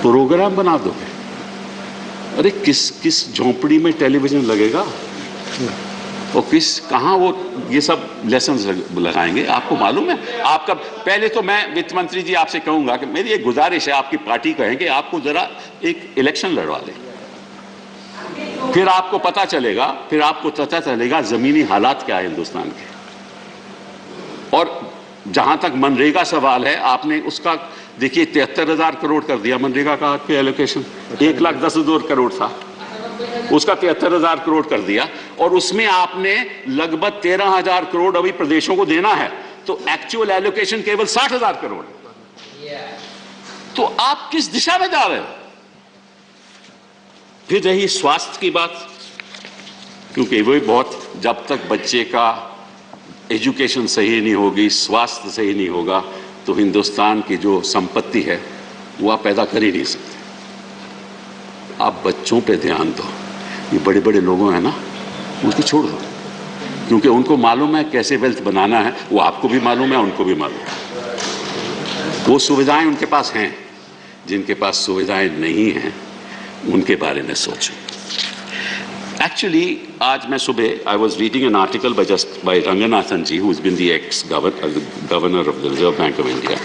प्रोग्राम बना दोगे। अरे किस झोंपड़ी में टेलीविजन लगेगा, और कहां वो ये सब लेसन लगाएंगे, आपको मालूम है। आपका पहले तो मैं वित्त मंत्री जी आपसे कहूंगा कि मेरी एक गुजारिश है, आपकी पार्टी कहेंगे आपको जरा एक इलेक्शन लड़वा दे, फिर आपको पता चलेगा जमीनी हालात क्या है हिंदुस्तान के। और जहां तक मनरेगा सवाल है, आपने उसका देखिए 73,000 करोड़ कर दिया मनरेगा का आपके एलोकेशन, 1,10,000 करोड़ था, उसका 73,000 करोड़ कर दिया, और उसमें आपने लगभग 13,000 करोड़ अभी प्रदेशों को देना है, तो एक्चुअल एलोकेशन केवल 60,000 करोड़। तो आप किस दिशा में जा रहे हो। फिर रही स्वास्थ्य की बात, क्योंकि वही बहुत, जब तक बच्चे का एजुकेशन सही नहीं होगी, स्वास्थ्य सही नहीं होगा, तो हिंदुस्तान की जो संपत्ति है वो आप पैदा कर ही नहीं सकते। आप बच्चों पे ध्यान दो, ये बड़े बड़े लोगों हैं ना, उनको छोड़ दो, क्योंकि उनको मालूम है कैसे वेल्थ बनाना है, वो आपको भी मालूम है, उनको भी मालूम है। वो सुविधाएं उनके पास हैं, जिनके पास सुविधाएं नहीं हैं उनके बारे में सोचो। Actually, आज मैं सुबह I was reading an article by Ranganathan ji, who's been the ex-governor of the Reserve Bank of India,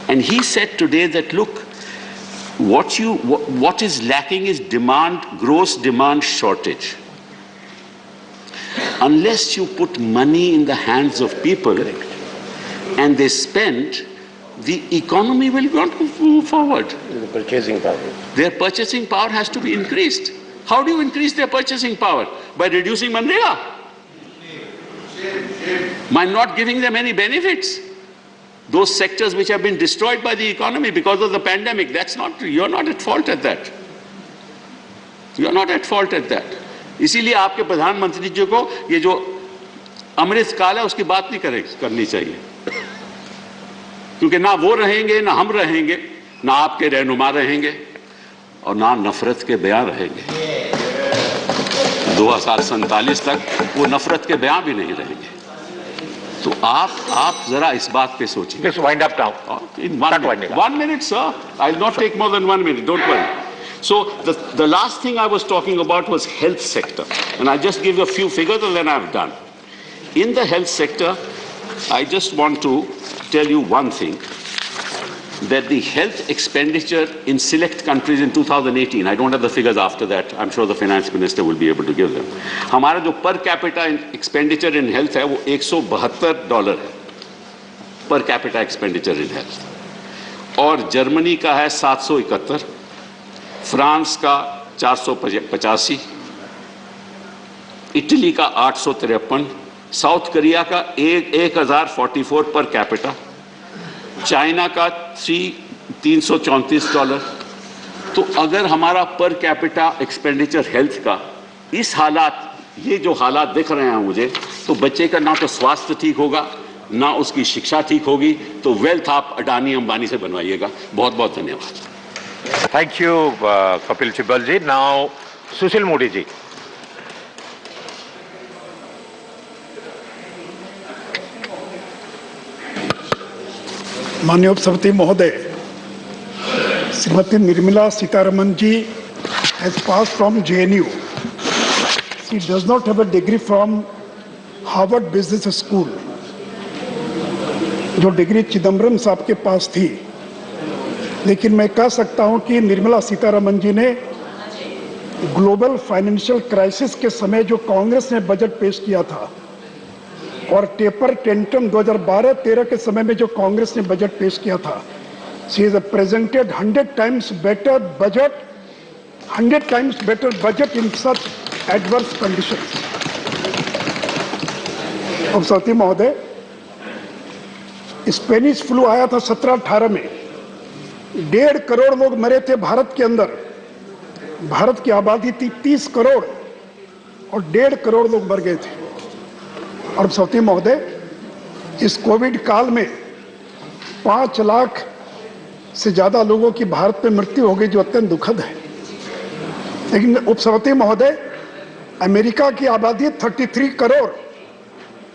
and he said today that look, what is lacking is gross demand shortage. Unless you put money in the hands of people and they spend, the economy will not move forward. Their purchasing power has to be increased. How do you increase their purchasing power? By reducing Manrega? By not giving them any benefits? Those sectors which have been destroyed by the economy because of the pandemic, you're not at fault at that. You're not at fault at that. इसीलिए आपके प्रधानमंत्री जी को ये जो अमृत काल है उसकी बात नहीं करनी चाहिए, क्योंकि ना वो रहेंगे, ना हम रहेंगे, ना आपके रहनुमा रहेंगे, और ना नफरत के बयान रहेंगे। 2047 तक वो नफरत के बयान भी नहीं रहेंगे। तो आप जरा इस बात पे सोचिए। Please wind up now. In 1 minute, sir. I'll not take more than 1 minute. Don't worry. So the last thing I was talking about was health sector, and I just give you a few figures and then I'm done. In the health sector, I just want to tell you one thing, that the health expenditure in select countries in 2018, I don't have the figures after that, I'm sure the finance minister will be able to give them. हमारा जो per capita expenditure in health है वो $172 है, per capita expenditure in health. और Germany का है 771, France का 485, Italy का 853, साउथ कोरिया का 1044 पर कैपिटा, चाइना का $334। तो अगर हमारा पर कैपिटा एक्सपेंडिचर हेल्थ का इस हालात, ये जो हालात दिख रहे हैं मुझे, तो बच्चे का ना तो स्वास्थ्य ठीक होगा, ना उसकी शिक्षा ठीक होगी, तो वेल्थ आप अडानी अंबानी से बनवाइएगा। बहुत बहुत धन्यवाद। Thank you Kapil Sibal ji. Now Sushil Modi ji. माननीय उपसभापति महोदय, Shrimati Nirmala Sitharaman ji has passed from JNU. She does not have a degree from Harvard Business School. जो डिग्री चिदम्बरम साहब के पास थी, लेकिन मैं कह सकता हूं कि निर्मला सीतारमण जी ने ग्लोबल फाइनेंशियल क्राइसिस के समय जो कांग्रेस ने बजट पेश किया था और टेपर टेंट्रम 2012-13 के समय में जो कांग्रेस ने बजट पेश किया था, she has presented 100 times better budget in such adverse conditions. अब सती महोदय, स्पेनिश फ्लू आया था 17-18 में, 1.5 करोड़ लोग मरे थे भारत के अंदर। भारत की आबादी थी 30 करोड़ और 1.5 करोड़ लोग मर गए थे। और सती महोदय, इस कोविड काल में 5 लाख से ज्यादा लोगों की भारत में मृत्यु हो गई, जो अत्यंत दुखद है। लेकिन उपसभापति महोदय, अमेरिका की आबादी 33 crore,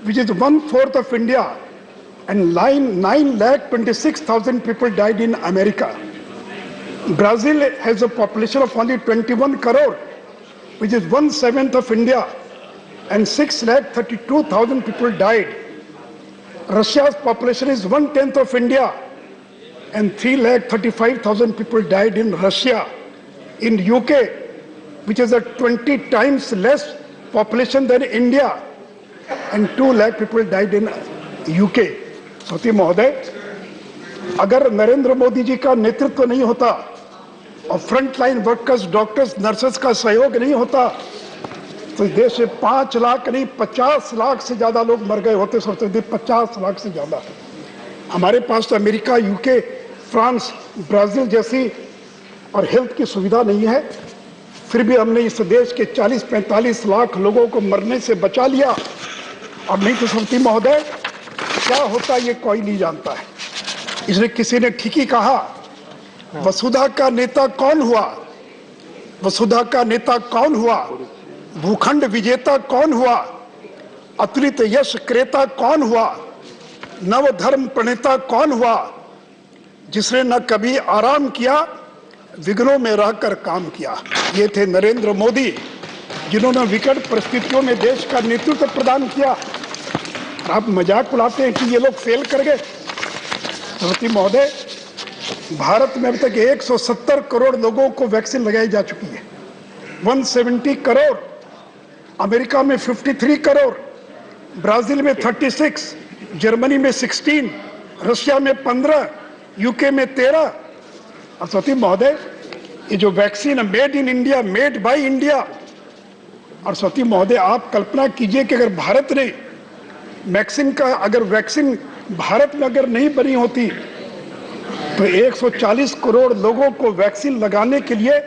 which is 1/4 of India, and 9,26,000 people died in America. Brazil has a population of only 21 crore, which is 1/7 of India, and 6,32,000 people died. Russia's population is 1/10 of India, and 3,35,000 people died in Russia. In UK, which is a 20 times less population than India, and 2 lakh people died in UK. सती महोदय, अगर नरेंद्र मोदी जी का नेतृत्व नहीं होता और front line workers, doctors, nurses का सहयोग नहीं होता, तो देश में 5 लाख नहीं 50 लाख से ज्यादा लोग मर गए होते। सोचते 50 लाख से ज्यादा। हमारे पास तो अमेरिका, यूके, फ्रांस, ब्राजील जैसी और हेल्थ की सुविधा नहीं है, फिर भी हमने इस देश के 40-45 लाख लोगों को मरने से बचा लिया। और नहीं तो सती महोदय, क्या होता ये कोई नहीं जानता है। इसलिए किसी ने ठीक ही कहा, वसुधा का नेता कौन हुआ? वसुधा का नेता कौन हुआ? भूखंड विजेता कौन हुआ? अतुलित यश क्रेता कौन हुआ? नव धर्म प्रणेता कौन हुआ? जिसने न कभी आराम किया, विघ्नों में रहकर काम किया। ये थे नरेंद्र मोदी, जिन्होंने विकट परिस्थितियों में देश का नेतृत्व प्रदान किया। आप मजाक उड़ाते हैं कि ये लोग फेल कर गए। श्रीमती महोदय, भारत में अब तक 170 करोड़ लोगों को वैक्सीन लगाई जा चुकी है। 170 करोड़, अमेरिका में 53 करोड़, ब्राजील में 36, जर्मनी में 16, रशिया में 15, यूके में 13। और सती महोदय, ये जो vaccine made in India, made by India, और सती महोदय आप कल्पना कीजिए कि अगर भारत ने वैक्सीन भारत में अगर नहीं बनी होती तो 140 करोड़ लोगों को वैक्सीन लगाने के लिए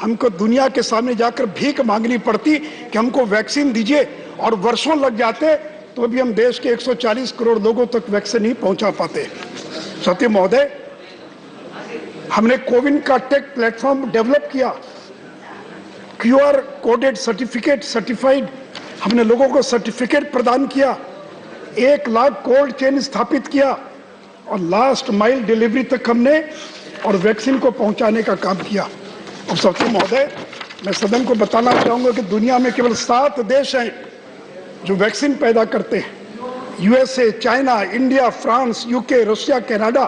हमको दुनिया के सामने जाकर भीख मांगनी पड़ती कि हमको वैक्सीन दीजिए, और वर्षों लग जाते तो भी हम देश के 140 करोड़ लोगों तक वैक्सीन नहीं पहुंचा पाते। सती महोदय, हमने कोविन का टेक प्लेटफॉर्म डेवलप किया, QR कोडेड सर्टिफिकेट, सर्टिफाइड, हमने लोगों को सर्टिफिकेट प्रदान किया, 1 लाख कोल्ड चेन स्थापित किया, और लास्ट माइल डिलीवरी तक हमने और वैक्सीन को पहुंचाने का काम किया। और सती महोदय, मैं सदन को बताना चाहूंगा कि दुनिया में केवल 7 देश हैं जो वैक्सीन पैदा करते हैं। USA, China, India, France, UK, Russia, Canada,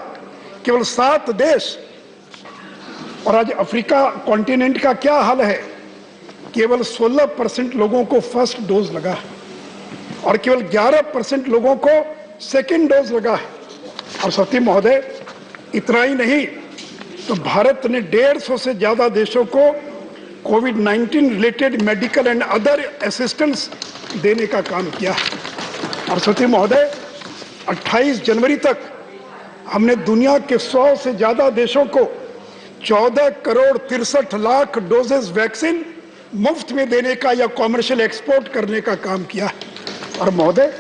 केवल 7 देश। और आज अफ्रीका कॉन्टिनेंट का क्या हाल है? केवल 16% लोगों को फर्स्ट डोज लगा है और केवल 11% लोगों को सेकेंड डोज लगा है। और सती महोदय, इतना ही नहीं तो भारत ने 150 से ज्यादा देशों को कोविड-19 related medical and other assistance देने का काम किया है। और सती महोदय, 28 जनवरी तक हमने दुनिया के 100 से ज्यादा देशों को 14 करोड़ 63 लाख डोजेस वैक्सीन मुफ्त में देने का या कॉमर्शियल एक्सपोर्ट करने का काम किया है। और महोदय,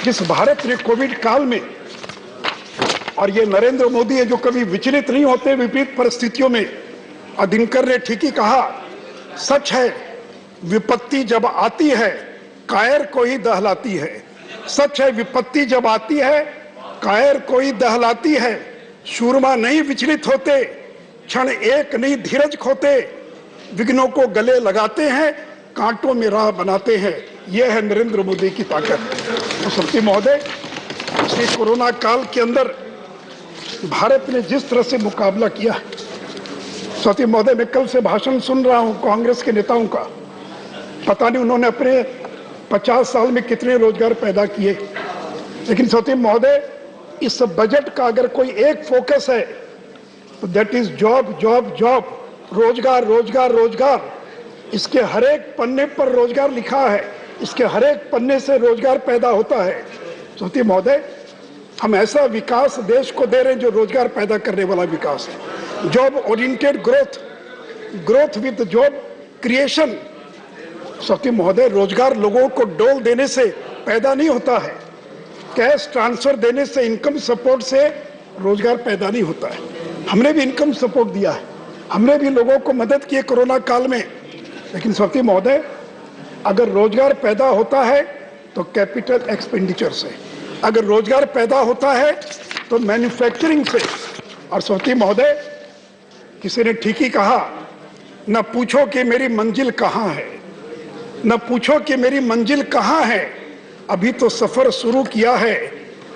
जिस भारत ने कोविड काल में, और ये नरेंद्र मोदी है जो कभी विचलित नहीं होते विपरीत परिस्थितियों में, दिनकर ने ठीक ही कहा, सच है विपत्ति जब आती है कायर को ही दहलाती है। सच है विपत्ति जब आती है कायर को ही दहलाती है। शूरमा नहीं विचलित होते, क्षण एक नहीं धीरज खोते, विघ्नों को गले लगाते हैं, कांटों में राह बनाते हैं। यह है नरेंद्र मोदी की ताकत। तो सती महोदय, कि कोरोना काल के अंदर भारत ने जिस तरह से मुकाबला किया, सती महोदय, मैं कल से भाषण सुन रहा हूं कांग्रेस के नेताओं का, पता नहीं उन्होंने अपने 50 साल में कितने रोजगार पैदा किए, लेकिन सती महोदय इस बजट का अगर कोई एक फोकस है तो that is job job job, रोजगार रोजगार रोजगार। इसके हर एक पन्ने पर रोजगार लिखा है, इसके हर एक पन्ने से रोजगार पैदा होता है। सती महोदय, हम ऐसा विकास देश को दे रहे हैं जो रोजगार पैदा करने वाला विकास है, job oriented growth, growth with job creation. सती महोदय, रोजगार लोगों को डोल देने से पैदा नहीं होता है, कैश ट्रांसफर देने से, इनकम सपोर्ट से रोजगार पैदा नहीं होता है। हमने भी इनकम सपोर्ट दिया है, हमने भी लोगों को मदद की कोरोना काल में, लेकिन सती महोदय अगर रोजगार पैदा होता है तो कैपिटल एक्सपेंडिचर से, अगर रोजगार पैदा होता है तो मैन्युफैक्चरिंग से। और सती महोदय, किसी ने ठीक ही कहा, न पूछो कि मेरी मंजिल कहाँ है, न पूछो कि मेरी मंजिल कहाँ है, अभी तो सफर शुरू किया है,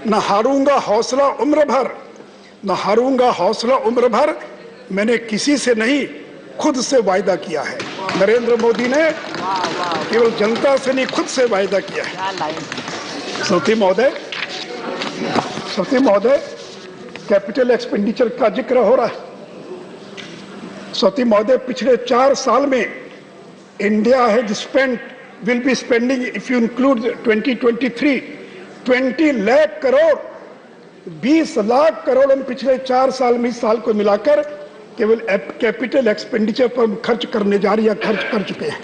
न हारूंगा हौसला उम्र भर, न हारूंगा हौसला उम्र भर, मैंने किसी से नहीं खुद से वायदा किया है। नरेंद्र मोदी ने केवल जनता से नहीं, खुद से वायदा किया है। सती महोदय, सती महोदय, कैपिटल एक्सपेंडिचर का जिक्र हो रहा है। सती महोदय, पिछले 4 साल में India has spent, will be spending, if you include 2023, 20 lakh crore, 20 lakh crore हम पिछले 4 साल में, इस साल को मिलाकर केवल कैपिटल एक्सपेंडिचर पर खर्च करने जा रही है, खर्च कर चुके हैं।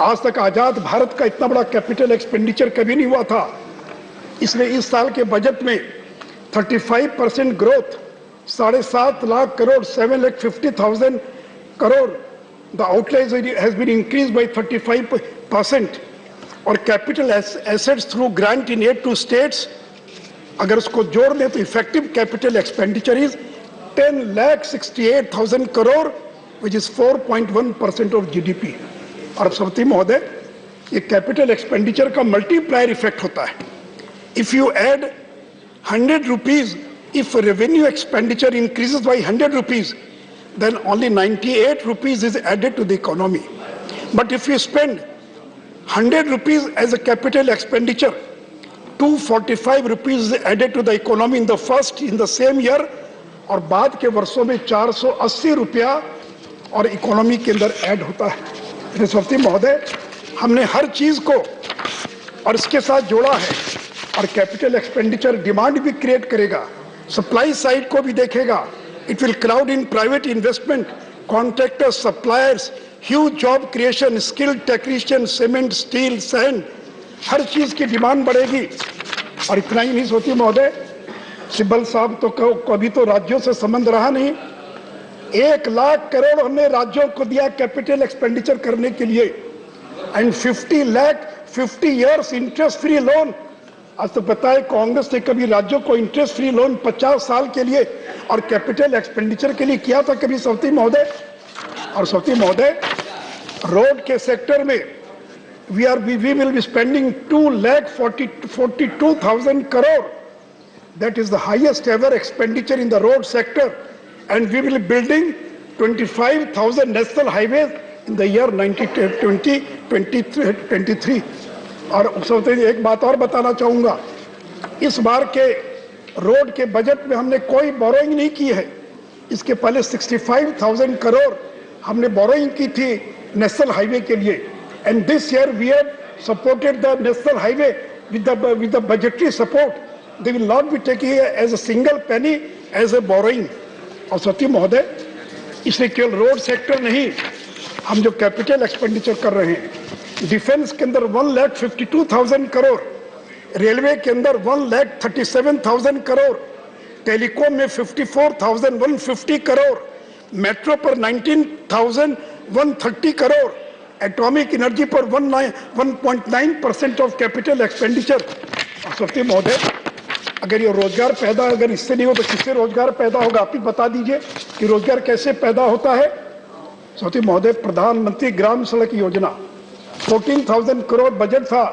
आज तक आजाद भारत का इतना बड़ा कैपिटल एक्सपेंडिचर कभी नहीं हुआ था, इसलिए इस साल के बजट में 35% growth, 7.5 lakh crore, 7,50,000 crore, the outlay has been increase by 35%। और capital assets through grant in aid to states, अगर उसको जोड़ दें तो effective capital expenditure is 10,68,000 crore, which is 4.1% of GDP. और सती महोदय, ये कैपिटल एक्सपेंडिचर का मल्टीप्लायर इफेक्ट होता है। If you add 100 rupees, if revenue expenditure increases by 100 rupees, then only 98 rupees is added to the economy. But if you spend 100 rupees as a capital expenditure, 245 rupees is added to the economy in the same year, और बाद के वर्षों में 480 रुपया और economy के अंदर add होता है। सती महोदय, हमने हर चीज को और इसके साथ जोड़ा है, और कैपिटल एक्सपेंडिचर डिमांड भी क्रिएट करेगा, सप्लाई साइड को भी देखेगा। It will crowd in private investment, contractors, suppliers, huge job creation, skilled technician, cement, steel, sand, हर चीज की डिमांड बढ़ेगी। और इतना ही नहीं सोती महोदय, सिब्बल साहब तो कभी तो राज्यों से संबंध रहा नहीं, 1 लाख करोड़ हमने राज्यों को दिया कैपिटल एक्सपेंडिचर करने के लिए, and 50 lakh 50 years interest free loan. आज तो पता है कांग्रेस ने कभी राज्यों को इंटरेस्ट फ्री लोन 50 साल के लिए और कैपिटल एक्सपेंडिचर के लिए किया था कभी, सती महोदय? और सती महोदय, रोड के सेक्टर में we will be spending 2,42,000 crore. That is the highest ever expenditure in the road sector, and we will be building 25,000 national highways in the year 2023. और एक बात और बताना चाहूंगा, इस बार के रोड के बजट में हमने कोई बोरोइंग नहीं की है। इसके पहले 65,000 करोड़ हमने बोरोइंग की थी नेशनल हाईवे के लिए, and this year we have supported the national highway with the budgetary support. They will not be taking as a single penny as a borrowing. और सती महोदय, इसलिए केवल रोड सेक्टर नहीं, हम जो कैपिटल एक्सपेंडिचर कर रहे हैं, डिफेंस के अंदर 1,52,000 करोड़, रेलवे के अंदर 1,37,000 करोड़, टेलीकॉम में 54,150 करोड़, मेट्रो पर 19,130 करोड़, एटॉमिक एनर्जी पर 1.9% ऑफ कैपिटल एक्सपेंडिचर। सती महोदय, अगर ये रोजगार पैदा, अगर इससे नहीं हो तो किससे रोजगार पैदा होगा? आप ही बता दीजिए कि रोजगार कैसे पैदा होता है। सती महोदय, प्रधानमंत्री ग्राम सड़क योजना 14,000 करोड़ बजट था,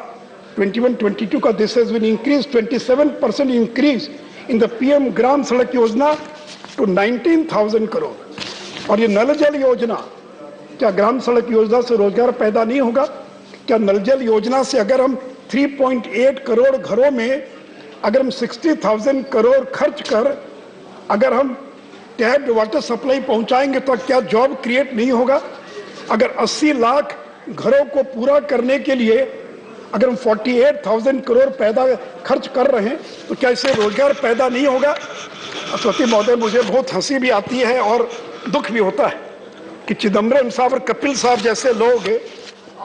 21-22 का this has been increase 27% increase in the PM Gram Sadak Yojana to 19,000 crore. और ये नल जल योजना, क्या ग्राम सड़क योजना से रोजगार पैदा नहीं होगा? क्या नल जल योजना से अगर हम 3.8 करोड़ घरों में अगर हम 60,000 करोड़ खर्च कर अगर हम टैप्ड वाटर सप्लाई पहुंचाएंगे तो क्या जॉब क्रिएट नहीं होगा? अगर 80 लाख घरों को पूरा करने के लिए अगर हम 48,000 करोड़ पैदा खर्च कर रहे हैं तो क्या इससे रोजगार पैदा नहीं होगा? अश्वती महोदय, मुझे बहुत हंसी भी आती है और दुख भी होता है कि चिदम्बरम साहब और कपिल साहब जैसे लोग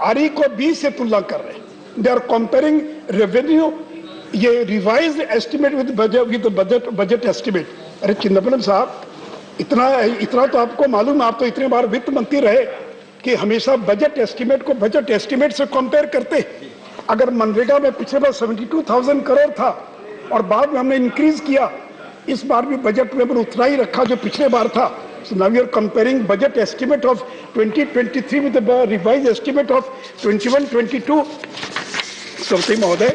आरई को 20 से तुलना कर रहे हैं। दे आर कंपेयरिंग रेवेन्यू, ये revise estimate with budget estimate. अरे चिदम्बरम साहब, इतना तो आपको मालूम है, आप तो इतने बार वित्त मंत्री रहे कि हमेशा बजट एस्टिमेट को बजट एस्टिमेट से कंपेयर करते हैं। अगर मनरेगा में पिछले बार 72,000 करोड़ था और बाद में हमने इंक्रीज किया, इस बार भी बजट में उतना ही रखा जो पिछले बार था। So now you are comparing budget estimate of 2023 with the revised estimate of 21-22, Saraswati महोदय।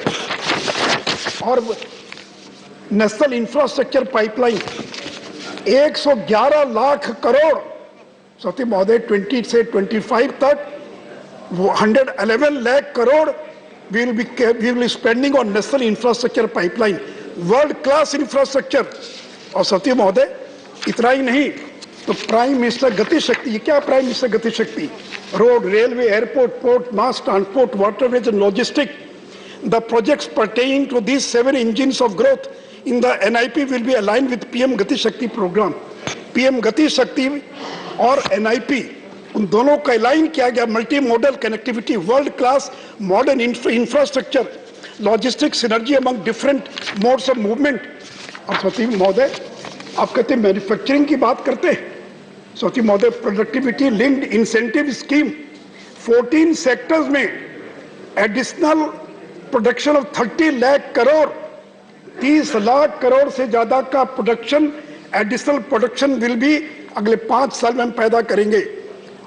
और national infrastructure pipeline 111 lakh crore, Saraswati महोदय, 20 से 25 तक 111 lakh crore we will be spending on national infrastructure pipeline, world class infrastructure। और सरस्वती महोदय, इतना ही नहीं तो प्राइम मिनिस्टर गति शक्ति, ये क्या प्राइम मिनिस्टर गति शक्ति? Road, railway, airport, port, mass transport, waterways and logistic. The projects pertaining to these 7 engines of growth in the NIP will be aligned with PM गति शक्ति प्रोग्राम। PM गति शक्ति और NIP, उन दोनों का अलाइन किया गया। Multi modal connectivity, world class modern infrastructure, logistic synergy among different modes of movement. और सरस्वती महोदय, आप कहते हैं मैन्युफैक्चरिंग की बात करते हैं। सरस्वती महोदय, productivity linked incentive scheme 14 sectors में additional production of 30 lakh crore, 30 lakh crore से ज्यादा का production, additional production will be अगले 5 साल में हम पैदा करेंगे।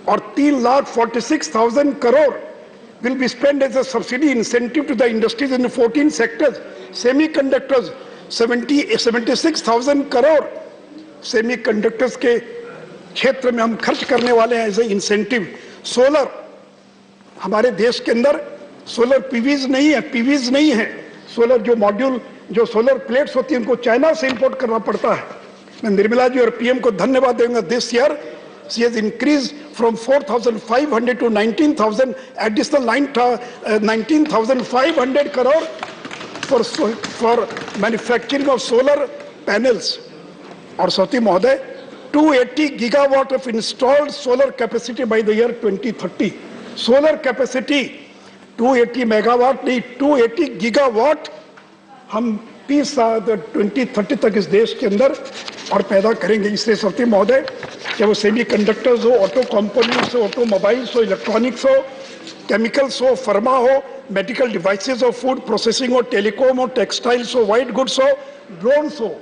और 3,46,000 crore will be spent as a subsidy incentive to the industries in the 14 sectors. Semiconductors 76,000 crore semiconductors के क्षेत्र में हम खर्च करने वाले हैं एज ए इंसेंटिव। सोलर, हमारे देश के अंदर सोलर पीवीज नहीं है। सोलर जो मॉड्यूल, जो सोलर प्लेट्स होती हैं, उनको चाइना से इंपोर्ट करना पड़ता है। मैं निर्मला जी और पीएम को धन्यवाद दूंगा। This year she has increased from 4,500 to 19,000, additional 19,500 crore for manufacturing of solar panels. और सरस्वती महोदय, 280 gigawatt of installed solar capacity by the year 2030. Solar capacity 280 megawatt नहीं, 280 gigawatt हम 2030 तक इस देश के अंदर और पैदा करेंगे। इसलिए सरस्वती महोदय, चाहे वो सेमी कंडक्टर्स हो, ऑटो कंपोनेंट्स हो, ऑटोमोबाइल्स हो, इलेक्ट्रॉनिक्स हो, केमिकल्स हो, फार्मा हो, मेडिकल डिवाइसेस हो, फूड प्रोसेसिंग हो, टेलीकॉम हो, टेक्सटाइल्स हो, व्हाइट गुड्स हो, ड्रोन्स हो,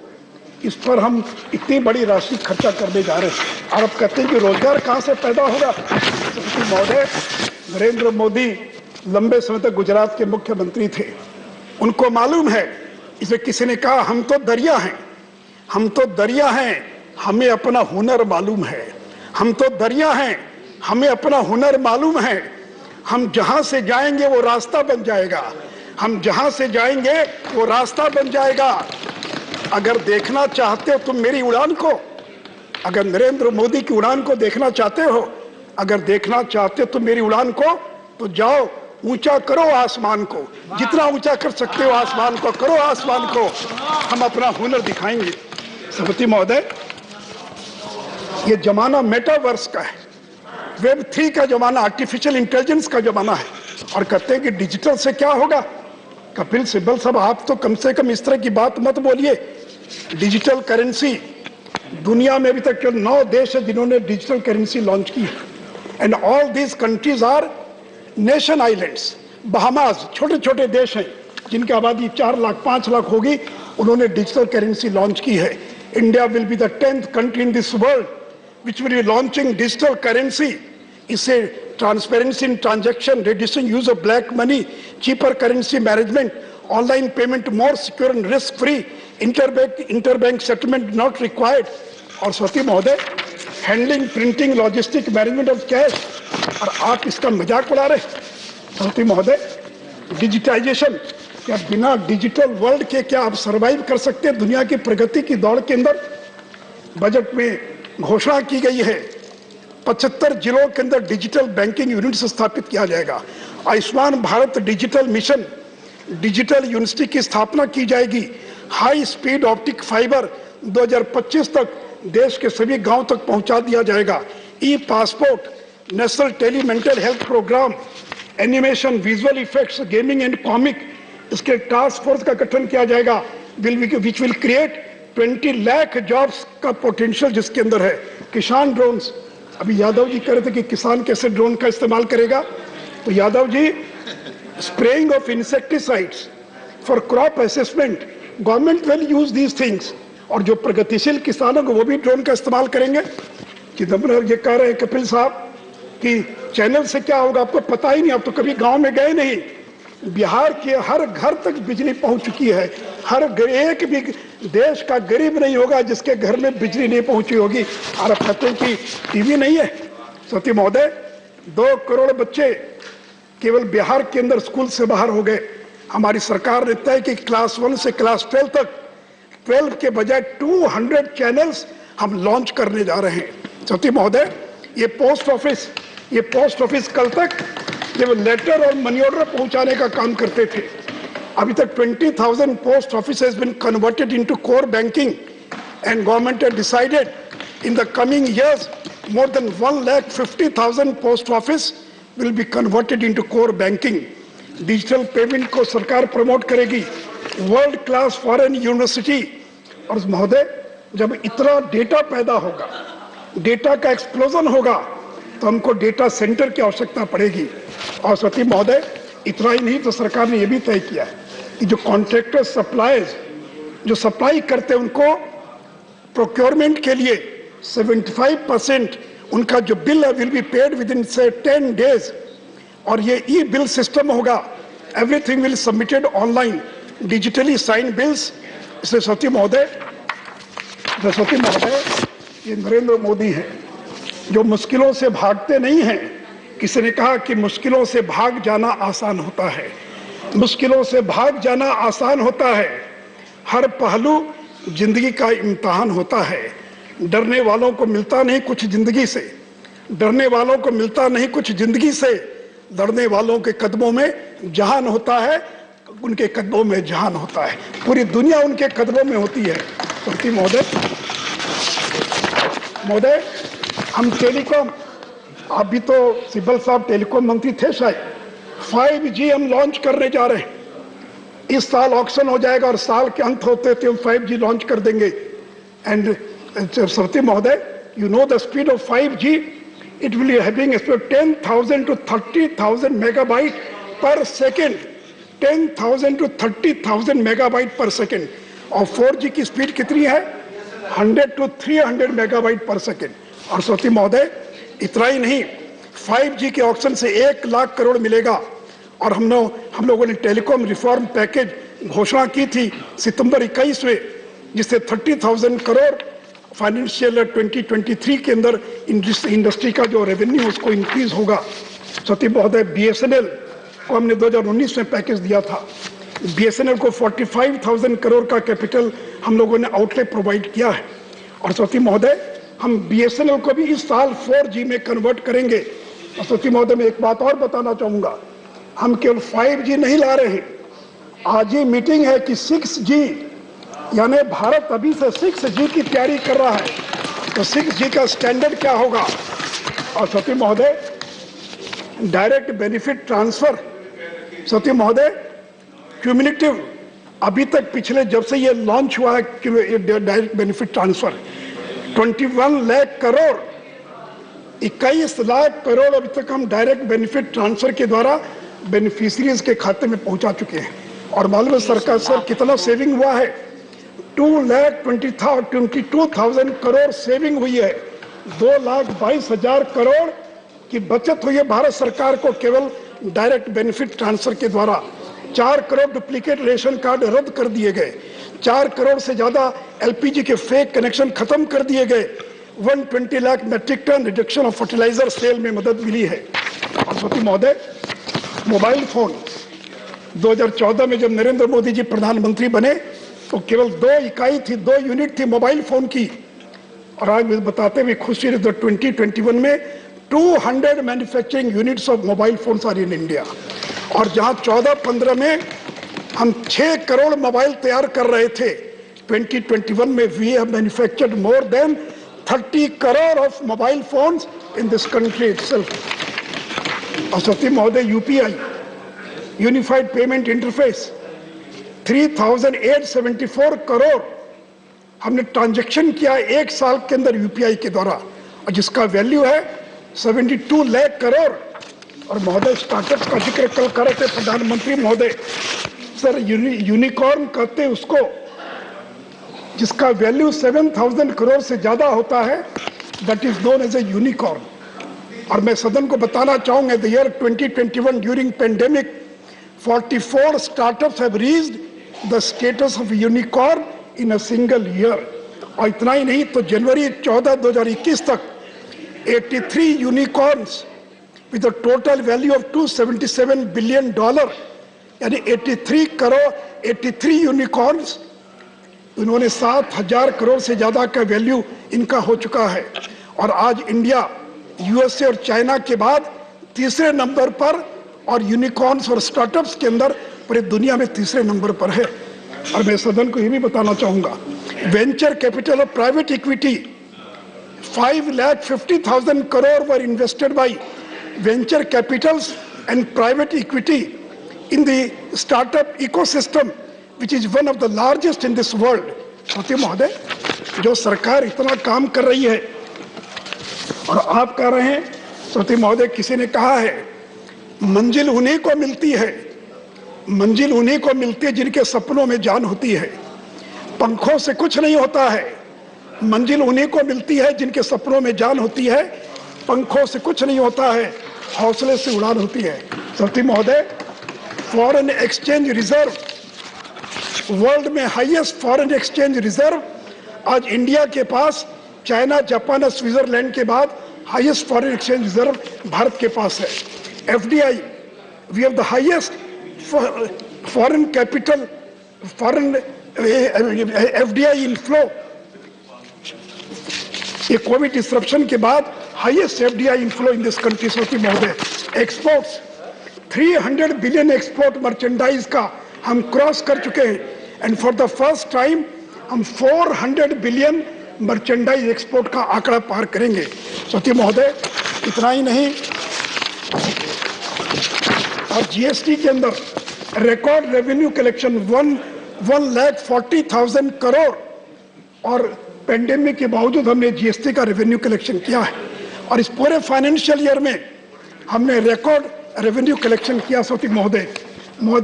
इस पर हम इतनी बड़ी राशि खर्चा करने जा रहे हैं। और अब कहते हैं कि रोजगार कहाँ से पैदा होगा? सरस्वती महोदय, नरेंद्र मोदी लंबे समय तक गुजरात के मुख्यमंत्री थे, उनको मालूम है। इसे किसी ने कहा, हम तो दरिया हैं, हमें अपना हुनर मालूम है। हम तो दरिया हैं, हमें अपना हुनर मालूम है। हम जहां से जाएंगे वो रास्ता बन जाएगा। हम जहां से जाएंगे वो रास्ता बन जाएगा। अगर देखना चाहते हो तुम मेरी उड़ान को, अगर नरेंद्र मोदी की उड़ान को देखना चाहते हो, अगर देखना चाहते हो तुम मेरी उड़ान को, तो जाओ ऊंचा करो आसमान को, जितना ऊंचा कर सकते हो आसमान को करो, आसमान को। हम अपना हुनर दिखाएंगे। सरस्वती महोदय, ये जमाना मेटावर्स का है, वेब 3 का जमाना, आर्टिफिशियल इंटेलिजेंस का जमाना है। और कहते हैं कि डिजिटल से क्या होगा? कपिल सिब्बल साहब, आप तो कम से कम इस तरह की बात मत बोलिए। डिजिटल करेंसी, दुनिया में अभी तक केवल 9 देश है जिन्होंने डिजिटल करेंसी लॉन्च की है। And all these countries our nation islands. Bahamas छोटे छोटे देश हैं जिनकी आबादी 4 लाख 5 लाख होगी, उन्होंने डिजिटल करेंसी लॉन्च की है। India will be the 10th country in this world which will be launching digital currency. इससे transparency in transaction, reducing use of black money, cheaper currency management, online payment more secure and risk-free, interbank settlement not required. और सरस्वती महोदय, handling, printing, logistic, management of cash, और आप इसका मजाक उड़ा रहे। सरस्वती महोदय, डिजिटाइजेशन, क्या बिना डिजिटल वर्ल्ड के क्या आप सरवाइव कर सकते हैं दुनिया की प्रगति की दौड़ के अंदर? बजट में घोषणा की गई है 75 जिलों के अंदर डिजिटल बैंकिंग यूनिट स्थापित किया जाएगा। Ayushman Bharat digital mission, digital university की स्थापना की जाएगी। हाई स्पीड ऑप्टिक फाइबर 2025 तक देश के सभी गांव तक पहुंचा दिया जाएगा। E passport, national tele mental health programme, animation, visual effects, gaming and comic, इसके टास्क फोर्स का गठन किया जाएगा, which will create 20 lakh jobs का पोटेंशियल जिसके अंदर है। किसान ड्रोन्स, अभी यादव जी कह रहे थे कि किसान कैसे ड्रोन का इस्तेमाल करेगा, तो Yadav ji, spraying of insecticides for crop assessment, government will use these things, और जो प्रगतिशील किसान होंगे वो भी ड्रोन का इस्तेमाल करेंगे। चिदम्बरम ये कह रहे हैं कपिल साहब कि चैनल से क्या होगा आपको पता ही नहीं, आप तो कभी गांव में गए नहीं। बिहार के हर घर तक बिजली पहुंच चुकी है, हर एक भी देश का गरीब नहीं होगा जिसके घर में बिजली नहीं पहुंची होगी। और आप कहते हैं कि टीवी नहीं है। सती महोदय, 2 करोड़ बच्चे केवल बिहार के अंदर स्कूल से बाहर हो गए। हमारी सरकार ने तय कि क्लास 1 से क्लास 12 तक 12 के बजाय 200 चैनल्स हम लॉन्च करने जा रहे हैं। सती महोदय, ये पोस्ट ऑफिस कल तक केवल लेटर और मनी ऑर्डर पहुंचाने का काम करते थे। अभी तक 20,000 post office has been converted into core banking, and government has decided in the coming years more than 150,000 post office will be converted into core banking. Digital payment को सरकार प्रमोट करेगी। वर्ल्ड क्लास फॉरेन यूनिवर्सिटी, और महोदय जब इतना data पैदा होगा, data का एक्सप्लोजन होगा, तो हमको डेटा सेंटर की आवश्यकता पड़ेगी। और सती महोदय, इतना ही नहीं तो सरकार ने यह भी तय किया है कि जो कॉन्ट्रैक्टर सप्लायर्स जो सप्लाई करते हैं उनको प्रोक्योरमेंट के लिए 75% उनका जो बिल है will be paid within से 10 डेज। और ये ई बिल सिस्टम होगा, everything will submitted online, digitally sign bills. इसलिए सती महोदय, ये नरेंद्र मोदी हैं जो मुश्किलों से भागते नहीं हैं। किसी ने कहा कि मुश्किलों से भाग जाना आसान होता है, मुश्किलों से भाग जाना आसान होता है, हर पहलू जिंदगी का इम्तिहान होता है। डरने वालों को मिलता नहीं कुछ जिंदगी से, डरने वालों को मिलता नहीं कुछ जिंदगी से, लड़ने वालों के कदमों में जहान होता है, उनके कदमों में जहान होता है, पूरी दुनिया उनके कदमों में होती है। तो महोदय, हम टेलीकॉम, अभी तो सिब्बल साहब टेलीकॉम मंत्री थे शायद, 5G हम लॉन्च करने जा रहे हैं। इस साल ऑक्शन हो जाएगा और साल के अंत होते थे हम 5G लॉन्च कर देंगे। एंड सरस्वती महोदय, you know the speed of 5G, it will be having a speed of 10,000 to 30,000 megabyte per second, 10,000 to 30,000 megabyte per second। और 4G की स्पीड कितनी है? 100 to 300 megabyte per second। और सरस्वती महोदय, इतना ही नहीं, 5G के ऑक्शन से 1 लाख करोड़ मिलेगा। और हम लोगों ने टेलीकॉम रिफॉर्म पैकेज घोषणा की थी सितंबर 21 में, जिससे 30,000 करोड़ फाइनेंशियल 2023 के अंदर इंडस्ट्री का जो रेवेन्यू उसको इंक्रीज होगा। सती महोदय, BSNL को हमने 2019 में पैकेज दिया था। BSNL को 45,000 करोड़ का कैपिटल हम लोगों ने आउटले प्रोवाइड किया है। और सती महोदय, हम BSNL को भी इस साल 4G में कन्वर्ट करेंगे। और सती महोदय, मैं एक बात और बताना चाहूंगा, हम केवल 5G नहीं ला रहे हैं, आज ही मीटिंग है कि 6G, यानी भारत अभी से 6G की तैयारी कर रहा है, तो 6G का स्टैंडर्ड क्या होगा। और सती महोदय, डायरेक्ट बेनिफिट ट्रांसफर, सती महोदय, क्यूमुलेटिव, अभी तक पिछले जब से ये लॉन्च हुआ है direct benefit transfer, 21 lakh crore, 21 lakh crore अभी तक हम डायरेक्ट बेनिफिट ट्रांसफर के द्वारा बेनिफिशियरीज के खाते में पहुंचा चुके हैं। और मालूम है सरकार सर कितना सेविंग हुआ है? 2,22,000 करोड़ सेविंग हुई है। 2,22,000 करोड़ कि बचत हुई है भारत सरकार को केवल डायरेक्ट बेनिफिट ट्रांसफर के द्वारा। 4 करोड़ डुप्लीकेट रेशन कार्ड रद्द कर दिए गए, 4 करोड़ से ज्यादा एलपीजी के फेक कनेक्शन खत्म कर दिए गए, 120 lakh metric tonne reduction of fertiliser sale में मदद मिली है। राष्ट्रपति महोदय, मोबाइल फोन 2014 में जब नरेंद्र मोदी जी प्रधानमंत्री बने तो केवल 2 इकाई थी, 2 यूनिट थी मोबाइल फोन की, और आज बताते हुए खुशी 2021 में 200 manufacturing units of mobile phones are in India. और जहां 14-15 में हम 6 करोड़ मोबाइल तैयार कर रहे थे, 2021 में we have manufactured more than 30 crore of mobile phones in this country itself. और सती महोदय, UPI unified payment interface 3874 crore हमने ट्रांजैक्शन किया एक साल के अंदर यूपीआई के द्वारा, और जिसका वैल्यू है 72 लाख करोड़। और महोदय, स्टार्टअप का जिक्र कल कर रहे थे प्रधानमंत्री महोदय, सर यूनिकॉर्न कहते हैं उसको जिसका वैल्यू 7000 करोड़ से ज्यादा होता है, that is known as a unicorn. और मैं सदन को बताना चाहूंगा, the year 2021 during pandemic 44 startups have reached the status of unicorn in a single year. और इतना ही नहीं, तो जनवरी 14, 2021 तक 83 unicorns with a total value of $277 billion, यानी 83 यूनिकॉर्न्स, उन्होंने 7000 करोड़ से ज्यादा का वैल्यू इनका हो चुका है। और आज इंडिया यूएसए और चाइना के बाद तीसरे नंबर पर, और यूनिकॉर्न्स और स्टार्टअप्स के अंदर पूरी दुनिया में तीसरे नंबर पर है। और मैं सदन को ये भी बताना चाहूंगा, venture capital of private equity 5,50,000 crore were invested by venture capitals and private equity in the startup ecosystem, which is one of the largest in this world. सत्य महोदय, जो सरकार इतना काम कर रही है और आप कह रहे हैं, सत्य महोदय, किसी ने कहा है मंजिल उन्हीं को मिलती है, मंजिल उन्हीं को मिलती है जिनके सपनों में जान होती है। पंखों से कुछ नहीं होता है, मंजिल उन्हीं को मिलती है जिनके सपनों में जान होती है। पंखों से कुछ नहीं होता है, हौसले से उड़ान होती है। सती महोदय, फॉरेन एक्सचेंज रिजर्व, वर्ल्ड में हाईएस्ट फॉरेन एक्सचेंज रिजर्व आज इंडिया के पास, चाइना, जापान और स्विट्जरलैंड के बाद highest foreign exchange reserve Bharat के पास है। FDI, we have the highest foreign capital, foreign FDI inflow, ये कोविड डिसरप्शन के बाद highest FDI inflow in this country. सती महोदय, एक्सपोर्ट्स 300 बिलियन एक्सपोर्ट मर्चेंडाइज का हम क्रॉस कर चुके हैं, and for the first time हम 400 बिलियन मर्चेंडाइज एक्सपोर्ट का आंकड़ा पार करेंगे। सती महोदय, इतना ही नहीं, और जीएसटी के अंदर रिकॉर्ड रेवेन्यू कलेक्शन 1,40,000 करोड़, और पेंडेमिक के बावजूद हमने जीएसटी का रेवेन्यू कलेक्शन किया है। और इस पूरे फाइनेंशियल ईयर में हमने रिकॉर्ड रेवेन्यू कलेक्शन किया। सती महोदय,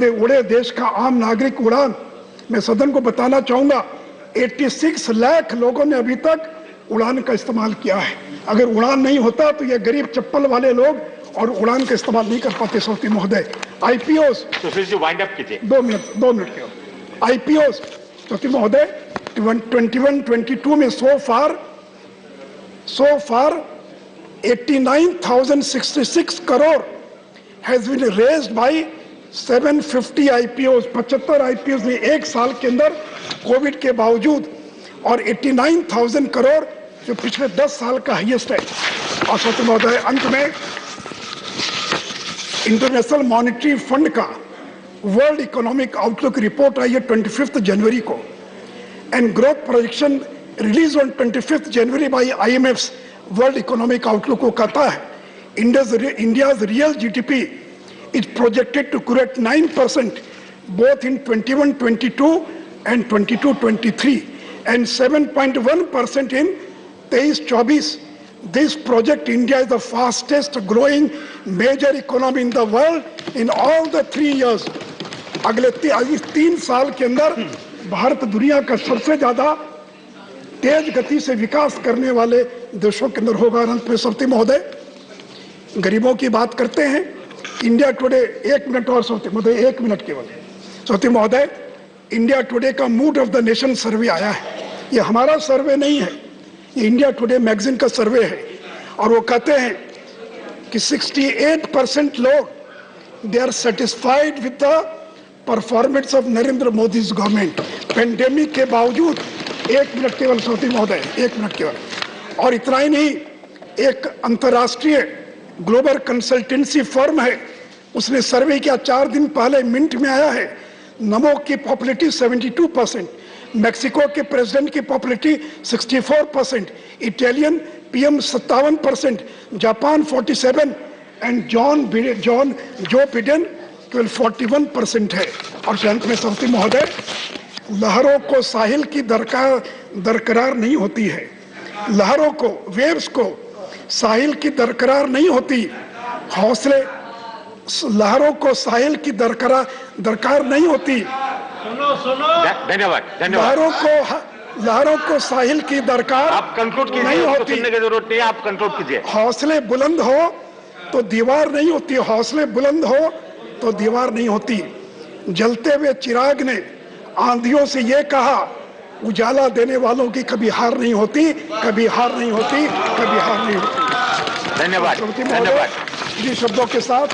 उड़े देश का आम नागरिक उड़ान, मैं सदन को बताना चाहूंगा 86 लाख लोगों ने अभी तक उड़ान का इस्तेमाल किया है। अगर उड़ान नहीं होता तो ये गरीब चप्पल वाले लोग और उड़ान का इस्तेमाल नहीं कर पाते। सती महोदय, आईपीओस, वाइंड अप कीजिए, 2 मिनट के आईपीओस। सती महोदय, 21-22 में so far 89,066 crore has been raised by 750 IPOs. 75 IPOs ने एक साल के अंदर कोविड के बावजूद, और 89,000 करोड़ जो पिछले 10 साल का हाईएस्ट है। और सत्य महोदय, अंत में इंटरनेशनल मॉनेटरी फंड का वर्ल्ड इकोनॉमिक आउटलुक रिपोर्ट आई है 25 जनवरी को, and growth projection released on 25th January by IMF's World Economic Outlook को कहता है India's real GDP is projected to grow at 9% both in 21-22 and 22-23 and 7.1% in 23-24. This project India is the fastest growing major economy in the world in all the 3 years. अगले 3 साल के अंदर भारत दुनिया का सबसे ज्यादा तेज गति से विकास करने वाले देशों के अंदर होगा। अनंत में सती महोदय, गरीबों की बात करते हैं। इंडिया टुडे, 1 मिनट और सोते महोदय, 1 मिनट केवल। सोते महोदय, इंडिया टुडे का मूड ऑफ द नेशन सर्वे आया है। ये हमारा सर्वे नहीं है, ये इंडिया टुडे मैगजीन का सर्वे है। और वो कहते हैं कि 68% लोग they are satisfied with the performance of Narendra Modi government pandemic के बावजूद। 1 मिनट केवल सोती महोदय, 1 मिनट केवल। और इतना ही नहीं, एक अंतर्राष्ट्रीय ग्लोबल कंसल्टेंसी फर्म है, उसने सर्वे किया 4 दिन पहले, मिनट में आया है। नमो की पॉपुलरिटी 72%, मैक्सिको के प्रेसिडेंट की popularity 64%, Italian PM 57%, Japan 47% and Joe Biden केवल 41% है। और अंत में सरती महोदय, लहरों को साहिल की दरकरार नहीं होती है। लहरों को, वेव्स को साहिल की दरकरार नहीं होती। हौसले, लहरों को साहिल की दरकार नहीं होती। धन्यवाद। लहरों को साहिल की दरकार आप कंक्लूड कीजिए, नहीं उसको होती। सुनने की जरूरत नहीं है, आप कंक्लूड कीजिए। हौसले बुलंद हो तो दीवार नहीं होती, हौसले बुलंद हो तो दीवार नहीं होती। जलते हुए चिराग ने आंधियों से ये कहा, उजाला देने वालों की कभी हार नहीं होती, कभी हार नहीं होती, कभी हार नहीं होती। धन्यवाद। इन्हीं शब्दों के साथ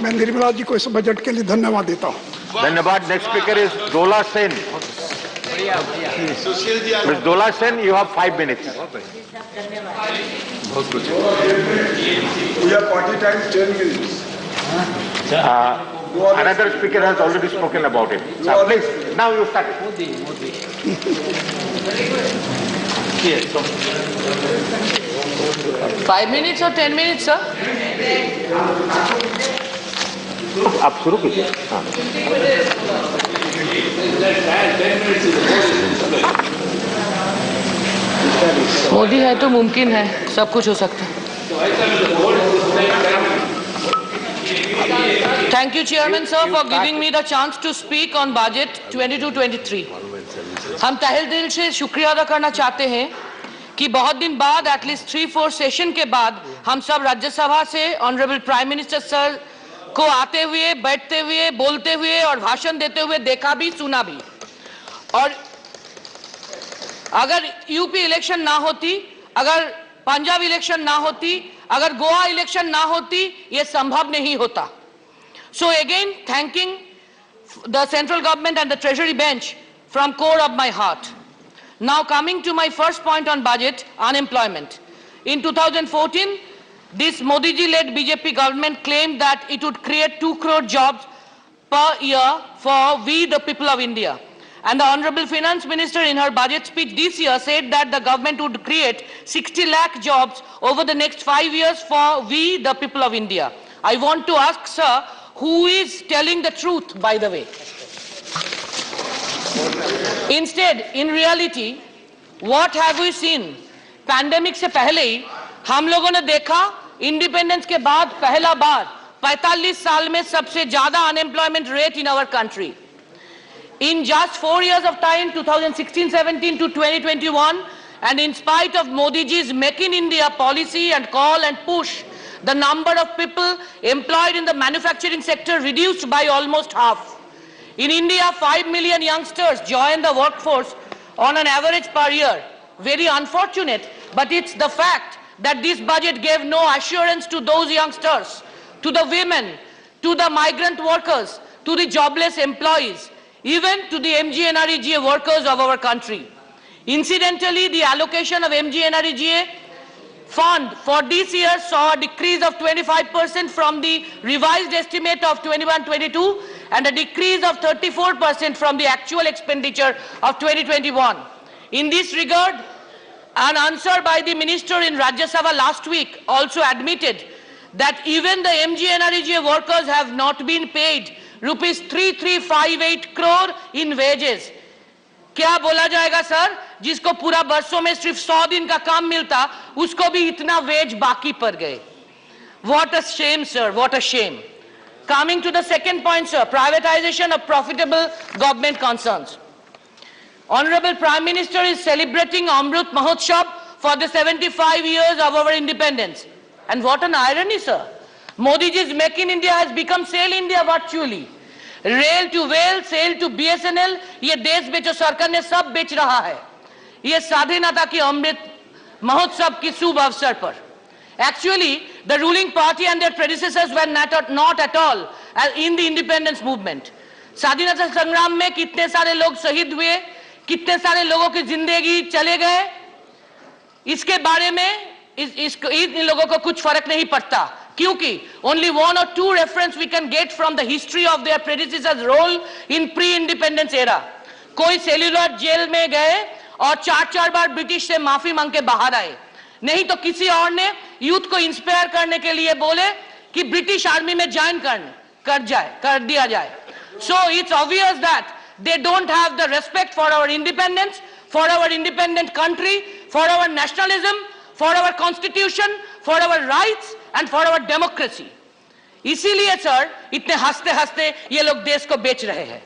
मैं निर्मला जी को इस बजट के लिए धन्यवाद देता हूँ। धन्यवाद। Next speaker is Dola Sen. Miss Dola Sen, you have 5 minutes. बहुत कुछ। We have 40 times 10 minutes. Another speaker has already spoken about it. Please, now you start. Yes. 5 minutes or 10 minutes, sir? आप शुरू कीजिए। मोदी है तो मुमकिन है, सब कुछ हो सकता है। Thank you, Chairman, sir, for giving me the chance to speak on budget 22-23. हम तहे दिल से शुक्रिया अदा करना चाहते हैं कि बहुत दिन बाद, एटलीस्ट 3-4 सेशन के बाद, हम सब राज्यसभा से ऑनरेबल प्राइम मिनिस्टर सर को आते हुए, बैठते हुए, बोलते हुए और भाषण देते हुए देखा भी, सुना भी। और अगर यूपी इलेक्शन ना होती, अगर पंजाब इलेक्शन ना होती, अगर गोवा इलेक्शन ना होती, ये संभव नहीं होता। So again, thanking the central government and the treasury bench from core of my heart. Now coming to my first point on budget, unemployment. In 2014, this Modi ji led BJP government claimed that it would create 2 crore jobs per year for we the people of India. And the Honorable Finance Minister in her budget speech this year said that the government would create 60 lakh jobs over the next 5 years for we the people of India. I want to ask, sir, who is telling the truth, by the way? Instead, in reality, what have we seen? Pandemic से पहले ही हम लोगों ने देखा, independence के बाद पहला बार 45 साल में सबसे ज्यादा unemployment rate in our country. In just 4 years of time, 2016-17 to 2021, and in spite of Modi ji's Make in India policy and call and push, the number of people employed in the manufacturing sector reduced by almost half. In India, 5 million youngsters join the workforce on an average per year. Very unfortunate, but it's the fact that this budget gave no assurance to those youngsters, to the women, to the migrant workers, to the jobless employees, even to the MGNREGA workers of our country. Incidentally, the allocation of MGNREGA fund for this year saw a decrease of 25% from the revised estimate of 21-22 and a decrease of 34% from the actual expenditure of 2021. In this regard, an answer by the minister in Rajyasabha last week also admitted that even the MGNREGA workers have not been paid rupees 3358 crore in wages. क्या बोला जाएगा sir, जिसको पूरा बरसों में सिर्फ 100 दिन का काम मिलता, उसको भी इतना वेज बाकी पड़ गए. What a shame, sir, what a shame. Coming to the second point, sir, privatization of profitable government concerns. Honorable Prime Minister is celebrating Amrut Mahotsav for the 75 years of our independence. And what an irony, sir. Modi ji's Make in India has become Sale India virtually. Rail to well, sale to BSNL, ये देश बेचो सरकार ने सब बेच रहा है, ये स्वाधीनता की अमृत महोत्सव की शुभ अवसर पर. Actually, the ruling party and their predecessors were not at all in the independence movement. स्वाधीनता संग्राम में कितने सारे लोग शहीद हुए, कितने सारे लोगों की जिंदगी चले गए, इसके बारे में इन लोगों को कुछ फर्क नहीं पड़ता, क्योंकि only one or two reference we can get from the history of their predecessors' role in pre-independence era. कोई सेल्युलर जेल में गए और चार बार ब्रिटिश से माफी मांग के बाहर आए, नहीं तो किसी और ने यूथ को इंस्पायर करने के लिए बोले कि ब्रिटिश आर्मी में ज्वाइन कर दिया जाए. So it's obvious that they don't have the respect for our independence, for our independent country, for our nationalism, for our constitution, for our rights and for our democracy. इसीलिए sir इतने हंसते हंसते ये लोग देश को बेच रहे हैं.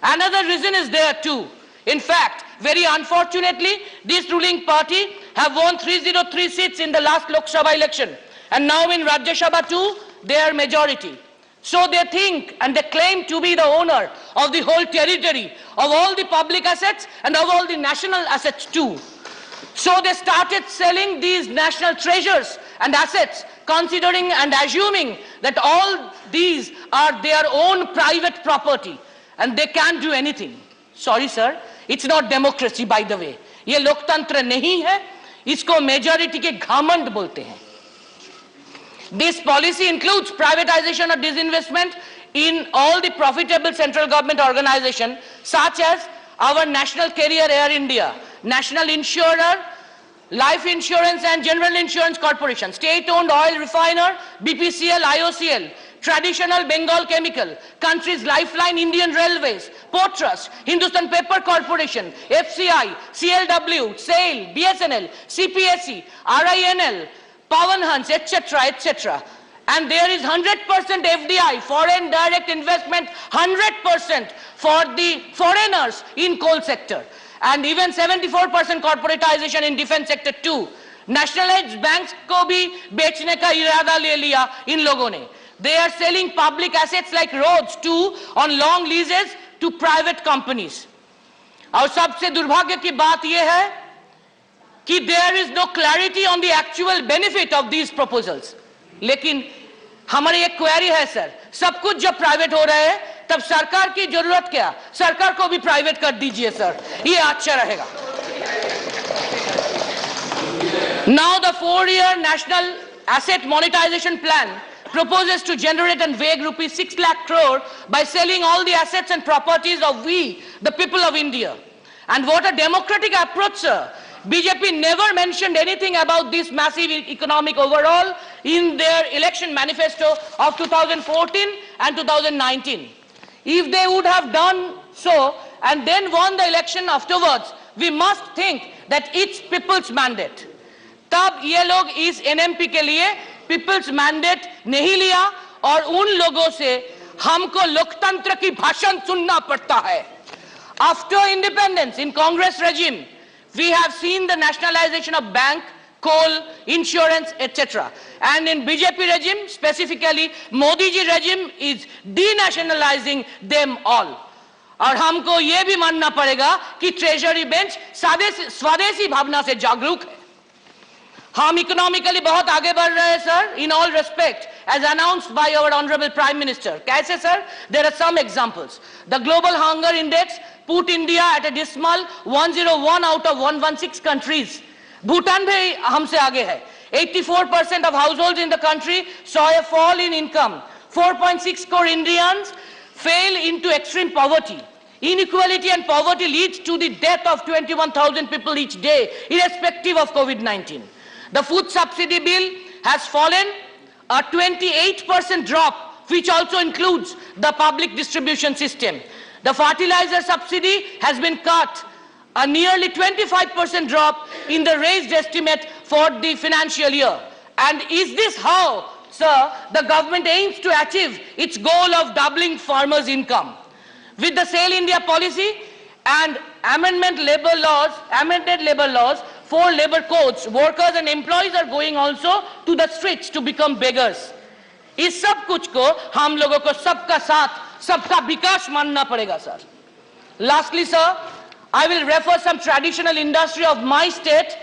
Another reason is there too. In fact, very unfortunately, this ruling party have won 303 seats in the last Lok Sabha election, and now in Rajyasabha too, they are majority. So they think and they claim to be the owner of the whole territory, of all the public assets and of all the national assets too. So they started selling these national treasures and assets, considering and assuming that all these are their own private property and they can't do anything. Sorry sir, it's not democracy by the way. ये लोकतंत्र नहीं है, इसको majority के घमंड बोलते हैं. This policy includes privatization or disinvestment in all the profitable central government organizations such as our National Carrier Air India, National Insurer, Life Insurance and General Insurance Corporation, State-owned Oil Refiner, BPCL, IOCL, Traditional Bengal Chemical, country's lifeline Indian Railways, Port Trust, Hindustan Paper Corporation, FCI, CLW, SAIL, BSNL, CPSE, RINL, Pawan Hans, etc., etc. And there is 100% FDI, foreign direct investment, 100% for the foreigners in coal sector. And even 74% corporatization in defense sector too. Nationalized banks को भी बेचने का इरादा ले लिया इन लोगों ने. They are selling public assets like roads too on long leases to private companies. और सबसे दुर्भाग्य की बात यह है कि there is no clarity on the actual benefit of these proposals. लेकिन हमारी एक क्वेरी है सर, सब कुछ जब प्राइवेट हो रहा है तब सरकार की जरूरत क्या? सरकार को भी प्राइवेट कर दीजिए सर, ये अच्छा रहेगा. Now the 4-year national asset monetization plan proposes to generate and vague rupees 6 lakh crore by selling all the assets and properties of we, the people of India. And what a democratic approach, sir. BJP never mentioned anything about this massive economic overhaul in their election manifesto of 2014 and 2019. If they would have done so and then won the election afterwards, we must think that it's people's mandate. तब ये लोग इस NMP के लिए people's mandate नहीं लिया और उन लोगों से हमको लोकतंत्र की भाषण सुनना पड़ता है. After independence in Congress regime, we have seen the nationalization of bank, coal, insurance, etc. And in BJP regime, specifically Modi ji regime is denationalizing them all. और हमको ये भी मानना पड़ेगा कि ट्रेजरी बेंच स्वदेशी भावना से जागरूक है. हम इकोनॉमिकली बहुत आगे बढ़ रहे हैं sir, in all respect, as announced by our honorable Prime Minister. कैसे sir? There are some examples. The Global Hunger Index put India at a dismal 101 out of 116 countries. Bhutan भी हमसे आगे है. 84% of households in the country saw a fall in income. 4.6 crore Indians fell into extreme poverty. Inequality and poverty leads to the death of 21,000 people each day, irrespective of COVID-19. The food subsidy bill has fallen, a 28% drop, which also includes the public distribution system. The fertilizer subsidy has been cut, a nearly 25% drop in the raised estimate for the financial year. And is this how, sir, the government aims to achieve its goal of doubling farmers' income? With the Sale India policy and amended labor laws, 4 labor codes, workers and employees are going also to the streets to become beggars. इस सब कुछ को हम लोगों को सबका साथ सबका विकास मानना पड़ेगा sir. Lastly sir, I will refer some traditional industry of my state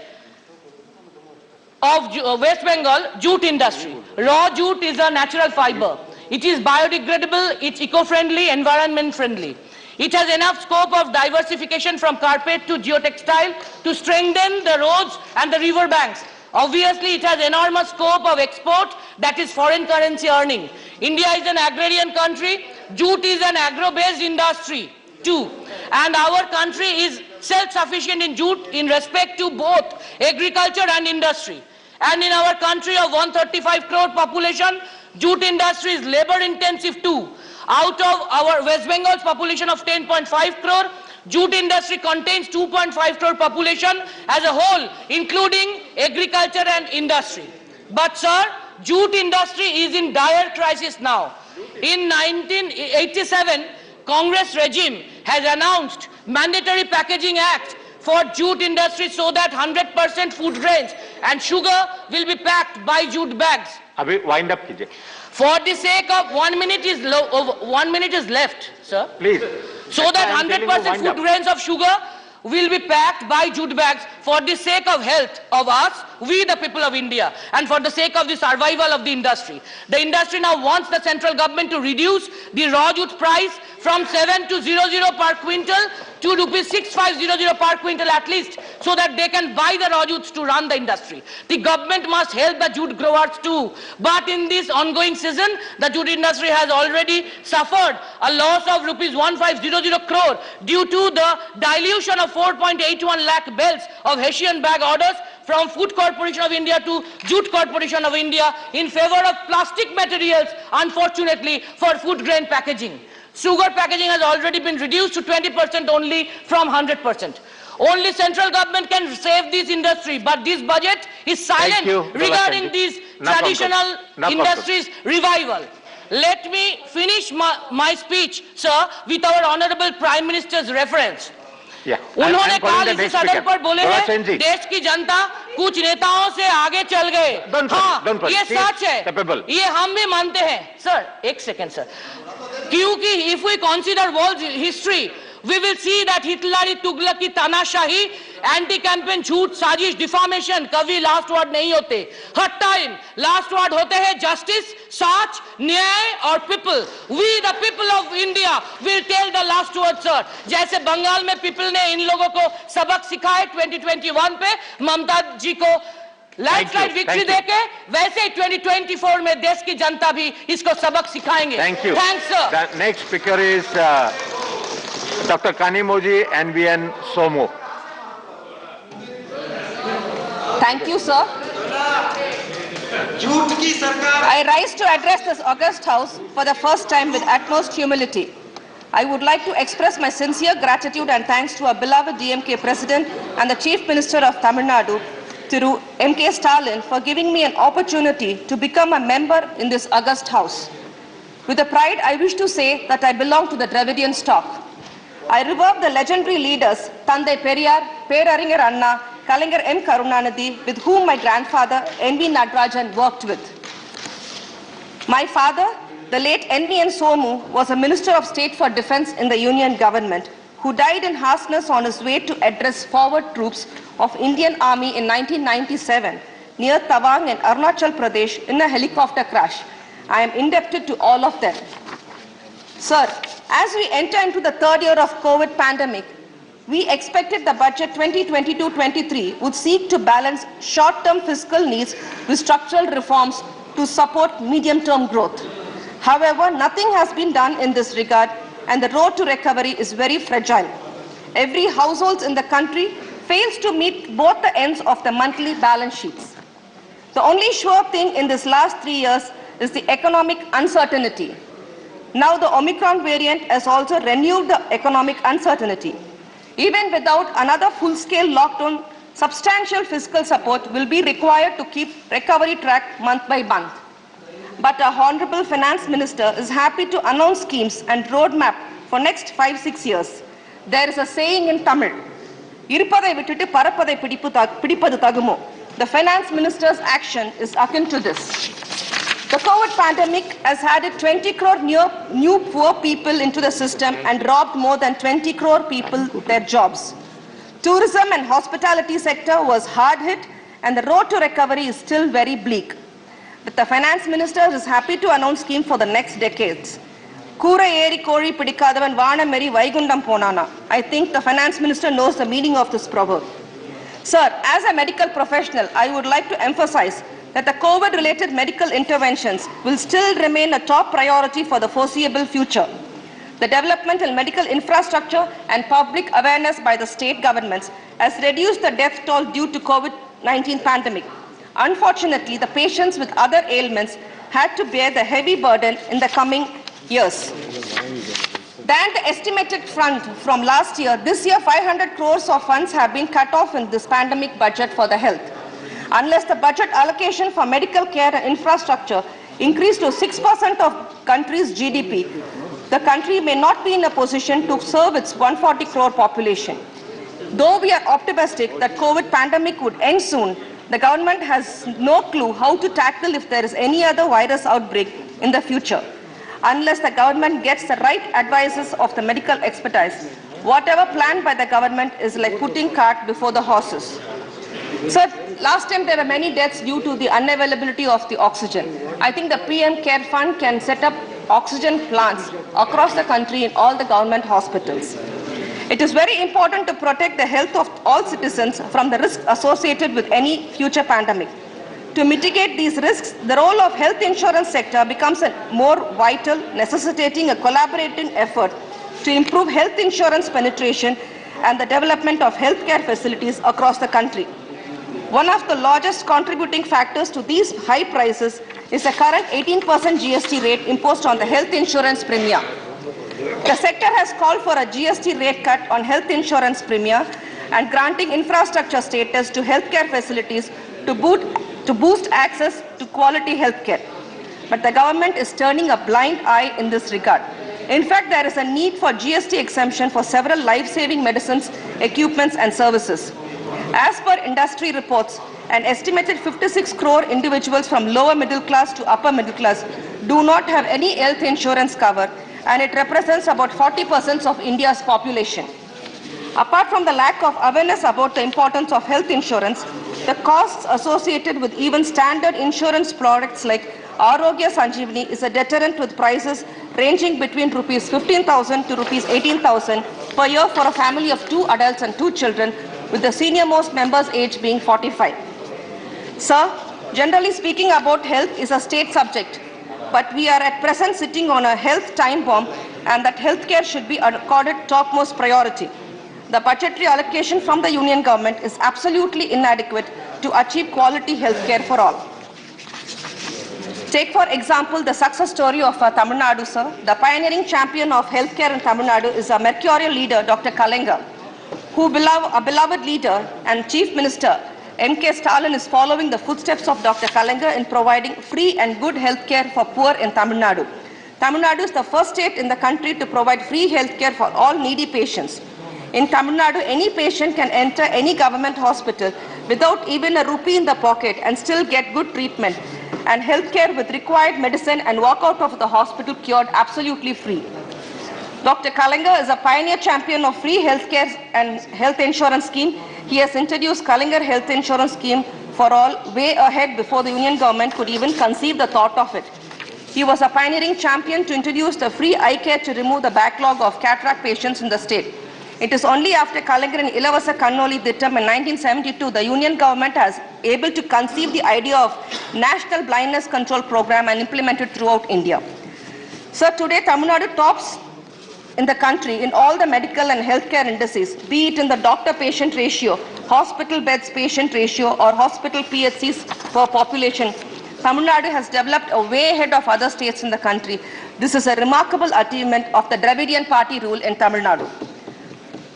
of West Bengal, jute industry. Raw jute is a natural fiber. It is biodegradable, it's eco-friendly, environment-friendly. It has enough scope of diversification from carpet to geotextile to strengthen the roads and the river banks. Obviously, it has enormous scope of export, that is foreign currency earning. India is an agrarian country. Jute is an agro-based industry too. And our country is self-sufficient in jute in respect to both agriculture and industry. And in our country of 135 crore population, jute industry is labor intensive too. Out of our West Bengal's population of 10.5 crore, jute industry contains 2.5 crore population as a whole, including agriculture and industry. But sir, jute industry is in dire crisis now. In 1987, Congress regime has announced mandatory packaging act for jute industry so that 100% food grains and sugar will be packed by jute bags. Abhi wind up कीजिए. For the sake of 1 minute is 1 minute is left, sir. Please. So that 100% food grains of sugar will be packed by jute bags for the sake of health of us, we the people of India, and for the sake of the survival of the industry. The industry now wants the central government to reduce the raw jute price from 7,200 per quintal to rupees 6,500 per quintal at least, so that they can buy the raw jutes to run the industry. The government must help the jute growers too. But in this ongoing season, the jute industry has already suffered a loss of rupees 1,500 crore due to the dilution of 4.81 lakh bales of Hessian bag orders from Food Corporation of India to Jute Corporation of India in favor of plastic materials, unfortunately, for food grain packaging. Sugar packaging has already been reduced to 20% only from 100%. Only central government can save this industry, but this budget is silent regarding these traditional industries' revival. Let me finish my speech, sir, with our Honorable Prime Minister's reference. उन्होंने कल इस सदन पर बोले हैं, देश की जनता कुछ नेताओं से आगे चल गए. हाँ, ये सच है, ये हम भी मानते हैं. सर, एक सेकंड सर. क्योंकि if we consider world history, we will see that हिटलरी, तुगलकी, तानाशाही, एंटी कैंपेन, झूठ, साजिश, डिफॉर्मेशन कभी लास्ट वर्ड नहीं होते. हर टाइम लास्ट वर्ड होते हैं जस्टिस, सच, न्याय और people. We the people of India will tell the last word sir. जैसे बंगाल में पीपल ने इन लोगों को सबक सिखाए 2021 पे ममता जी को लैंडस्लाइड विक्ट्री देके, वैसे 2024 में देश की जनता भी इसको सबक सिखाएंगे. Thanks sir. The next speaker is Dr. Kanimoji NVN Somu. Thank you, sir. I rise to address this august house for the first time with utmost humility. I would like to express my sincere gratitude and thanks to our beloved DMK President and the Chief Minister of Tamil Nadu, Thiru M.K. Stalin, for giving me an opportunity to become a member in this august house. With a pride, I wish to say that I belong to the Dravidian stock. I revere the legendary leaders Thandai Periyar, Peraringer Anna, Kalaignar M. Karunanidhi, with whom my grandfather N.V. Natarajan worked with. My father, the late N.V.N. Somu, was a Minister of State for Defence in the Union government, who died in harshness on his way to address forward troops of Indian Army in 1997 near Tawang in Arunachal Pradesh in a helicopter crash. I am indebted to all of them. Sir, as we enter into the third year of COVID pandemic, we expected the budget 2022-23 would seek to balance short-term fiscal needs with structural reforms to support medium-term growth. However, nothing has been done in this regard, and the road to recovery is very fragile. Every household in the country fails to meet both the ends of the monthly balance sheets. The only sure thing in this last 3 years is the economic uncertainty. Now the Omicron variant has also renewed the economic uncertainty. Even without another full-scale lockdown, substantial fiscal support will be required to keep recovery track month by month. But our Honorable Finance Minister is happy to announce schemes and roadmap for next 5-6 years. There is a saying in Tamil, "Iruppadai vittu parappadai pidipadu tagumo." The Finance Minister's action is akin to this. The COVID pandemic has added 20 crore new poor people into the system and robbed more than 20 crore people their jobs. Tourism and hospitality sector was hard hit and the road to recovery is still very bleak. But the finance minister is happy to announce scheme for the next decades. Kura eri kori pidikadavan vaana meri vaigundam ponana. I think the finance minister knows the meaning of this proverb. Sir, as a medical professional, I would like to emphasize that the COVID-related medical interventions will still remain a top priority for the foreseeable future. The development in medical infrastructure and public awareness by the state governments has reduced the death toll due to COVID-19 pandemic. Unfortunately, the patients with other ailments had to bear the heavy burden in the coming years. Than the estimated fund from last year, this year 500 crores of funds have been cut off in this pandemic budget for the health. Unless the budget allocation for medical care and infrastructure increase to 6% of country's GDP, the country may not be in a position to serve its 140 crore population. Though we are optimistic that COVID pandemic would end soon, the government has no clue how to tackle if there is any other virus outbreak in the future. Unless the government gets the right advices of the medical expertise, whatever planned by the government is like putting cart before the horses. Sir, last time there were many deaths due to the unavailability of the oxygen. I think the PM Care Fund can set up oxygen plants across the country in all the government hospitals. It is very important to protect the health of all citizens from the risk associated with any future pandemic. To mitigate these risks, the role of health insurance sector becomes more vital, necessitating a collaborating effort to improve health insurance penetration and the development of healthcare facilities across the country. One of the largest contributing factors to these high prices is the current 18% GST rate imposed on the health insurance premium. The sector has called for a GST rate cut on health insurance premium and granting infrastructure status to healthcare facilities to boost access to quality healthcare. But the government is turning a blind eye in this regard. In fact, there is a need for GST exemption for several life-saving medicines, equipments and services. As per industry reports, an estimated 56 crore individuals from lower middle class to upper middle class do not have any health insurance cover, and it represents about 40% of India's population. Apart from the lack of awareness about the importance of health insurance, the costs associated with even standard insurance products like Arogya Sanjeevani is a deterrent, with prices ranging between rupees 15,000 to rupees 18,000 per year for a family of 2 adults and 2 children, with the senior most member's age being 45. Sir, generally speaking about health is a state subject, but we are at present sitting on a health time bomb, and that healthcare should be accorded topmost priority. The budgetary allocation from the union government is absolutely inadequate to achieve quality healthcare for all. Take for example the success story of Tamil Nadu, sir. The pioneering champion of healthcare in Tamil Nadu is a mercurial leader, Dr. Kalenga, who a beloved leader and Chief Minister M.K. Stalin is following the footsteps of Dr. Kalenga in providing free and good healthcare for poor in Tamil Nadu. Tamil Nadu is the first state in the country to provide free healthcare for all needy patients. In Tamil Nadu, any patient can enter any government hospital without even a rupee in the pocket and still get good treatment and healthcare with required medicine and walk out of the hospital cured absolutely free. Dr. Kalenga is a pioneer champion of free healthcare and health insurance scheme. He has introduced Kalenga Health Insurance Scheme for all way ahead before the union government could even conceive the thought of it. He was a pioneering champion to introduce the free eye care to remove the backlog of cataract patients in the state. It is only after Kalenga and Ilavasa Kannoli Dittam in 1972, the union government has able to conceive the idea of National Blindness Control Program and implement it throughout India. Sir, today Tamil Nadu tops in the country in all the medical and healthcare indices, be it in the doctor-patient ratio, hospital beds patient ratio, or hospital PHCs per population. Tamil Nadu has developed a way ahead of other states in the country. This is a remarkable achievement of the Dravidian party rule in Tamil Nadu.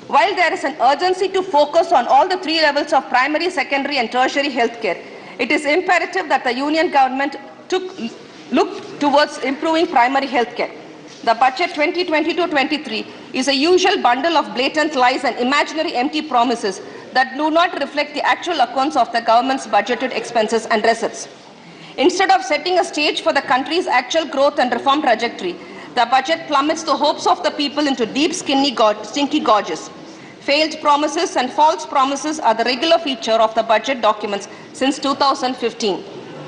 While there is an urgency to focus on all the 3 levels of primary, secondary and tertiary healthcare, it is imperative that the union government look towards improving primary healthcare. The budget 2022-23 is a usual bundle of blatant lies and imaginary empty promises that do not reflect the actual accounts of the government's budgeted expenses and receipts. Instead of setting a stage for the country's actual growth and reform trajectory, the budget plummets the hopes of the people into deep, stinky gorges. Failed promises and false promises are the regular feature of the budget documents since 2015.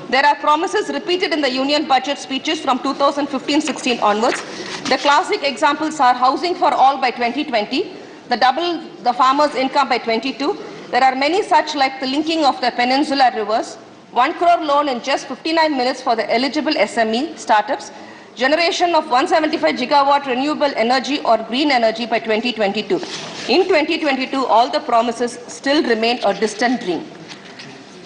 There are promises repeated in the union budget speeches from 2015-16 onwards. The classic examples are housing for all by 2020, the double the farmers' income by 22. There are many such like the linking of the peninsular rivers, 1 crore loan in just 59 minutes for the eligible SME startups, generation of 175 gigawatt renewable energy or green energy by 2022. In 2022, all the promises still remain a distant dream.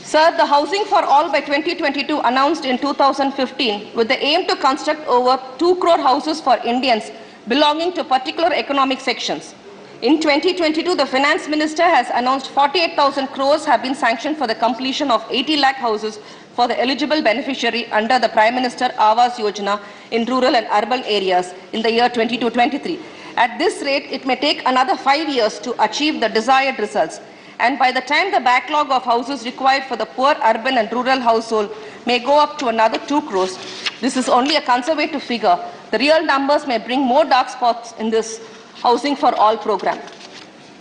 Sir, the Housing for All by 2022 announced in 2015 with the aim to construct over 2 crore houses for Indians belonging to particular economic sections. In 2022, the Finance Minister has announced 48,000 crores have been sanctioned for the completion of 80 lakh houses for the eligible beneficiary under the Prime Minister Awas Yojana in rural and urban areas in the year 22-23. At this rate, it may take another 5 years to achieve the desired results. And by the time the backlog of houses required for the poor urban and rural household may go up to another 2 crores, this is only a conservative figure. The real numbers may bring more dark spots in this Housing for All program.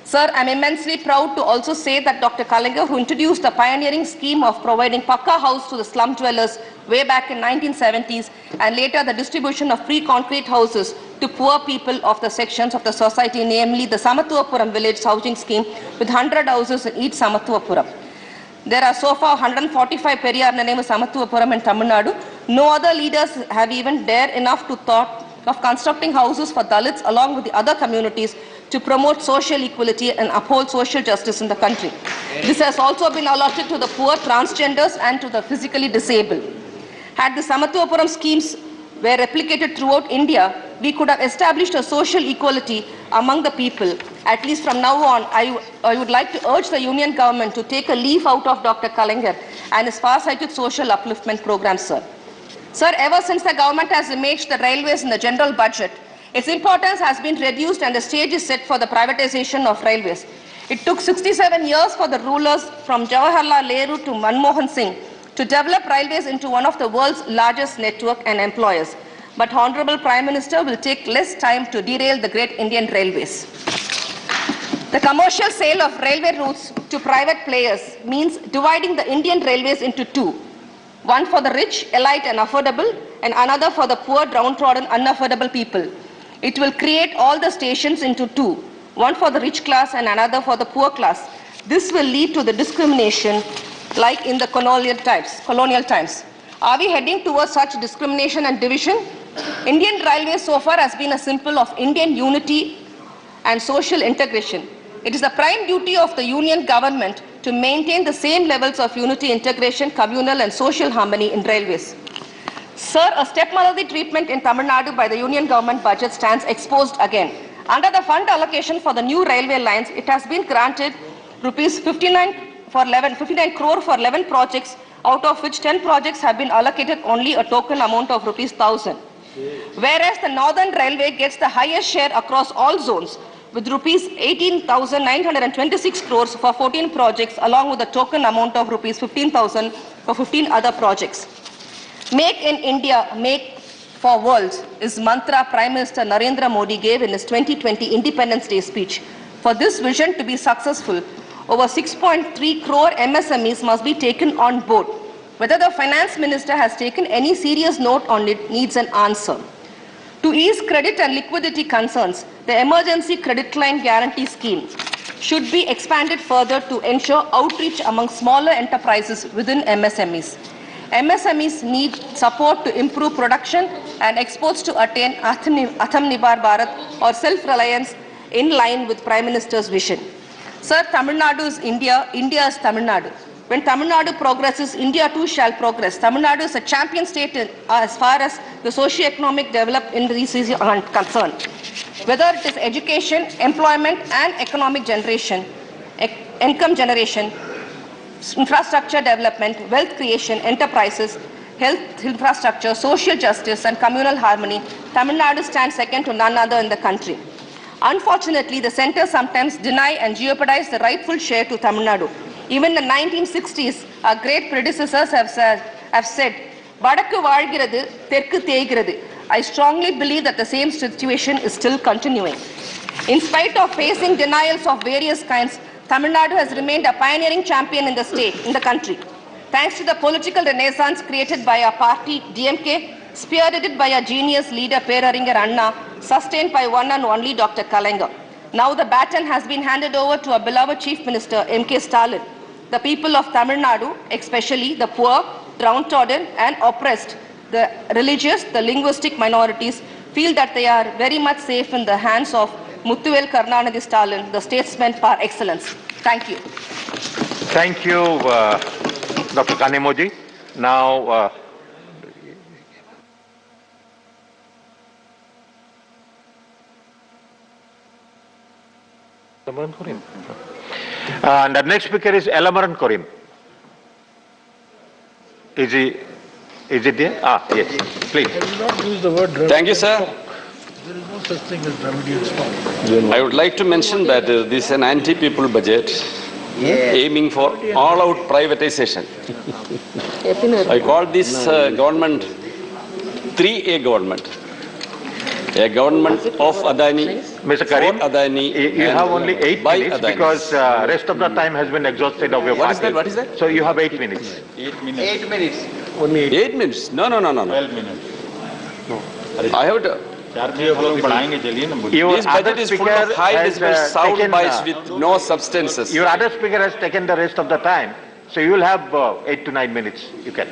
Sir, I am immensely proud to also say that Dr. Kalaignar, who introduced the pioneering scheme of providing Pakka house to the slum dwellers way back in 1970s, and later the distribution of free concrete houses to poor people of the sections of the society, namely the Samathuvapuram village housing scheme with 100 houses in each Samathuvapuram. There are so far 145 Periyar Ninavu Samathuvapuram in Tamil Nadu. No other leaders have even dared enough to thought of constructing houses for Dalits along with the other communities to promote social equality and uphold social justice in the country. This has also been allotted to the poor, transgenders and to the physically disabled. Had the Samathuvapuram schemes were replicated throughout India, we could have established a social equality among the people. At least from now on, I would like to urge the union government to take a leaf out of Dr. Kalaignar and his far-sighted social upliftment program, sir. Sir, ever since the government has imaged the railways in the general budget, its importance has been reduced and the stage is set for the privatization of railways. It took 67 years for the rulers from Jawaharlal Nehru to Manmohan Singh to develop railways into one of the world's largest network and employers. But Honorable Prime Minister will take less time to derail the great Indian railways. The commercial sale of railway routes to private players means dividing the Indian railways into two. One for the rich, elite and affordable, and another for the poor, downtrodden, unaffordable people. It will create all the stations into two, one for the rich class and another for the poor class. This will lead to the discrimination like in the colonial times. Are we heading towards such discrimination and division? Indian Railways so far has been a symbol of Indian unity and social integration. It is the prime duty of the union government to maintain the same levels of unity, integration, communal and social harmony in railways. Sir, a stepmotherly treatment in Tamil Nadu by the union government budget stands exposed again. Under the fund allocation for the new railway lines, it has been granted rupees 59 crore for 11 projects, out of which 10 projects have been allocated only a token amount of rupees 1,000. Whereas the Northern Railway gets the highest share across all zones, with rupees 18,926 crores for 14 projects, along with a token amount of rupees 15,000 for 15 other projects. Make in India, make for world is mantra Prime Minister Narendra Modi gave in his 2020 Independence Day speech. For this vision to be successful, over 6.3 crore MSMEs must be taken on board. Whether the Finance Minister has taken any serious note on it needs an answer. To ease credit and liquidity concerns, the Emergency Credit Line Guarantee Scheme should be expanded further to ensure outreach among smaller enterprises within MSMEs. MSMEs need support to improve production and exports to attain Atmanirbhar Bharat or self-reliance in line with Prime Minister's vision. Sir, Tamil Nadu is India, India is Tamil Nadu. When Tamil Nadu progresses, India too shall progress. Tamil Nadu is a champion state as far as the socio-economic development in these is concerned. Whether it is education, employment and economic generation, income generation, infrastructure development, wealth creation, enterprises, health infrastructure, social justice and communal harmony, Tamil Nadu stands second to none other in the country. Unfortunately, the centre sometimes deny and jeopardize the rightful share to Tamil Nadu. Even in the 1960s, our great predecessors have said Vadakku vaalgirathu, Terkku theigirathu. I strongly believe that the same situation is still continuing. In spite of facing denials of various kinds, Tamil Nadu has remained a pioneering champion in the country. Thanks to the political renaissance created by our party, DMK, spearheaded by a genius leader, Peraringar Anna, sustained by one and only Dr. Kalaignar. Now the baton has been handed over to our beloved Chief Minister, M.K. Stalin. The people of Tamil Nadu, especially the poor, downtrodden and oppressed, the religious, the linguistic minorities, feel that they are very much safe in the hands of Muthuvel Karunanidhi Stalin, the statesman par excellence. Thank you. Thank you, Dr. Kanemoji. Now, and the next speaker is Elamaran Korim. Is it there? Ah, yes, please. I will not use the word Thank you, sir. There is no such thing as remedial stock. I would like to mention that this is an anti-people budget aiming for all-out privatization. I call this government 3A government. A government of Adani, Mr. Karim, for Adani. You have only 8 minutes Adani. because rest of the time has been exhausted of your party. What is that? So you have 8 minutes. 8 minutes. Only 8 minutes. No. 12 minutes. I have to. This budget is full of high decibel sound bites with no substances. Your other speaker has taken the rest of the time. So you will have 8 to 9 minutes. You can.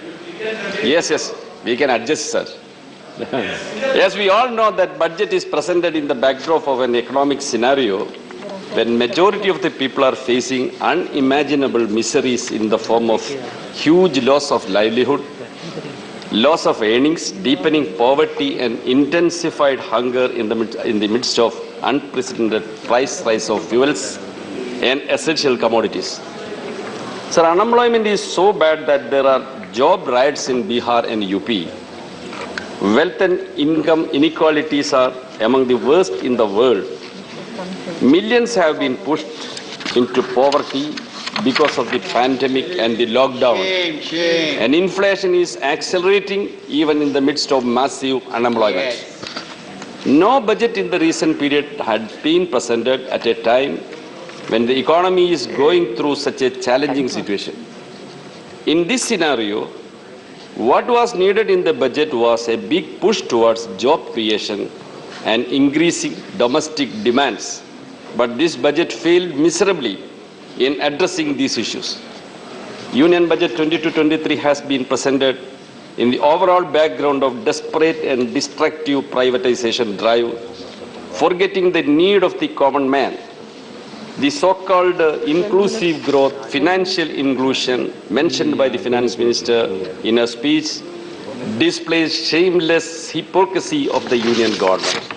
Yes. We can adjust, sir. Yes, we all know that budget is presented in the backdrop of an economic scenario when majority of the people are facing unimaginable miseries in the form of huge loss of livelihood, loss of earnings, deepening poverty and intensified hunger in the midst of unprecedented price rise of fuels and essential commodities. Sir, unemployment is so bad that there are job riots in Bihar and UP. Wealth and income inequalities are among the worst in the world. Millions have been pushed into poverty because of the pandemic and the lockdown. And inflation is accelerating even in the midst of massive unemployment. No budget in the recent period had been presented at a time when the economy is going through such a challenging situation. In this scenario, what was needed in the budget was a big push towards job creation and increasing domestic demands. But this budget failed miserably in addressing these issues. Union Budget 22-23 has been presented in the overall background of desperate and destructive privatization drive, forgetting the need of the common man. The so-called inclusive growth, financial inclusion mentioned by the finance minister in her speech displays shameless hypocrisy of the union government.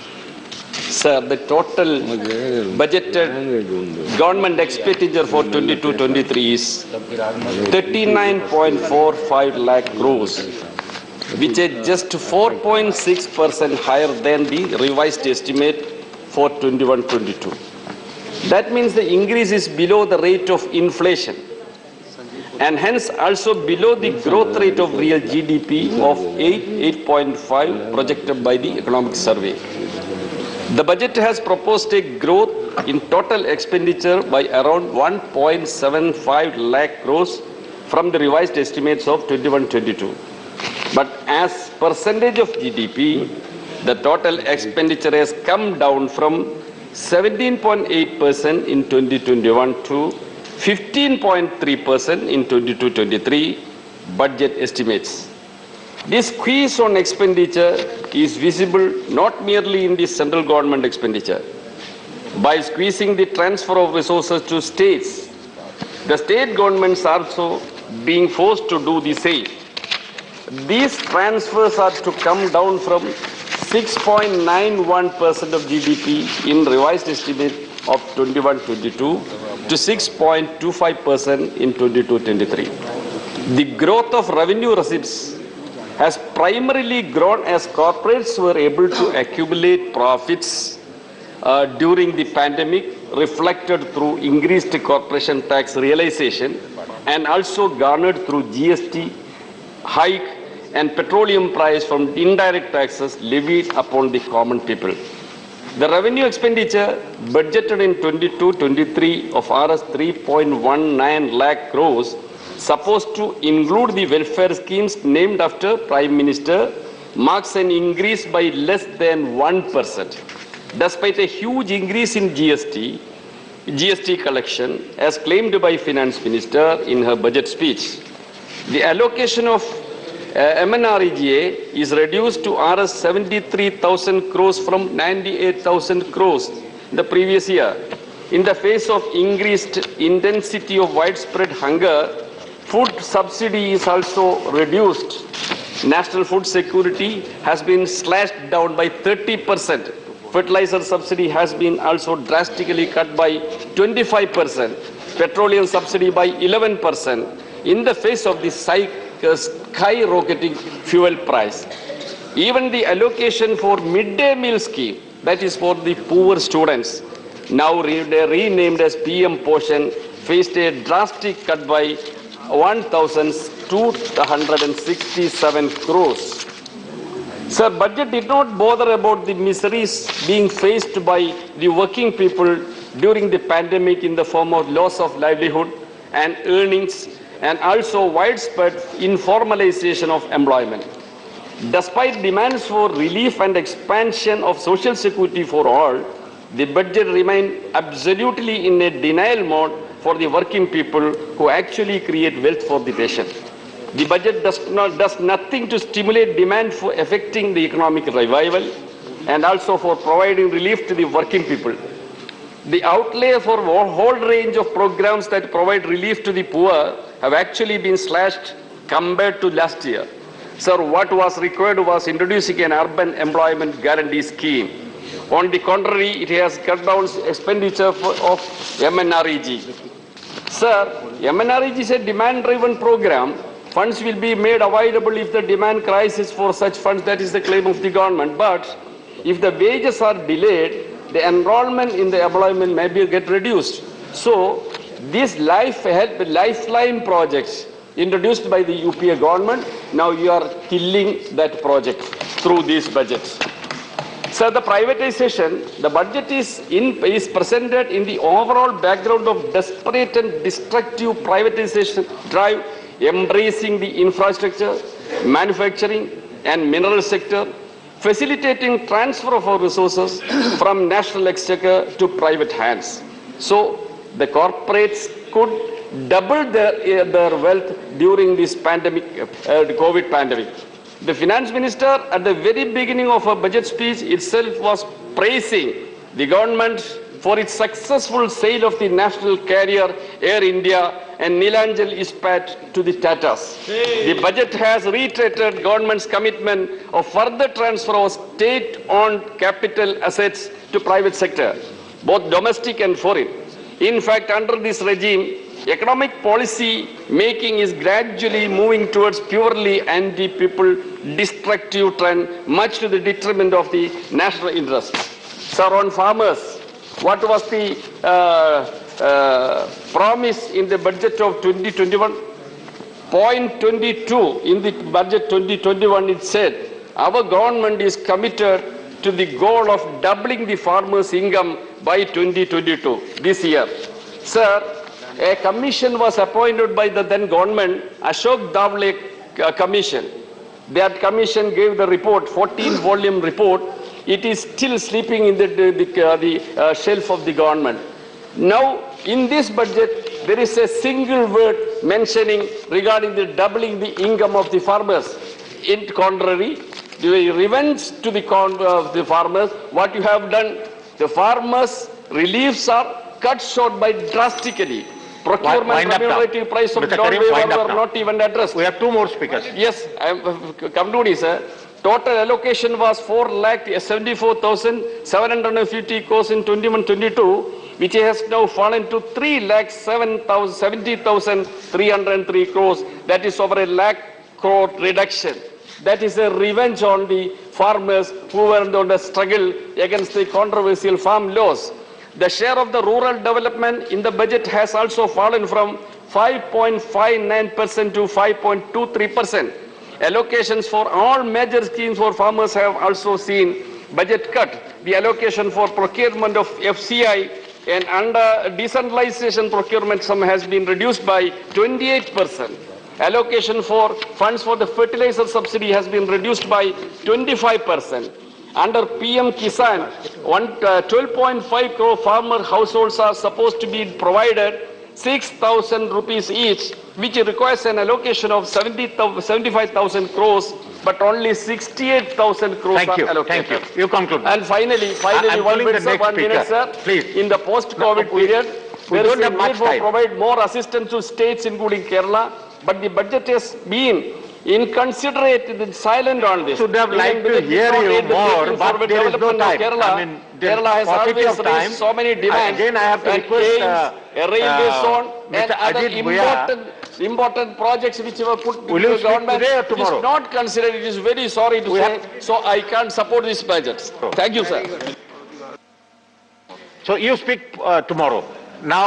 Sir, the total budgeted government expenditure for 22-23 is 39.45 lakh crores, which is just 4.6% higher than the revised estimate for 21-22. That means the increase is below the rate of inflation and hence also below the growth rate of real GDP of 8.5 projected by the economic survey. The budget has proposed a growth in total expenditure by around 1.75 lakh crores from the revised estimates of 21-22. But as percentage of GDP, the total expenditure has come down from 17.8% in 2021 to 15.3% in 22-23 budget estimates. This squeeze on expenditure is visible not merely in the central government expenditure. By squeezing the transfer of resources to states, the state governments are also being forced to do the same. These transfers are to come down from 6.91% of GDP in revised estimate of 21-22 to 6.25% in 22-23. The growth of revenue receipts has primarily grown as corporates were able to accumulate profits during the pandemic, reflected through increased corporation tax realization and also garnered through GST hike and petroleum price from indirect taxes levied upon the common people. The revenue expenditure budgeted in 22-23 of Rs 3.19 lakh crores supposed to include the welfare schemes named after Prime Minister marks an increase by less than 1%. Despite a huge increase in GST collection as claimed by Finance Minister in her budget speech. The allocation of MNREGA is reduced to Rs 73,000 crores from 98,000 crores the previous year. In the face of increased intensity of widespread hunger, food subsidy is also reduced. National food security has been slashed down by 30%. Fertilizer subsidy has been also drastically cut by 25%. Petroleum subsidy by 11% in the face of the skyrocketing fuel price. Even the allocation for midday meal scheme, that is for the poor students, now renamed as PM Poshan, faced a drastic cut by 1,267 crores. Sir, budget did not bother about the miseries being faced by the working people during the pandemic in the form of loss of livelihood and earnings, and also widespread informalization of employment. Despite demands for relief and expansion of social security for all, the budget remained absolutely in a denial mode for the working people who actually create wealth for the nation. The budget does nothing to stimulate demand for affecting the economic revival and also for providing relief to the working people. The outlay for a whole range of programs that provide relief to the poor have actually been slashed compared to last year. Sir, what was required was introducing an urban employment guarantee scheme. On the contrary, it has cut down expenditure of MNREG. Sir, MNREG is a demand-driven program. Funds will be made available if the demand crisis for such funds, that is the claim of the government. But if the wages are delayed, the enrollment in the employment may get reduced. So, these lifeline projects introduced by the UPA government, now you are killing that project through these budgets. Sir, the privatization, the budget is presented in the overall background of desperate and destructive privatization drive, embracing the infrastructure, manufacturing and mineral sector, facilitating transfer of our resources from national exchequer to private hands. So, the corporates could double their wealth during this pandemic, COVID pandemic. The finance minister at the very beginning of her budget speech itself was praising the government for its successful sale of the national carrier Air India and Neelachal Ispat to the Tatas. The budget has reiterated government's commitment of further transfer of state-owned capital assets to private sector, both domestic and foreign. In fact, under this regime, economic policy making is gradually moving towards purely anti-people destructive trend, much to the detriment of the national interest. Sir, on farmers, what was the promise in the budget of 2021? Point 22 in the budget 2021, it said, our government is committed to the goal of doubling the farmers' income by 2022, this year. Sir, a commission was appointed by the then government, Ashok Davle Commission. That commission gave the report, 14-volume report. It is still sleeping in the shelf of the government. Now, in this budget, there is a single word mentioning regarding the doubling the income of the farmers. In contrary, the revenge to the farmers, what you have done, the farmers' reliefs are cut short by drastically. Procurement remunerative price of non-waiver were not even addressed. We have two more speakers. Yes, I am concluding, sir. Total allocation was 4,74,750 crores in 21-22, which has now fallen to 3,70,303 crores. That is over a lakh crore reduction. That is a revenge on the farmers who were on the struggle against the controversial farm laws. The share of the rural development in the budget has also fallen from 5.59% to 5.23%. Allocations for all major schemes for farmers have also seen budget cut. The allocation for procurement of FCI and under decentralization procurement sum has been reduced by 28%. Allocation for funds for the fertilizer subsidy has been reduced by 25%. Under PM Kisan, 12.5 crore farmer households are supposed to be provided 6,000 rupees each, which requires an allocation of 75,000 crores, but only 68,000 crores are allocated. Thank you. You conclude. And finally, I'm one calling the minute, sir, next 1 minute, speaker. sir. Please. In the post-COVID period, we there is don't a have need much for time. provide more assistance to states, including Kerala, but the budget has been inconsiderate and silent on this. Should have liked to hear you more, but there is no time. I mean, Kerala has paucity always of time. raised so many demands. Again, I have to and request aims, a railway zone, and Mr. other Ajit Bhuya. important projects which were put Will to you the speak government today or tomorrow? is not considered. It is very sorry to We say. have- So I can't support this budget. Thank you, sir. So you speak tomorrow. Now,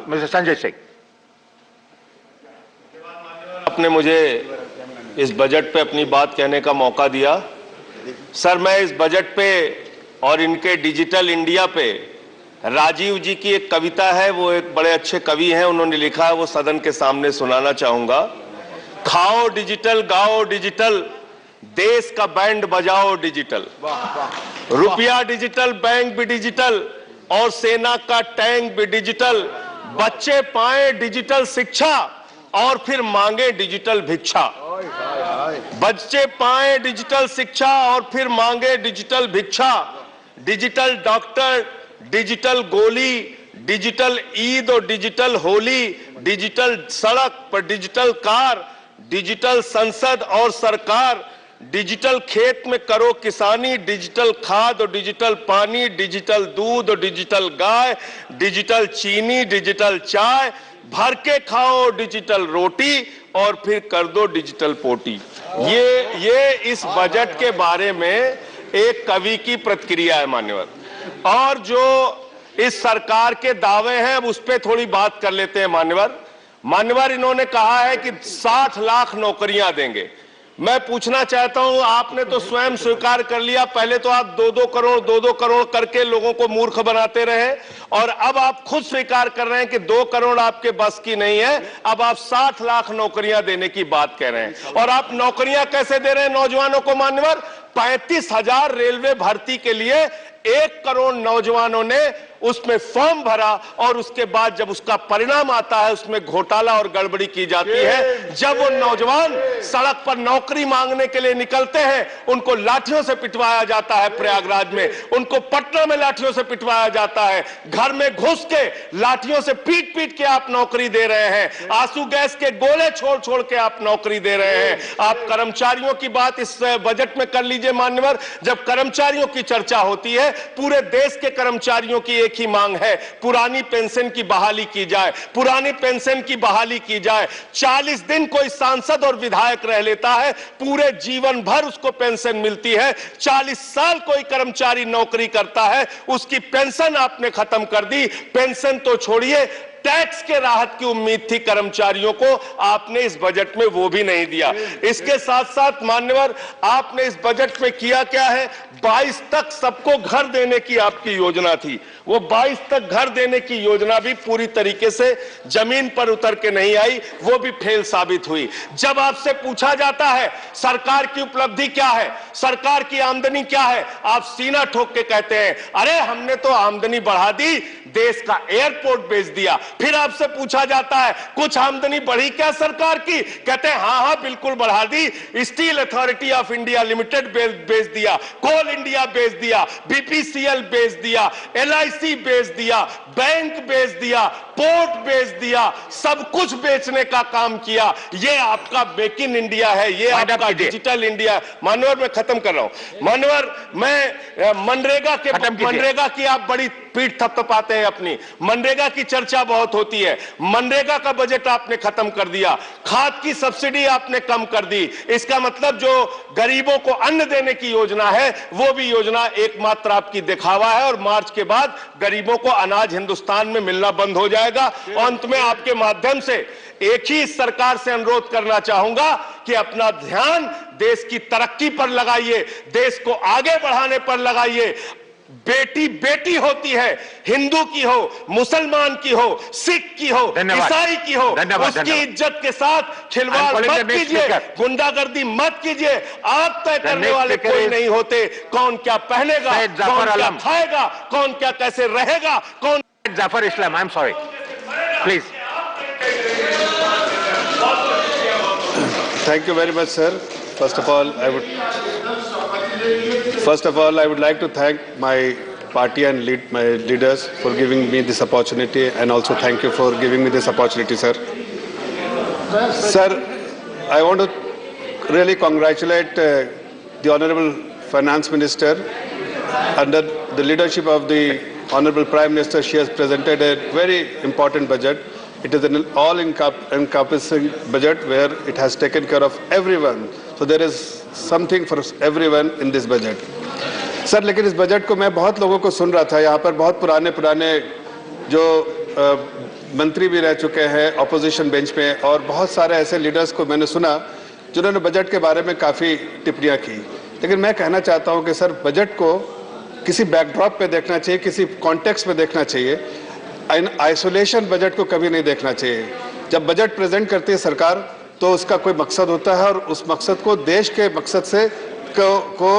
Mr. Sanjay Singh. आपने मुझे इस budget पे अपनी बात कहने का मौका दिया। सर, मैं इस बजट पे और इनके डिजिटल इंडिया पे राजीव जी की एक कविता है, वो एक बड़े अच्छे कवि हैं, उन्होंने लिखा है, वो सदन के सामने सुनाना चाहूंगा। खाओ डिजिटल, गाओ डिजिटल, देश का बैंड बजाओ डिजिटल, रुपया डिजिटल, बैंक भी डिजिटल और सेना का टैंक भी डिजिटल, बच्चे पाए डिजिटल शिक्षा और फिर मांगे डिजिटल भिक्षा। बच्चे पाए डिजिटल शिक्षा और फिर मांगे डिजिटल भिक्षा। डिजिटल डॉक्टर, डिजिटल गोली, डिजिटल ईद और डिजिटल होली, डिजिटल सड़क पर डिजिटल कार, डिजिटल संसद और सरकार, डिजिटल खेत में करो किसानी, डिजिटल खाद और डिजिटल पानी, डिजिटल दूध और डिजिटल गाय, डिजिटल चीनी, डिजिटल चाय, भर के खाओ डिजिटल रोटी और फिर कर दो डिजिटल पोटी। ये इस बजट के बारे में एक कवि की प्रतिक्रिया है मान्यवर। और जो इस सरकार के दावे हैं अब उस पर थोड़ी बात कर लेते हैं मान्यवर। इन्होंने कहा है कि 60 लाख नौकरियां देंगे। मैं पूछना चाहता हूं, आपने तो स्वयं स्वीकार कर लिया, पहले तो आप 2-2 करोड़ करके लोगों को मूर्ख बनाते रहे और अब आप खुद स्वीकार कर रहे हैं कि 2 करोड़ आपके बस की नहीं है। अब आप 60 लाख नौकरियां देने की बात कह रहे हैं। और आप नौकरियां कैसे दे रहे हैं नौजवानों को मान्यवर? 35,000 रेलवे भर्ती के लिए 1 करोड़ नौजवानों ने उसमें फॉर्म भरा और उसके बाद जब उसका परिणाम आता है उसमें घोटाला और गड़बड़ी की जाती है। जब वो नौजवान सड़क पर नौकरी मांगने के लिए निकलते हैं उनको लाठियों से पिटवाया जाता है प्रयागराज में, उनको पटना में लाठियों से पिटवाया जाता है, घर में घुस के लाठियों से पीट पीट के आप नौकरी दे रहे हैं, आंसू गैस के गोले छोड़ छोड़ के आप नौकरी दे रहे हैं। आप कर्मचारियों की बात इस बजट में कर लीजिए मान्यवर। जब कर्मचारियों की चर्चा होती है पूरे देश के कर्मचारियों की एक ही मांग है, पुरानी पेंशन की बहाली की जाए, पुरानी पेंशन की बहाली की जाए। 40 दिन कोई सांसद और विधायक रह लेता है, पूरे जीवन भर उसको पेंशन मिलती है। 40 साल कोई कर्मचारी नौकरी करता है, उसकी पेंशन आपने खत्म कर दी। पेंशन तो छोड़िए, टैक्स के राहत की उम्मीद थी कर्मचारियों को, आपने इस बजट में वो भी नहीं दिया। इसके साथ साथ मान्यवर आपने इस बजट में किया क्या है? 22 तक सबको घर देने की आपकी योजना थी, वो 22 तक घर देने की योजना भी पूरी तरीके से जमीन पर उतर के नहीं आई, वो भी फेल साबित हुई। जब आपसे पूछा जाता है सरकार की उपलब्धि क्या है, सरकार की आमदनी क्या है, आप सीना ठोक के कहते हैं अरे हमने तो आमदनी बढ़ा दी, देश का एयरपोर्ट बेच दिया। फिर आपसे पूछा जाता है कुछ आमदनी बढ़ी क्या सरकार की, कहते हैं हाँ बिल्कुल बढ़ा दी, steel authority of India limited बेच दिया, कोल इंडिया बेच दिया, बीपीसीएल बेच दिया, एलआईसी बेच दिया, बैंक बेच दिया, पोर्ट बेच दिया, सब कुछ बेचने का काम किया। ये आपका मेक इन इंडिया है, ये आपका डिजिटल इंडिया है। मानवर मैं खत्म कर रहा हूं, मानवर मैं मनरेगा की आप बड़ी पीठ थपथपाते हैं अपनी। मनरेगा की चर्चा बहुत होती है, मनरेगा का बजट आपने खत्म कर दिया, खाद की सब्सिडी आपने कम कर दी। इसका मतलब जो गरीबों को अन्न देने की योजना है वो भी योजना एकमात्र आपकी दिखावा है, और मार्च के बाद गरीबों को अनाज हिंदुस्तान में मिलना बंद हो जाएगा। और अंत में आपके माध्यम से एक ही इस सरकार से अनुरोध करना चाहूंगा कि अपना ध्यान देश की तरक्की पर लगाइए, देश को आगे बढ़ाने पर लगाइए। बेटी बेटी होती है, हिंदू की हो, मुसलमान की हो, सिख की हो, ईसाई की हो, उसकी इज्जत के साथ खिलवाड़ मत कीजिए, गुंडागर्दी मत कीजिए। आप तय करने वाले कोई नहीं होते कौन क्या पहनेगा, कौन क्या खाएगा, कौन क्या कैसे रहेगा, कौन। Zafar Islam, I'm sorry. Please. Thank you very much, sir. First of all, I would like to thank my party and my leaders for giving me this opportunity, and also thank you for giving me this opportunity, sir. Sir, I want to really congratulate the Honorable Finance Minister. Under the leadership of the Honorable Prime Minister, she has presented a very important budget. It is an all-encompassing budget where it has taken care of everyone. So there is something for everyone in this budget. Sir, लेकिन इस budget को मैं बहुत लोगों को सुन रहा था, यहाँ पर बहुत पुराने जो मंत्री भी रह चुके हैं ऑपोजिशन बेंच पे, और बहुत सारे ऐसे लीडर्स को मैंने सुना जिन्होंने बजट के बारे में काफ़ी टिप्पणियाँ की। लेकिन मैं कहना चाहता हूँ कि सर, बजट को किसी बैकड्रॉप पे देखना चाहिए, किसी कॉन्टेक्स्ट में देखना चाहिए। आइसोलेशन बजट को कभी नहीं देखना चाहिए। जब बजट प्रेजेंट करती है सरकार तो उसका कोई मकसद होता है, और उस मकसद को देश के मकसद से को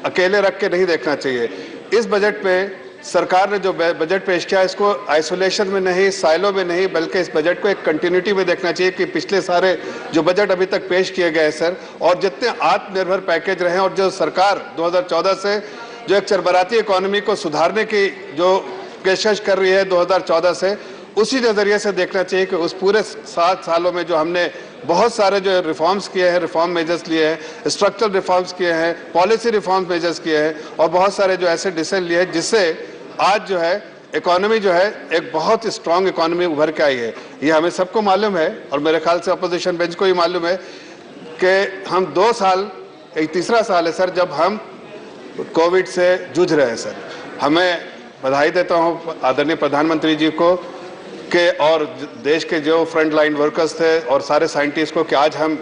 अकेले रख के नहीं देखना चाहिए। इस बजट में सरकार ने जो बजट पेश किया, इसको आइसोलेशन में नहीं, साइलो में नहीं, बल्कि इस बजट को एक कंटिन्यूटी में देखना चाहिए कि पिछले सारे जो बजट अभी तक पेश किए गए सर, और जितने आत्मनिर्भर पैकेज रहे, और जो सरकार 2014 से जो एक चरबराती इकोनॉमी को सुधारने की जो पेशकश कर रही है 2014 से, उसी नज़रिए से देखना चाहिए कि उस पूरे 7 सालों में जो हमने बहुत सारे जो रिफॉर्म्स किए हैं, रिफॉर्म मेजर्स लिए हैं, स्ट्रक्चरल रिफॉर्म्स किए हैं, पॉलिसी रिफॉर्म मेजर्स किए हैं, और बहुत सारे जो ऐसे डिसीजन लिए हैं जिससे आज जो है इकोनॉमी जो है एक बहुत स्ट्रांग इकोनॉमी उभर के आई है। ये हमें सबको मालूम है, और मेरे ख्याल से अपोजिशन बेंच को ही मालूम है कि हम 2 साल, एक तीसरा साल है सर, जब हम कोविड से जूझ रहे हैं। सर, हमें बधाई देता हूं आदरणीय प्रधानमंत्री जी को कि और देश के जो फ्रंट लाइन वर्कर्स थे और सारे साइंटिस्ट को, कि आज हम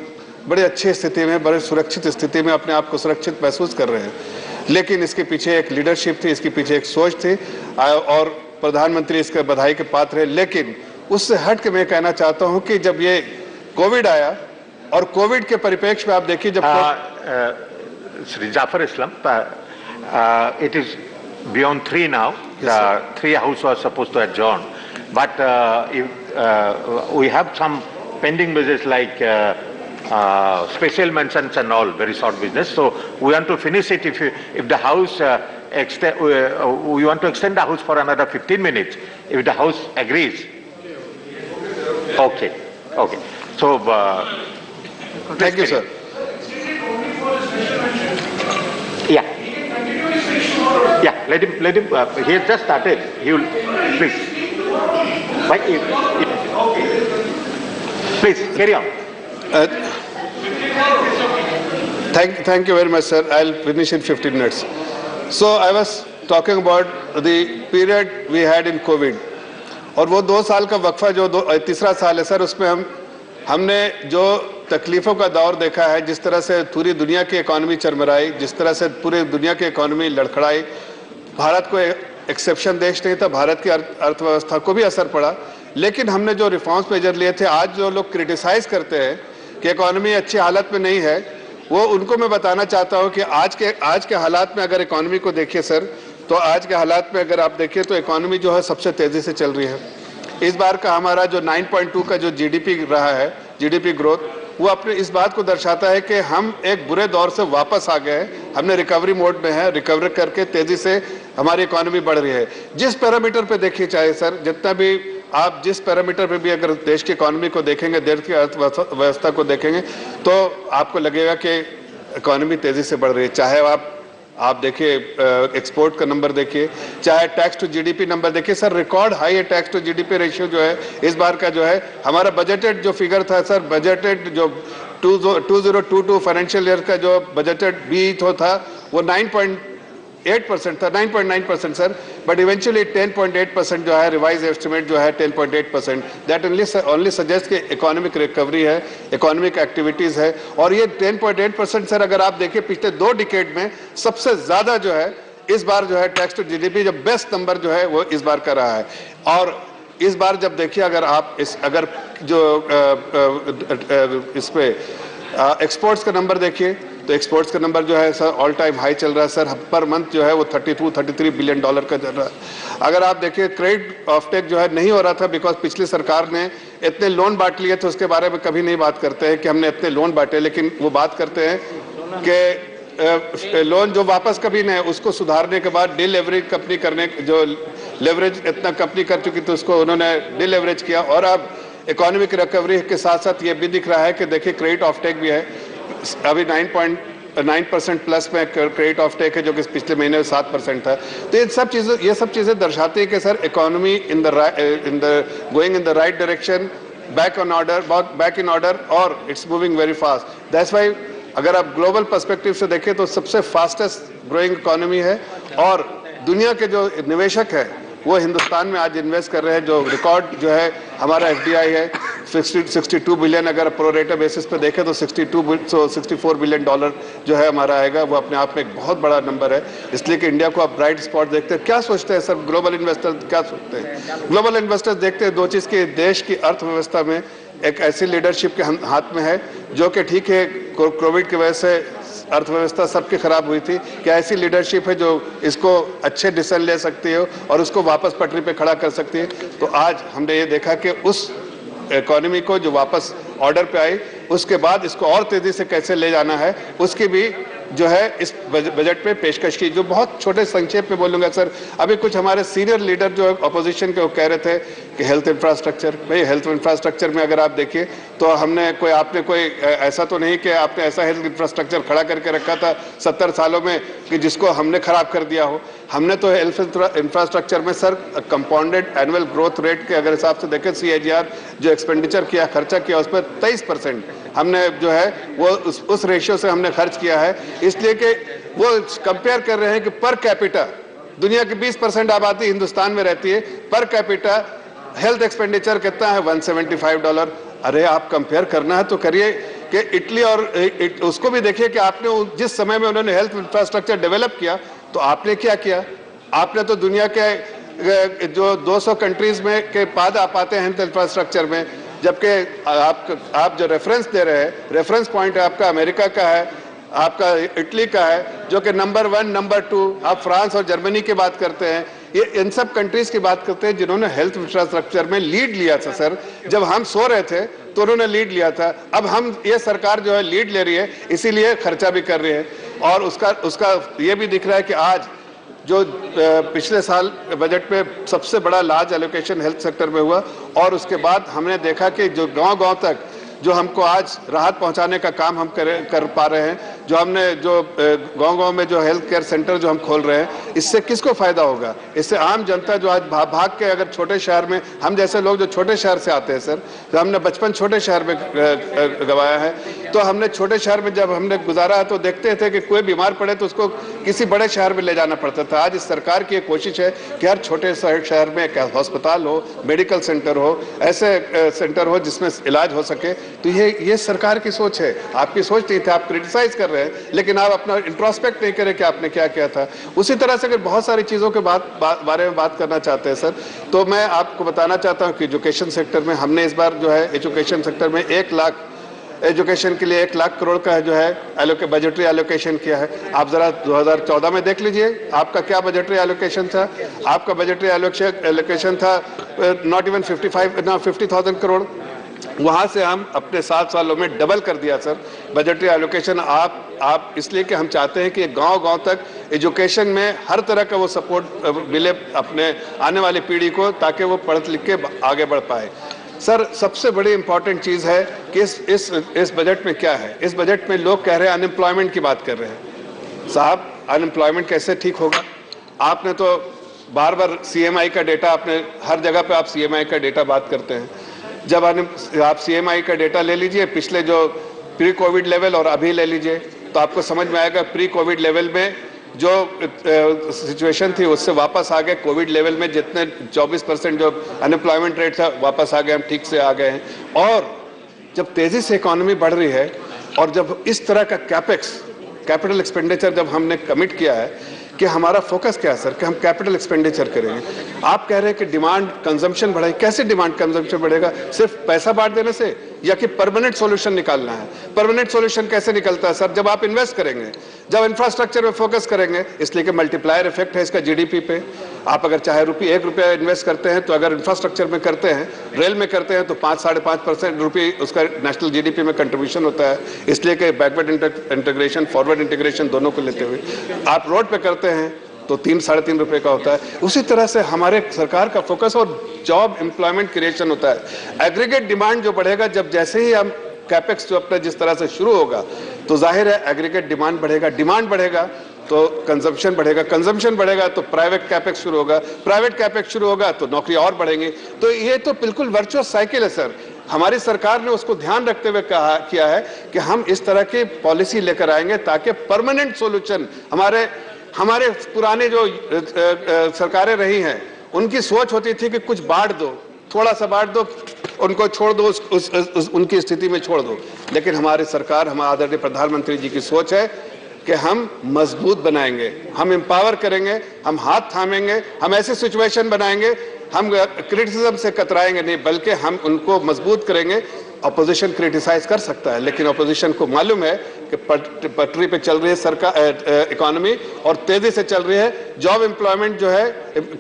बड़ी अच्छी स्थिति में, बड़े सुरक्षित स्थिति में अपने आप को सुरक्षित महसूस कर रहे हैं। लेकिन इसके पीछे एक लीडरशिप थी, इसके पीछे एक सोच थी, और प्रधानमंत्री इसके बधाई के पात्र है। लेकिन उससे हट के मैं कहना चाहता हूं कि जब ये कोविड आया, और कोविड के परिप्रेक्ष्य में आप देखिए जब Sri Jafar Islam, it is beyond 3 now. The 3 House was supposed to adjourn, but we have some pending business like special mentions and all, very short business. So we want to finish it. If the House we want to extend the House for another 15 minutes. If the House agrees. Okay. Okay. So thank you, sir. Yeah. Yeah, let him, he has just started. He will, please. Please, carry on. Thank you very much, sir. I'll finish in 15 minutes. So I was talking about the period we had in COVID. और वो 2 साल का वक्फा जो तीसरा साल है sir, उसमें हमने जो तकलीफ़ों का दौर देखा है, जिस तरह से पूरी दुनिया की इकॉनमी चरमराई, जिस तरह से पूरी दुनिया की इकॉनमी लड़खड़ाई, भारत को एक्सेप्शन देश नहीं था, भारत की अर्थव्यवस्था को भी असर पड़ा। लेकिन हमने जो रिफॉर्म्स मेजर लिए थे, आज जो लोग क्रिटिसाइज़ करते हैं कि इकॉनमी अच्छी हालत में नहीं है, वो उनको मैं बताना चाहता हूँ कि आज के हालात में अगर इकॉनमी को देखिए सर, तो आज के हालात में अगर आप देखिए तो इकॉनमी जो है सबसे तेज़ी से चल रही है। इस बार का हमारा जो 9.2 का जो जीडीपी रहा है, जीडीपी ग्रोथ, वो अपने इस बात को दर्शाता है कि हम एक बुरे दौर से वापस आ गए हैं। हमने रिकवरी मोड में है, रिकवर करके तेज़ी से हमारी इकॉनमी बढ़ रही है। जिस पैरामीटर पे देखिए चाहे सर, जितना भी आप जिस पैरामीटर पे भी अगर देश की इकॉनमी को देखेंगे, देश की अर्थव्यवस्था को देखेंगे, तो आपको लगेगा कि इकॉनमी तेज़ी से बढ़ रही है। चाहे आप आप देखिए एक्सपोर्ट का नंबर देखिए, चाहे टैक्स टू जीडीपी नंबर देखिए सर, रिकॉर्ड हाई है टैक्स टू जीडीपी रेशियो जो है इस बार का जो है। हमारा बजटेड जो फिगर था सर, बजटेड जो 2022 फाइनेंशियल ईयर का जो बजटेड बी था वो 9.8% था, 9.9% सर, बट इवेंचुअली 10.8% जो है रिवाइज एस्टिमेट जो है 10.8%। दैट ओनली सजेस्ट कि इकोनॉमिक रिकवरी है, इकोनॉमिक एक्टिविटीज है। और ये 10.8% सर अगर आप देखिए पिछले 2 डिकेड में सबसे ज्यादा जो है इस बार जो है टैक्स टू जीडीपी जो बेस्ट नंबर जो है वो इस बार का रहा है। और इस बार जब देखिए अगर आप अगर जो इस पे एक्सपोर्ट्स का नंबर देखिए तो एक्सपोर्ट्स का नंबर जो है सर ऑल टाइम हाई चल रहा है सर, पर मंथ जो है वो $33 बिलियन का चल रहा है। अगर आप देखिए क्रेडिट ऑफटेक जो है नहीं हो रहा था बिकॉज पिछली सरकार ने इतने लोन बांट लिए थे, उसके बारे में कभी नहीं बात करते हैं कि हमने इतने लोन बांटे, लेकिन वो बात करते हैं कि लोन जो वापस कभी नहीं, उसको सुधारने के बाद डिलेवरेज कंपनी करने, जो लेवरेज इतना कंपनी कर चुकी थी उसको उन्होंने डिलेवरेज किया। और अब इकोनॉमिक रिकवरी के साथ साथ ये भी दिख रहा है कि देखिए क्रेडिट ऑफटेक भी है, अभी 9.9% प्लस में क्रेडिट ऑफटेक है जो कि पिछले महीने में 7% था। तो ये सब चीजें दर्शाती है कि sir economy in the going in the right direction, back in order और it's moving very fast. That's why अगर आप ग्लोबल पर्सपेक्टिव से देखें तो सबसे फास्टेस्ट ग्रोइंग इकोनॉमी है और दुनिया के जो निवेशक है वो हिंदुस्तान में आज इन्वेस्ट कर रहे हैं। जो रिकॉर्ड जो है हमारा एफडीआई है 62 बिलियन, अगर प्रोरेटा बेसिस पे देखें तो 64 बिलियन डॉलर जो है हमारा आएगा, वो अपने आप में एक बहुत बड़ा नंबर है। इसलिए कि इंडिया को आप ब्राइट स्पॉट देखते हैं। क्या सोचते हैं सर ग्लोबल इन्वेस्टर्स, क्या सोचते हैं ग्लोबल इन्वेस्टर्स? देखते हैं 2 चीज़ की, देश की अर्थव्यवस्था में एक ऐसी लीडरशिप के हाथ में है जो कि ठीक है कोविड की वजह से अर्थव्यवस्था सबकी खराब हुई थी, क्या ऐसी लीडरशिप है जो इसको अच्छे डिसीजन ले सकती है और उसको वापस पटरी पे खड़ा कर सकती है? तो आज हमने ये देखा कि उस इकोनॉमी को जो वापस ऑर्डर पे आई, उसके बाद इसको और तेजी से कैसे ले जाना है उसकी भी जो है इस बजट पे पेशकश की। जो बहुत छोटे संक्षेप में बोलूंगा सर, अभी कुछ हमारे सीनियर लीडर जो अपोजिशन के वो कह रहे थे कि हेल्थ इंफ्रास्ट्रक्चर, भाई हेल्थ इंफ्रास्ट्रक्चर में अगर आप देखिए तो आपने कोई ऐसा तो नहीं कि आपने ऐसा हेल्थ इंफ्रास्ट्रक्चर खड़ा करके रखा था 70 सालों में कि जिसको हमने खराब कर दिया हो। हमने तो हेल्थ इंफ्रास्ट्रक्चर में sir compounded annual growth rate के अगर हिसाब से देखें CAGR जो एक्सपेंडिचर किया, खर्चा किया, उस पर 23% हमने जो है वो उस रेशियो से हमने खर्च किया है। इसलिए कि वो कंपेयर कर रहे हैं कि पर कैपिटा दुनिया की 20% आबादी हिंदुस्तान में रहती है, पर कैपिटा हेल्थ एक्सपेंडिचर कितना है $175। अरे आप कंपेयर करना है तो करिए कि इटली और उसको भी देखिए कि आपने जिस समय में उन्होंने हेल्थ इंफ्रास्ट्रक्चर डेवलप किया तो आपने क्या किया? आपने तो दुनिया के जो 200 कंट्रीज में के बाद आप आते हैं हेल्थ इंफ्रास्ट्रक्चर में, जबकि आप जो रेफरेंस दे रहे हैं, रेफरेंस पॉइंट आपका अमेरिका का है, आपका इटली का है जो कि नंबर 1, नंबर 2, आप फ्रांस और जर्मनी की बात करते हैं। ये इन सब कंट्रीज की बात करते हैं जिन्होंने हेल्थ इंफ्रास्ट्रक्चर में लीड लिया था सर। जब हम सो रहे थे तो उन्होंने लीड लिया था। अब ये सरकार जो है लीड ले रही है, इसीलिए खर्चा भी कर रही है। और उसका ये भी दिख रहा है कि आज जो पिछले साल बजट में सबसे बड़ा लार्ज एलोकेशन हेल्थ सेक्टर में हुआ और उसके बाद हमने देखा कि जो गांव-गांव तक जो हमको आज राहत पहुंचाने का काम हम कर पा रहे हैं, जो हमने जो गांव-गांव में जो हेल्थ केयर सेंटर जो हम खोल रहे हैं, इससे किसको फायदा होगा? इससे आम जनता जो आज भाग के अगर छोटे शहर में, हम जैसे लोग जो छोटे शहर से आते हैं सर, तो हमने बचपन छोटे शहर में गवाया है, तो हमने छोटे शहर में जब हमने गुजारा है तो देखते थे कि कोई बीमार पड़े तो उसको किसी बड़े शहर में ले जाना पड़ता था। आज इस सरकार की एक कोशिश है कि हर छोटे शहर में एक हॉस्पिटल हो, मेडिकल सेंटर हो, ऐसे सेंटर हो जिसमें इलाज हो सके। तो ये सरकार की सोच है, आपकी सोच नहीं थी। आप क्रिटिसाइज कर रहे हैं लेकिन आप अपना इंट्रोस्पेक्ट नहीं करें कि आपने क्या किया था। उसी तरह से अगर बहुत सारी चीज़ों के बारे में बात करना चाहते हैं सर, तो मैं आपको बताना चाहता हूं कि एजुकेशन सेक्टर में हमने इस बार जो है एजुकेशन सेक्टर में 1 लाख एजुकेशन के लिए 1 लाख करोड़ का जो है बजटरी एलोकेशन किया है। आप जरा 2014 में देख लीजिए आपका क्या बजटरी एलोकेशन था। आपका बजटरी एलोकेशन था नॉट इवन 50,000 करोड़। वहां से हम अपने 7 सालों में डबल कर दिया सर बजटरी एलोकेशन। आप इसलिए कि हम चाहते हैं कि गांव-गांव तक एजुकेशन में हर तरह का वो सपोर्ट मिले अपने आने वाली पीढ़ी को, ताकि वो पढ़ लिख के आगे बढ़ पाए। सर सबसे बड़ी इंपॉर्टेंट चीज़ है कि इस बजट में क्या है। इस बजट में लोग कह रहे हैं अनएम्प्लॉयमेंट की बात कर रहे हैं। साहब अनएम्प्लॉयमेंट कैसे ठीक होगा? आपने तो बार बार सीएमआई का डेटा, आपने हर जगह पे आप सीएमआई का डेटा बात करते हैं। जब आप सीएमआई का डेटा ले लीजिए, पिछले जो प्री कोविड लेवल और अभी ले लीजिए, तो आपको समझ में आएगा प्री कोविड लेवल में जो सिचुएशन थी उससे वापस आ गए। कोविड लेवल में जितने 24% जो अनएम्प्लॉयमेंट रेट था वापस आ गए, हम ठीक से आ गए हैं। और जब तेजी से इकोनॉमी बढ़ रही है और जब इस तरह का कैपिटल एक्सपेंडिचर जब हमने कमिट किया है कि हमारा फोकस क्या है सर, कि हम कैपिटल एक्सपेंडिचर करेंगे। आप कह रहे हैं कि डिमांड कंजम्पशन बढ़ेगी। कैसे डिमांड कंजम्पशन बढ़ेगा? सिर्फ पैसा बांट देने से, या कि परमानेंट सॉल्यूशन निकालना है? परमानेंट सॉल्यूशन कैसे निकलता है सर? जब आप इन्वेस्ट करेंगे, जब इंफ्रास्ट्रक्चर में फोकस करेंगे, इसलिए कि मल्टीप्लायर इफेक्ट है इसका जीडीपी पे। आप अगर चाहे ₹1 इन्वेस्ट करते हैं, तो अगर इंफ्रास्ट्रक्चर में करते हैं, रेल में करते हैं, तो 5-5.5% रुपये उसका नेशनल जीडीपी में कंट्रीब्यूशन होता है। इसलिए कि बैकवर्ड इंटीग्रेशन, फॉरवर्ड इंटीग्रेशन दोनों को लेते हुए आप रोड पे करते हैं तो 3-3.5 रुपए का होता है। उसी तरह से हमारे सरकार का फोकस और जॉब एम्प्लॉयमेंट क्रिएशन होता है। एग्रीगेट डिमांड जो बढ़ेगा, जब जैसे ही हम कैपेक्स जो अपना जिस तरह से शुरू होगा, तो जाहिर है एग्रीगेट डिमांड बढ़ेगा, डिमांड बढ़ेगा तो कंजम्पशन बढ़ेगा, कंजम्पशन बढ़ेगा तो प्राइवेट कैपेक्स शुरू होगा, प्राइवेट कैपेक्स शुरू होगा तो नौकरी और बढ़ेंगी। तो ये तो बिल्कुल वर्चुअस साइकिल है सर। हमारी सरकार ने उसको ध्यान रखते हुए किया है कि हम इस तरह की पॉलिसी लेकर आएंगे ताकि परमानेंट सॉल्यूशन, हमारे पुराने जो सरकारें रही हैं उनकी सोच होती थी कि कुछ बांट दो, थोड़ा सा बांट दो, उनको छोड़ दो, उनकी स्थिति में छोड़ दो। लेकिन हमारी सरकार, हमारे आदरणीय प्रधानमंत्री जी की सोच है कि हम मजबूत बनाएंगे, हम एम्पावर करेंगे, हम हाथ थामेंगे, हम ऐसे सिचुएशन बनाएंगे, हम क्रिटिसिज्म से कतराएंगे नहीं, बल्कि हम उनको मजबूत करेंगे। अपोजिशन क्रिटिसाइज कर सकता है, लेकिन अपोजिशन को मालूम है कि पटरी पे चल रही है सरकार, इकोनॉमी और तेजी से चल रही है। जॉब एम्प्लॉयमेंट जो है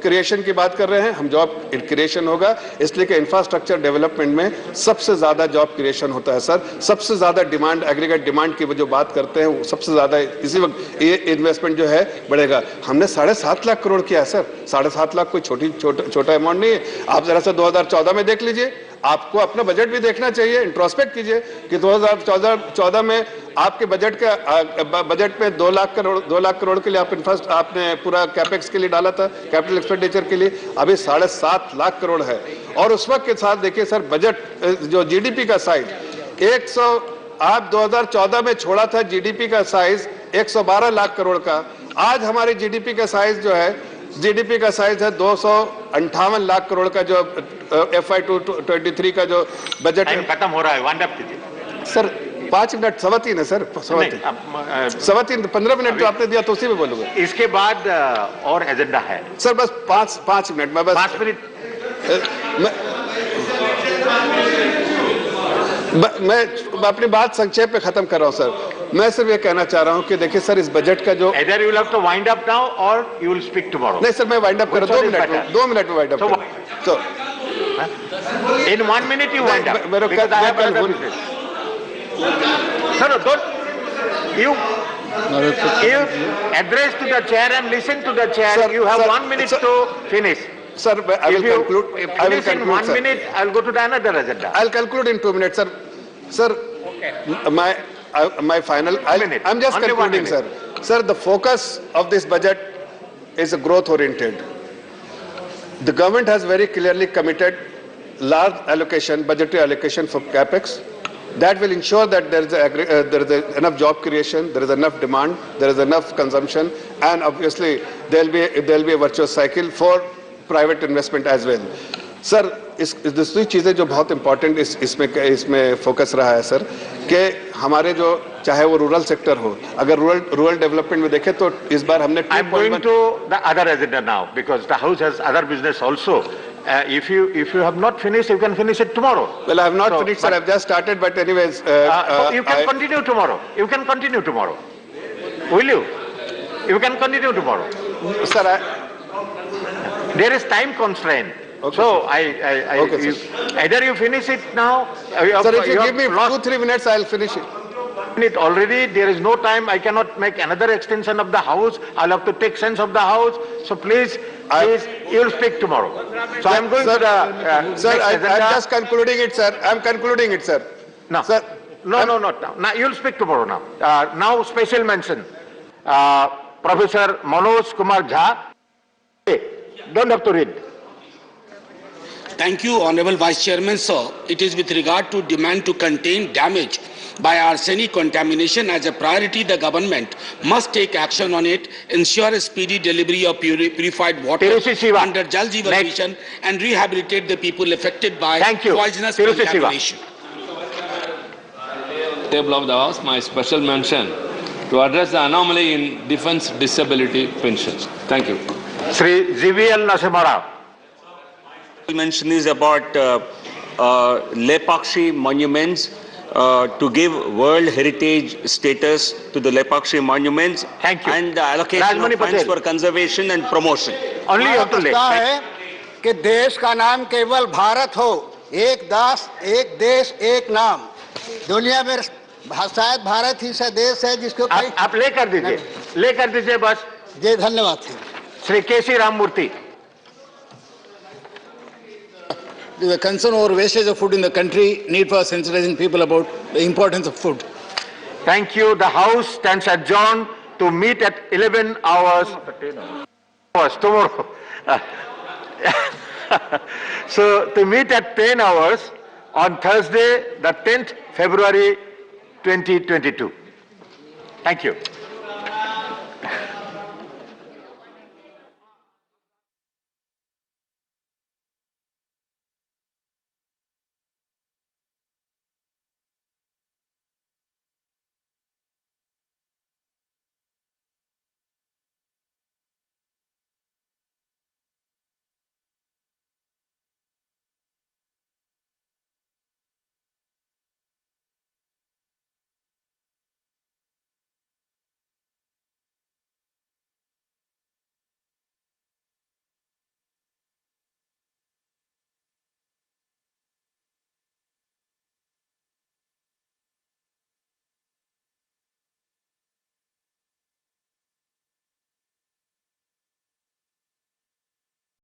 क्रिएशन की बात कर रहे हैं हम, जॉब क्रिएशन होगा, इसलिए कि इंफ्रास्ट्रक्चर डेवलपमेंट में सबसे ज्यादा जॉब क्रिएशन होता है सर। सबसे ज्यादा डिमांड, एग्रीगेट डिमांड की जो बात करते हैं, वो सबसे ज्यादा इसी वक्त ये इन्वेस्टमेंट जो है बढ़ेगा। हमने 7.5 लाख करोड़ किया है सर। 7.5 लाख कोई छोटा अमाउंट नहीं है। आप जरा सा 2014 में देख लीजिए, आपको अपना बजट भी देखना चाहिए, इंट्रोस्पेक्ट कीजिए कि 2014 में आपके बजट में 2 लाख करोड़ के लिए आपने पूरा कैपेक्स के लिए डाला था, कैपिटल एक्सपेंडिचर के लिए। अभी 7.5 लाख करोड़ है। और उस वक्त के साथ देखिए सर, बजट जो जीडीपी का साइज आप 2014 में छोड़ा था जीडीपी का साइज 112 लाख करोड़ का। आज हमारी जीडीपी का साइज जो है, जीडीपी का साइज है 258 लाख करोड़ का। जो FY 23 का जो बजट खत्म हो रहा है, वाइंड अप कीजिए सर। 5 मिनट, 3:15 है सर, 3:15, 15 मिनट जो आपने दिया तो उसी में बोलूंगा। इसके बाद और एजेंडा है सर। बस 5 मिनट, मैं बस 5 मिनट मैं अपनी बात संक्षेप में खत्म कर रहा हूं सर। मैं सिर्फ ये कहना चाह रहा हूं कि देखिए सर, इस बजट का जो either you will have to wind up now or you will speak tomorrow. नहीं सर, मैं वाइंड अप कर रहा हूं, 2 मिनट में वाइंड अप कर। तो in 1 minute you wind up. Because I have another business. No, don't you address to the chair and listen to the chair. Sir, you have sir, 1 minute sir, to finish. Sir, I will conclude. I will conclude, in 1 sir. minute, I will go to the another agenda. I'll conclude in 2 minutes, sir. Sir, my final. I'm just concluding, sir. Sir, the focus of this budget is growth oriented. The government has very clearly committed large allocation, budgetary allocation for capex. That will ensure that there is enough job creation, there is enough demand, there is enough consumption, and obviously there will be a virtuous cycle for private investment as well. Sir, इस दूसरी चीज़ें जो बहुत important इसमें focus रहा है sir, कि हमारे जो चाहे वो रूरल सेक्टर हो, अगर रूरल डेवलपमेंट में देखें तो इस बार हमने I'm going to the other agenda now because the house has other business also. If you have not finished, you can finish it tomorrow. Well, I have not finished, sir. I've just started, but anyways. You can continue tomorrow. You can continue tomorrow. Will you? You can continue tomorrow. Sir, there is time constraint. Okay, so either you finish it now. Sir, if you give me 2-3 minutes, I'll finish it. Already there is no time. I cannot make another extension of the house. I'll have to take sense of the house. So please, you'll speak tomorrow. So I'm going to the sir, I'm just concluding it, sir. I'm concluding it, sir. No, sir. No, not now. Now you'll speak tomorrow. Now, now special mention. Professor Manoj Kumar Jha. Don't have to read. Thank you, Honorable Vice Chairman, sir. It is with regard to demand to contain damage by arsenic contamination as a priority. The government must take action on it, ensure a speedy delivery of purified water under Jal Jeevan Mission, and rehabilitate the people affected by poisonous contamination. Table of the House, my special mention to address the anomaly in defense disability pensions. Thank you. Sri GVL Nasimara. Mention is about Lepakshi monuments to give World Heritage status to the Lepakshi monuments. Thank you. And the allocation of funds for conservation and promotion. Only you have to है कि देश का नाम केवल भारत हो, एक दास, एक देश, एक नाम. दुनिया में शायद भारत ही सा देश है जिसको आप लेकर दीजिए बस. जी धन्यवाद. श्री केसी Ramamurthy. The concern over wastage of food in the country, need for sensitizing people about the importance of food. Thank you. The House stands adjourned to meet at 11 hours. Tomorrow. So to meet at 10 hours on Thursday, the 10th February 2022. Thank you.